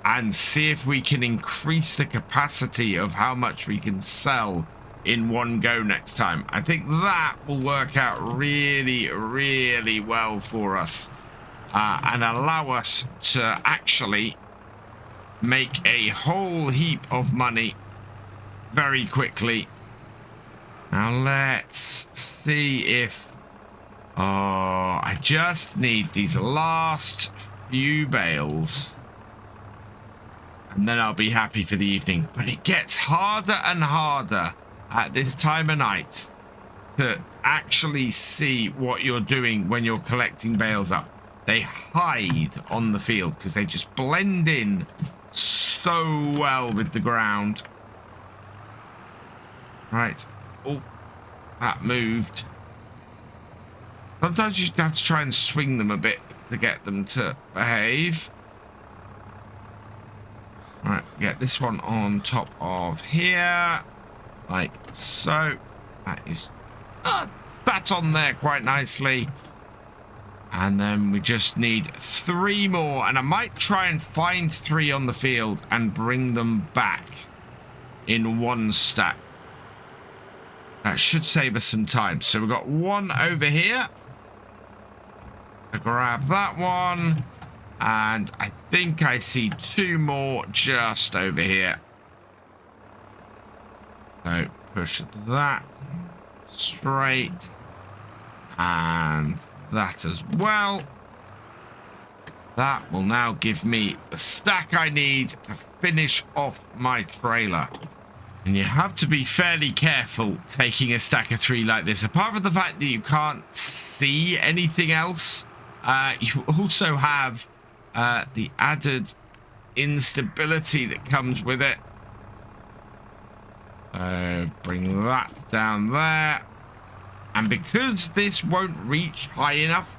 S1: and see if we can increase the capacity of how much we can sell in one go next time. I think that will work out really, really well for us and allow us to actually make a whole heap of money very quickly. Now let's see if... Oh, I just need these last few bales. And then I'll be happy for the evening. But it gets harder and harder at this time of night to actually see what you're doing when you're collecting bales up. They hide on the field because they just blend in so well with the ground. Right. Oh, that moved. Sometimes you have to try and swing them a bit to get them to behave. Right, get this one on top of here. Like so. That is sat on there quite nicely. And then we just need 3 more. And I might try and find 3 on the field and bring them back in one stack. That should save us some time. So we've got 1 over here. I'll grab that one. And I think I see 2 more just over here. So push that straight. And that as well. That will now give me the stack I need to finish off my trailer. And you have to be fairly careful taking a stack of 3 like this. Apart from the fact that you can't see anything else, you also have the added instability that comes with it. Bring that down there. And because this won't reach high enough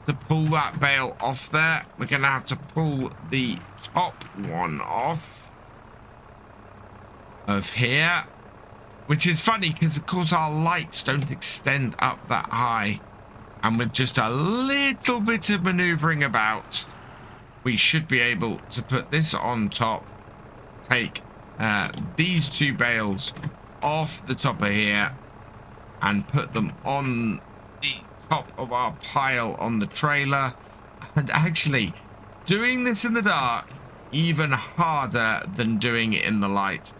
S1: to pull that bale off there, we're going to have to pull the top one off of here. Which is funny because, of course, our lights don't extend up that high. And with just a little bit of maneuvering about, we should be able to put this on top, take these 2 bales off the top of here, and put them on the top of our pile on the trailer. And actually, doing this in the dark, even harder than doing it in the light,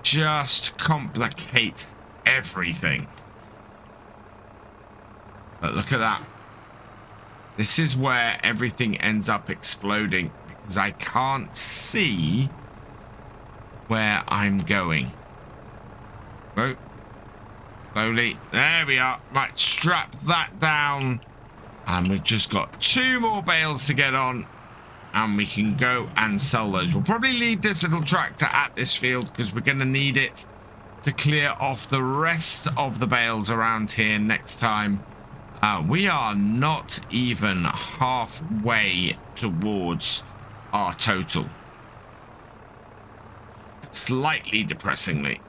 S1: just complicates everything. But look at that. This is where everything ends up exploding because I can't see where I'm going. Oh, slowly. There we are. Right, strap that down. And we've just got 2 more bales to get on. And we can go and sell those. We'll probably leave this little tractor at this field because we're going to need it to clear off the rest of the bales around here next time. We are not even halfway towards our total. Slightly depressingly.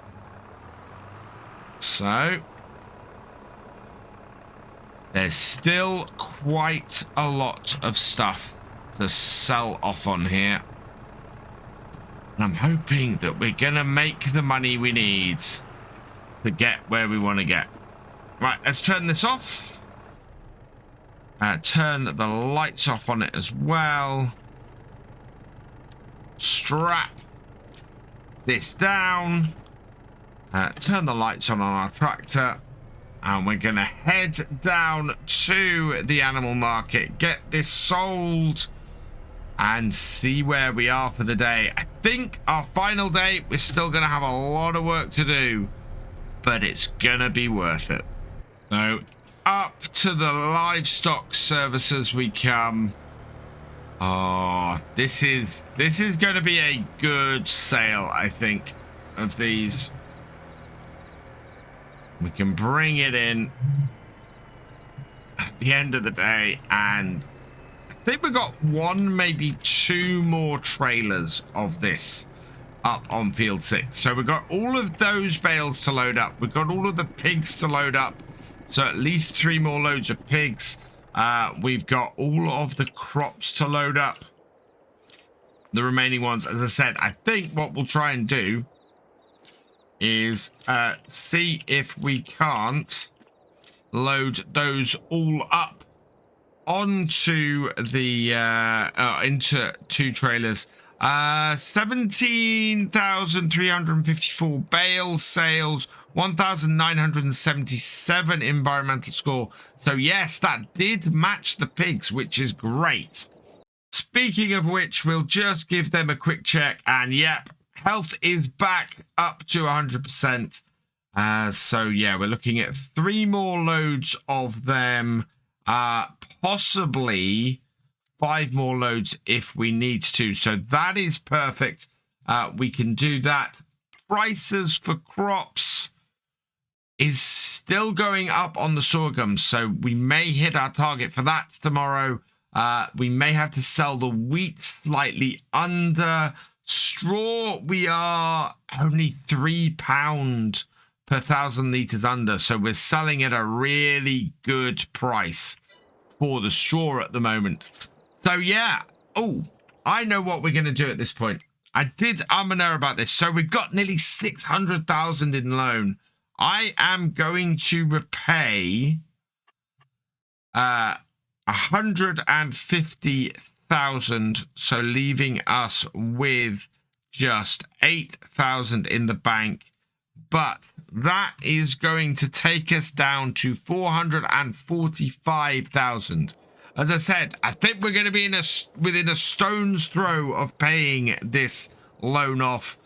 S1: So, there's still quite a lot of stuff to sell off on here. And I'm hoping that we're going to make the money we need to get where we want to get. Right, let's turn this off. Turn the lights off on it as well. Strap this down. Turn the lights on our tractor. And we're going to head down to the animal market. Get this sold. And see where we are for the day. I think our final day, we're still going to have a lot of work to do. But it's going to be worth it. So, up to the livestock services we come. Oh, this is going to be a good sale, I think, of these. We can bring it in at the end of the day, and I think we got 1, maybe 2 more trailers of this up on field 6. So we've got all of those bales to load up. We've got all of the pigs to load up. So at least 3 more loads of pigs. We've got all of the crops to load up. The remaining ones, as I said, I think what we'll try and do is see if we can't load those all up onto the into 2 trailers. 17,354 bales sales, 1,977 environmental score. So yes, that did match the pigs, which is great. Speaking of which, we'll just give them a quick check, and yep, health is back up to 100%. So yeah, we're looking at 3 more loads of them, possibly 5 more loads if we need to. So that is perfect. We can do that. Prices for crops is still going up on the sorghum, so we may hit our target for that tomorrow. We may have to sell the wheat slightly under. Straw, we are only £3 per 1,000 litres under, so we're selling at a really good price for the straw at the moment. So yeah, oh, I know what we're going to do at this point. I did and ah about this. So we've got nearly 600,000 in loan. I am going to repay 150,000, so leaving us with just 8,000 in the bank. But that is going to take us down to 445,000. As I said, I think we're going to be within a stone's throw of paying this loan off.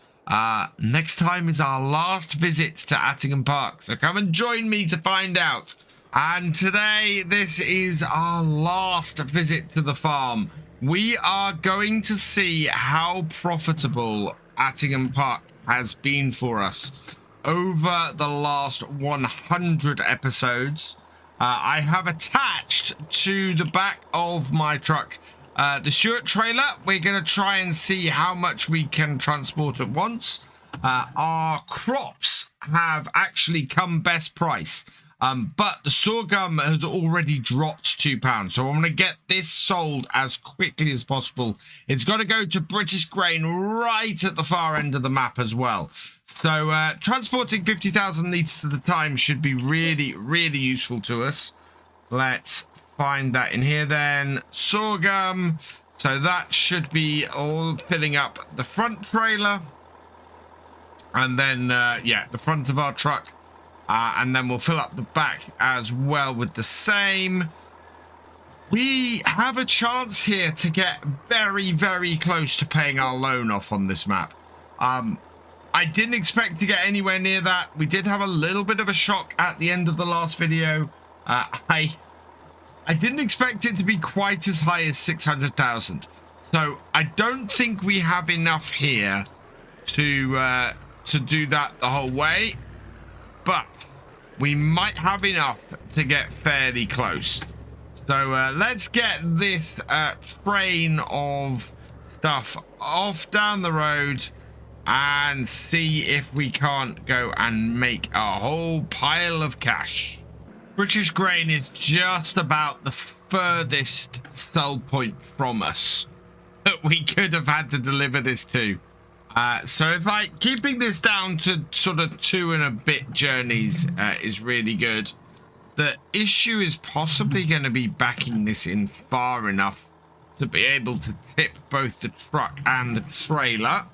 S1: Next time is our last visit to Attingham Park, so come and join me to find out. And today, this is our last visit to the farm. We are going to see how profitable Attingham Park has been for us over the last 100 episodes. I have attached to the back of my truck the Stuart trailer. We're going to try and see how much we can transport at once. Our crops have actually come best price, but the sorghum has already dropped £2. So I'm going to get this sold as quickly as possible. It's got to go to British Grain right at the far end of the map as well. So transporting 50,000 litres at a time should be really, really useful to us. Let's find that in here then. Sorghum. So that should be all filling up the front trailer. And then, yeah, the front of our truck. And then we'll fill up the back as well with the same. We have a chance here to get very, very close to paying our loan off on this map. I didn't expect to get anywhere near that. We did have a little bit of a shock at the end of the last video. I didn't expect it to be quite as high as 600,000. So I don't think we have enough here to do that the whole way. But we might have enough to get fairly close. So let's get this train of stuff off down the road and see if we can't go and make a whole pile of cash. British Grain is just about the furthest sell point from us that we could have had to deliver this to. So if keeping this down to sort of 2 and a bit journeys is really good. The issue is possibly going to be backing this in far enough to be able to tip both the truck and the trailer.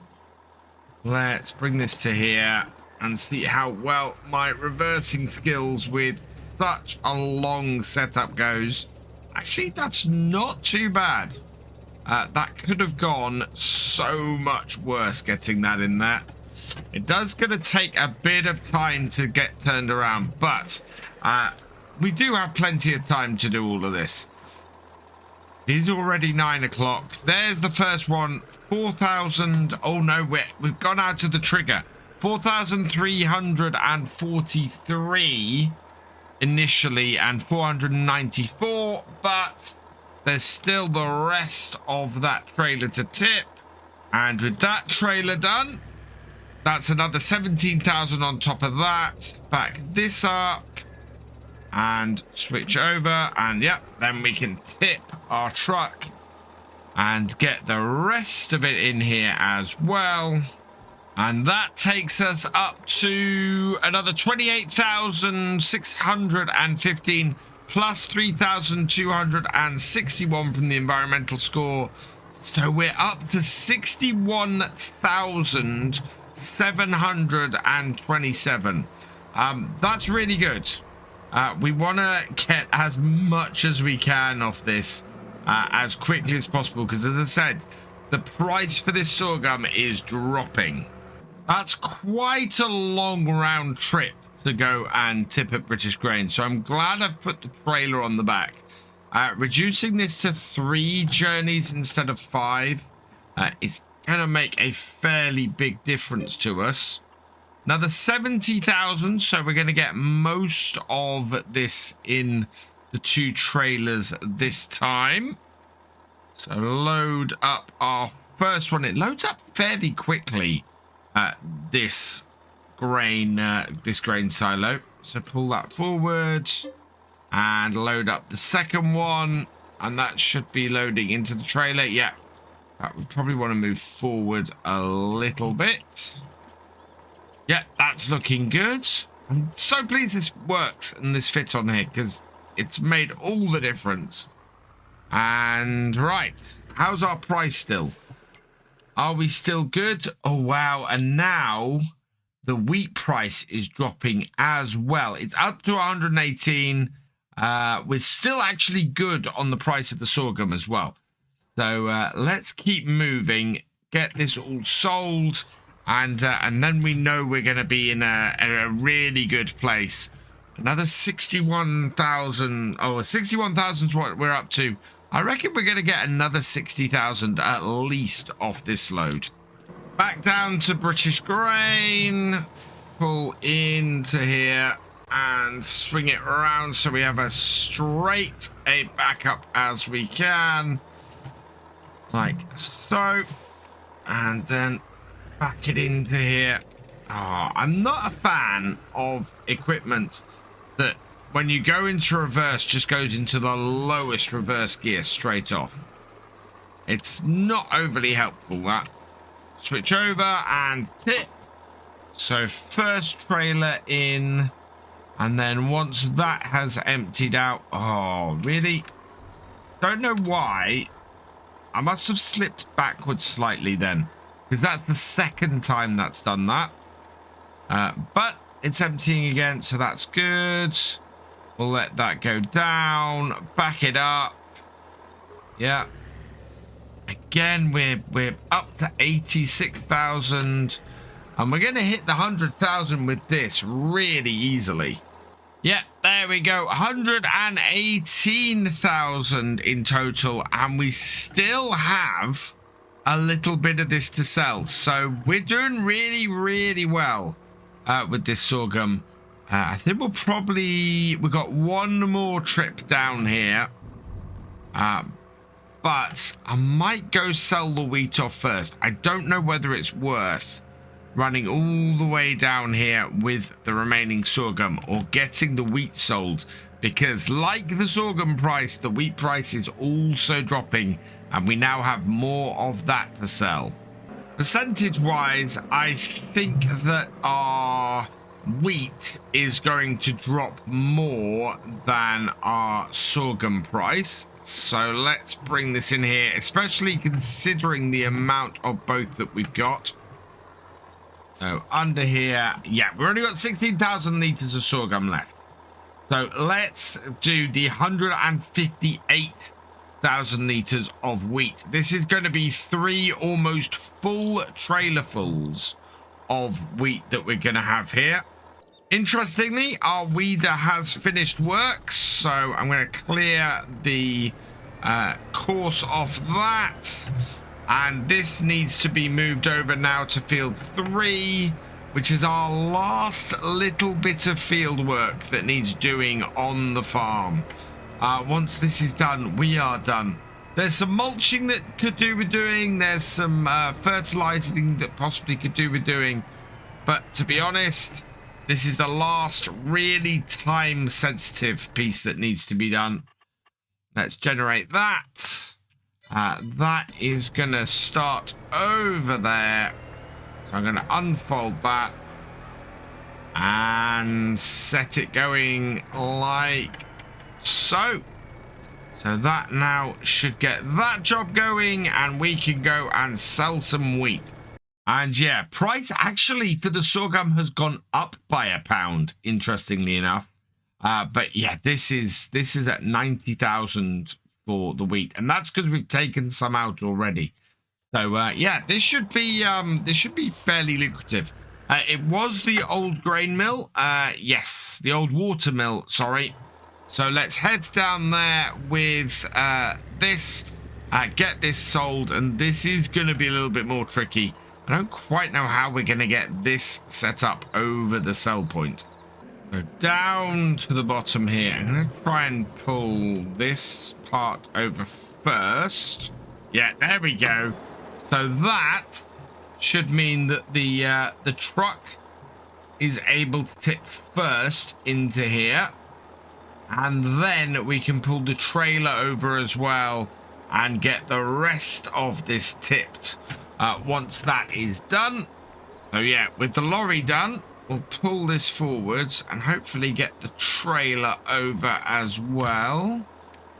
S1: Let's bring this to here and see how well my reversing skills with such a long setup goes. Actually, that's not too bad. That could have gone so much worse getting that in there. It does going to take a bit of time to get turned around, but we do have plenty of time to do all of this. It is already 9 o'clock. There's the first one. 4,000. Oh no, we've gone out to the trigger. 4,343 initially and 494, but there's still the rest of that trailer to tip. And with that trailer done, that's another 17,000 on top of that. Back this up and switch over, and yep, then we can tip our truck and get the rest of it in here as well. And that takes us up to another 28,615 plus 3,261 from the environmental score. So we're up to 61,727. That's really good. We want to get as much as we can off this as quickly as possible, because as I said, the price for this sorghum is dropping. That's quite a long round trip to go and tip at British Grain. So I'm glad I've put the trailer on the back. Reducing this to 3 journeys instead of 5 is going to make a fairly big difference to us. Another 70,000. So we're going to get most of this in the 2 trailers this time. So load up our first one. It loads up fairly quickly. This grain silo. So pull that forward and load up the second one, and that should be loading into the trailer. Yeah, we probably want to move forward a little bit. Yeah, that's looking good. I'm so pleased this works and this fits on here, because it's made all the difference. And right, how's our price still? Are we still good? Oh, wow. And now the wheat price is dropping as well. It's up to 118. We're still actually good on the price of the sorghum as well. So let's keep moving, get this all sold, and then we know we're going to be in a really good place. Another 61,000. Oh, 61,000 is what we're up to. I reckon we're going to get another 60,000 at least off this load. Back down to British Grain. Pull into here and swing it around so we have as straight a backup as we can. Like so. And then back it into here. Oh, I'm not a fan of equipment that when you go into reverse just goes into the lowest reverse gear straight off. It's not overly helpful, that. Switch over and tip. So first trailer in, and then once that has emptied out, oh really? Don't know why. I must have slipped backwards slightly then, because that's the second time that's done that. But it's emptying again, so that's good. We'll let that go down. Back it up. Yeah. Again, we're up to 86,000. And we're going to hit the 100,000 with this really easily. Yeah, there we go. 118,000 in total. And we still have a little bit of this to sell. So we're doing really, really well with this sorghum. I think we've got one more trip down here. But I might go sell the wheat off first. I don't know whether it's worth running all the way down here with the remaining sorghum or getting the wheat sold, because like the sorghum price, the wheat price is also dropping and we now have more of that to sell. Percentage wise, I think that our wheat is going to drop more than our sorghum price. So let's bring this in here, especially considering the amount of both that we've got. So under here, yeah, we've only got 16,000 litres of sorghum left. So let's do the 158,000 litres of wheat. This is going to be 3 almost full trailerfuls of wheat that we're going to have here. Interestingly, our weeder has finished work, so I'm going to clear the course off that. And this needs to be moved over now to field 3, which is our last little bit of field work that needs doing on the farm. Once this is done, we are done. There's some mulching that could do with doing. There's some fertilizing that possibly could do with doing. But to be honest, this is the last really time-sensitive piece that needs to be done. Let's generate that. That is going to start over there. So I'm going to unfold that and set it going like so. So that now should get that job going, and we can go and sell some wheat. And yeah, price actually for the sorghum has gone up by £1, interestingly enough. But yeah, this is at 90,000 for the wheat, and that's because we've taken some out already. So yeah, this should be fairly lucrative. It was the old grain mill, yes, the old water mill, sorry. So let's head down there with this, get this sold, and this is going to be a little bit more tricky. I don't quite know how we're going to get this set up over the sell point. So down to the bottom here, I'm going to try and pull this part over first. Yeah, there we go. So that should mean that the truck is able to tip first into here. And then we can pull the trailer over as well and get the rest of this tipped once that is done. So yeah, with the lorry done, we'll pull this forwards and hopefully get the trailer over as well.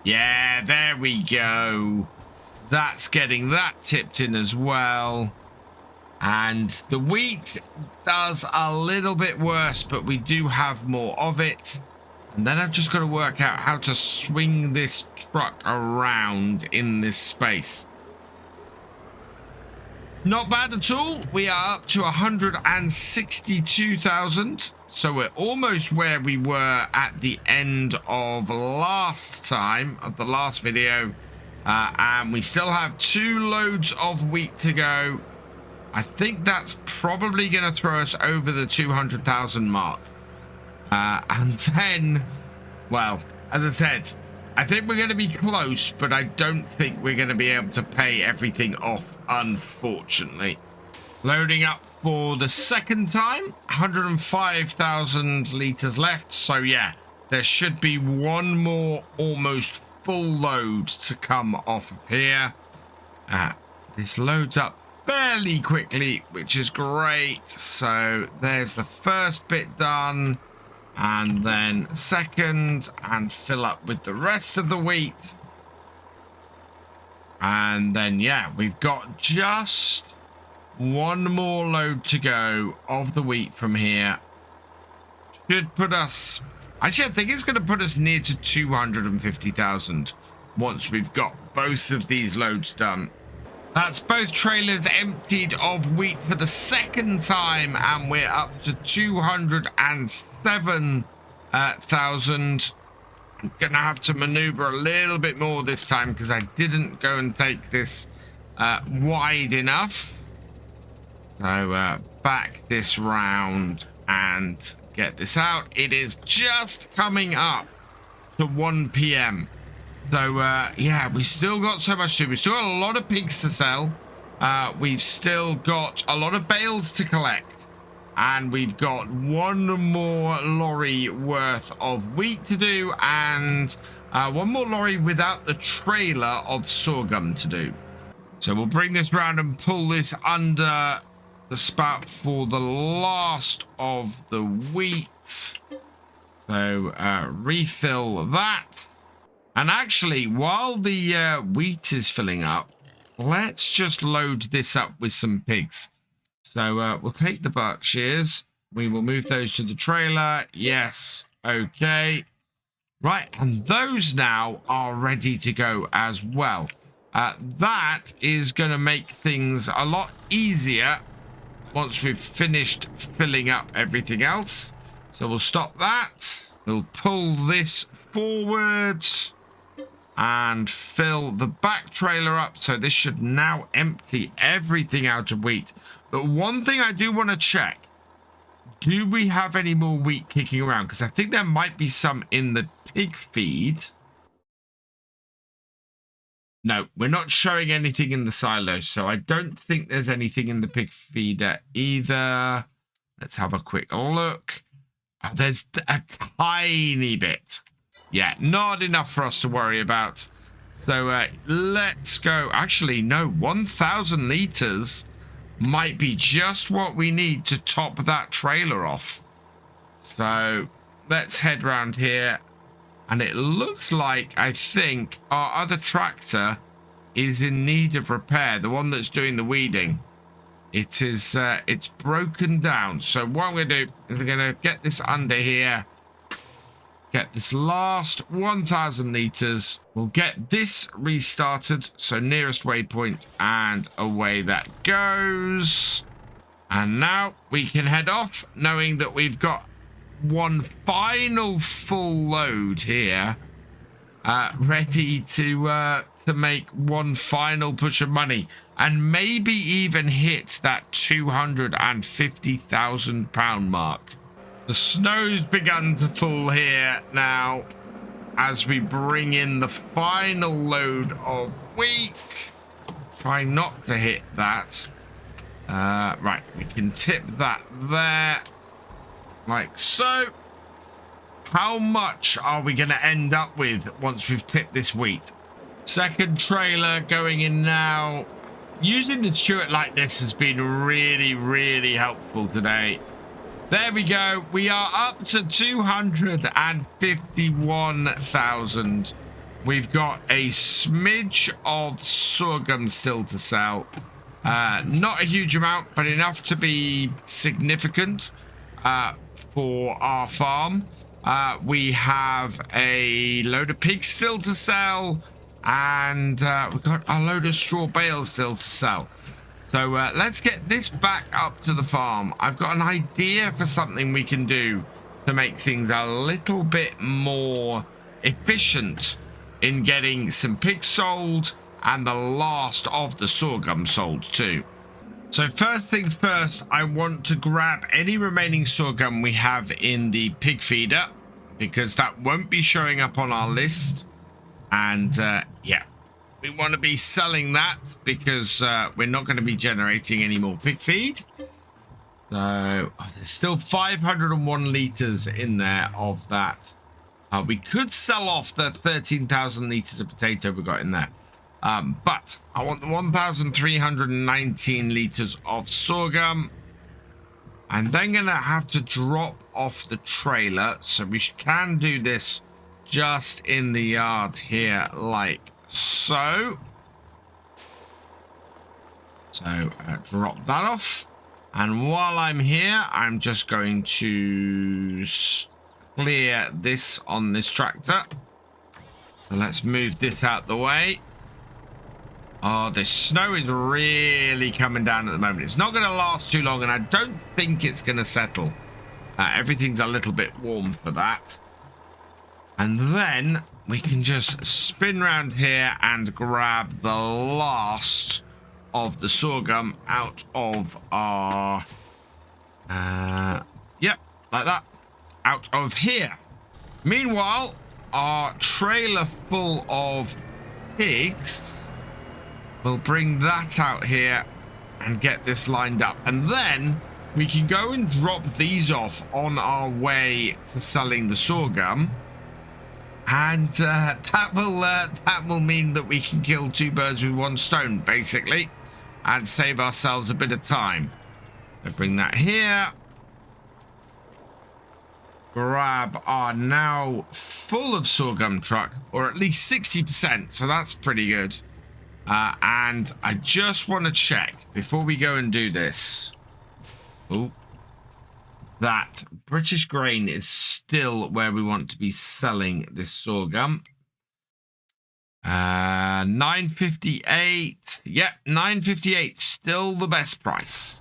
S1: Yeah, there we go. That's getting that tipped in as well. And the wheat does a little bit worse, but we do have more of it. And then I've just got to work out how to swing this truck around in this space. Not bad at all. We are up to 162,000. So we're almost where we were at the end of last time, of the last video. And we still have 2 loads of wheat to go. I think that's probably going to throw us over the 200,000 mark. And then, well, as I said, I think we're going to be close, but I don't think we're going to be able to pay everything off, unfortunately. Loading up for the second time, 105,000 litres left. So yeah, there should be one more almost full load to come off of here. This loads up fairly quickly, which is great. So there's the first bit done. And then second, and fill up with the rest of the wheat. And then, yeah, we've got just one more load to go of the wheat from here. Should put us, actually, I think it's going to put us near to 250,000 once we've got both of these loads done. That's both trailers emptied of wheat for the second time, and we're up to 207,000. I'm going to have to maneuver a little bit more this time because I didn't go and take this wide enough. So back this round and get this out. It is just coming up to 1 p.m. So, yeah, we still got so much to do. We still got a lot of pigs to sell. We've still got a lot of bales to collect. And we've got one more lorry worth of wheat to do. And one more lorry without the trailer of sorghum to do. So we'll bring this round and pull this under the spout for the last of the wheat. So, refill that. And actually, while the wheat is filling up, let's just load this up with some pigs. So we'll take the Berkshires. We will move those to the trailer. Yes. Okay. Right. And those now are ready to go as well. That is going to make things a lot easier once we've finished filling up everything else. So we'll stop that. We'll pull this forward and fill the back trailer up. So this should now empty everything out of wheat. But one thing I do want to check. Do we have any more wheat kicking around? Because I think there might be some in the pig feed. No, we're not showing anything in the silo. So I don't think there's anything in the pig feeder either. Let's have a quick look. Oh, there's a tiny bit. Yeah, not enough for us to worry about. So let's go. Actually, no, 1,000 litres might be just what we need to top that trailer off. So let's head round here. And it looks like, I think, our other tractor is in need of repair. The one that's doing the weeding. It is, it's broken down. So what I'm going to do is I'm going to get this under here. Get this last 1,000 litres. We'll get this restarted. So nearest waypoint, and away that goes. And now we can head off, knowing that we've got one final full load here, ready to make one final push of money, and maybe even hit that £250,000 mark. The snow's begun to fall here now as we bring in the final load of wheat. Try not to hit that. Right, we can tip that there. Like so. How much are we going to end up with once we've tipped this wheat? Second trailer going in now. Using the Stuart like this has been really, really helpful today. There we go. We are up to 251,000. We've got a smidge of sorghum still to sell. Not a huge amount, but enough to be significant for our farm. We have a load of pigs still to sell, and we've got a load of straw bales still to sell. So let's get this back up to the farm. I've got an idea for something we can do to make things a little bit more efficient in getting some pigs sold and the last of the sorghum sold too. So first things first, I want to grab any remaining sorghum we have in the pig feeder, because that won't be showing up on our list. And yeah, we want to be selling that because we're not going to be generating any more pig feed. So there's still 501 litres in there of that. We could sell off the 13,000 litres of potato we got in there. But I want the 1,319 litres of sorghum. I'm then going to have to drop off the trailer. So we can do this just in the yard here, like so. So drop that off. And while I'm here, I'm just going to clear this on this tractor. So let's move this out the way. Oh, the snow is really coming down at the moment. It's not going to last too long, and I don't think it's going to settle. Everything's a little bit warm for that. And then we can just spin around here and grab the last of the sorghum out of our... yep, like that. Out of here. Meanwhile, our trailer full of pigs... we'll bring that out here and get this lined up. And then we can go and drop these off on our way to selling the sorghum. And that will mean that we can kill two birds with one stone, basically, and save ourselves a bit of time. So bring that here. Grab our now full of sorghum truck, or at least 60%. So that's pretty good. And I just want to check before we go and do this. Oh, that British grain is still where we want to be selling this sorghum. 958. Yep, 958. Still the best price.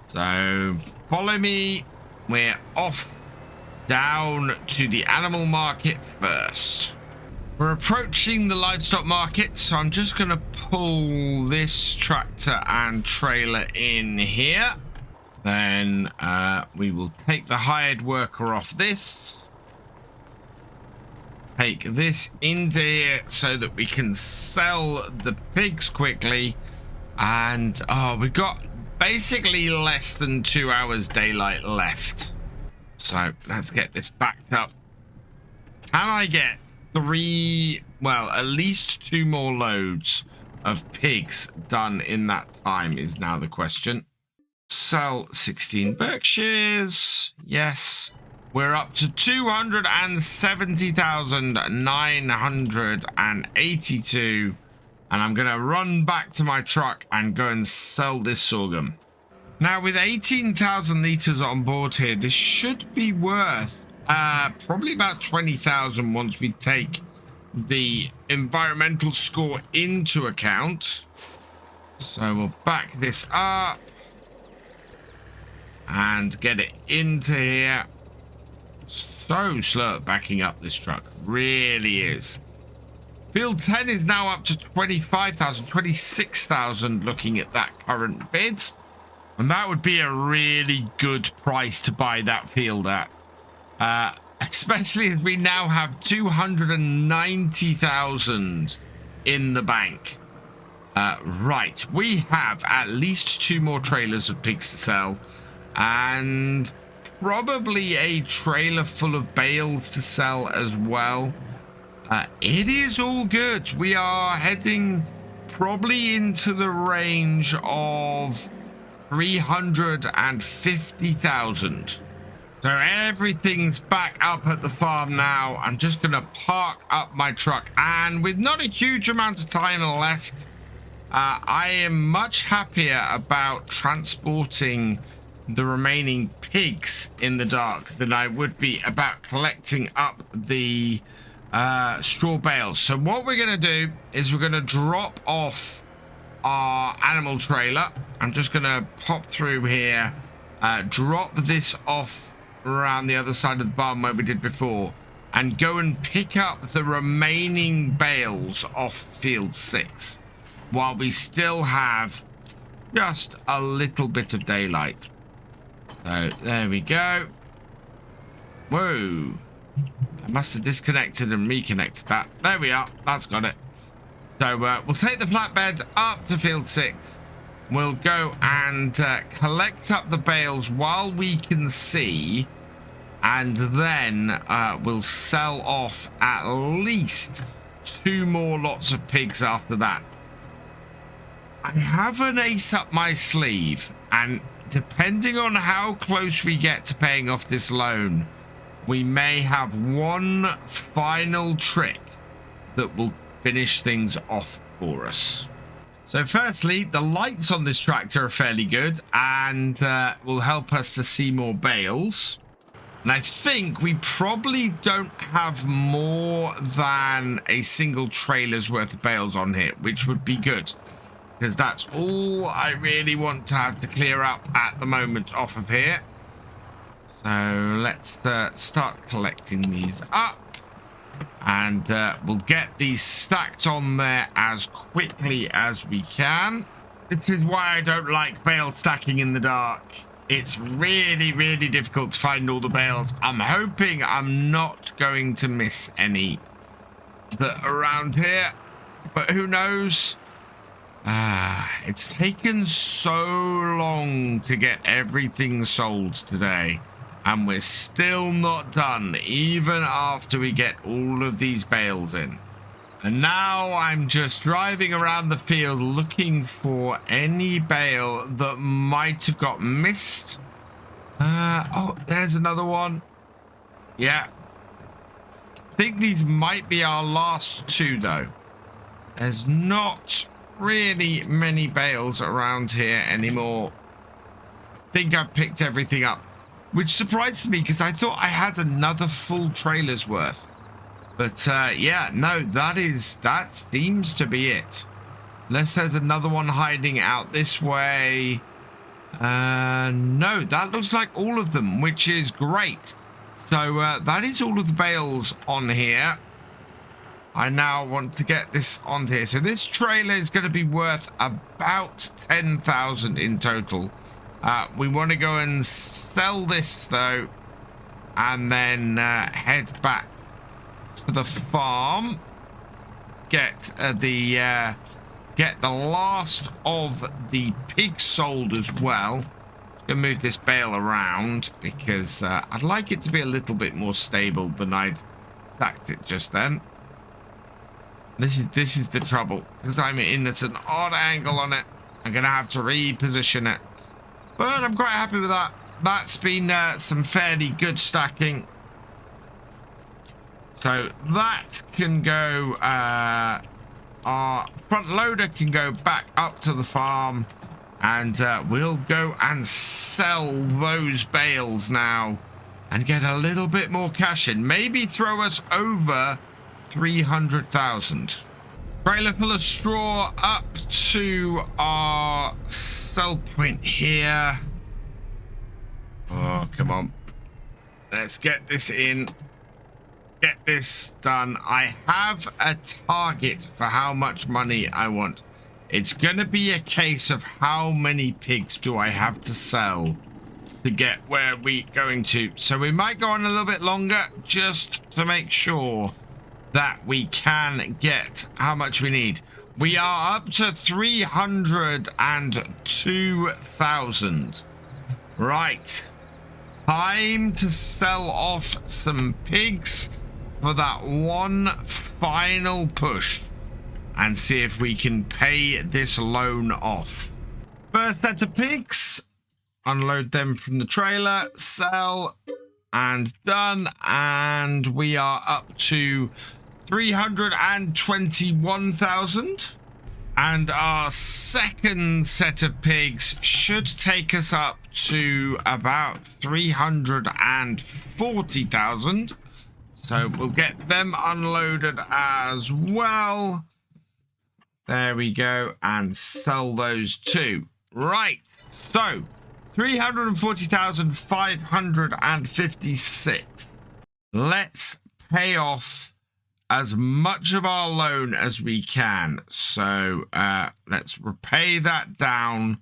S1: So follow me. We're off down to the animal market first. We're approaching the livestock market, so I'm just going to pull this tractor and trailer in here. Then we will take the hired worker off this. Take this into here so that we can sell the pigs quickly. And we've got basically less than 2 hours daylight left. So let's get this backed up. Can I get 3, well, at least 2 more loads of pigs done in that time is now the question. Sell 16 Berkshires. Yes. We're up to 270,982. And I'm going to run back to my truck and go and sell this sorghum. Now, with 18,000 litres on board here, this should be worth probably about 20,000 once we take the environmental score into account. So we'll back this up and get it into here. So slow at backing up this truck, really is. Field 10 is now up to 25,000, 26,000 looking at that current bid. And that would be a really good price to buy that field at. Especially as we now have 290,000 in the bank. Right, we have at least 2 more trailers of pigs to sell. And probably a trailer full of bales to sell as well. It is all good. We are heading probably into the range of 350,000. So everything's back up at the farm now. I'm just going to park up my truck. And with not a huge amount of time left, I am much happier about transporting the remaining pigs in the dark than I would be about collecting up the straw bales. So what we're going to do is we're going to drop off our animal trailer. I'm just going to pop through here, drop this off around the other side of the barn where we did before, and go and pick up the remaining bales off field 6 while we still have just a little bit of daylight. So there we go. Whoa, I must have disconnected and reconnected that. There we are, that's got it. So we'll take the flatbed up to field 6. We'll go and collect up the bales while we can see, and then we'll sell off at least 2 more lots of pigs after that. I have an ace up my sleeve, and depending on how close we get to paying off this loan, we may have one final trick that will finish things off for us. So firstly, the lights on this tractor are fairly good and will help us to see more bales. And I think we probably don't have more than a single trailer's worth of bales on here, which would be good, because that's all I really want to have to clear up at the moment off of here. So let's start collecting these up. And we'll get these stacked on there as quickly as we can. This is why I don't like bale stacking in the dark. It's really, really difficult to find all the bales. I'm hoping I'm not going to miss any that are around here, but who knows? It's taken so long to get everything sold today. And we're still not done, even after we get all of these bales in. And now I'm just driving around the field looking for any bale that might have got missed. Oh, there's another one. Yeah. I think these might be our last 2, though. There's not really many bales around here anymore. I think I've picked everything up. Which surprised me because I thought I had another full trailer's worth. But yeah, no, that seems to be it. Unless there's another one hiding out this way. No, that looks like all of them, which is great. So that is all of the bales on here. I now want to get this onto here. So this trailer is going to be worth about 10,000 in total. We want to go and sell this though, and then head back to the farm. Get the last of the pigs sold as well. Just gonna move this bale around because I'd like it to be a little bit more stable than I'd stacked it just then. This is the trouble, because I'm in at an odd angle on it. I'm gonna have to reposition it, but I'm quite happy with that. That's been some fairly good stacking. So that can go, our front loader can go back up to the farm, and we'll go and sell those bales now and get a little bit more cash in. Maybe throw us over 300,000. Trailer full of straw up to our sell point here. Oh, come on. Let's get this in. Get this done. I have a target for how much money I want. It's going to be a case of how many pigs do I have to sell to get where we're going to. So we might go on a little bit longer just to make sure that we can get how much we need. We are up to 302,000. Right. Time to sell off some pigs for that one final push and see if we can pay this loan off. First set of pigs. Unload them from the trailer. Sell. And done. And we are up to 321,000. And our second set of pigs should take us up to about 340,000. So we'll get them unloaded as well. There we go. And sell those too. Right. So 340,556. Let's pay off as much of our loan as we can. So let's repay that down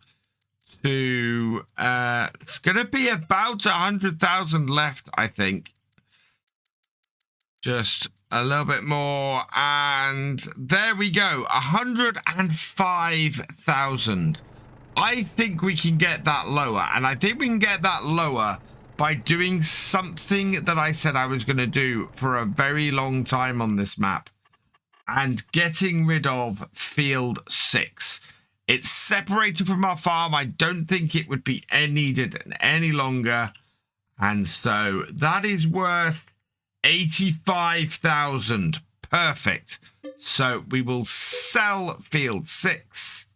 S1: to it's gonna be about 100,000 left, I think. Just a little bit more, and there we go. 105,000. I think we can get that lower, and I think we can get that lower by doing something that I said I was going to do for a very long time on this map, and getting rid of field 6. It's separated from our farm. I don't think it would be needed any longer, and so that is worth 85,000. Perfect. So we will sell field 6,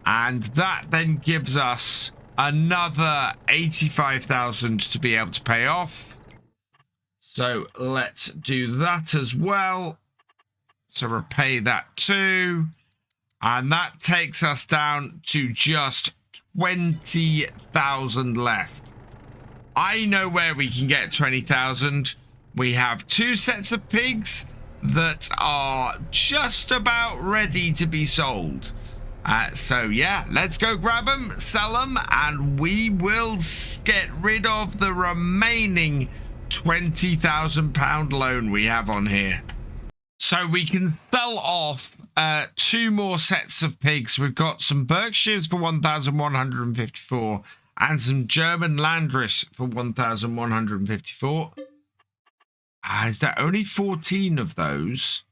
S1: and that then gives us another 85,000 to be able to pay off. So let's do that as well. So repay that too. And that takes us down to just 20,000 left. I know where we can get 20,000. We have 2 sets of pigs that are just about ready to be sold. So yeah, let's go grab them, sell them, and we will get rid of the remaining £20,000 loan we have on here. So we can sell off 2 more sets of pigs. We've got some Berkshires for 1,154 and some German Landrace for 1,154. Is there only 14 of those?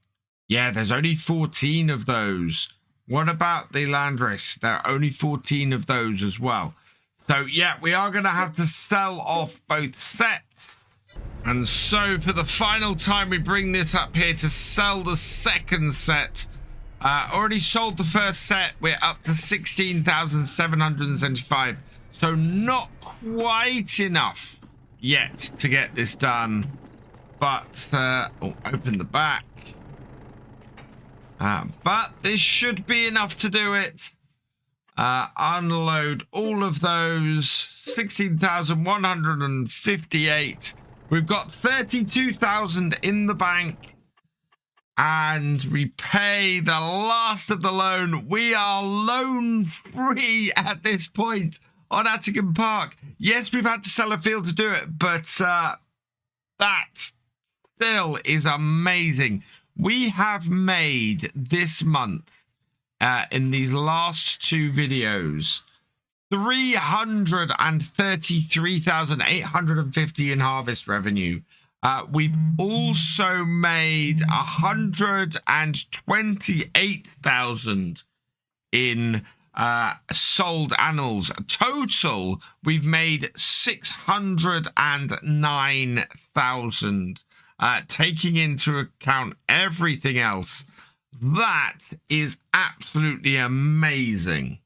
S1: Yeah, there's only 14 of those. What about the Landrace? There are only 14 of those as well. So yeah, we are going to have to sell off both sets. And so for the final time, we bring this up here to sell the second set. Already sold the first set. We're up to 16,775. So not quite enough yet to get this done. But open the back. But this should be enough to do it. Unload all of those. 16,158. We've got 32,000 in the bank. And we pay the last of the loan. We are loan free at this point on Attingham Park. Yes, we've had to sell a field to do it, but that still is amazing. We have made this month, in these last 2 videos, 333,850 in harvest revenue. We've also made 128,000 in sold animals. Total, we've made 609,000. Taking into account everything else, that is absolutely amazing.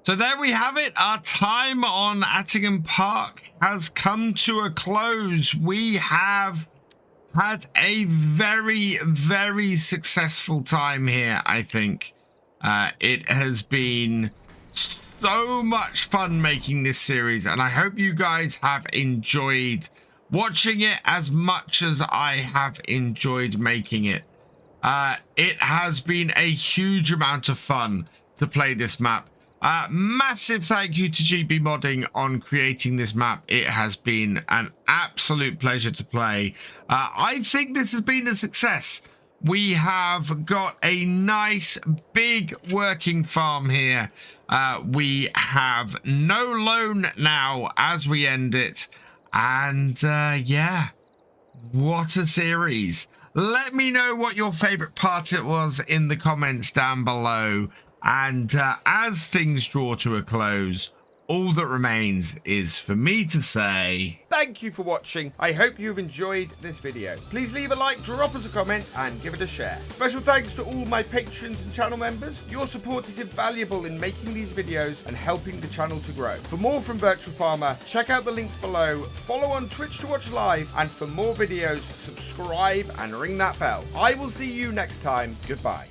S1: So there we have it. Our time on Attingham Park has come to a close. We have had a very, very successful time here, I think. It has been so much fun making this series, and I hope you guys have enjoyed watching it as much as I have enjoyed making it. It has been a huge amount of fun to play this map. Massive thank you to GB Modding on creating this map. It has been an absolute pleasure to play. I think this has been a success. We have got a nice big working farm here. We have no loan now as we end it. And yeah, what a series. Let me know what your favorite part it was in the comments down below. And as things draw to a close, all that remains is for me to say
S2: thank you for watching. I hope you've enjoyed this video. Please leave a like, drop us a comment, and give it a share. Special thanks to all my patrons and channel members. Your support is invaluable in making these videos and helping the channel to grow. For more from Virtual Farmer, check out the links below, follow on Twitch to watch live, and for more videos, subscribe and ring that bell. I will see you next time. Goodbye.